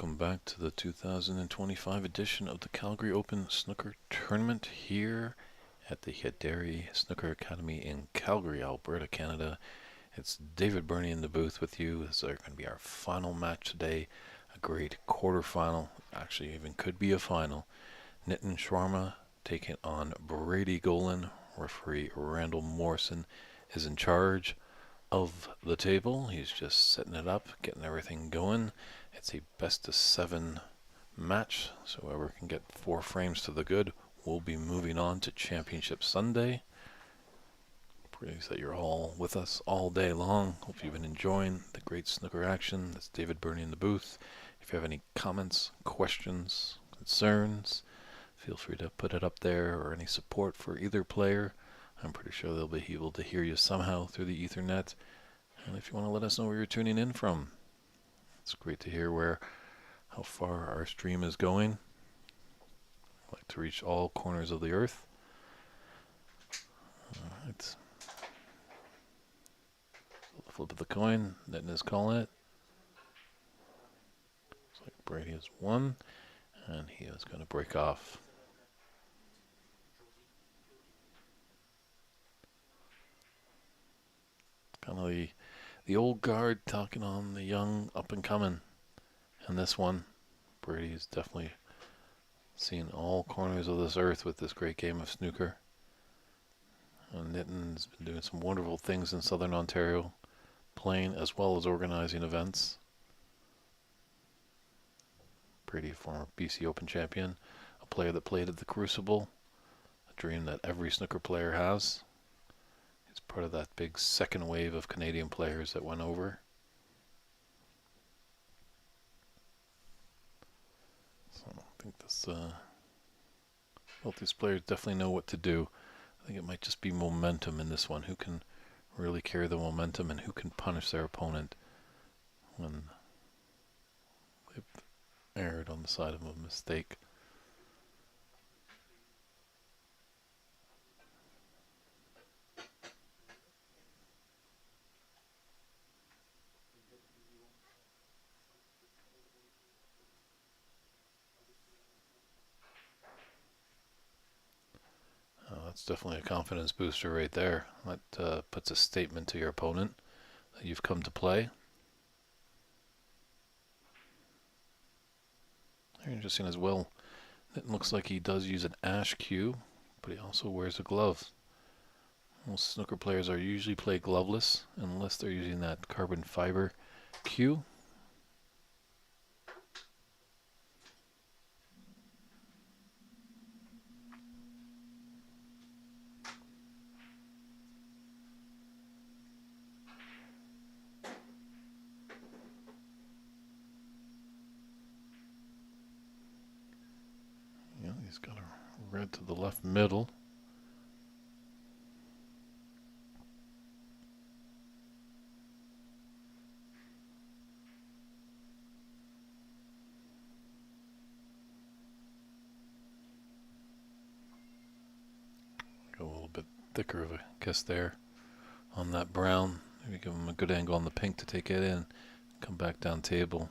Welcome back to the 2025 edition of the Calgary Open Snooker Tournament here at the Haderi Snooker Academy in Calgary, Alberta, Canada. It's David Burney in the booth with you. This is going to be our final match today. A great quarterfinal, actually even could be a final. Nitin Sharma taking on Brady Golan. Referee Randall Morrison is in charge of the table. He's just setting it up, getting everything going. It's a best of 7 match, so whoever can get 4 frames to the good will be moving on to Championship Sunday. Pleased that you're all with us all day long. Hope you've been enjoying the great snooker action. That's David Burney in the booth. If you have any comments, questions, concerns, feel free to put it up there, or any support for either player. I'm pretty sure they'll be able to hear you somehow through the Ethernet. And if you want to let us know where you're tuning in from, it's great to hear how far our stream is going. I'd like to reach all corners of the earth. It's the flip of the coin. Nitin is calling it. Looks like Brady has won, and he is going to break off. Kind of the old guard talking on the young up and coming. And this one, Brady is definitely seen all corners of this earth with this great game of snooker. And Nitin's been doing some wonderful things in Southern Ontario, playing as well as organizing events. Brady, former BC Open champion, a player that played at the Crucible, a dream that every snooker player has. He's part of that big second wave of Canadian players that went over. So I think both these players definitely know what to do. I think it might just be momentum in this one. Who can really carry the momentum and who can punish their opponent when they've erred on the side of a mistake. That's definitely a confidence booster right there. That puts a statement to your opponent that you've come to play. Very interesting as well. It looks like he does use an ash cue, but he also wears a glove. Most snooker players are usually play gloveless unless they're using that carbon fiber cue. Yeah, he's got a red to the left middle. Go a little bit thicker of a kiss there on that brown. Maybe give him a good angle on the pink to take it in. Come back down table.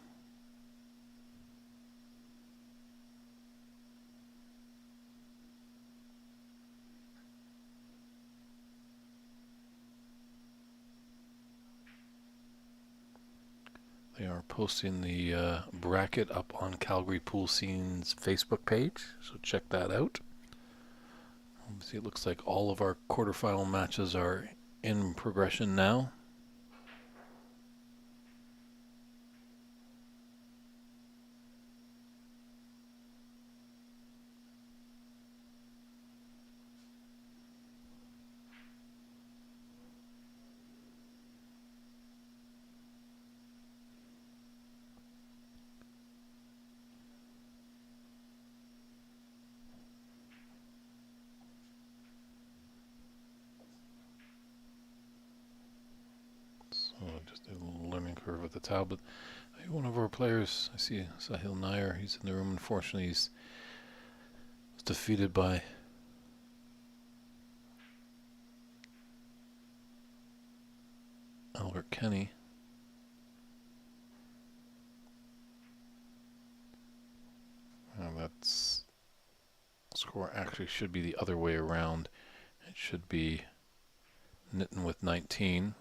They are posting the bracket up on Calgary Pool Scene's Facebook page, so check that out. See, it looks like all of our quarterfinal matches are in progression now. So just a little learning curve at the tablet. One of our players, I see Sahil Nair, he's in the room. Unfortunately, he's defeated by Albert Kenny. that's score actually should be the other way around. It should be Nitin with 19.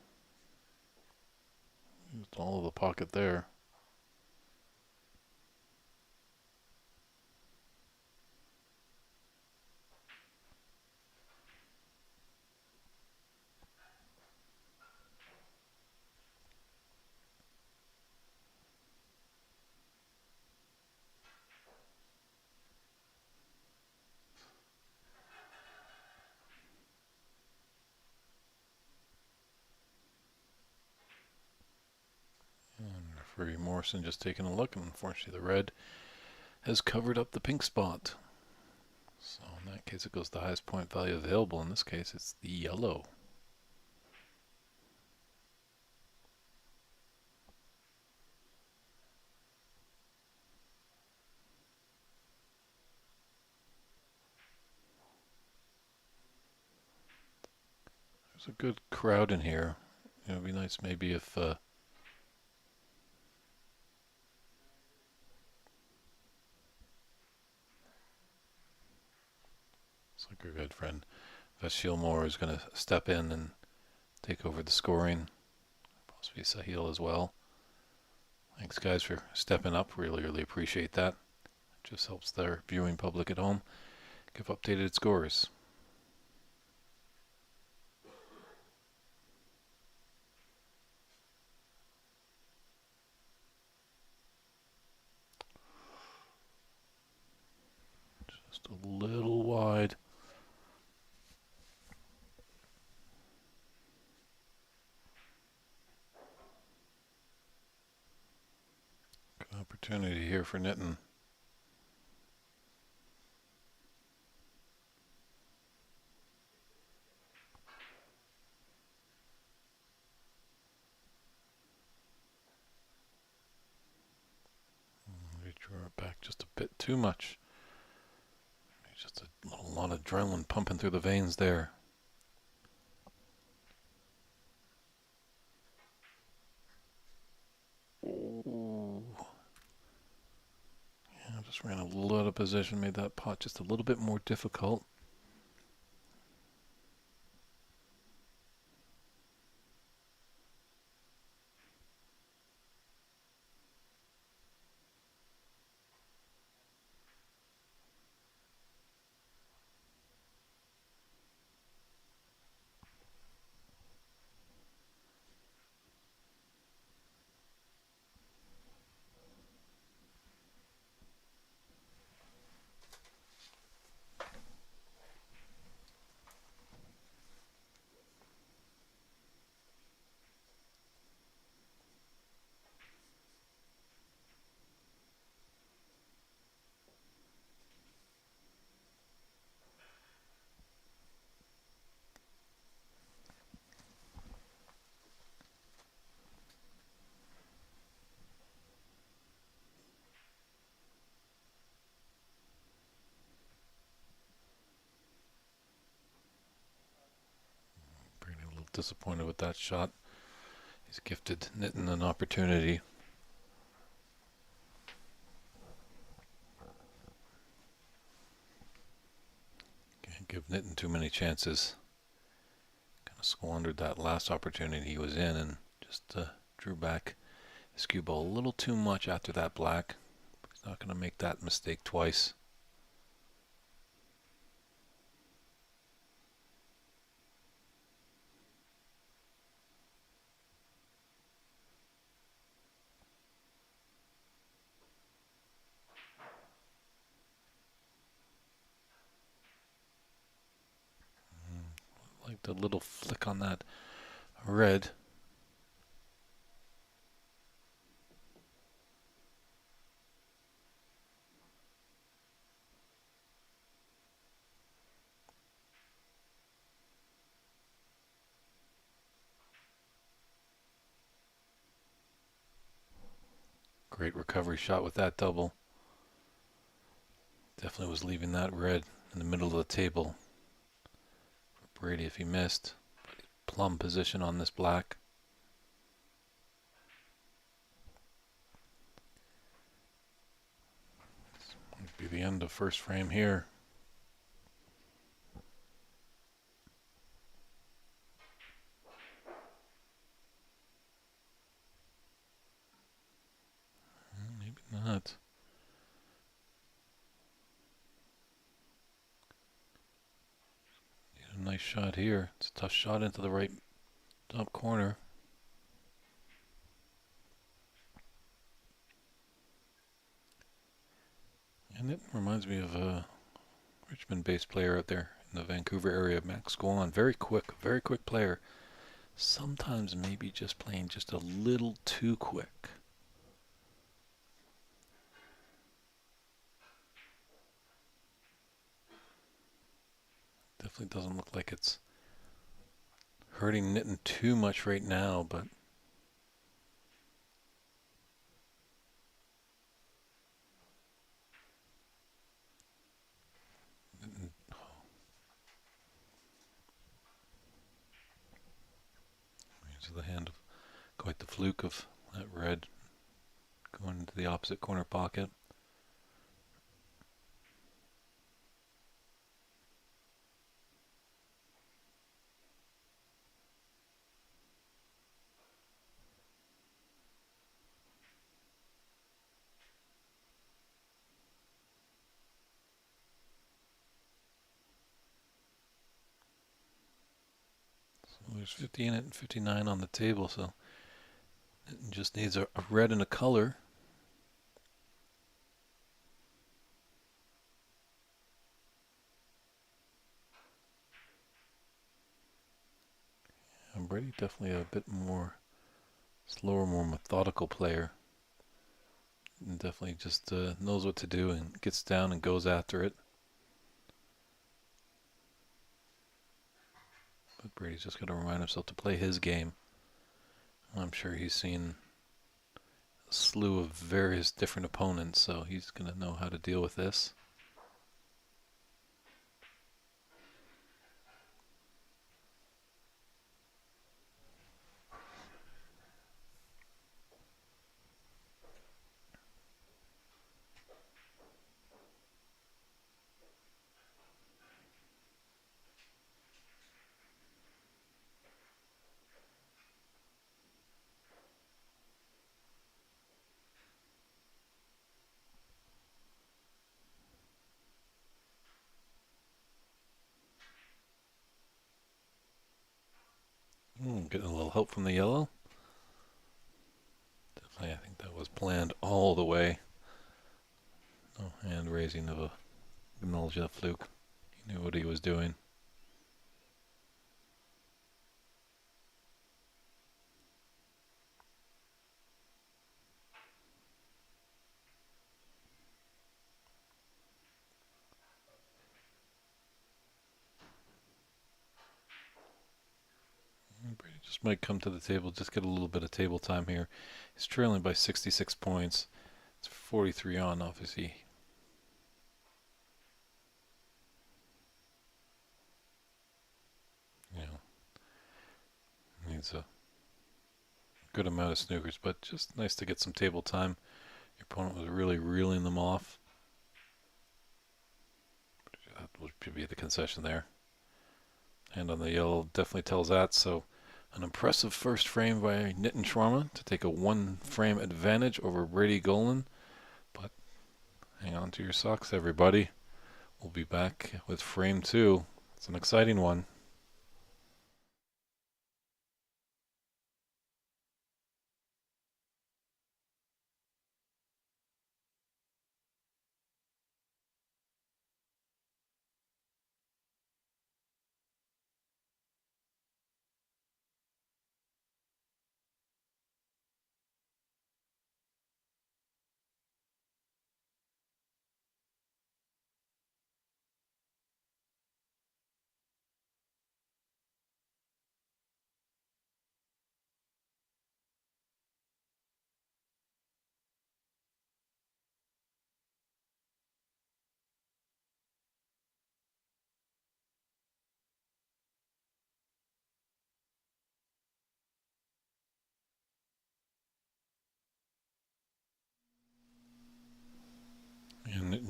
Used all of the pocket there. And referee Morrison just taking a look, and unfortunately the red has covered up the pink spot. So in that case it goes the highest point value available. In this case it's the yellow. There's a good crowd in here. It would be nice maybe if looks like our good friend Vashil Moore is going to step in and take over the scoring. Possibly Sahil as well. Thanks guys for stepping up. Really appreciate that. It just helps their viewing public at home give updated scores. Just a little wide. Good opportunity here for Nitin. We drew it back just a bit too much. Just a lot of adrenaline pumping through the veins there. Ooh. Yeah, just ran a little out of position, made that pot just a little bit more difficult. Pretty a little disappointed with that shot. He's gifted Nitin an opportunity. Can't give Nitin too many chances. Kind of squandered that last opportunity he was in and just drew back his cue ball a little too much after that black. He's not going to make that mistake twice. Like the little flick on that red. Great recovery shot with that double. Definitely was leaving that red in the middle of the table for Brady if he missed. Plum position on this black. This might be the end of first frame here. Maybe not. Get a nice shot here. It's a tough shot into the right top corner. And it reminds me of a Richmond-based player out there in the Vancouver area, Max Guan. Very quick player. Sometimes maybe just playing just a little too quick. Definitely doesn't look like it's hurting Nitin too much right now, but here's the hand of quite the fluke of that red going into the opposite corner pocket. So there's 50 in it and 59 on the table, so it just needs a red and a color. And Brady definitely a bit more slower, more methodical player. And definitely just knows what to do and gets down and goes after it. But Brady's just got to remind himself to play his game. I'm sure he's seen a slew of various different opponents, so he's going to know how to deal with this. Getting a little help from the yellow. Definitely, I think that was planned all the way. No hand raising of a acknowledge that fluke. He knew what he was doing. Brady just might come to the table, just get a little bit of table time here. He's trailing by 66 points. It's 43 on, obviously. You know, needs a good amount of snookers, but just nice to get some table time. Your opponent was really reeling them off. That would be the concession there. Hand on the yellow definitely tells that. So an impressive first frame by Nitin Sharma to take a one frame advantage over Brady Golan. But hang on to your socks, everybody. We'll be back with frame two. It's an exciting one.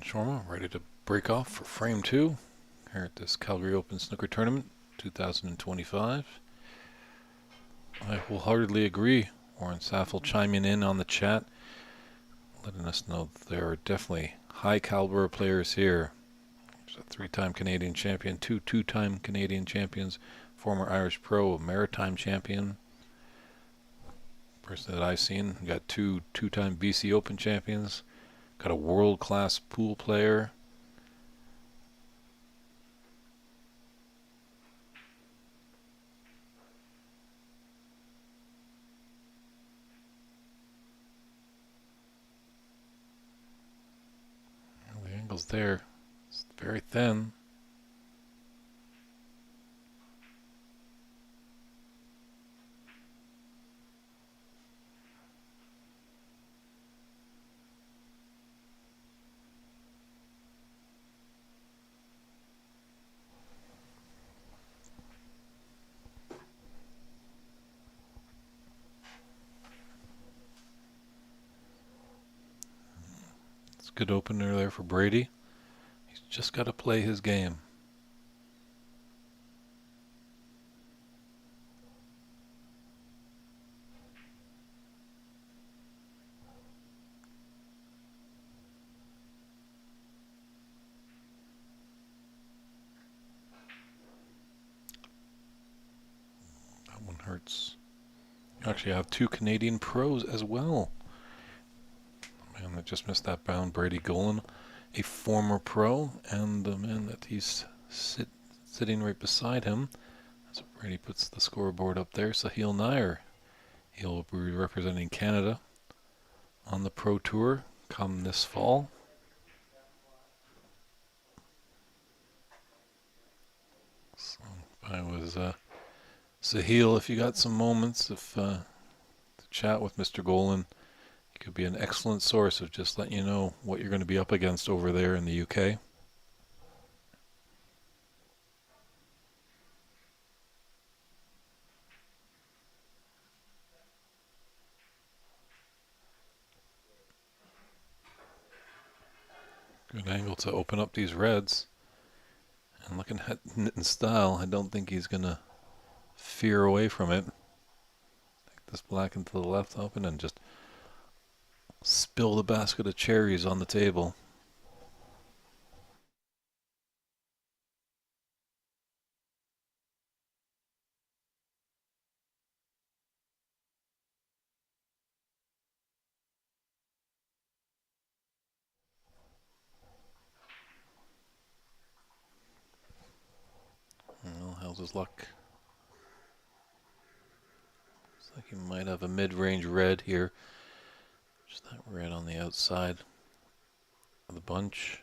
Sharma ready to break off for frame two here at this Calgary Open Snooker Tournament 2025. I wholeheartedly agree. Warren Saffel chiming in on the chat, letting us know that there are definitely high caliber players here. There's a three-time Canadian champion, two-time Canadian champions, former Irish pro, a maritime champion. Person that I've seen, got two-time BC Open champions, got a world-class pool player. The angle's there. It's very thin. It's a good opener there for Brady. He's just got to play his game. That one hurts. You actually have two Canadian pros as well. The man that just missed that bound, Brady Golan, a former pro, and the man that he's sitting right beside him, as Brady puts the scoreboard up there, Sahil Nair. He'll be representing Canada on the Pro Tour come this fall. So I was Sahil, if you got some moments, to chat with Mr. Golan, he could be an excellent source of just letting you know what you're going to be up against over there in the UK. Good angle to open up these reds. And looking at Nitin style, I don't think he's going to veer away from it. Take this black into the left open and just spill the basket of cherries on the table. Well, how's his luck? Looks like he might have a mid-range red here. Just that red on the outside of the bunch.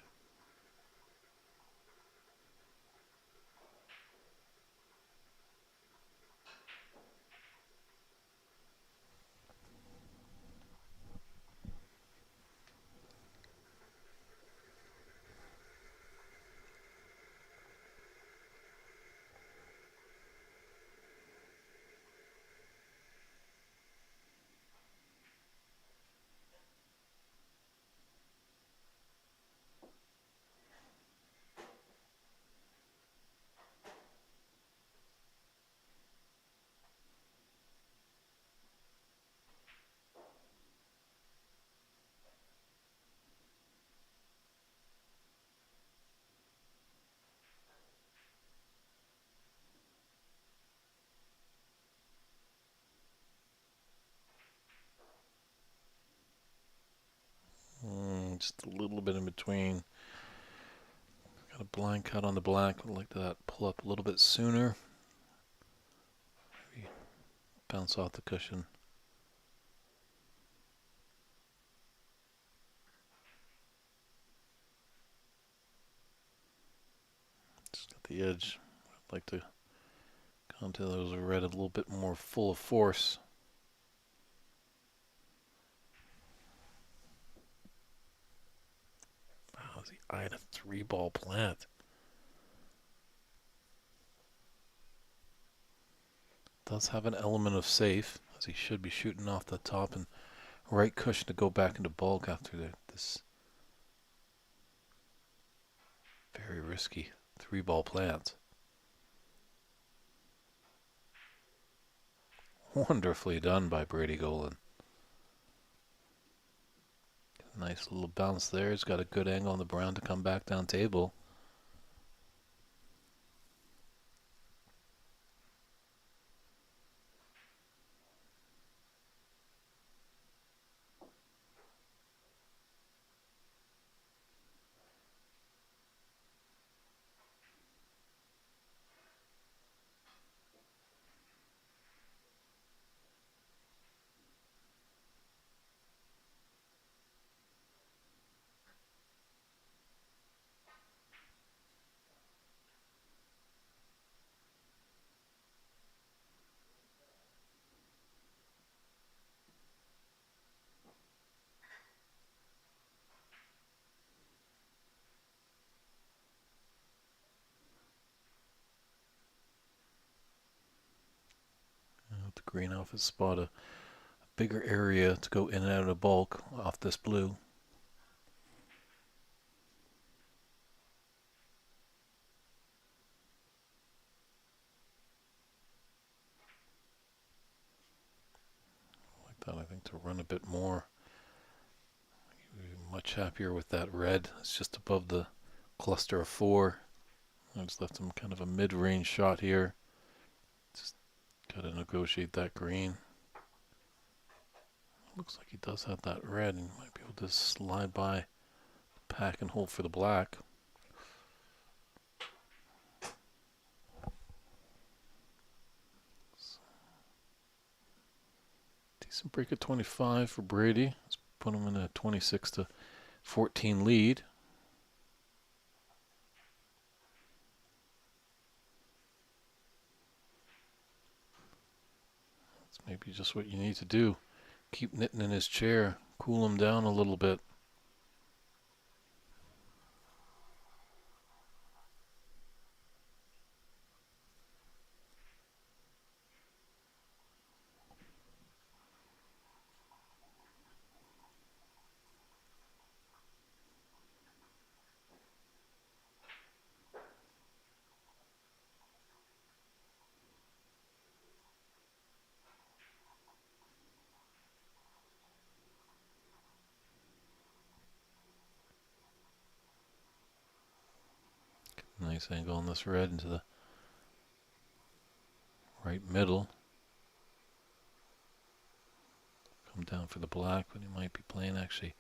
Just a little bit in between. Got a blind cut on the black. I'd like that pull up a little bit sooner. Maybe bounce off the cushion. Just got the edge. I'd like to go into those red a little bit more full of force. Wow, he eyed a 3-ball plant. Does have an element of safe, as he should be shooting off the top and right cushion to go back into bulk after this risky 3-ball plant. Wonderfully done by Brady Golan. Nice little bounce there. He's got a good angle on the brown to come back down table. The green off his spot, a bigger area to go in and out of bulk off this blue. Like that, I think, to run a bit more. Much happier with that red. It's just above the cluster of 4. I just left him kind of a mid-range shot here. Just got to negotiate that green. Looks like he does have that red, and he might be able to slide by the pack and hold for the black. Decent break at 25 for Brady. Let's put him in a 26-14 lead. That's maybe just what you need to do. Keep knitting in his chair, cool him down a little bit. Nice angle on this red into the right middle. Come down for the black, but he might be playing actually.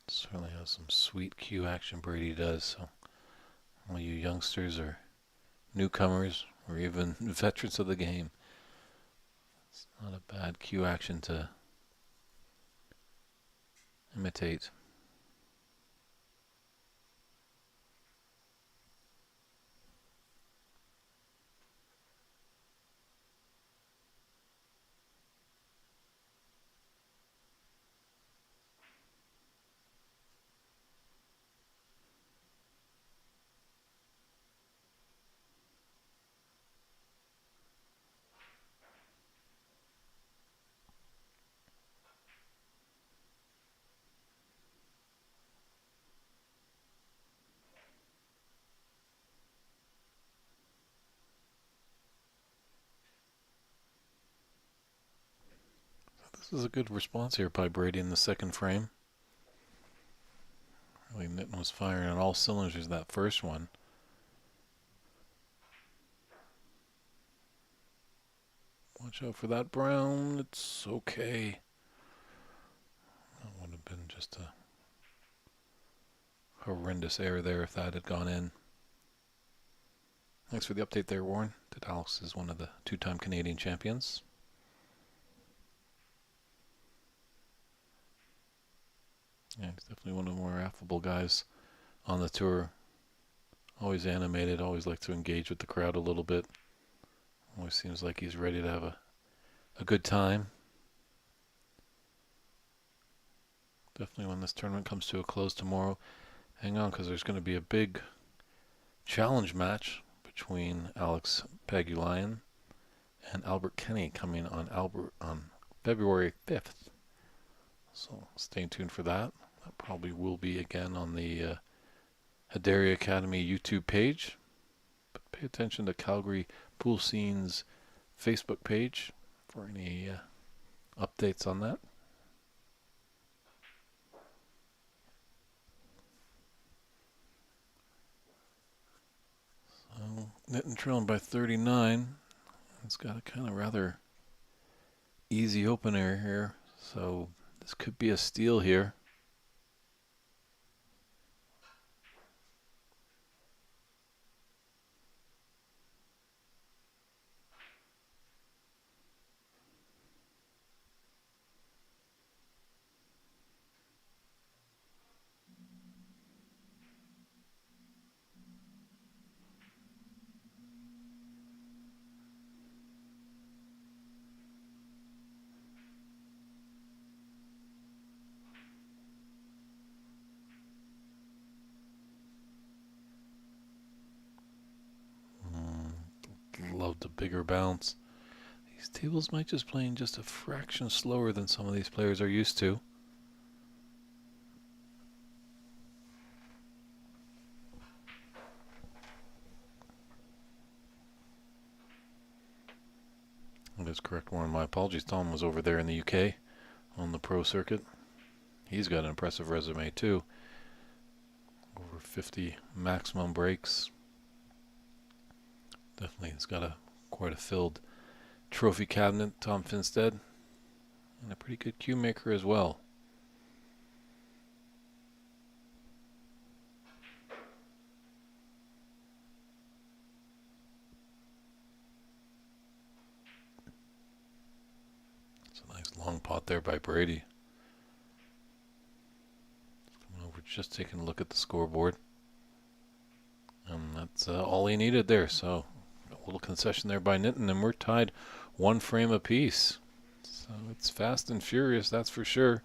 Certainly has some sweet cue action Brady does. So all you youngsters or newcomers or even veterans of the game, it's not a bad cue action to imitate. This is a good response here by Brady in the second frame. Really, Nitton was firing on all cylinders that first one. Watch out for that brown. It's okay. That would have been just a horrendous error there if that had gone in. Thanks for the update there, Warren. That Alex is one of the 2-time Canadian champions. Yeah, he's definitely one of the more affable guys on the tour. Always animated, always like to engage with the crowd a little bit. Always seems like he's ready to have a good time. Definitely when this tournament comes to a close tomorrow, hang on because there's going to be a big challenge match between Alex Pagulayan and Albert Kenny coming on February 5th. So stay tuned for that. That probably will be again on the Hadari Academy YouTube page. But pay attention to Calgary Pool Scene's Facebook page for any updates on that. So Nittany trailing by 39. It's got a kind of rather easy opener here, so this could be a steal here. Love the bigger bounce. These tables might just playing just a fraction slower than some of these players are used to. That is correct, Warren. My apologies. Tom was over there in the UK on the pro circuit. He's got an impressive resume too. Over 50 maximum breaks. Definitely has got quite a filled trophy cabinet, Tom Finstead. And a pretty good cue maker as well. It's a nice long pot there by Brady. Coming over, just taking a look at the scoreboard. And that's all he needed there. So a little concession there by Nittany, and we're tied one frame apiece. So it's fast and furious, that's for sure.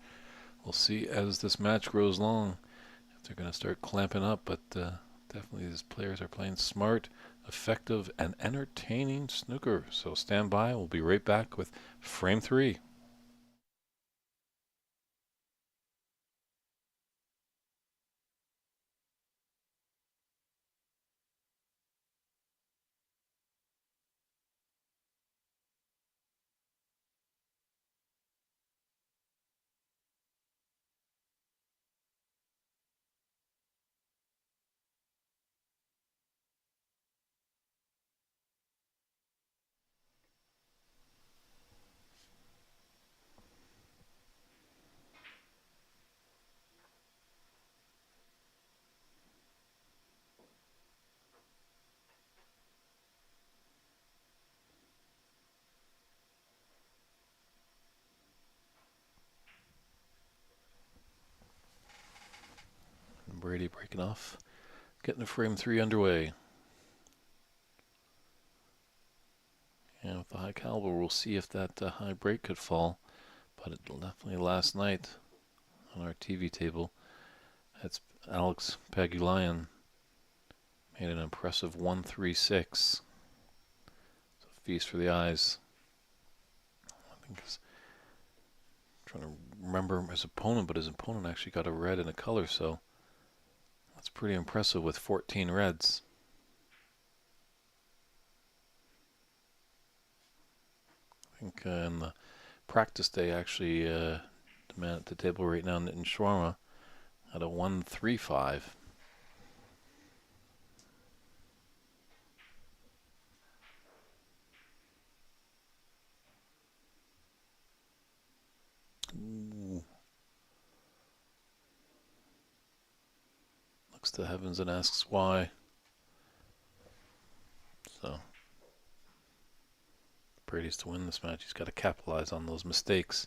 We'll see as this match grows long if they're going to start clamping up, but definitely these players are playing smart, effective, and entertaining snooker. So stand by. We'll be right back with frame 3. Brady breaking off, getting the frame 3 underway. And with the high caliber, we'll see if that high break could fall. But it definitely last night on our TV table, that's Alex Pagulayan made an impressive 136. So feast for the eyes. I think he's trying to remember his opponent, but his opponent actually got a red and a color, so that's pretty impressive with 14 reds. I think in the practice day, actually, the man at the table right now, Nitin Sharma, had a 135. Ooh. Looks to heavens and asks why. So Brady's to win this match. He's got to capitalize on those mistakes.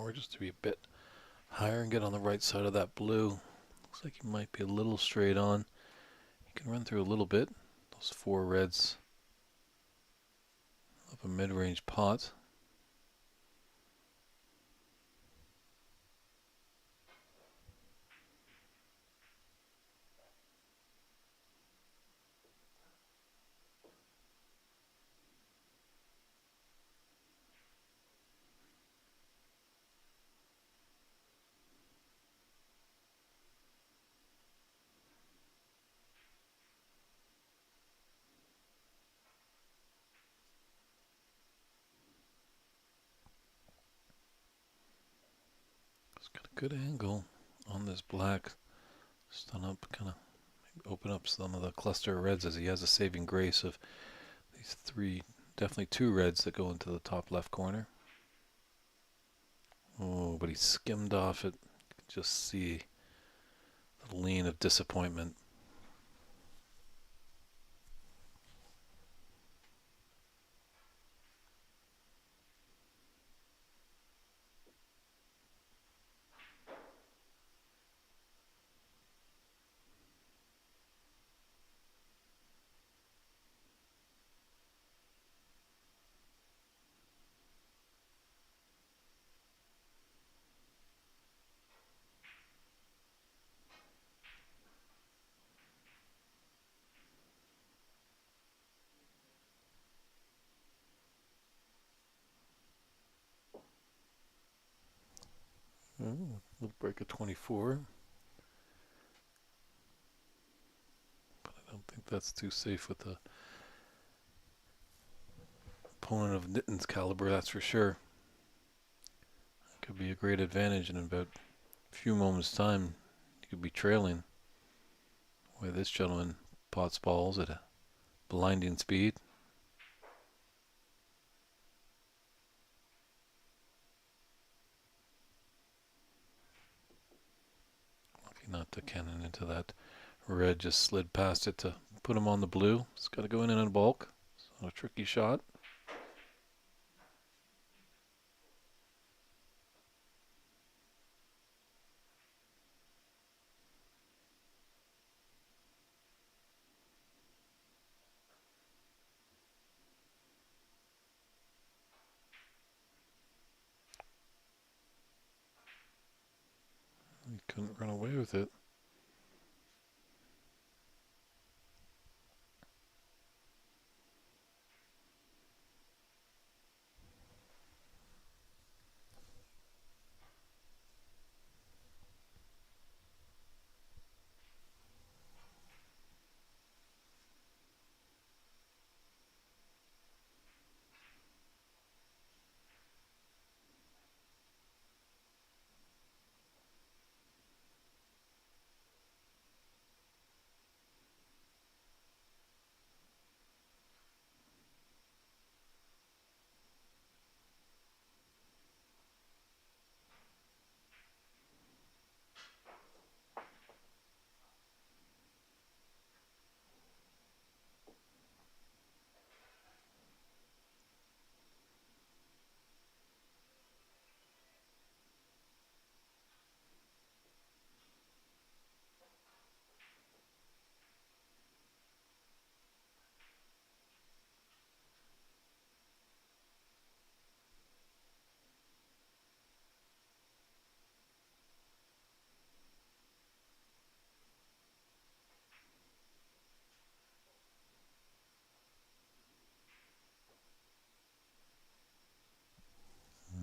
more just to be a bit higher and get on the right side of that blue. Looks like he might be a little straight on. He can run through a little bit. Those 4 reds of a mid-range pot. It's got a good angle on this black. Stun up, kind of open up some of the cluster of reds, as he has a saving grace of these 3, definitely 2 reds that go into the top left corner. Oh, but he skimmed off it. You can just see the lean of disappointment. Oh, little break of 24. But I don't think that's too safe with the opponent of Nitton's caliber, that's for sure. That could be a great advantage in about a few moments' time. You could be trailing. Where this gentleman pots balls at a blinding speed. Lucky not to cannon into that red, just slid past it to put him on the blue. It's got to go in a bulk. So a tricky shot. He couldn't run away with it.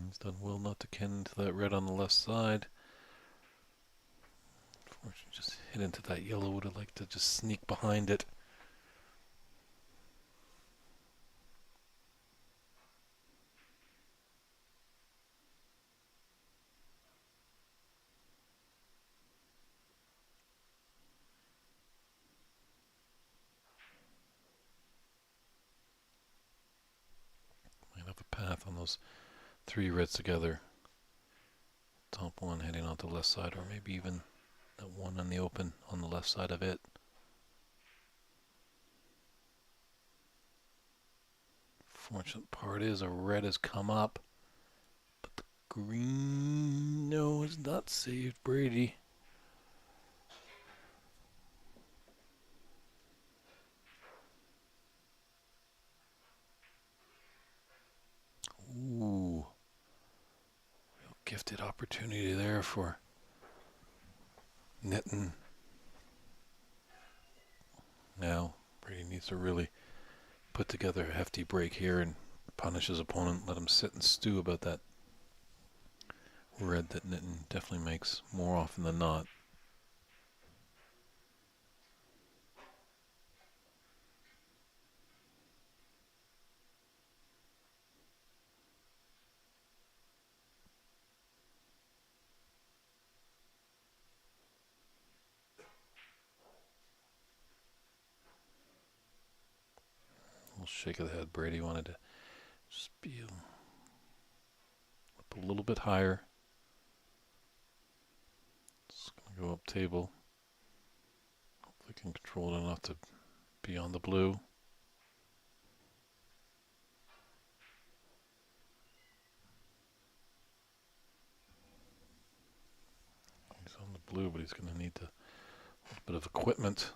He's done well not to cannon into that red on the left side. Unfortunately, just hit into that yellow. Would have liked to just sneak behind it. Might have a path on those 3 reds together. Top one heading onto the left side, or maybe even that one on the open on the left side of it. Fortunate part is a red has come up, but the green. No, it's not saved, Brady. Ooh, real gifted opportunity there for Nitin. Now, Brady needs to really put together a hefty break here and punish his opponent. Let him sit and stew about that red that Nitin definitely makes more often than not. A little shake of the head. Brady wanted to just be up a little bit higher. Just gonna go up table. Hopefully can control it enough to be on the blue. He's on the blue, but he's going to need a little bit of equipment.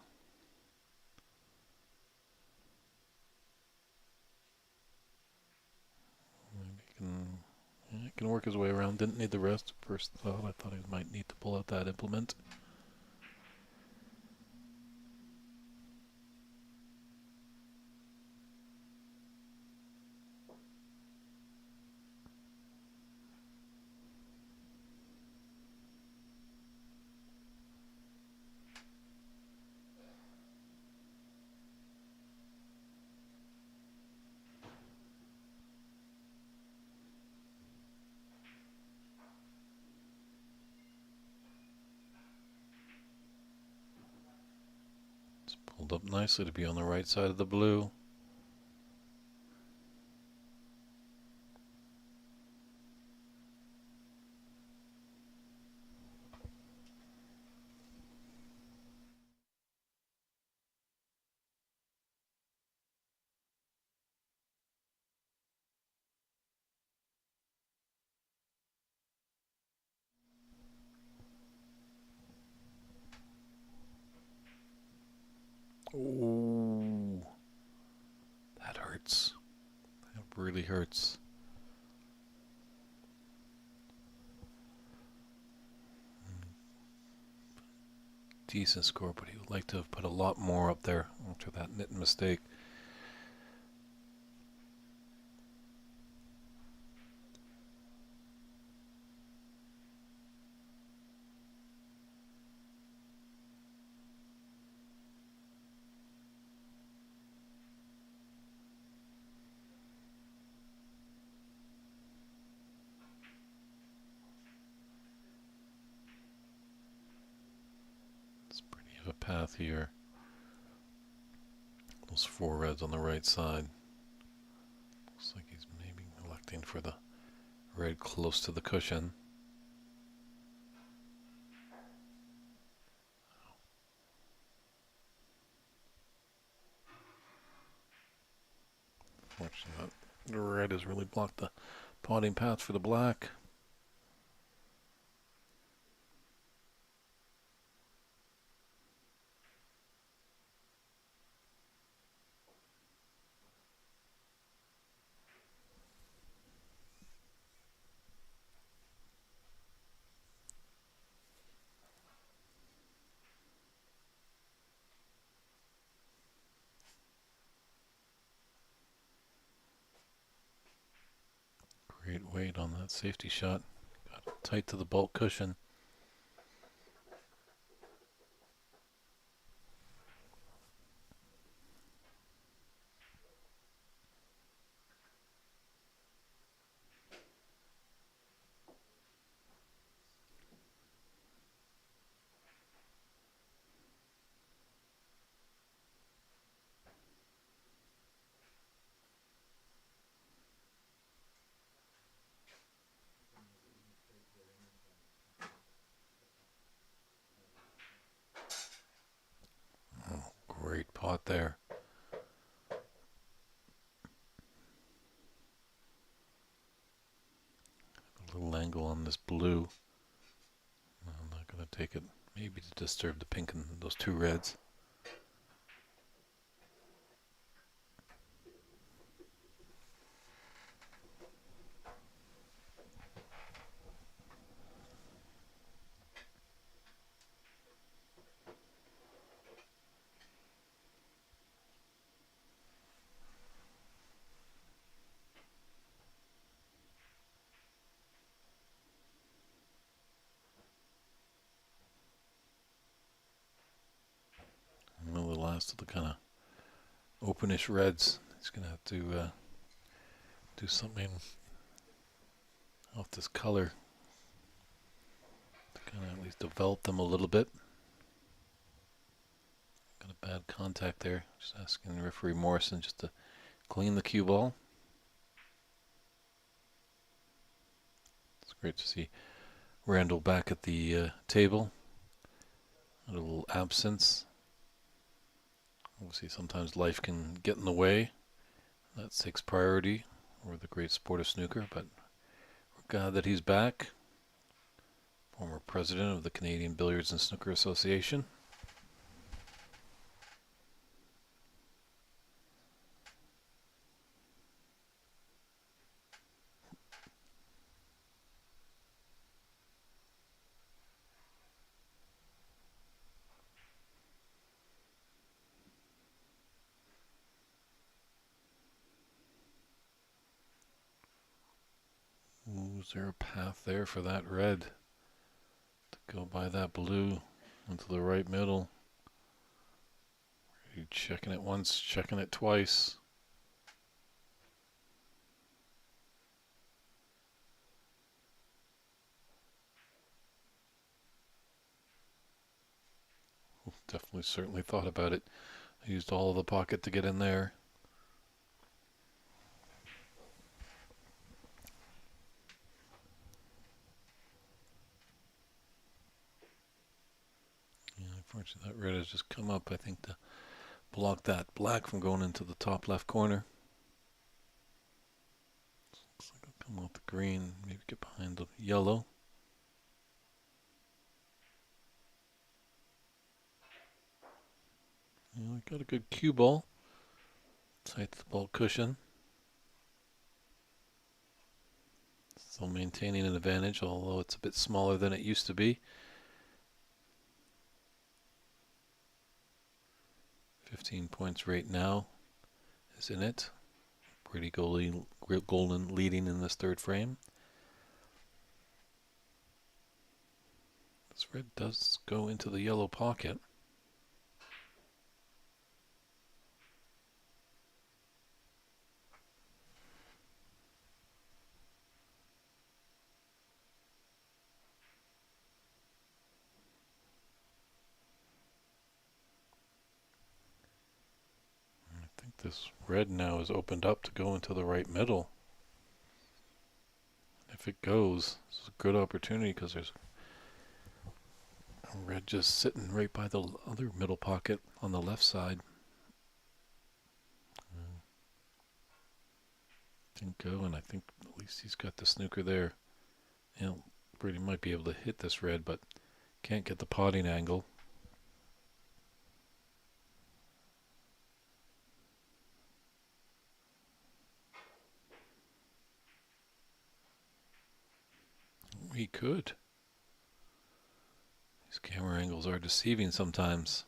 He can work his way around. Didn't need the rest. First thought, I thought he might need to pull out that implement. It's pulled up nicely to be on the right side of the blue. Ooh, that hurts. That really hurts. Decent score, but he would like to have put a lot more up there after that Nitin mistake. It's pretty of a path here. Those four reds on the right side. Looks like he's maybe electing for the red close to the cushion. Fortunately, the red has really blocked the potting path for the black. Great weight on that safety shot. Got it tight to the bulk cushion. Oh, great pot there. A little angle angle on this blue. I'm not going to take it, maybe to disturb the pink and those two reds. And the last of the kind of openish reds. He's going to have to do something off this color to kind of at least develop them a little bit. Got a bad contact there. Just asking referee Morrison just to clean the cue ball. It's great to see Randall back at the table. A little absence. Obviously, sometimes life can get in the way. That takes priority over the great sport of snooker, but we're glad that he's back. Former president of the Canadian Billiards and Snooker Association. Ooh, is there a path there for that red to go by that blue into the right middle? Are you checking it once, checking it twice? Ooh, definitely, certainly thought about it. I used all of the pocket to get in there. Yeah, unfortunately, that red has just come up, I think, to block that black from going into the top left corner. Looks like it'll come off the green, maybe get behind the yellow. Yeah, we got a good cue ball. Tight the ball cushion. Still maintaining an advantage, although it's a bit smaller than it used to be. 15 points right now is in it. Pretty golden leading in this third frame. This red does go into the yellow pocket. I think this red now is opened up to go into the right middle. If it goes, this is a good opportunity because there's a red just sitting right by the other middle pocket on the left side. Didn't go, and I think at least he's got the snooker there. You know, Brady might be able to hit this red, but can't get the potting angle. He could. These camera angles are deceiving sometimes.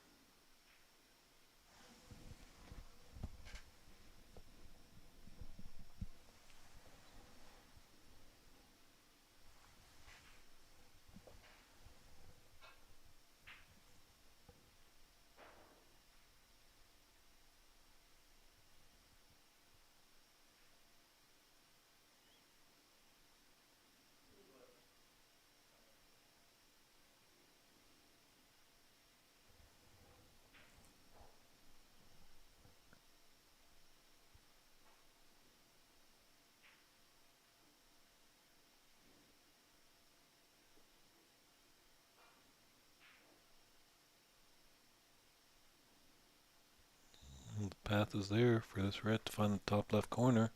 And the path is there for this red to find the top left corner.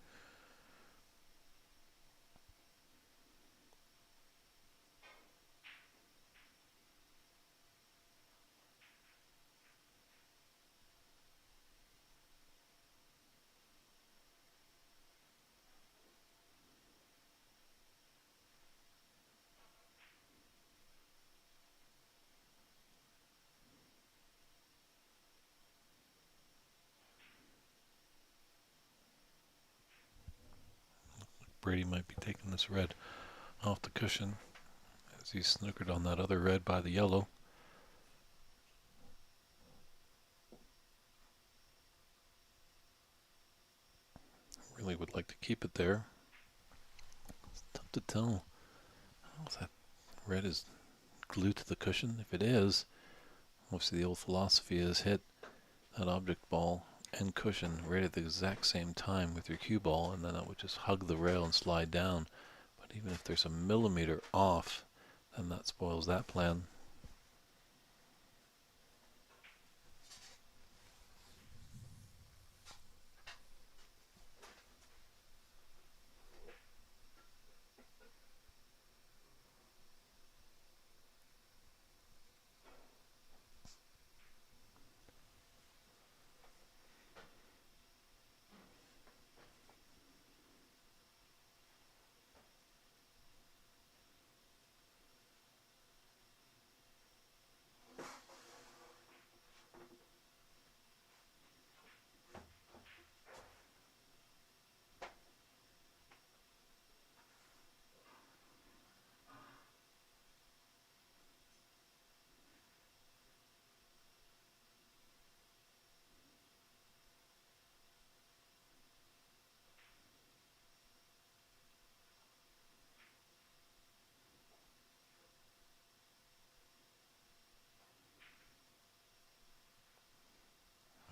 Brady might be taking this red off the cushion as he snookered on that other red by the yellow. Really would like to keep it there. It's tough to tell. I don't know if that red is glued to the cushion. If it is, obviously the old philosophy is hit that object ball and cushion right at the exact same time with your cue ball, and then that would just hug the rail and slide down. But even if there's a millimeter off, then that spoils that plan.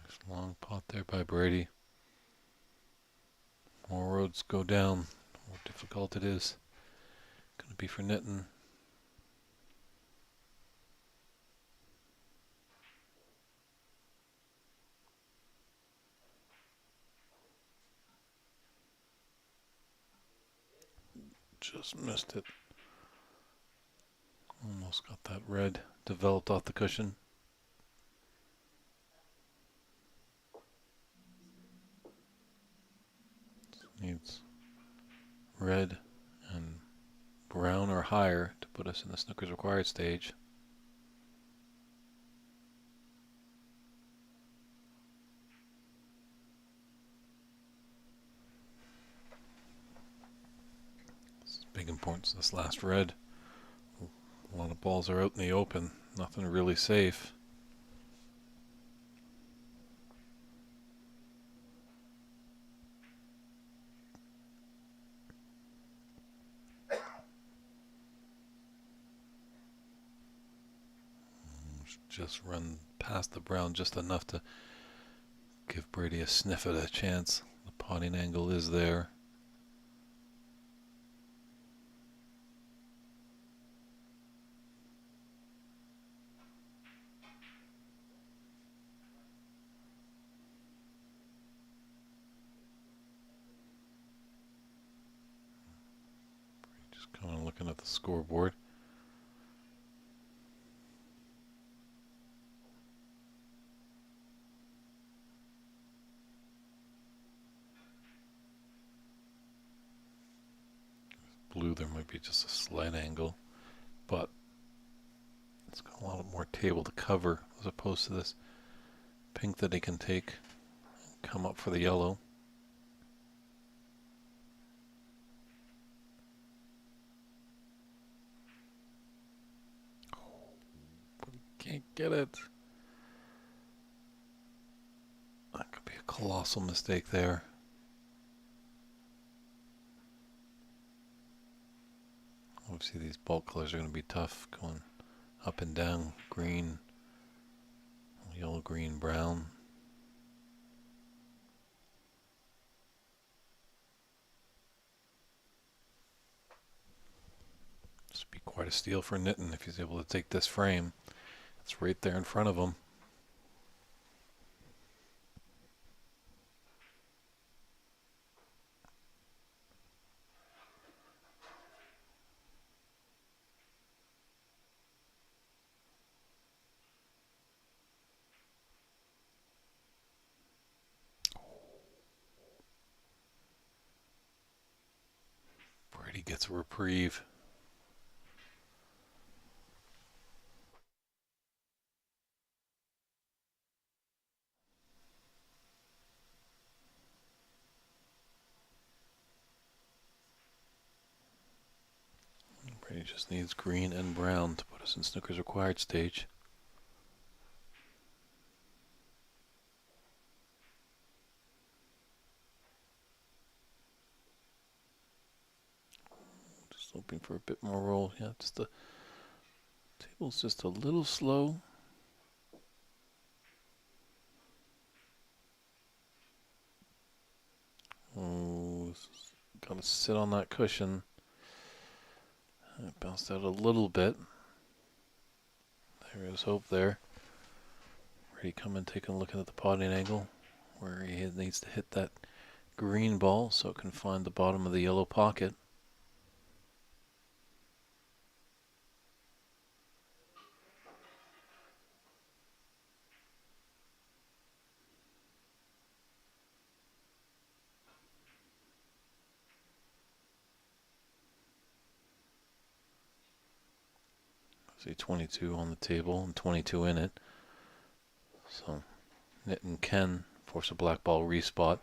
Nice long pot there by Brady. More roads go down, the more difficult it is. Going to be for Nitin. Just missed it. Almost got that red developed off the cushion. Needs red and brown or higher to put us in the snooker's required stage. This is big importance, this last red. A lot of balls are out in the open. Nothing really safe. Just run past the brown just enough to give Brady a sniff at a chance. The potting angle is there. Just kind of looking at the scoreboard. Blue, there might be just a slight angle, but it's got a lot more table to cover as opposed to this pink that he can take and come up for the yellow. But he can't get it. That could be a colossal mistake there. Obviously these bulk colors are going to be tough, going up and down, green, yellow, green, brown. This would be quite a steal for Nitin if he's able to take this frame. It's right there in front of him. Brady gets a reprieve. just needs green and brown to put us in snooker's required stage. Just hoping for a bit more roll. Yeah, just the table's just a little slow. Oh, got to sit on that cushion. It bounced out a little bit. There is hope there. Ready to come and take a look at the potting angle where he needs to hit that green ball so it can find the bottom of the yellow pocket. See 22 on the table and 22 in it. So Nitin can force a black ball respot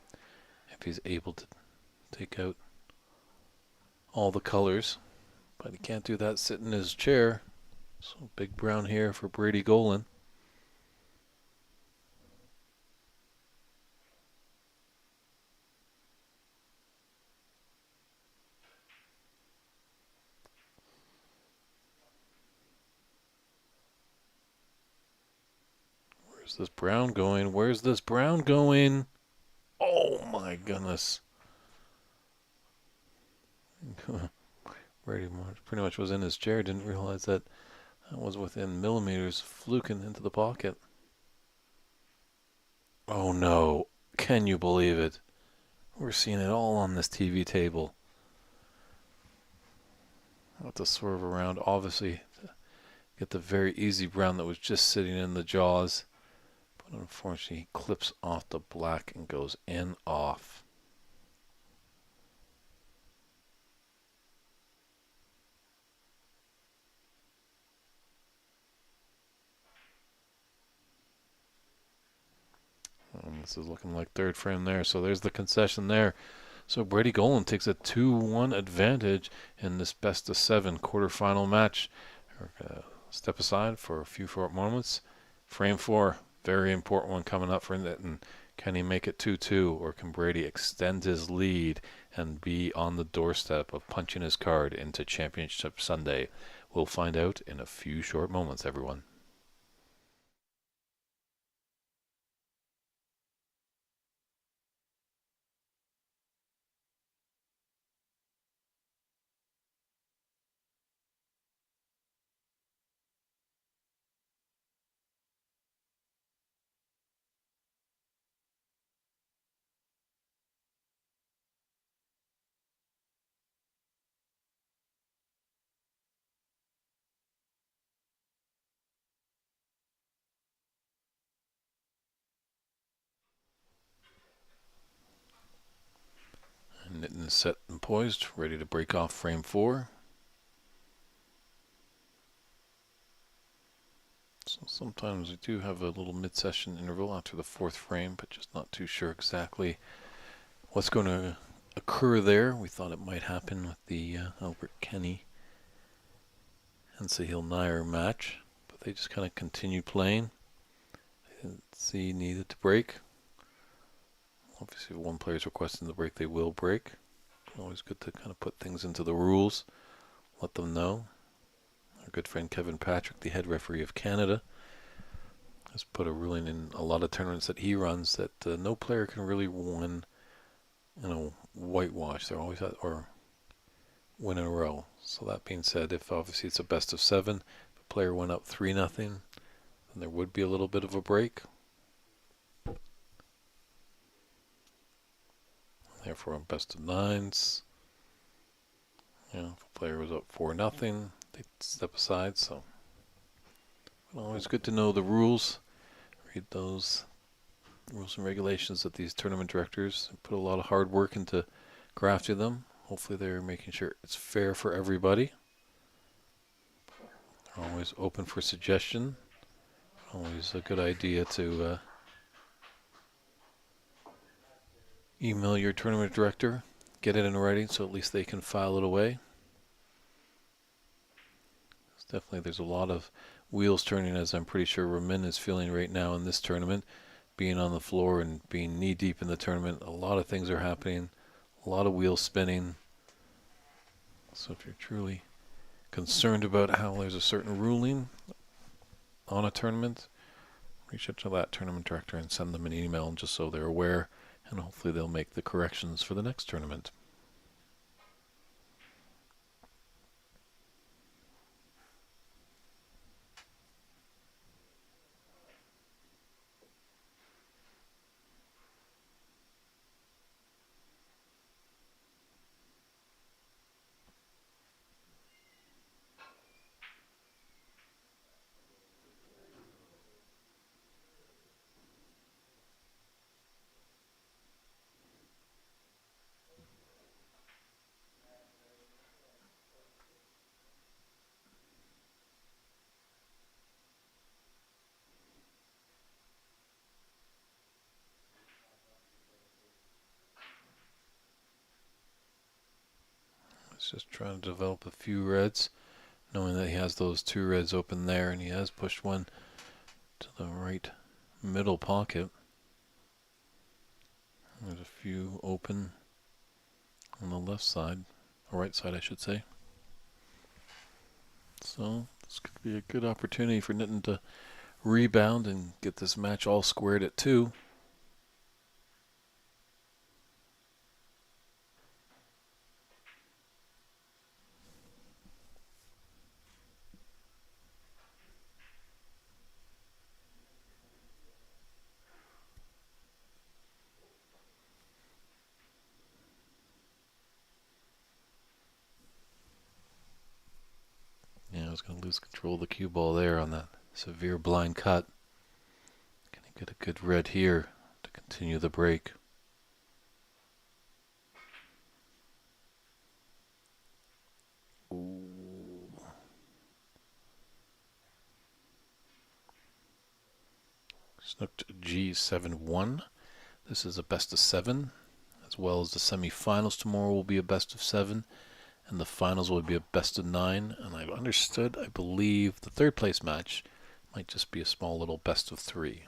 if he's able to take out all the colors. But he can't do that sitting in his chair. So big brown here for Brady Golan. Where's this brown going? Where's this brown going? Oh my goodness. Brady pretty much was in his chair. Didn't realize that was within millimeters, fluking into the pocket. Oh no. Can you believe it? We're seeing it all on this TV table. I'll have to swerve around, obviously, to get the very easy brown that was just sitting in the jaws. But unfortunately, he clips off the black and goes in off. And this is looking like third frame there. So there's the concession there. So Brady Golan takes a 2-1 advantage in this best of 7 quarterfinal match. Step aside for a few short moments. Frame 4, very important one coming up for Nitin. Can he make it 2-2, or can Brady extend his lead and be on the doorstep of punching his card into Championship Sunday? We'll find out in a few short moments, everyone. Nitin is set and poised, ready to break off frame 4. So sometimes we do have a little mid-session interval after the 4th frame, but just not too sure exactly what's going to occur there. We thought it might happen with the Albert Kenny and Sahil Nair match, but they just kind of continued playing. They didn't see needed to break. Obviously, if one player is requesting the break, they will break. Always good to kind of put things into the rules, let them know. Our good friend Kevin Patrick, the head referee of Canada, has put a ruling in a lot of tournaments that he runs that no player can really win, whitewash. They're always at, or win in a row. So that being said, if obviously it's a best of 7, if a player went up 3-0, then there would be a little bit of a break. Therefore, on best of 9s, if a player was up 4-0, they'd step aside. So always good to know the rules. Read those rules and regulations that these tournament directors put a lot of hard work into crafting them. Hopefully they're making sure it's fair for everybody. They're always open for suggestion. Always a good idea to email your tournament director, get it in writing so at least they can file it away. Definitely there's a lot of wheels turning, as I'm pretty sure Ramin is feeling right now in this tournament. Being on the floor and being knee deep in the tournament, a lot of things are happening, a lot of wheels spinning. So if you're truly concerned about how there's a certain ruling on a tournament, reach out to that tournament director and send them an email, and just so they're aware, and hopefully they'll make the corrections for the next tournament. He's just trying to develop a few reds, knowing that he has those two reds open there, and he has pushed one to the right middle pocket. There's a few open on the left side, or right side I should say. So this could be a good opportunity for Nitin to rebound and get this match all squared at 2. Yeah, I was going to lose control of the cue ball there on that severe blind cut. Can he get a good red here to continue the break? Ooh. Snooked G7-1. This is a best of 7, as well as the semifinals tomorrow will be a best of 7, and the finals will be a best of 9. And I've understood, I believe, the third place match might just be a small little best of 3.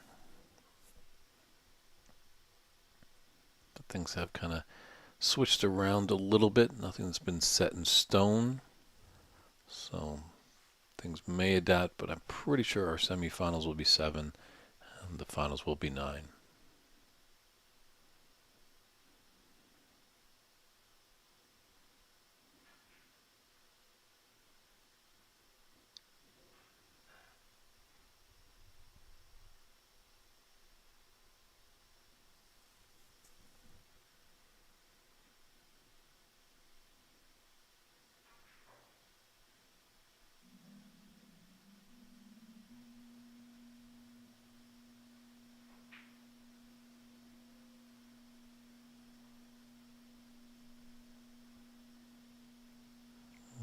But things have kind of switched around a little bit. Nothing's been set in stone, so things may adapt, but I'm pretty sure our semifinals will be 7 and the finals will be 9.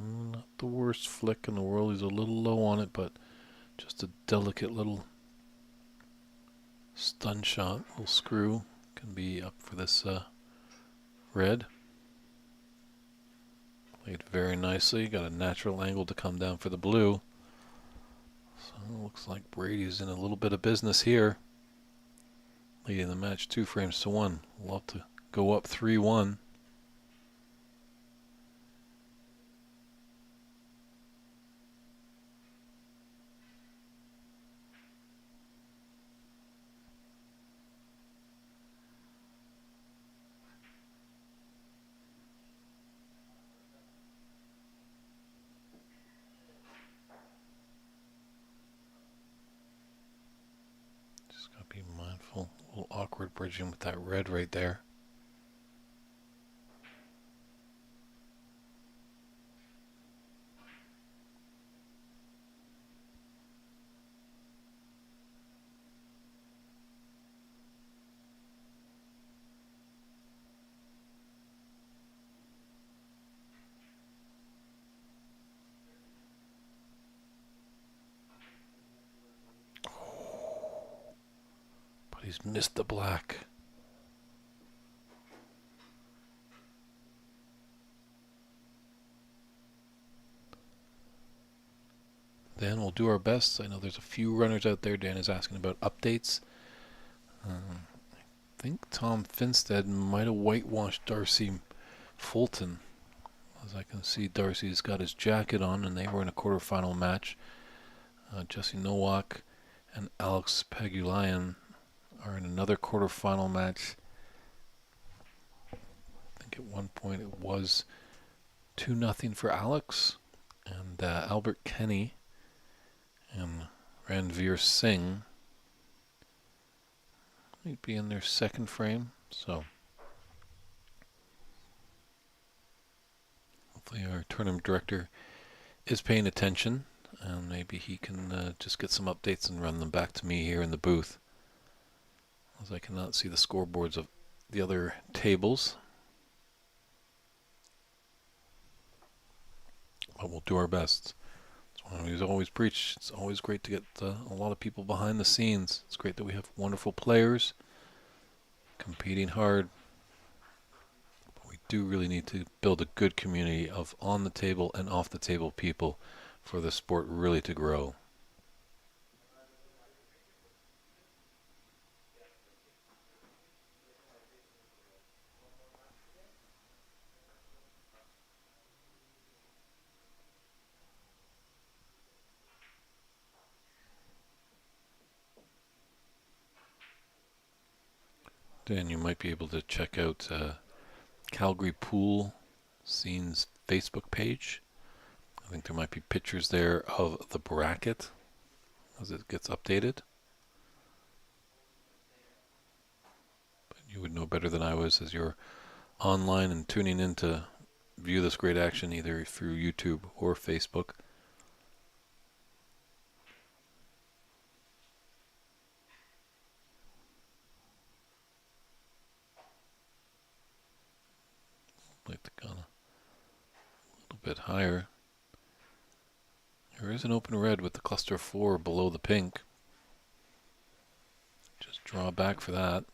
Not the worst flick in the world. He's a little low on it, but just a delicate little stun shot. Little screw can be up for this red. Played very nicely. Got a natural angle to come down for the blue. So it looks like Brady's in a little bit of business here. Leading the match 2 frames to 1. We'll have to go up 3-1. Just gotta be mindful. A little awkward bridging with that red right there. But he's missed the black. we'll do our best. I know there's a few runners out there. Dan is asking about updates. I think Tom Finstead might have whitewashed Darcy Fulton. As I can see, Darcy's got his jacket on, and they were in a quarterfinal match. Jesse Nowak and Alex Pagulayan are in another quarterfinal match. I think at one point it was 2-0 for Alex, and Albert Kenny and Ranveer Singh might be in their second frame. So hopefully our tournament director is paying attention, and maybe he can just get some updates and run them back to me here in the booth, as I cannot see the scoreboards of the other tables. But we'll do our best. That's why we always preach. It's always great to get a lot of people behind the scenes. It's great that we have wonderful players competing hard. But we do really need to build a good community of on the table and off the table people for the sport really to grow. Dan, you might be able to check out Calgary Pool Scenes Facebook page. I think there might be pictures there of the bracket as it gets updated. But you would know better than I was, as you're online and tuning in to view this great action either through YouTube or Facebook. Like to go a little bit higher. There is an open red with the cluster 4 below the pink. Just draw back for that.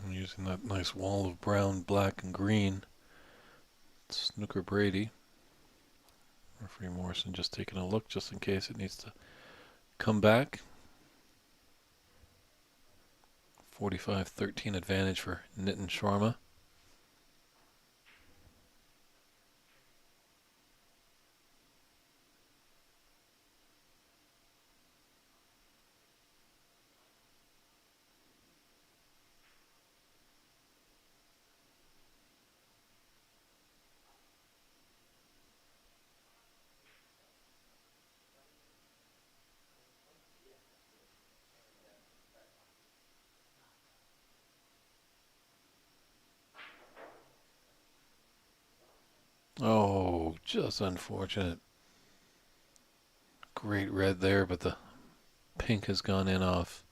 And using that nice wall of brown, black, and green. Snooker Brady. Referee Morrison just taking a look just in case it needs to come back. 45-13 advantage for Nitin Sharma. Oh, just unfortunate. Great red there, but the pink has gone in off.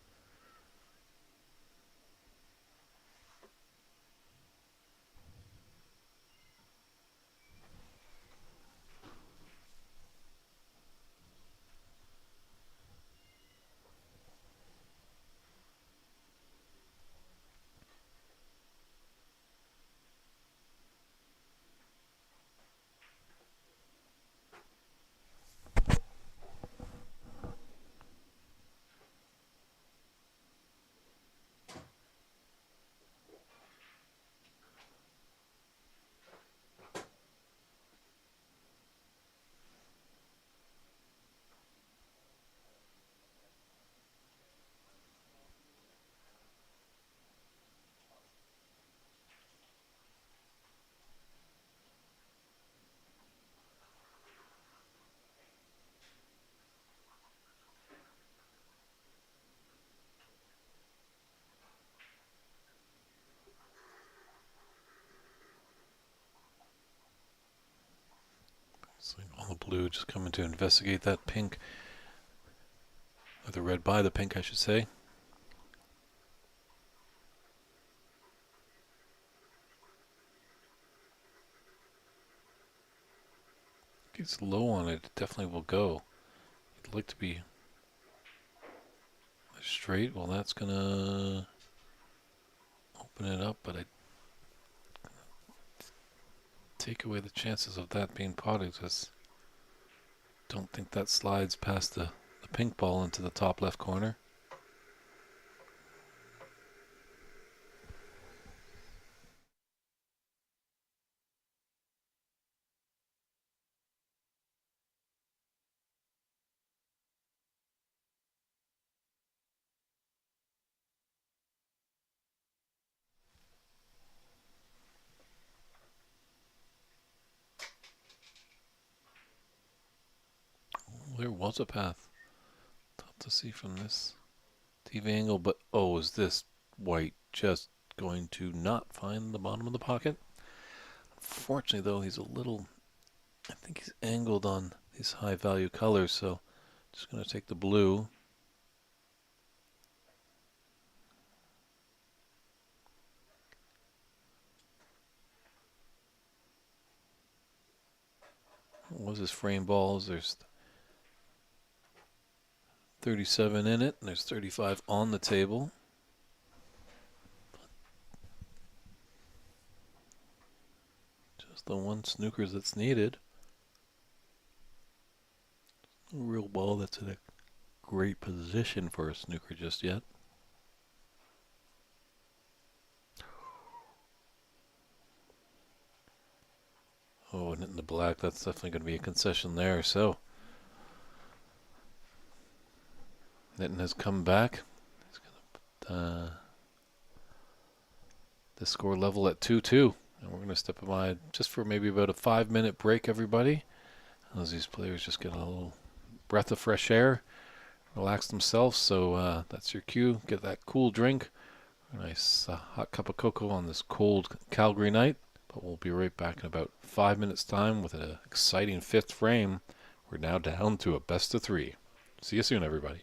All the blue just coming to investigate that pink, or the red by the pink, I should say. it's low on it, it definitely will go. I'd like to be straight. Well, that's gonna open it up, but I take away the chances of that being potted because I don't think that slides past the pink ball into the top left corner. There was a path. Tough to see from this TV angle, but oh, is this white just going to not find the bottom of the pocket? Unfortunately, though, he's a little, I think he's angled on these high value colors, so just going to take the blue. What was his frame balls? There's 37 in it, and there's 35 on the table. Just the one snookers that's needed. No real ball that's in a great position for a snooker just yet. Oh, and in the black, that's definitely going to be a concession there. So, Nitin has come back. He's going to put the score level at 2-2. And we're going to step aside just for maybe about a 5-minute break, everybody. As these players just get a little breath of fresh air, relax themselves. So that's your cue. Get that cool drink. A nice hot cup of cocoa on this cold Calgary night. But we'll be right back in about 5 minutes' time with an exciting fifth frame. We're now down to a best of 3. See you soon, everybody.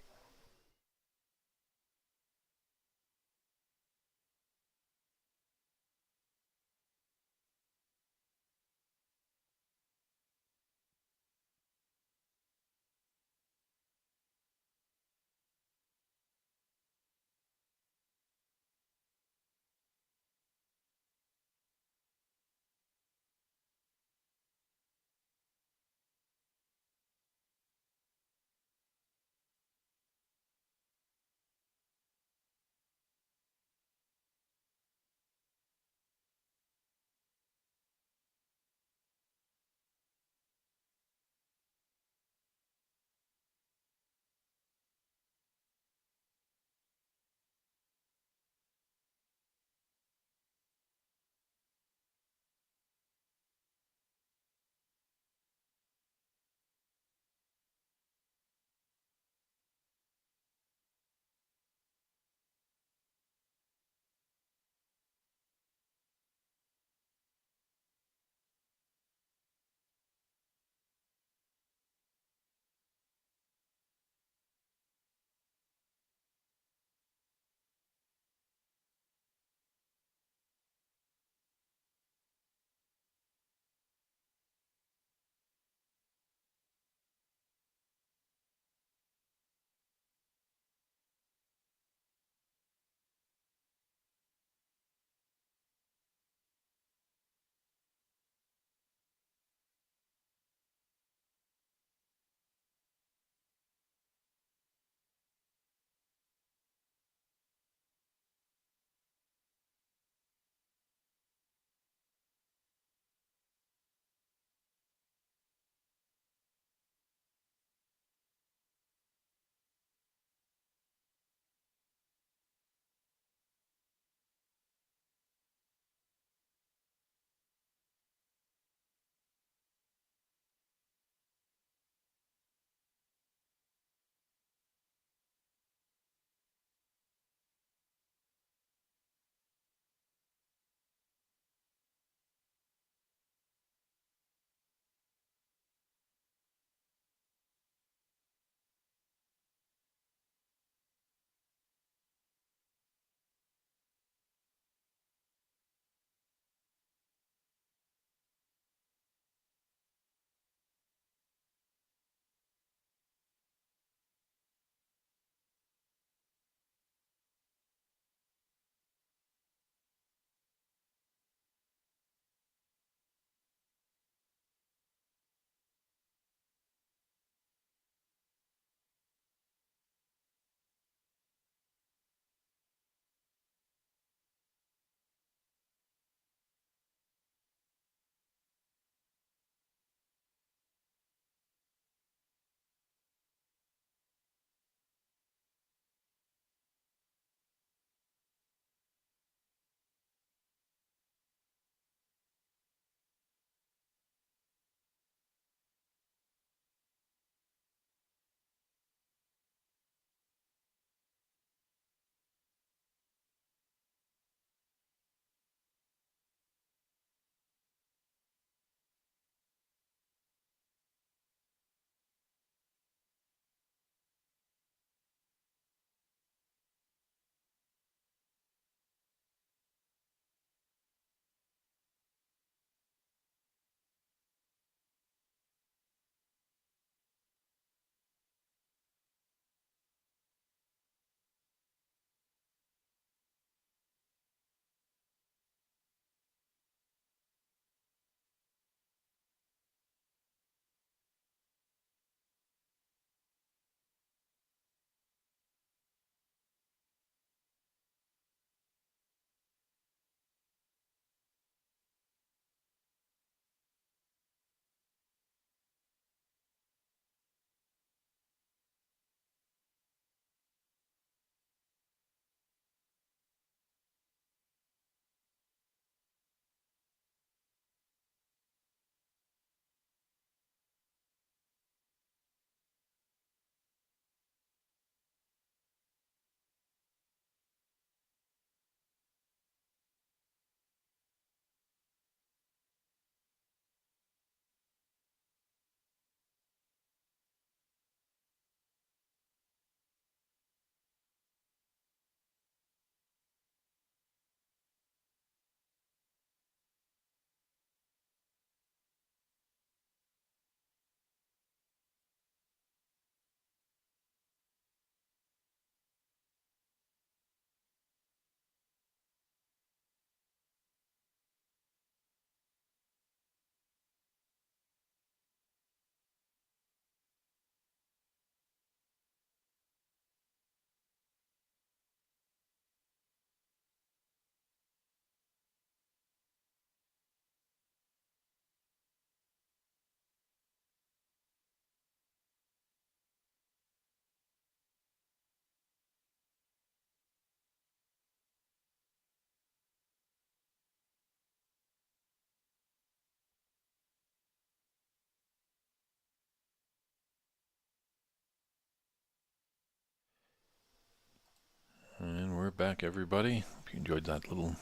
back, everybody. Hope you enjoyed that little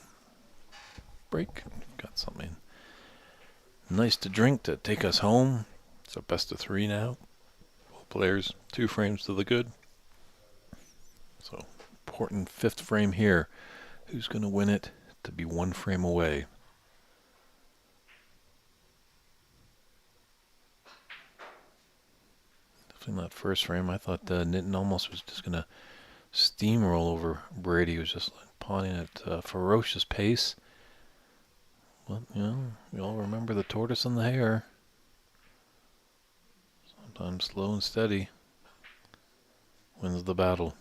break. Got something nice to drink to take us home. It's a best of 3 now. Both players, 2 frames to the good. So, important 5th frame here. Who's going to win it to be 1 frame away? Definitely that first frame. I thought Nitin almost was just going to steamroll over Brady. He was just pawning at a ferocious pace. But, we all remember the tortoise and the hare. Sometimes slow and steady wins the battle.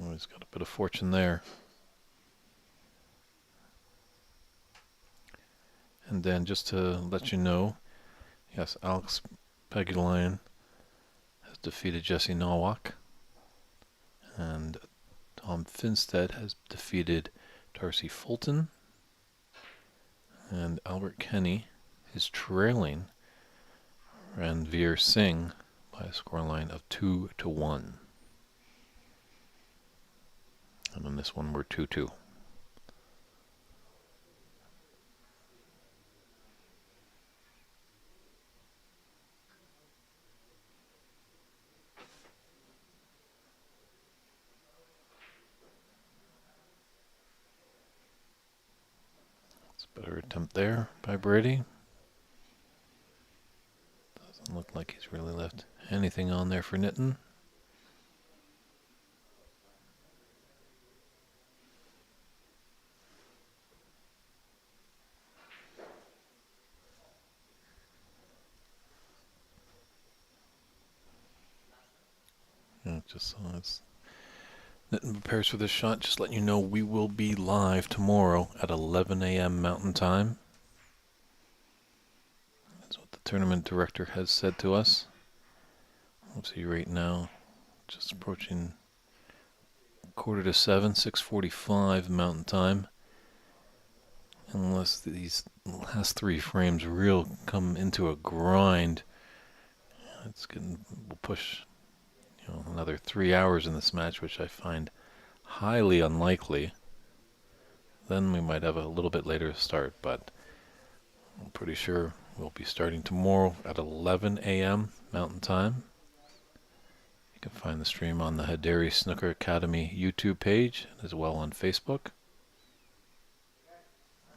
Oh, he's got a bit of fortune there. And then just to let you know, yes, Alex Pegulayan has defeated Jesse Nowak. And Tom Finstead has defeated Darcy Fulton. And Albert Kenny is trailing Ranveer Singh by a scoreline of 2-1. And on this one, we're 2-2. It's a better attempt there by Brady. Doesn't look like he's really left anything on there for Nitin. Just so it's Nitin prepares for this shot. Just letting you know we will be live tomorrow at 11 a.m. Mountain Time. That's what the tournament director has said to us. Let's see right now, just approaching 6:45, 6:45 Mountain Time. Unless these last 3 frames real come into a grind, we'll push another 3 hours in this match, which I find highly unlikely. Then we might have a little bit later start, but I'm pretty sure we'll be starting tomorrow at 11 a.m. Mountain Time. You can find the stream on the Haderi Snooker Academy YouTube page, as well on Facebook.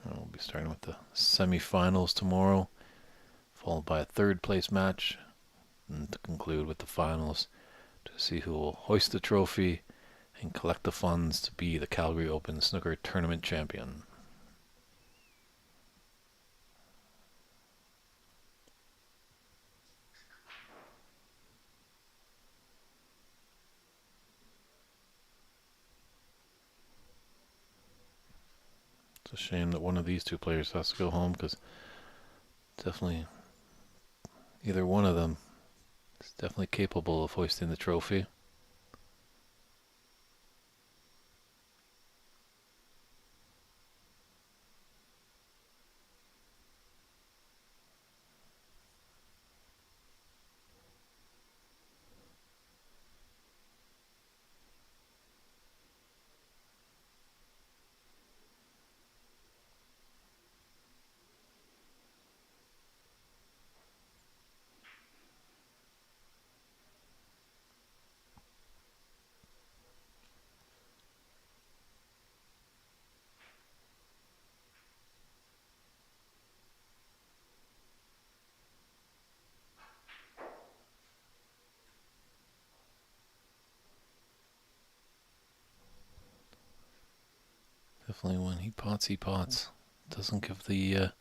And we'll be starting with the semi-finals tomorrow, followed by a 3rd place match, and to conclude with the finals to see who will hoist the trophy and collect the funds to be the Calgary Open Snooker Tournament champion. It's a shame that one of these 2 players has to go home, because definitely either one of them is definitely capable of hoisting the trophy. Definitely when he pots. Doesn't give the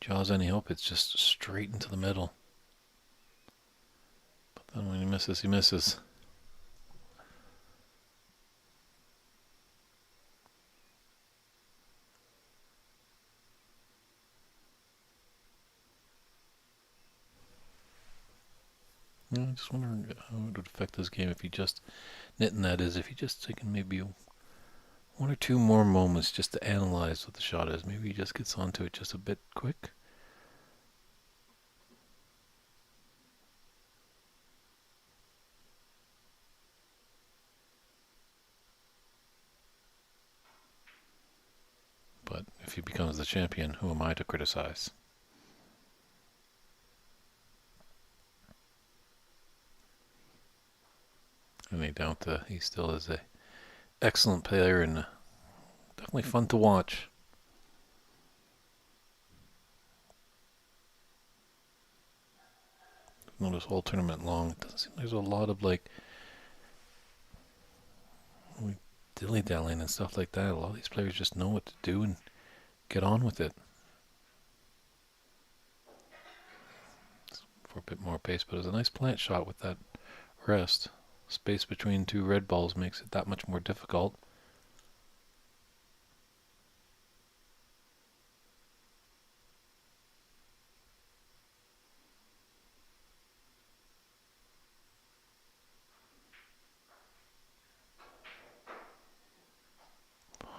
jaws any hope. It's just straight into the middle. But then when he misses, he misses. I just wonder how it would affect this game if he just, Nitin that is, if he just taken maybe 1 or 2 more moments just to analyze what the shot is. Maybe he just gets onto it just a bit quick. if he becomes the champion, who am I to criticize? Any doubt he still is a excellent player and definitely fun to watch. Notice all tournament long, it doesn't seem there's a lot of like dilly-dallying and stuff like that. A lot of these players just know what to do and get on with it. For a bit more pace, but it was a nice plant shot with that rest. Space between two red balls makes it that much more difficult.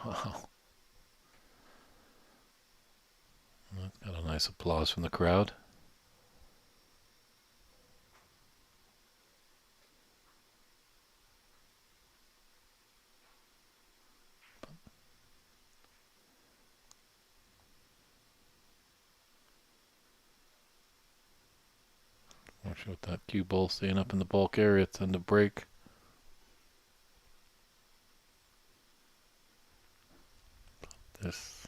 Wow. That got a nice applause from the crowd. Watch out that cue ball staying up in the bulk area. It's on the break. This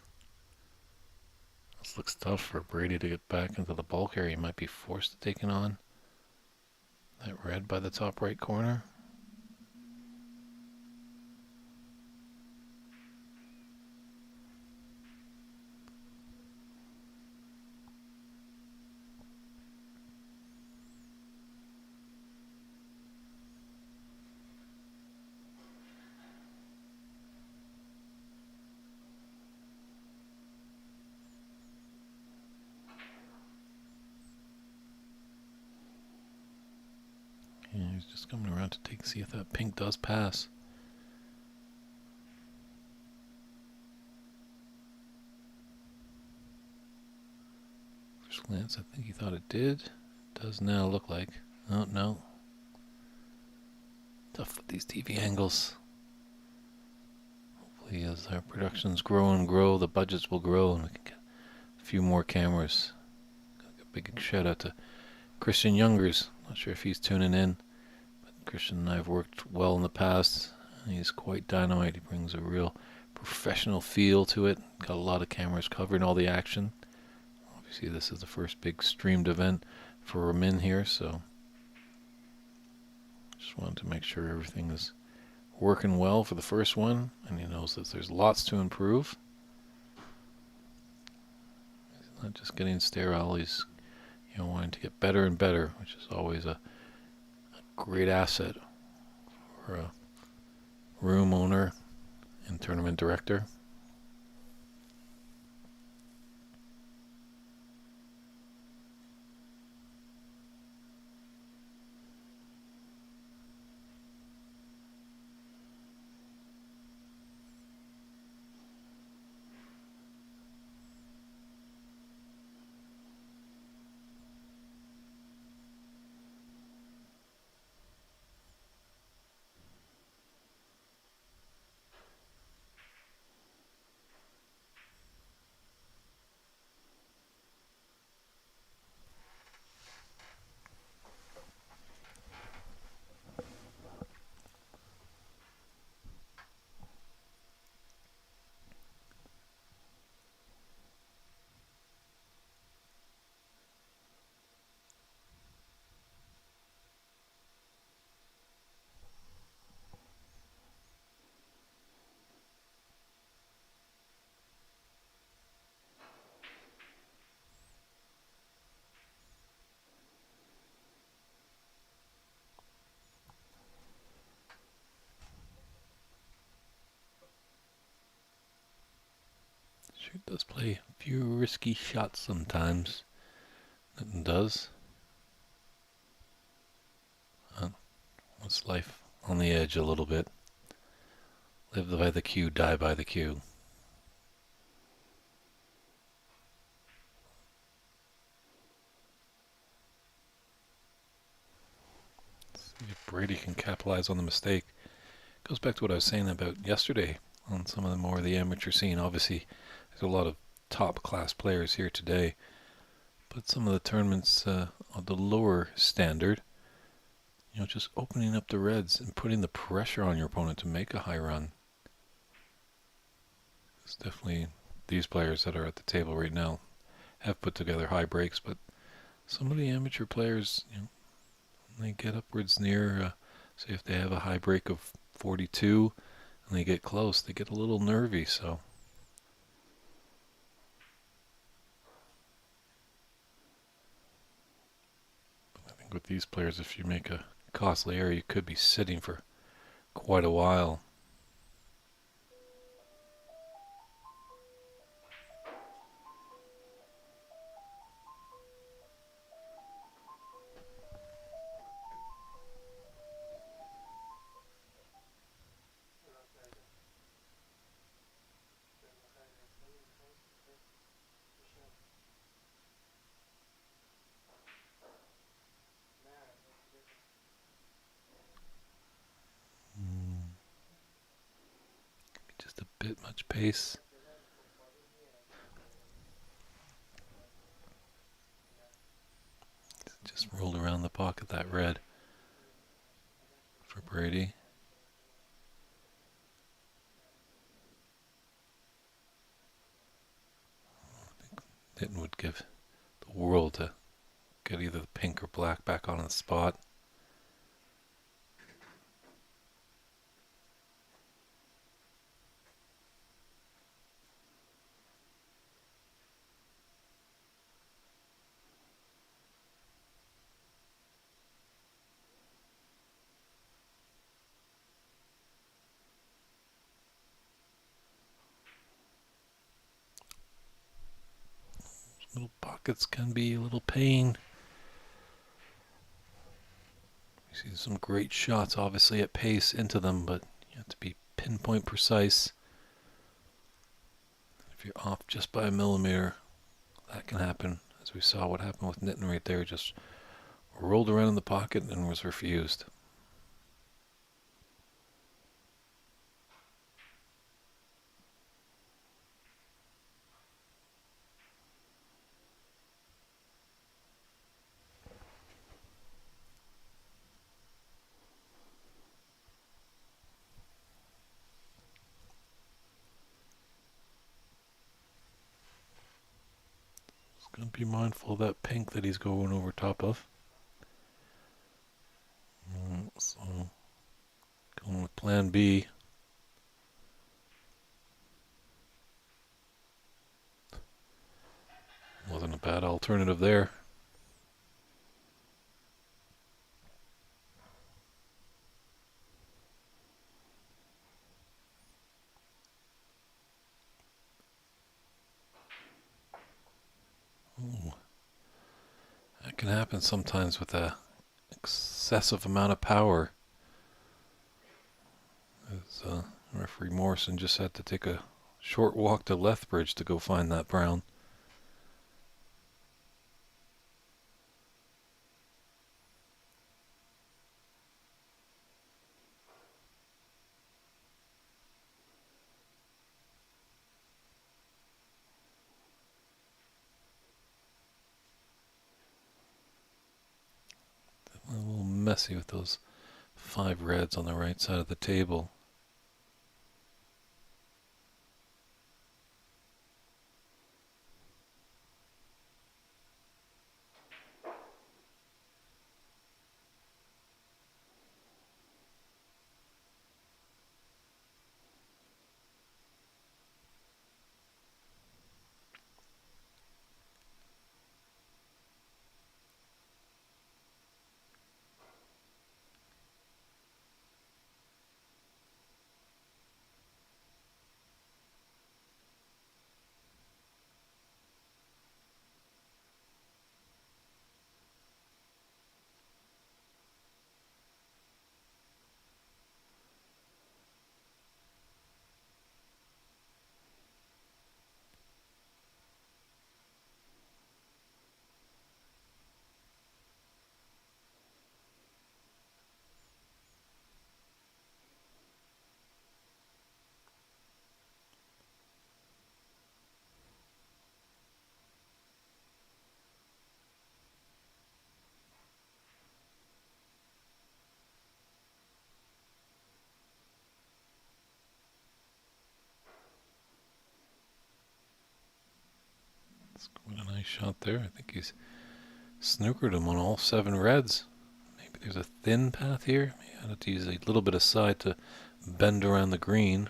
looks tough for Brady to get back into the bulk area. He might be forced to take it on. That red by the top right corner. Yeah, he's just coming around to see if that pink does pass. First glance, I think he thought it did. It does now look like. Oh, no. Tough with these TV angles. Hopefully as our productions grow and grow, the budgets will grow and we can get a few more cameras. A big shout out to Christian Youngers. Not sure if he's tuning in. Christian and I have worked well in the past. He's quite dynamite. He brings a real professional feel to it. Got a lot of cameras covering all the action. Obviously, this is the first big streamed event for Ramin here, so just wanted to make sure everything is working well for the first one, and he knows that there's lots to improve. He's not just getting sterile. He's wanting to get better and better, which is always a great asset for a room owner and tournament director. Sure does play a few risky shots sometimes. Nothing does. What's life on the edge a little bit? Live by the cue, die by the cue. Let's see if Brady can capitalize on the mistake. Goes back to what I was saying about yesterday on some of the more of the amateur scene. Obviously, There's a lot of top class players here today, but some of the tournaments of the lower standard, just opening up the reds and putting the pressure on your opponent to make a high run. It's definitely these players that are at the table right now have put together high breaks, but some of the amateur players, when they get upwards near, say if they have a high break of 42 and they get close, they get a little nervy, so. I think with these players, if you make a costly error, you could be sitting for quite a while. Just a bit much pace. Just rolled around the pocket that red for Brady. I think Nitten would give the world to get either the pink or black back on the spot. Little pockets can be a little pain. You see some great shots, obviously, at pace into them, but you have to be pinpoint precise. If you're off just by a millimeter, that can happen, as we saw what happened with Nitten right there. Just rolled around in the pocket and was refused. Gonna be mindful of that pink that he's going over top of. So, going with plan B. Wasn't a bad alternative there. Ooh. That can happen sometimes with a excessive amount of power. As referee Morrison just had to take a short walk to Lethbridge to go find that brown. A little messy with those 5 reds on the right side of the table. What a nice shot there. I think he's snookered him on all 7 reds. Maybe there's a thin path here. Maybe I have to use a little bit of side to bend around the green.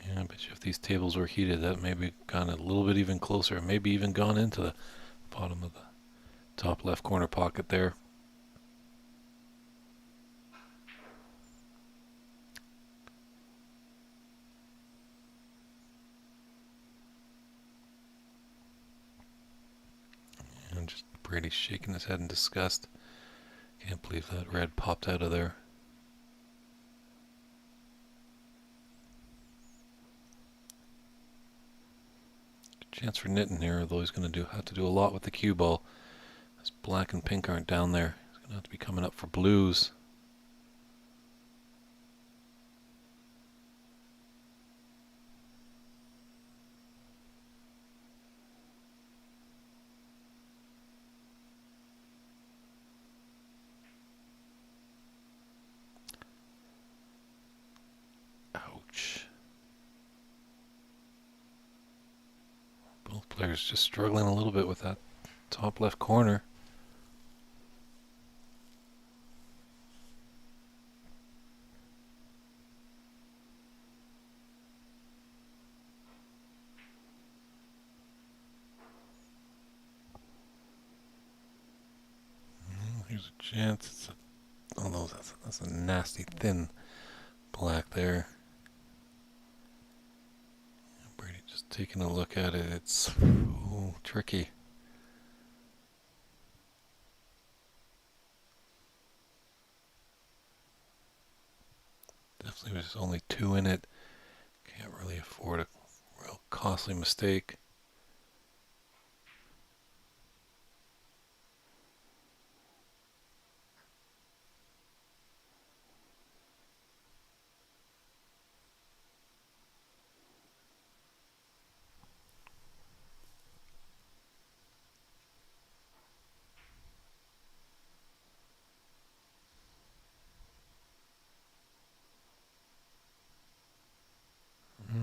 Yeah, I bet you if these tables were heated, that maybe gone a little bit even closer. Maybe even gone into the bottom of the top left corner pocket there. And just Brady shaking his head in disgust. Can't believe that red popped out of there. Good chance for Nitton here, although he's going to have to do a lot with the cue ball. As black and pink aren't down there, he's going to have to be coming up for blues. Ouch. Both players just struggling a little bit with that top left corner. Here's a chance. Although that's a nasty thin black there. Brady just taking a look at it. It's tricky. Definitely there's only 2 in it. Can't really afford a real costly mistake.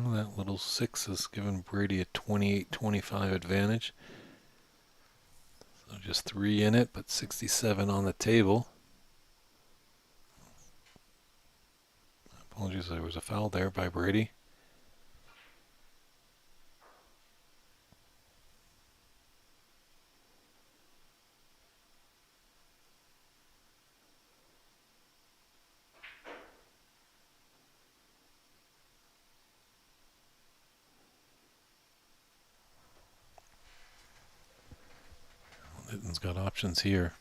That little 6 has given Brady a 28-25 advantage. So just 3 in it, but 67 on the table. Apologies, there was a foul there by Brady. Litton's got options here.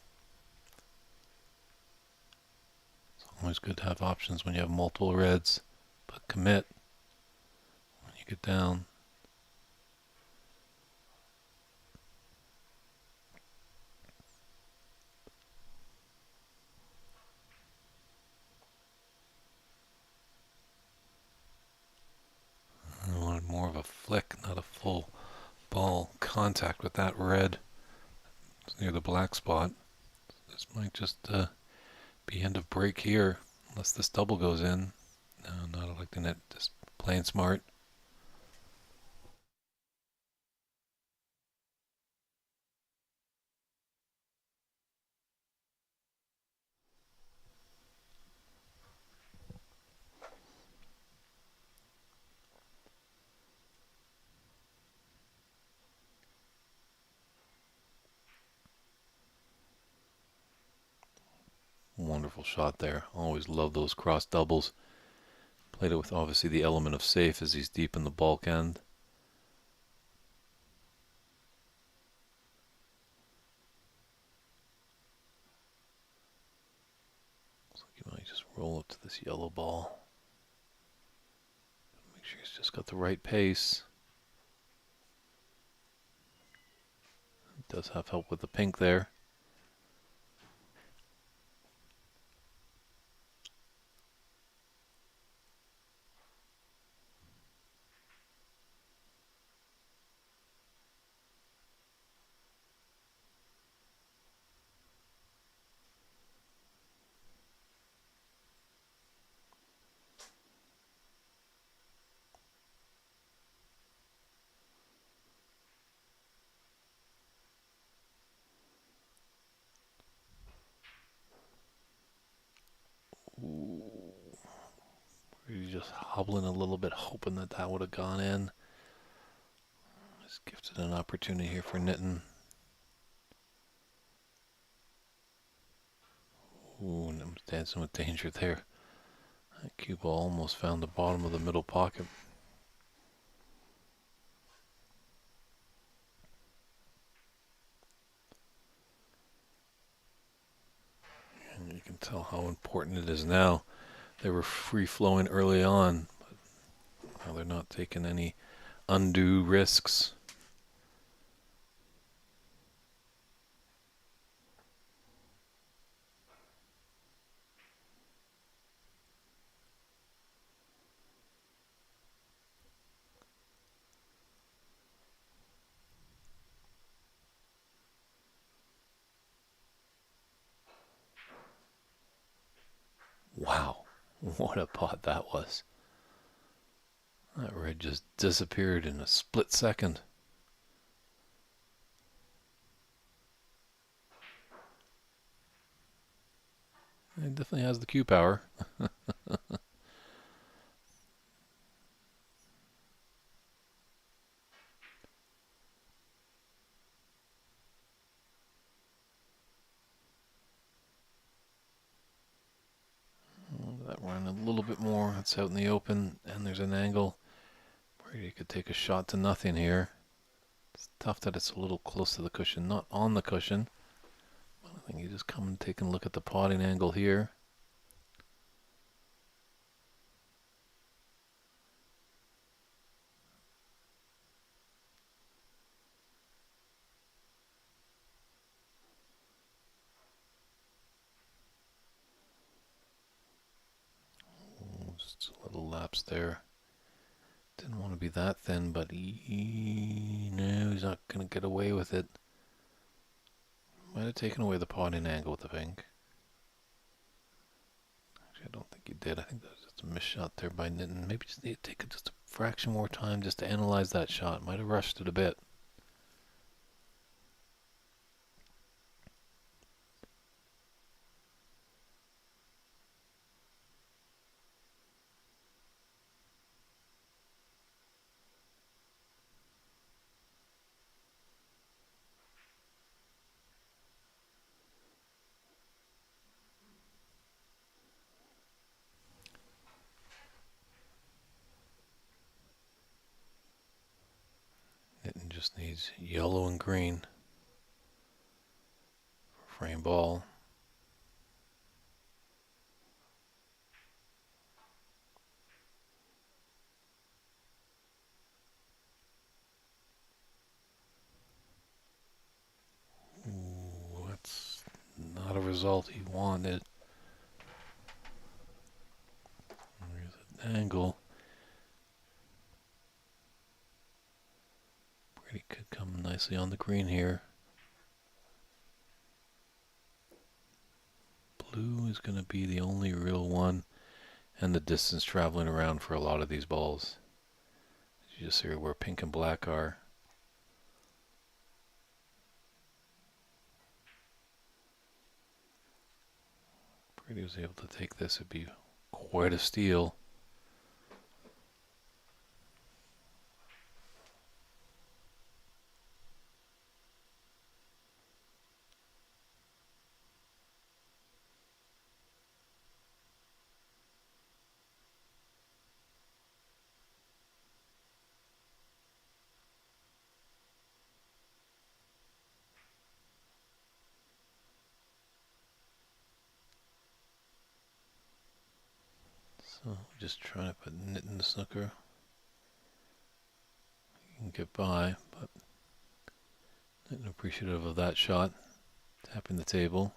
It's always good to have options when you have multiple reds, but commit when you get down. I wanted more of a flick, not a full ball contact with that red. It's near the black spot. This might just be end of break here, unless this double goes in. No, not electing it, just playing smart. Wonderful shot there. Always love those cross doubles. Played it with obviously the element of safe as he's deep in the bulk end. Looks like he might just roll up to this yellow ball. Make sure he's just got the right pace. He does have help with the pink there. just hobbling a little bit, hoping that that would have gone in. Just gifted an opportunity here for Nitin. Ooh, and I'm dancing with danger there. That cue ball almost found the bottom of the middle pocket. And you can tell how important it is now. They were free-flowing early on, but now they're not taking any undue risks. Wow, what a pot that was. That red just disappeared in a split second. It definitely has the cue power. That ran a little bit more. It's out in the open, and there's an angle where you could take a shot to nothing here. It's tough that it's a little close to the cushion, not on the cushion. But I think you just come and take a look at the potting angle here. Just a little lapse there. Didn't want to be that thin, but no, he's not going to get away with it. Might have taken away the potting angle with the pink. Actually, I don't think he did. I think that was just a missed shot there by Nitin. Maybe just need to take just a fraction more time just to analyze that shot. Might have rushed it a bit. Nitin just needs yellow and green for frame ball. Ooh, that's not a result he wanted. There's an angle. Brady could come nicely on the green here. Blue is going to be the only real one, and the distance traveling around for a lot of these balls. You just see where pink and black are. Brady was able to take this. It'd be quite a steal. So just trying to put Nit in the snooker. You can get by, but not appreciative of that shot. Tapping the table.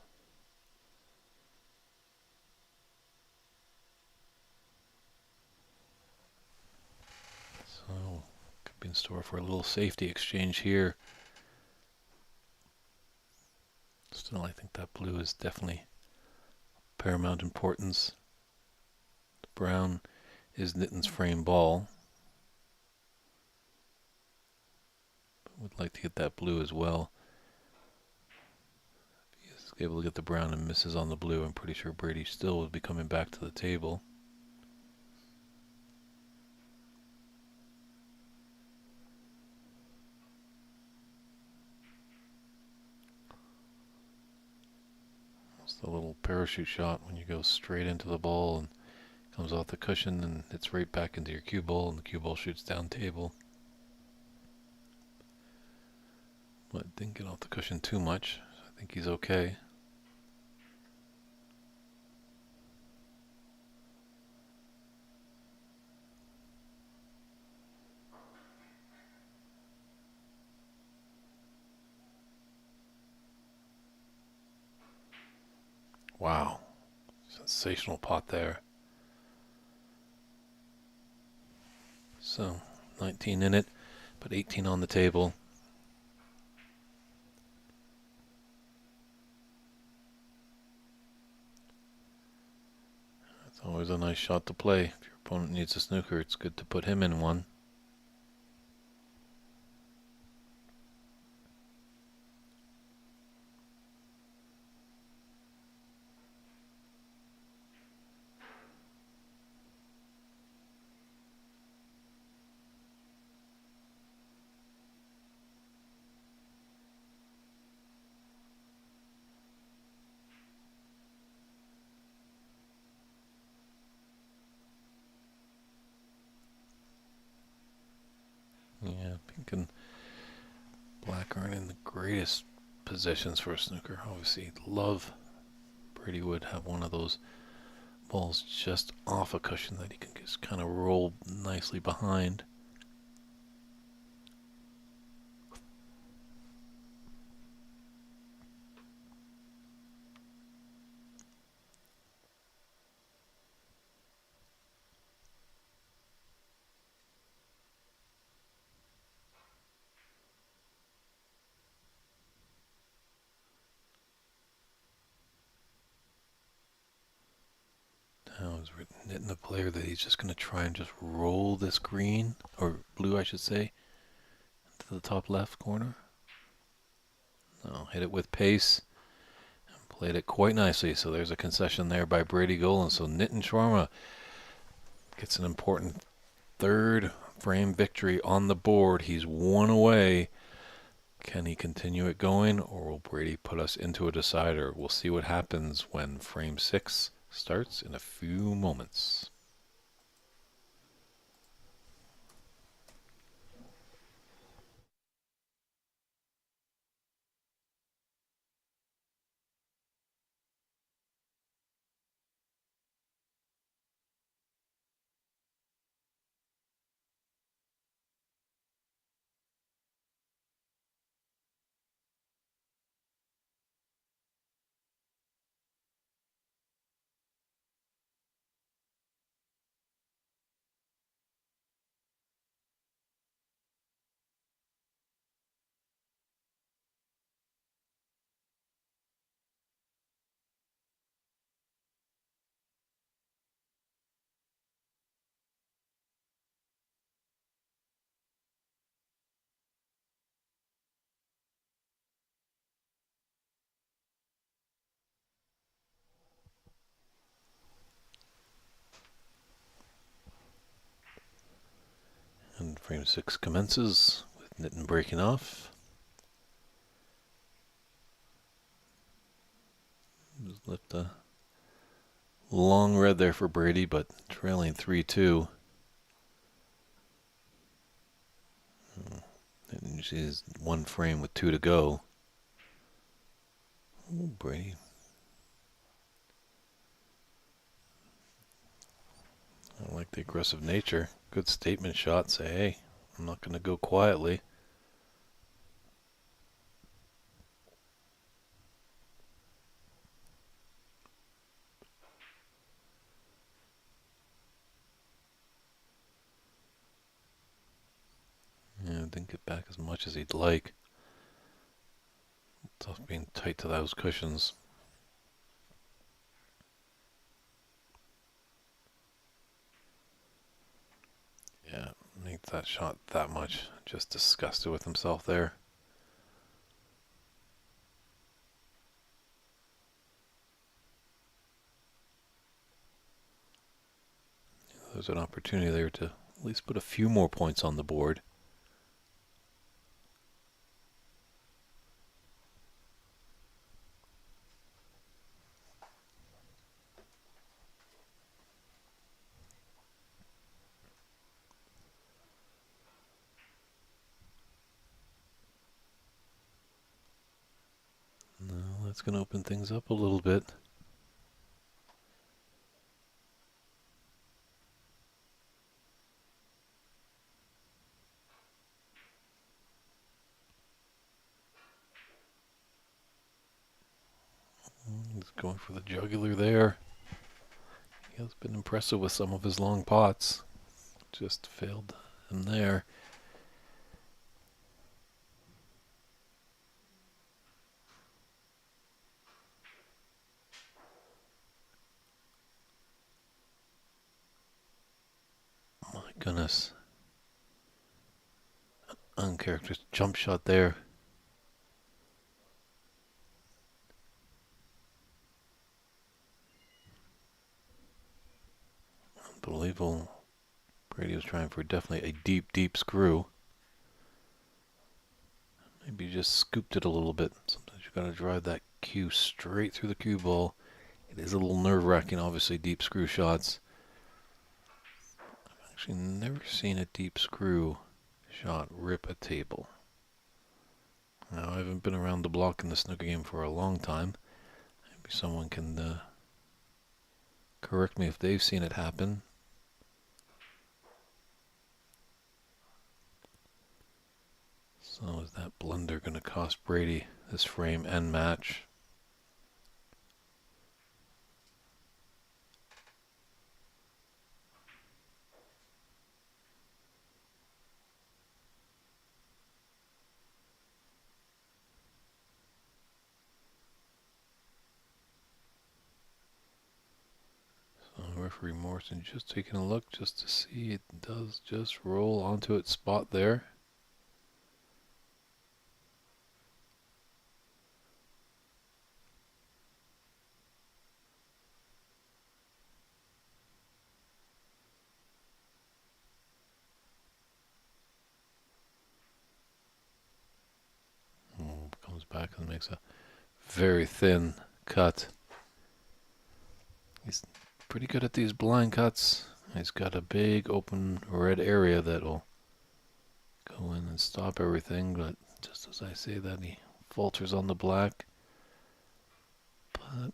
So could be in store for a little safety exchange here. Still, I think that blue is definitely paramount importance. The brown is Nitin's frame ball. But would like to get that blue as well. If he is able to get the brown and misses on the blue, I'm pretty sure Brady still would be coming back to the table. It's the little parachute shot when you go straight into the ball and comes off the cushion and hits right back into your cue ball, and the cue ball shoots down table. But didn't get off the cushion too much. So I think he's okay. Wow. Sensational pot there. So, 19 in it, but 18 on the table. It's always a nice shot to play. If your opponent needs a snooker, it's good to put him in one. Yeah, pink and black aren't in the greatest positions for a snooker. Obviously, love Brady would have one of those balls just off a cushion that he can just kind of roll nicely behind. Now he's knitting the player that he's just going to try and just roll this green, or blue I should say, to the top left corner. No, hit it with pace and played it quite nicely. So there's a concession there by Brady Golan. So Nitin Sharma gets an important third frame victory on the board. He's one away. Can he continue it going, or will Brady put us into a decider? We'll see what happens when frame 6 starts in a few moments. And frame 6 commences with Nitin breaking off. Just left a long red there for Brady, but trailing 3-2. And she's one frame with 2 to go. Oh, Brady. I like the aggressive nature. Good statement shot. Say, hey, I'm not going to go quietly. Yeah, didn't get back as much as he'd like. Tough being tight to those cushions. Yeah, makes that shot that much. Just disgusted with himself there. There's an opportunity there to at least put a few more points on the board. That's going to open things up a little bit. He's going for the jugular there. He has been impressive with some of his long pots. Just failed him there. My goodness. Uncharacteristic jump shot there. Unbelievable. Brady was trying for definitely a deep, deep screw. Maybe just scooped it a little bit. Sometimes you got to drive that cue straight through the cue ball. It is a little nerve-wracking, obviously, deep screw shots. I've actually never seen a deep screw shot rip a table. Now, I haven't been around the block in the snooker game for a long time. Maybe someone can correct me if they've seen it happen. So is that blunder going to cost Brady this frame and match? So referee Morrison just taking a look just to see it does just roll onto its spot there. Comes back and makes a very thin cut. He's pretty good at these blind cuts. He's got a big open red area that'll go in and stop everything, but just as I say that, he falters on the black, but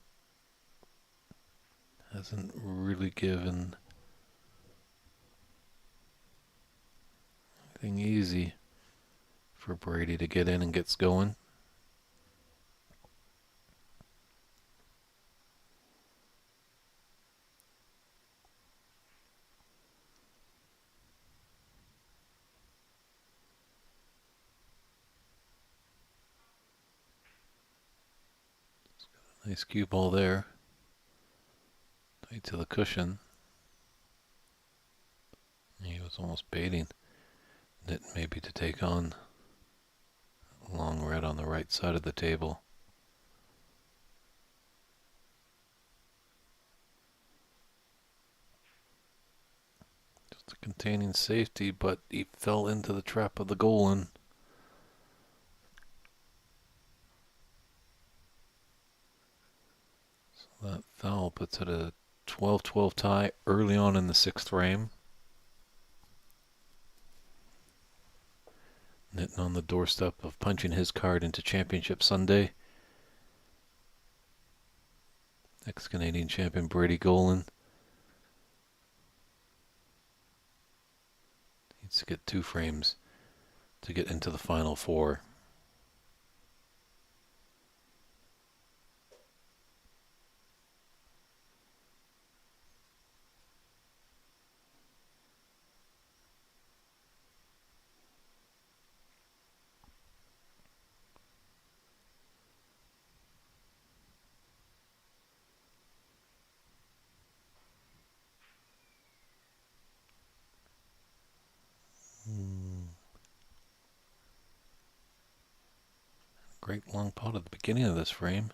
hasn't really given anything easy for Brady to get in and gets going. Nice cue ball there. Tight to the cushion. He was almost baiting it maybe to take on long red on the right side of the table. Just a containing safety, but he fell into the trap of the goal-in. So that foul puts it a 12-12 tie early on in the sixth frame. Nitin on the doorstep of punching his card into Championship Sunday. Ex-Canadian champion Brady Golan needs to get 2 frames to get into the final 4. Great long pot at the beginning of this frame.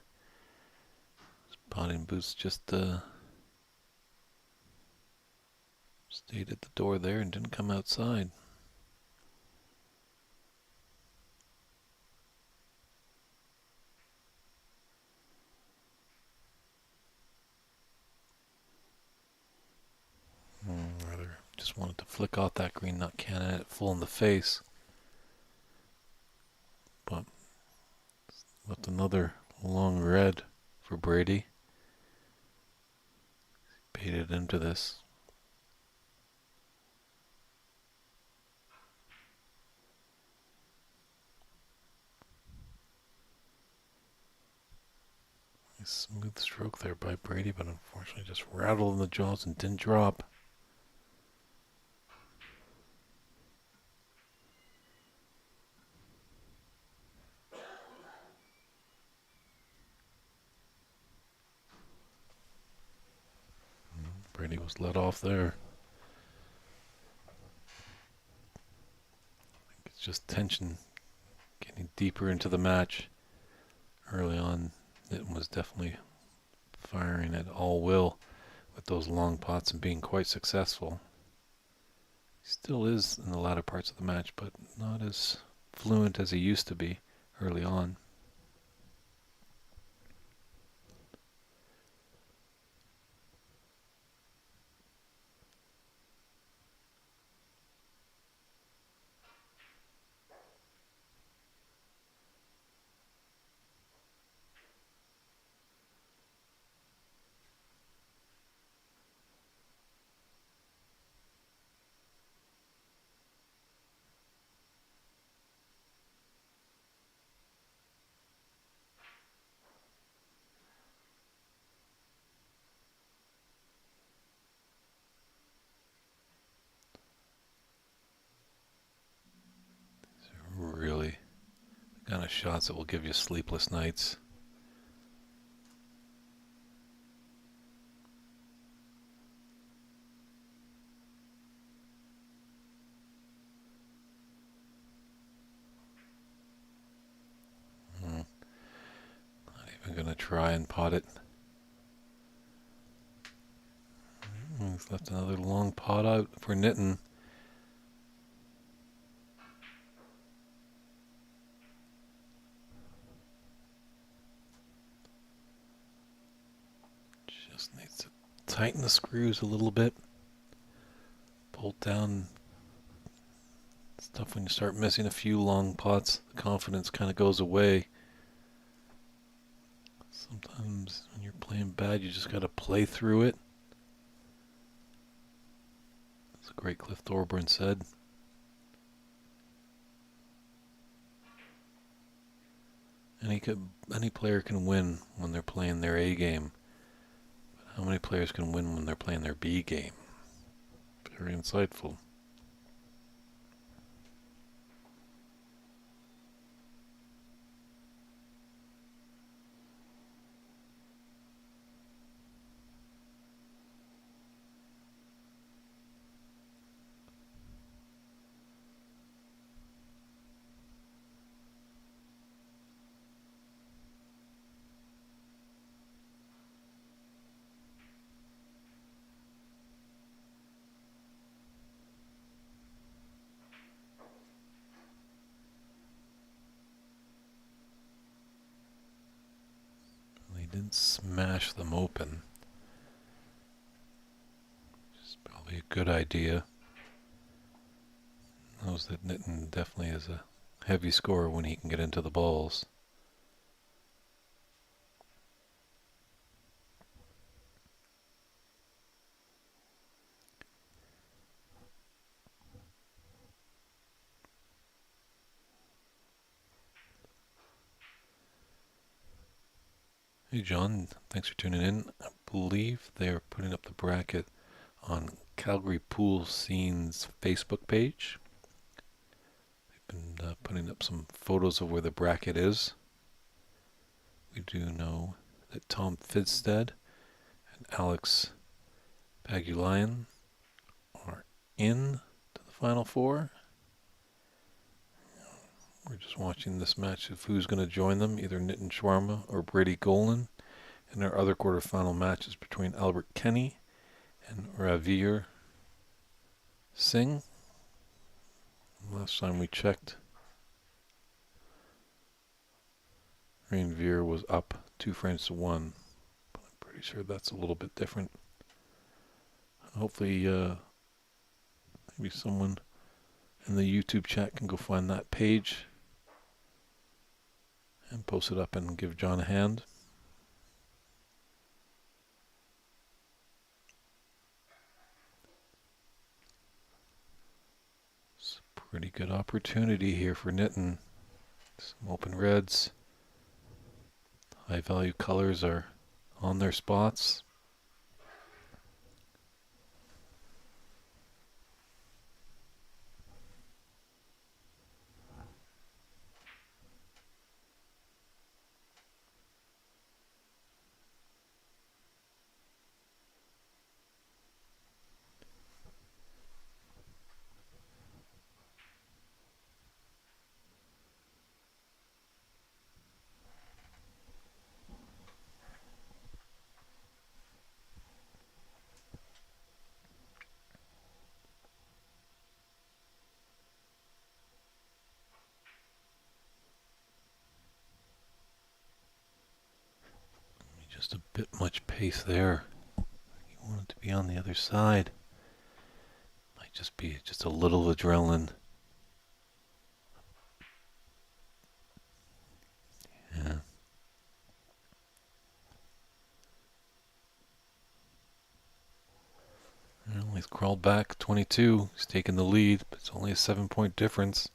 His potting boots just stayed at the door there and didn't come outside. Rather just wanted to flick off that green nut cannon at it full in the face. But left another Long red for Brady. Baited into this. Nice smooth stroke there by Brady, but unfortunately just rattled in the jaws and didn't drop. Brady was let off there. It's just tension getting deeper into the match. Early on, it was definitely firing at all will with those long pots and being quite successful. He still is in the latter parts of the match, but not as fluent as he used to be early on. Really the kind of shots that will give you sleepless nights. Not even going to try and pot it. He's left another long pot out for Nitin. Just needs to tighten the screws a little bit. Bolt down. It's tough when you start missing a few long pots. The confidence kind of goes away. Sometimes when you're playing bad, you just got to play through it. That's a great Cliff Thorburn said. Any player can win when they're playing their A game. But how many players can win when they're playing their B game? Very insightful. He didn't smash them open. Which is probably a good idea. Knows that Nitin definitely is a heavy scorer when he can get into the balls. Hey John, thanks for tuning in. I believe they're putting up the bracket on Calgary Pool Scene's Facebook page. They've been putting up some photos of where the bracket is. We do know that Tom Fidstead and Alex Pagulian are in to the Final Four. We're just watching this match of who's going to join them, either Nitin Sharma or Brady Golan. And our other quarterfinal match is between Albert Kenny and Ravir Singh. Last time we checked, Ravir was up 2-1, but I'm pretty sure that's a little bit different. Hopefully, maybe someone in the YouTube chat can go find that page and post it up and give John a hand. It's a pretty good opportunity here for Nitin. Some open reds. High value colors are on their spots. Just a bit much pace there. You want it to be on the other side. Might just be just a little adrenaline. Yeah. Well, he's crawled back 22. He's taken the lead, but it's only a 7-point difference.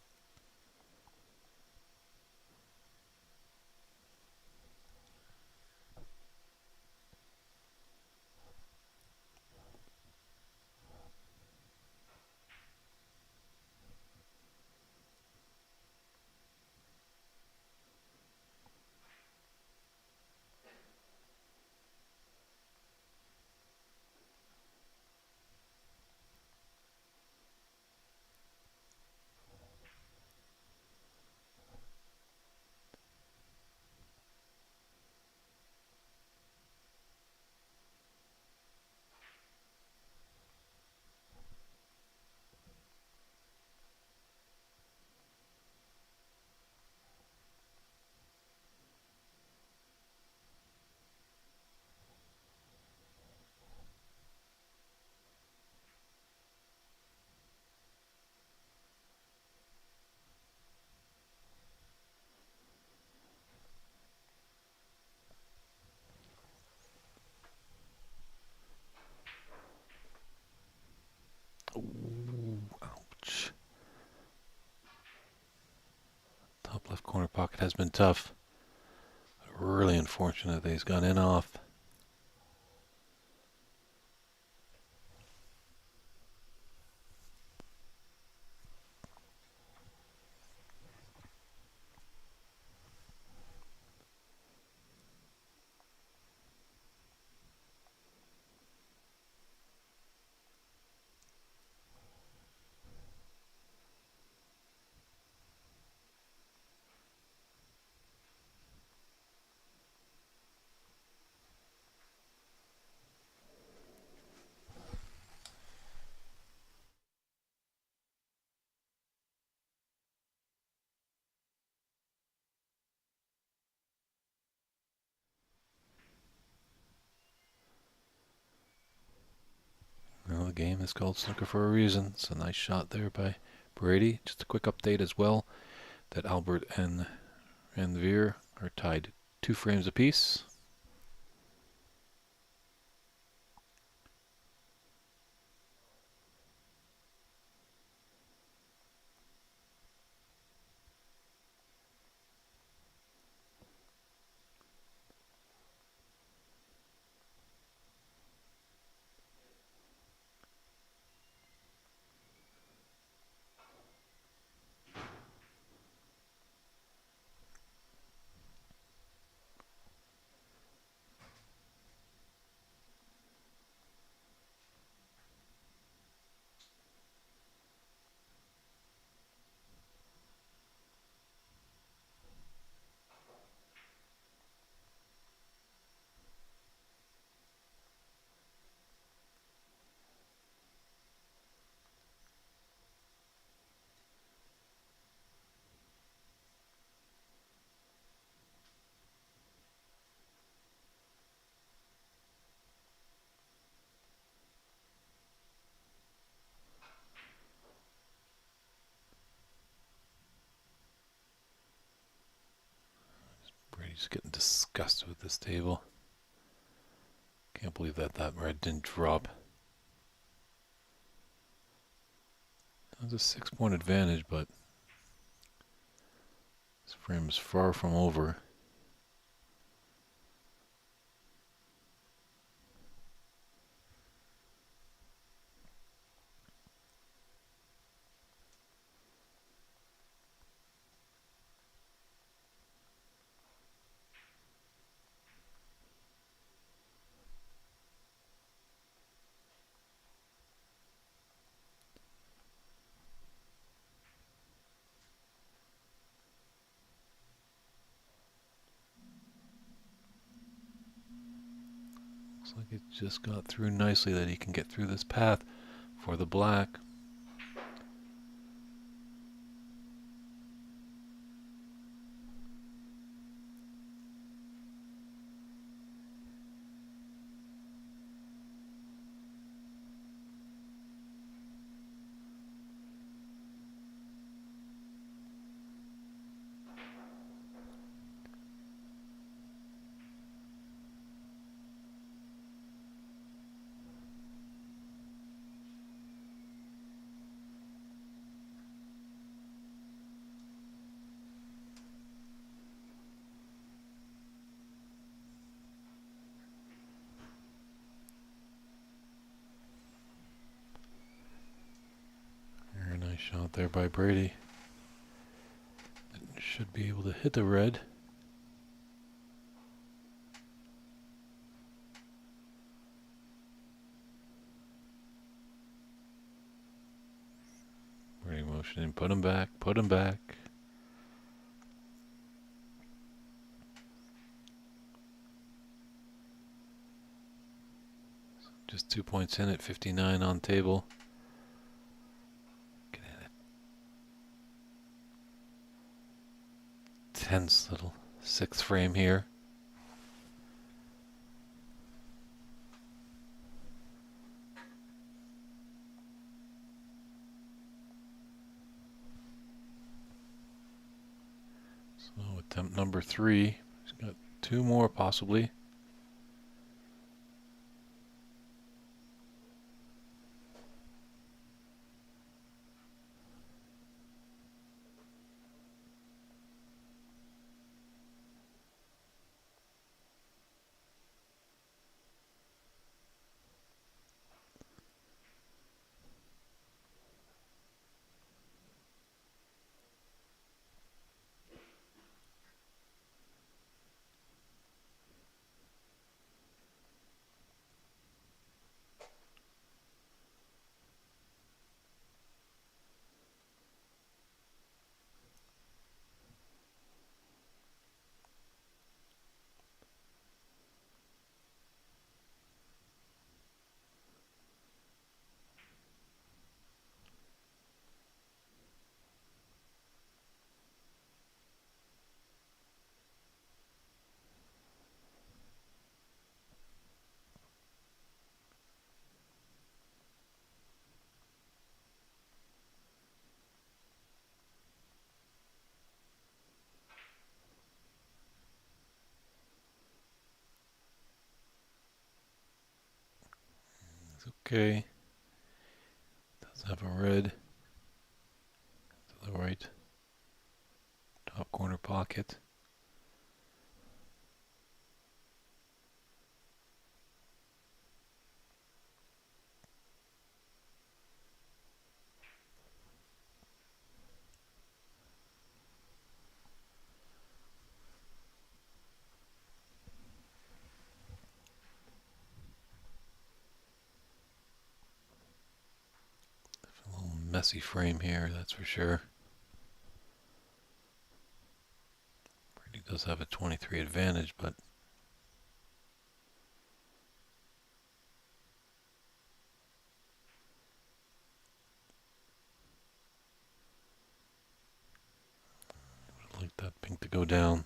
Ooh, ouch. Top left corner pocket has been tough. Really unfortunate that he's gone in off. Well, the game is called snooker for a reason. It's a nice shot there by Brady. Just a quick update as well that Albert and Veer are tied 2 frames apiece. Just getting disgusted with this table. Can't believe that red didn't drop. That's a 6-point advantage, but this frame is far from over. Looks like it just got through nicely that he can get through this path for the black. Very nice shot there by Brady. Should be able to hit the red. Brady motioning, put him back, put him back. Just 2 points in at 59 on table. Get in it. Tense little 6th frame here. So attempt number 3. He's got 2 more possibly. Okay. Does have a red to the right top corner pocket. A little messy frame here, that's for sure. Brady does have a 23 advantage, but I'd like that pink to go down.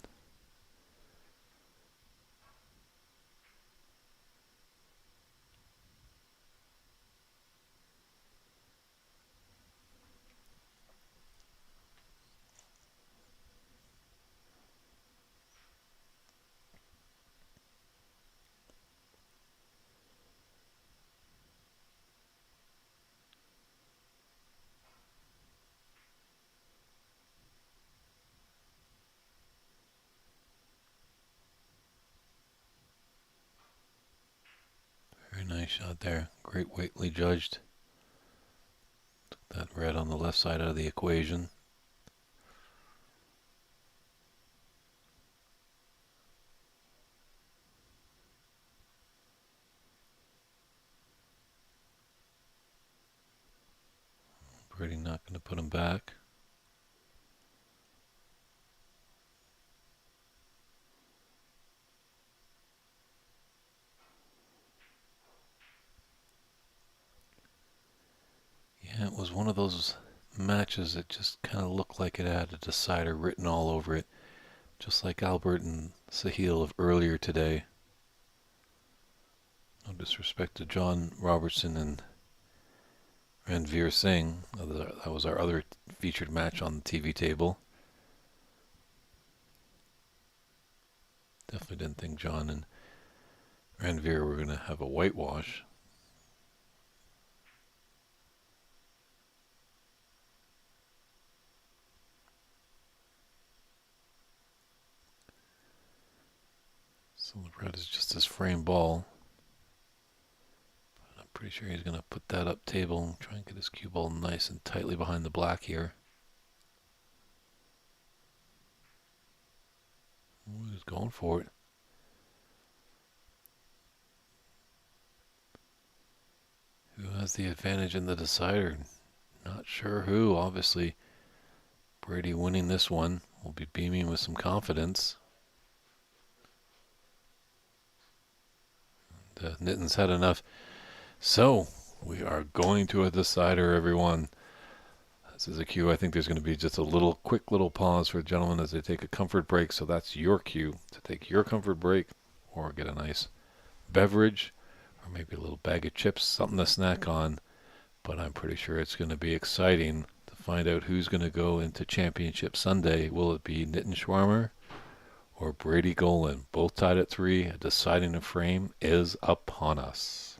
Nice shot there. Great Whately judged. Took that red on the left side out of the equation. Brady not going to put him back. Yeah, it was one of those matches that just kind of looked like it had a decider written all over it, just like Albert and Sahil of earlier today. No disrespect to John Robertson and Ranveer Singh. That was our other featured match on the TV table. Definitely didn't think John and Ranveer were going to have a whitewash. So the red is just his frame ball. But I'm pretty sure he's going to put that up table and try and get his cue ball nice and tightly behind the black here. Ooh, he's going for it. Who has the advantage in the decider? Not sure who. Obviously, Brady winning this one will be beaming with some confidence. The Nittins had enough. So, we are going to a decider, everyone. This is a cue. I think there's going to be just a quick little pause for the gentlemen as they take a comfort break. So that's your cue to take your comfort break or get a nice beverage or maybe a little bag of chips, something to snack on. But I'm pretty sure it's going to be exciting to find out who's going to go into Championship Sunday. Will it be Nitin Schwarmer or Brady Golan? Both tied at 3. A deciding a frame is upon us.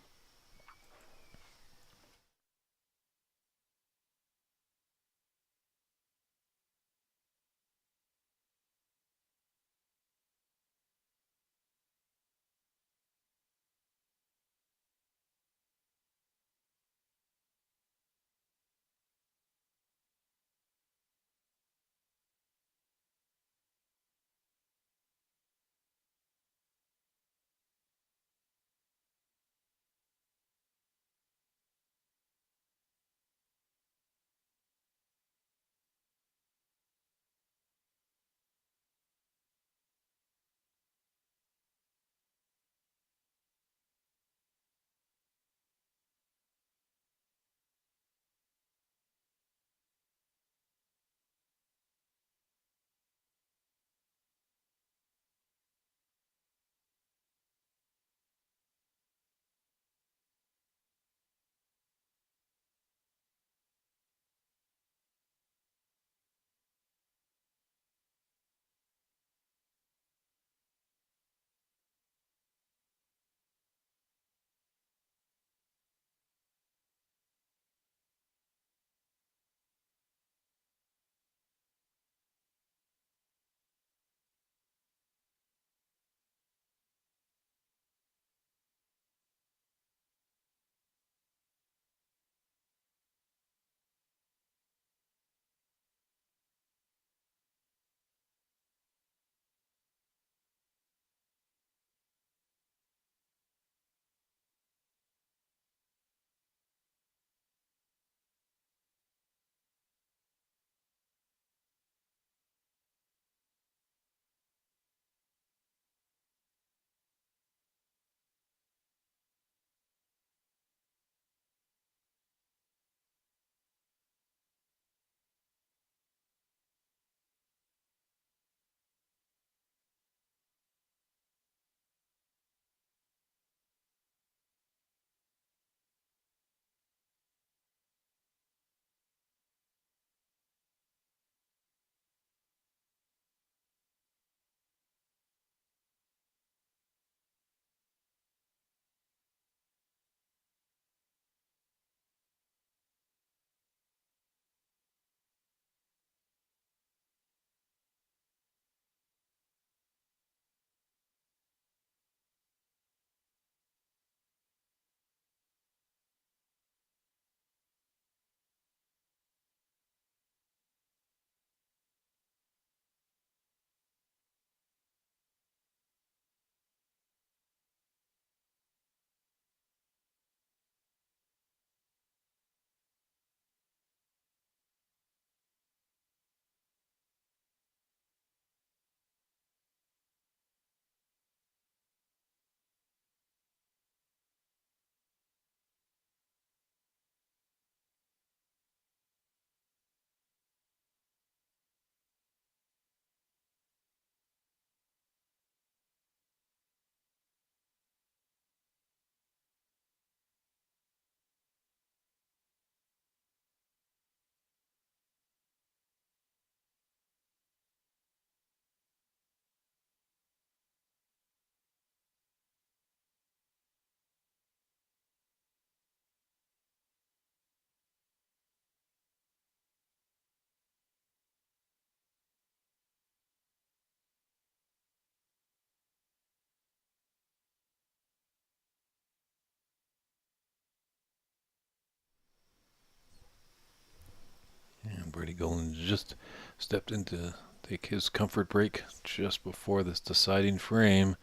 Brady Golan just stepped in to take his comfort break just before this deciding frame.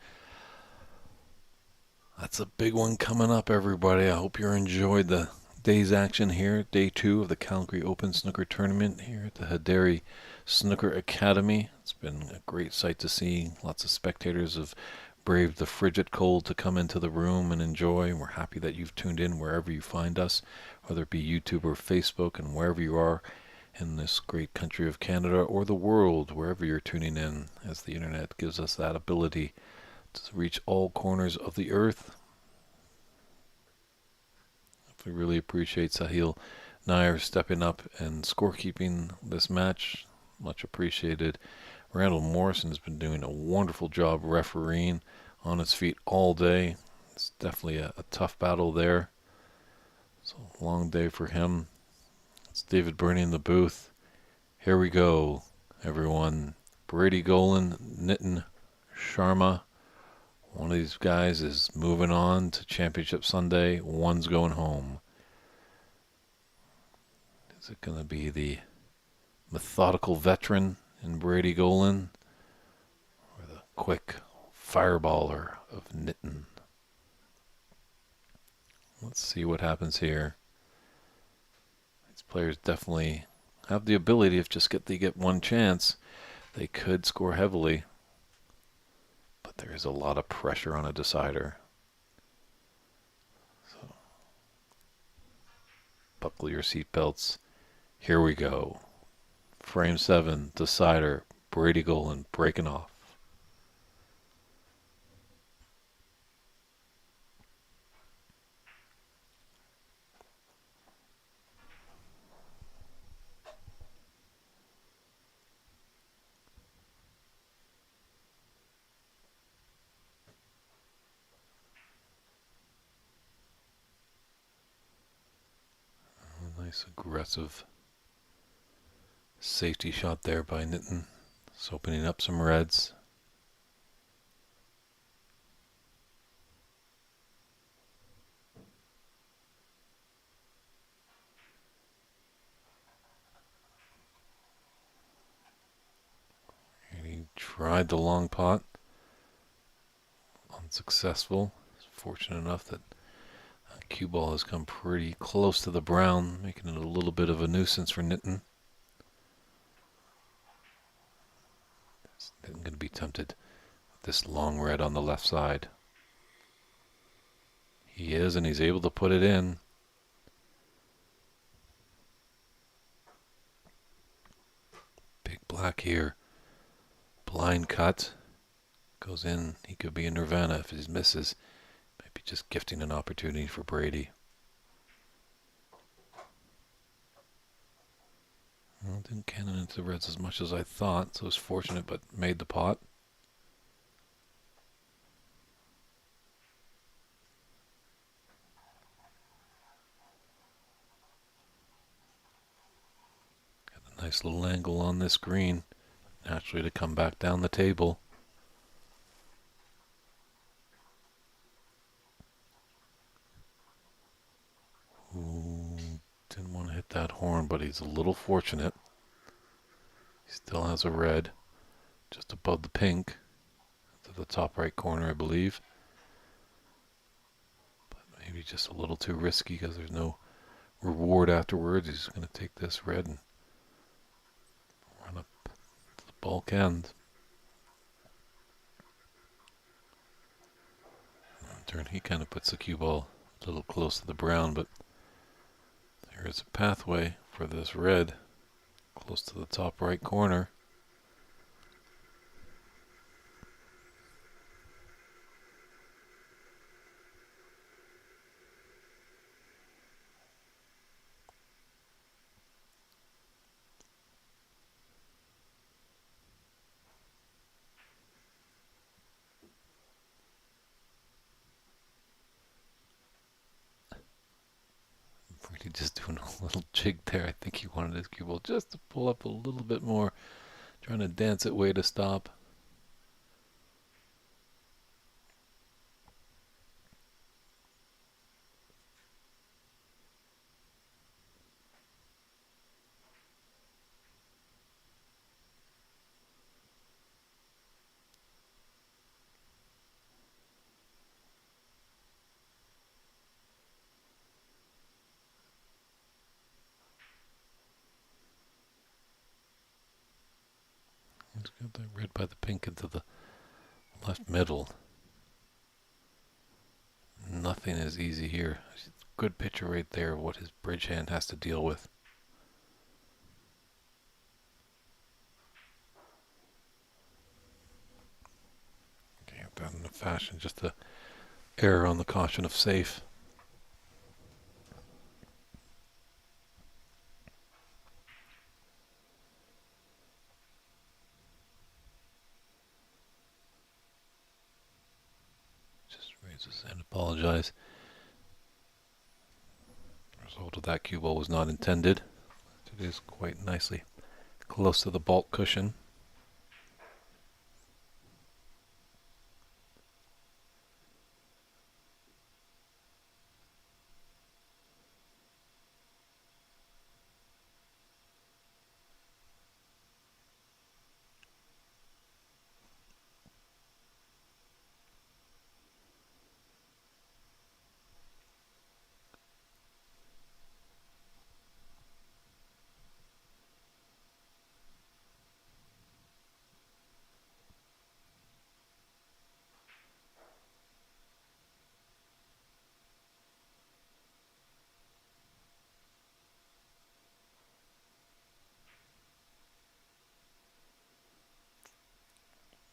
That's a big one coming up, everybody. I hope you enjoyed the day's action here. Day 2 of the Calgary Open Snooker Tournament here at the Haderi Snooker Academy. It's been a great sight to see. Lots of spectators have braved the frigid cold to come into the room and enjoy. And we're happy that you've tuned in wherever you find us, whether it be YouTube or Facebook, and wherever you are in this great country of Canada or the world, wherever you're tuning in, as the internet gives us that ability to reach all corners of the earth. We really appreciate Sahil Nair stepping up and scorekeeping this match. Much appreciated. Randall Morrison has been doing a wonderful job refereeing on his feet all day. It's definitely a tough battle there. It's a long day for him. It's David Burney in the booth. Here we go, everyone. Brady Golan, Nitin Sharma. One of these guys is moving on to Championship Sunday. One's going home. Is it going to be the methodical veteran in Brady Golan or the quick fireballer of Nitin? Let's see what happens here. These players definitely have the ability, if just they get one chance, they could score heavily. But there is a lot of pressure on a decider. So, buckle your seatbelts. Here we go. Frame 7, decider, Brady Golan breaking off. Nice aggressive safety shot there by Nitin. It's opening up some reds. And he tried the long pot. Unsuccessful. Fortunate enough that cue ball has come pretty close to the brown, making it a little bit of a nuisance for Nitin. Nitin going to be tempted with this long red on the left side. He is, and he's able to put it in. Big black here. Blind cut. Goes in. He could be in nirvana if he misses. Maybe just gifting an opportunity for Brady. Well, didn't cannon into the reds as much as I thought, so it was fortunate, but made the pot. Got a nice little angle on this green, naturally to come back down the table. Ooh, didn't want to hit that horn, but he's a little fortunate. He still has a red just above the pink to the top right corner, I believe. But maybe just a little too risky because there's no reward afterwards. He's going to take this red and run up to the bulk end. In turn, he kind of puts the cue ball a little close to the brown, but there is a pathway for this red close to the top right corner. Really just doing a little jig there. I think he wanted his cue ball just to pull up a little bit more, trying to dance it way to stop. He's got the red by the pink into the left middle. Nothing is easy here. Good picture right there of what his bridge hand has to deal with. Okay, done in a fashion just to err on the caution of safe. Just raise his hand, apologize. The result of that cue ball was not intended. It is quite nicely close to the baulk cushion.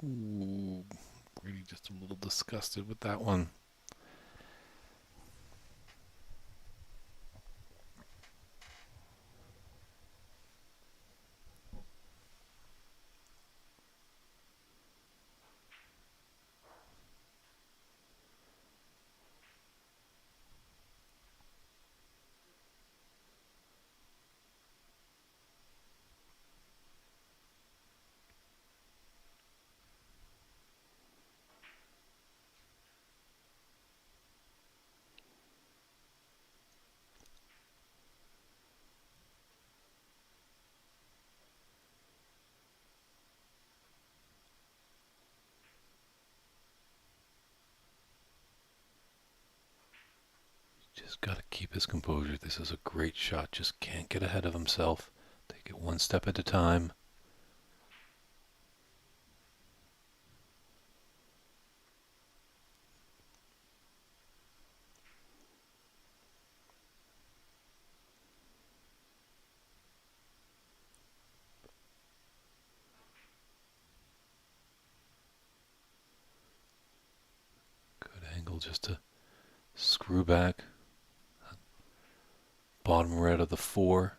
Ooh, Brady just a little disgusted with that one. Just got to keep his composure. This is a great shot. Just can't get ahead of himself. Take it one step at a time. Good angle just to screw back. Bottom red of the 4.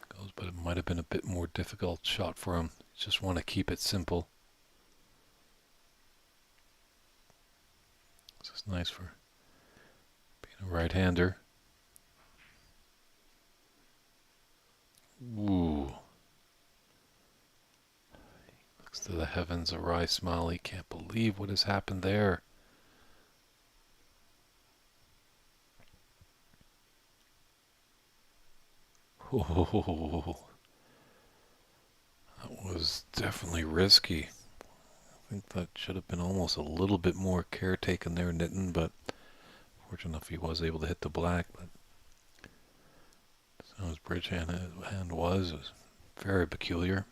Goes, but it might have been a bit more difficult shot for him. Just want to keep it simple. This is nice for being a right-hander. Ooh. Looks to the heavens, a wry smile. He can't believe what has happened there. Oh, that was definitely risky. I think that should have been almost a little bit more care taken there, Nitin, but fortunate enough he was able to hit the black. But so his bridge hand was very peculiar.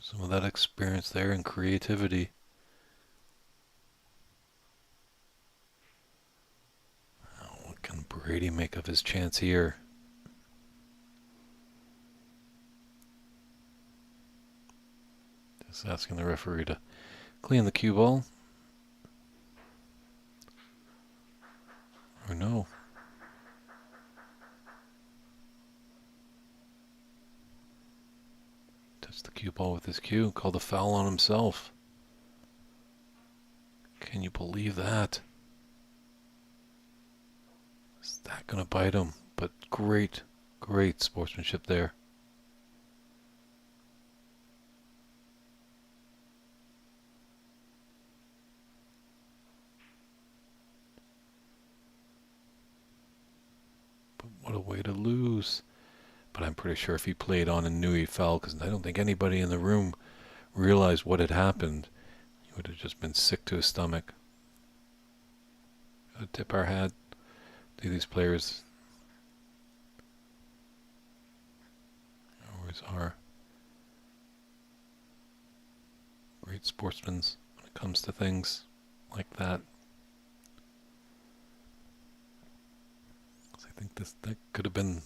Some of that experience there and creativity. What can Brady make of his chance here? Just asking the referee to clean the cue ball. Or no. Touched the cue ball with his cue. Called a foul on himself. Can you believe that? Is that going to bite him? But great, great sportsmanship there. What a way to lose. But I'm pretty sure if he played on and knew he fell, because I don't think anybody in the room realized what had happened, he would have just been sick to his stomach. Gotta tip our hat to these players. They always are great sportsmen when it comes to things like that. I think that could have been.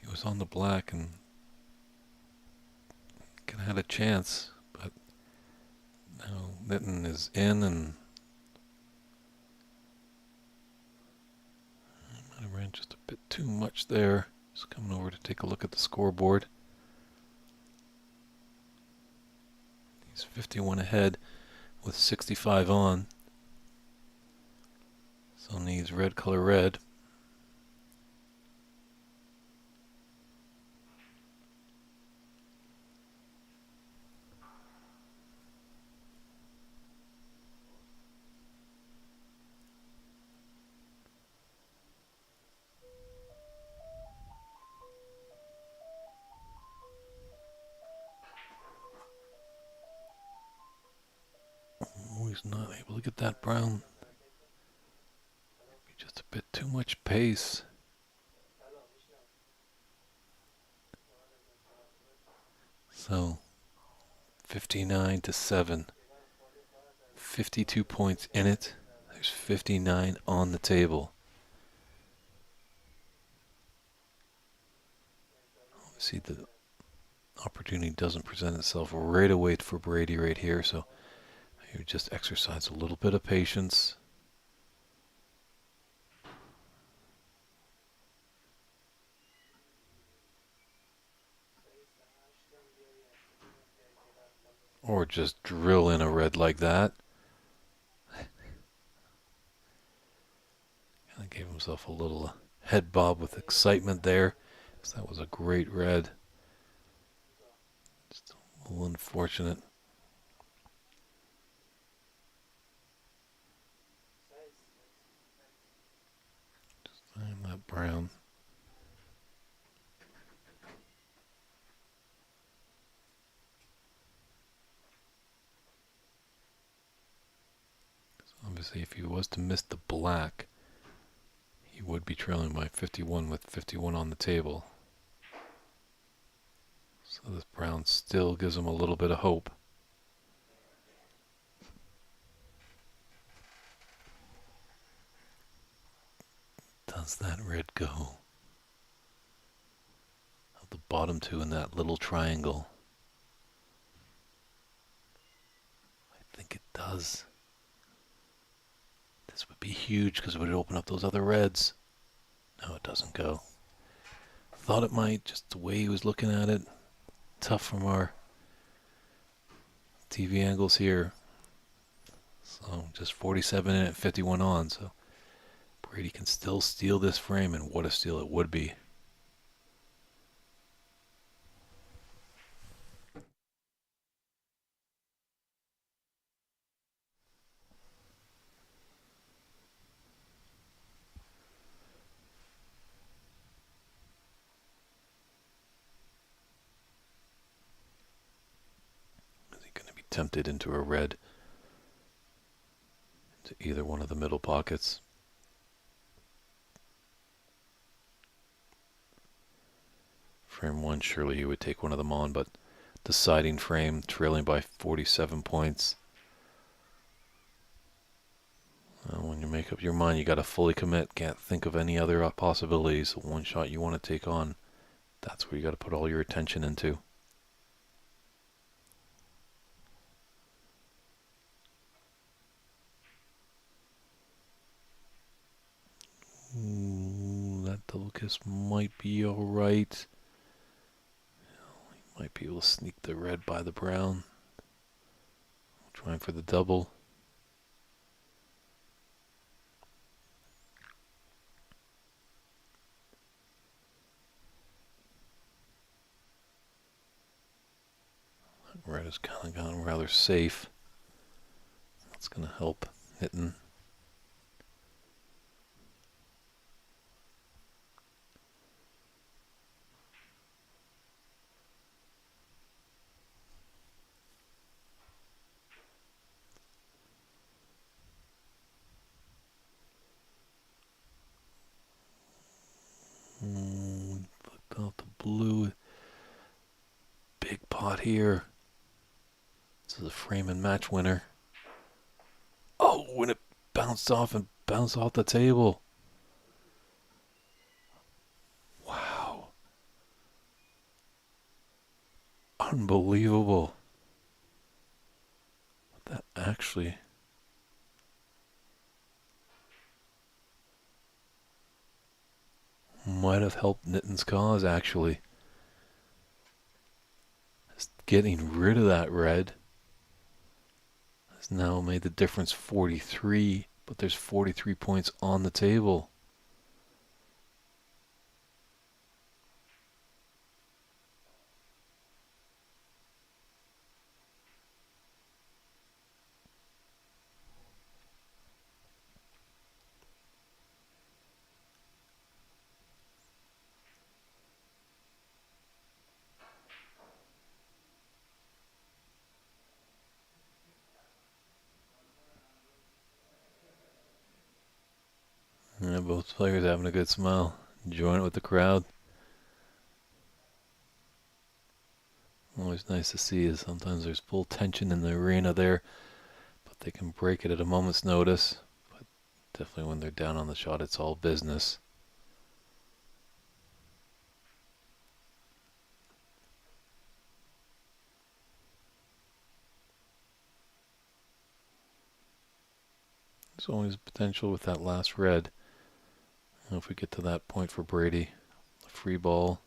He was on the black and could have had a chance, but now Mitten is in and might have ran just a bit too much there. Just coming over to take a look at the scoreboard. He's 51 ahead with 65 on. So needs red color red. Oh, he's not able to get that brown. Just a bit too much pace. So 59 to 7. 52 points in it. There's 59 on the table. See, the opportunity doesn't present itself right away for Brady right here, so you just exercise a little bit of patience. Or just drill in a red like that. Kind of gave himself a little head bob with excitement there, because that was a great red. Just a little unfortunate. Just find that brown. Obviously, if he was to miss the black, he would be trailing by 51 with 51 on the table. So this brown still gives him a little bit of hope. Does that red go? Of the bottom two in that little triangle. I think it does. This would be huge because it would open up those other reds. No, it doesn't go. Thought it might, just the way he was looking at it. Tough from our TV angles here. So just 47 in it, 51 on. So Brady can still steal this frame, and what a steal it would be. Is he going to be tempted into a red? To either one of the middle pockets? Frame one, surely he would take one of them on, but deciding frame, trailing by 47 points. When you make up your mind, you got to fully commit. Can't think of any other possibilities. One shot you want to take on, that's where you got to put all your attention into. Ooh, that double kiss might be alright. He might be able to sneak the red by the brown. Trying for the double. Red has kind of gotten rather safe. That's going to help Mitten. blue. Big pot here. This is a frame and match winner. Oh, when it bounced off the table. Wow. Unbelievable. That actually might have helped Nitin's cause, actually. Just getting rid of that red has now made the difference 43, but there's 43 points on the table. Yeah, both players having a good smile, enjoying it with the crowd. Always nice to see is sometimes there's full tension in the arena there, but they can break it at a moment's notice. But definitely when they're down on the shot, it's all business. There's always potential with that last red. And if we get to that point for Brady, a free ball.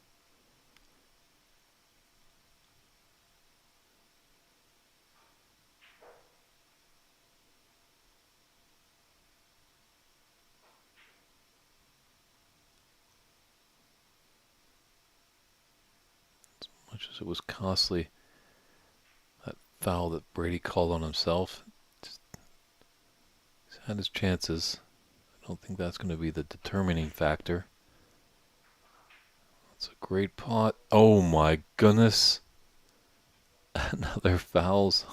As much as it was costly, that foul that Brady called on himself, he's had his chances. I don't think that's going to be the determining factor. It's a great pot. Oh my goodness. Another fouls.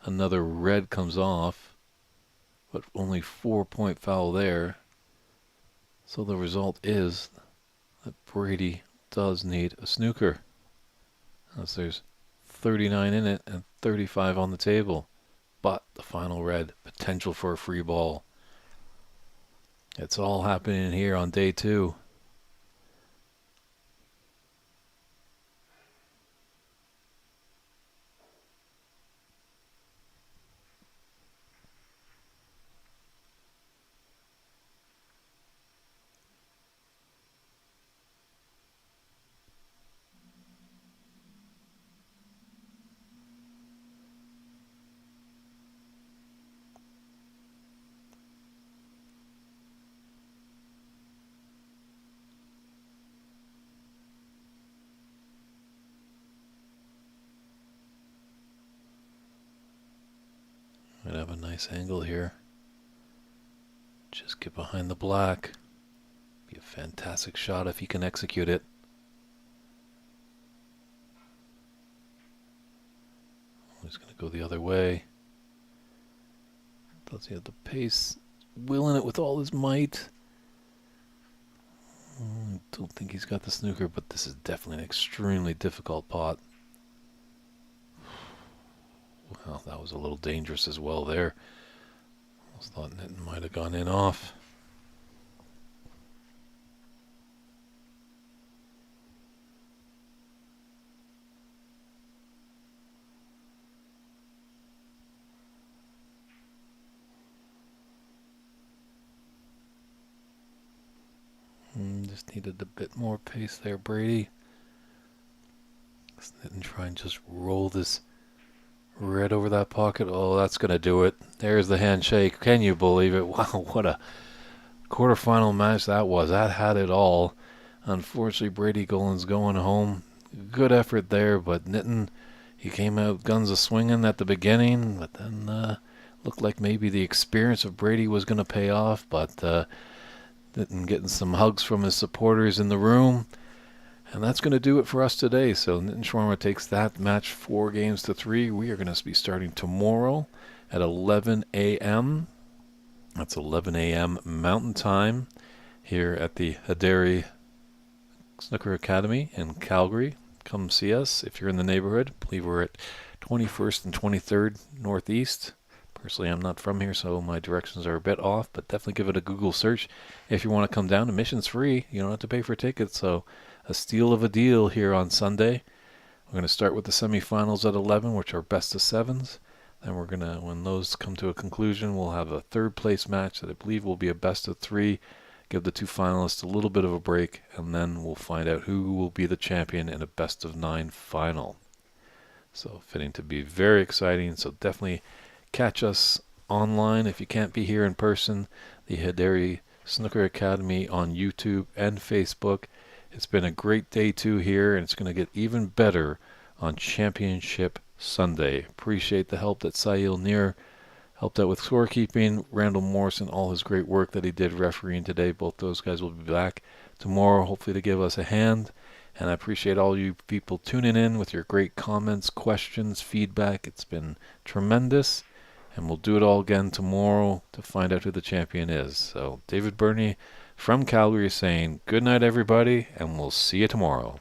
Another red comes off, but only 4-point foul there. So the result is that Brady does need a snooker, as there's 39 in it and 35 on the table. But the final red, potential for a free ball. It's all happening here on day 2. Might have a nice angle here. Just get behind the black. Be a fantastic shot if he can execute it. He's going to go the other way. Does he have the pace? Willing it with all his might. Don't think he's got the snooker, but this is definitely an extremely difficult pot. Well, that was a little dangerous as well there. Almost thought Nitin might have gone in off. Just needed a bit more pace there, Brady. Nitin try and just roll this red over that pocket. Oh, that's going to do it. There's the handshake. Can you believe it? Wow, what a quarterfinal match that was. That had it all. Unfortunately, Brady Golan's going home. Good effort there, but Nitin, he came out guns a-swinging at the beginning, but then looked like maybe the experience of Brady was going to pay off, but Nitin getting some hugs from his supporters in the room. And that's going to do it for us today. So Nitin Sharma takes that match 4-3. We are going to be starting tomorrow at 11 a.m. That's 11 a.m. Mountain Time here at the Haderi Snooker Academy in Calgary. Come see us if you're in the neighborhood. I believe we're at 21st and 23rd Northeast. Personally, I'm not from here, so my directions are a bit off, but definitely give it a Google search if you want to come down. Admission's free. You don't have to pay for tickets, so a steal of a deal here on Sunday. We're going to start with the semifinals at 11, which are best of sevens. Then we're going to, when those come to a conclusion, we'll have a third place match that I believe will be a best of three. Give the two finalists a little bit of a break, and then we'll find out who will be the champion in a best of 9 final. So fitting to be very exciting. So definitely catch us online if you can't be here in person. The Haderi Snooker Academy on YouTube and Facebook. It's been a great day two here, and it's going to get even better on Championship Sunday. Appreciate the help that Sail Neer helped out with scorekeeping. Randall Morrison, all his great work that he did refereeing today. Both those guys will be back tomorrow, hopefully to give us a hand. And I appreciate all you people tuning in with your great comments, questions, feedback. It's been tremendous. And we'll do it all again tomorrow to find out who the champion is. So David Burney from Calgary saying good night, everybody, and we'll see you tomorrow.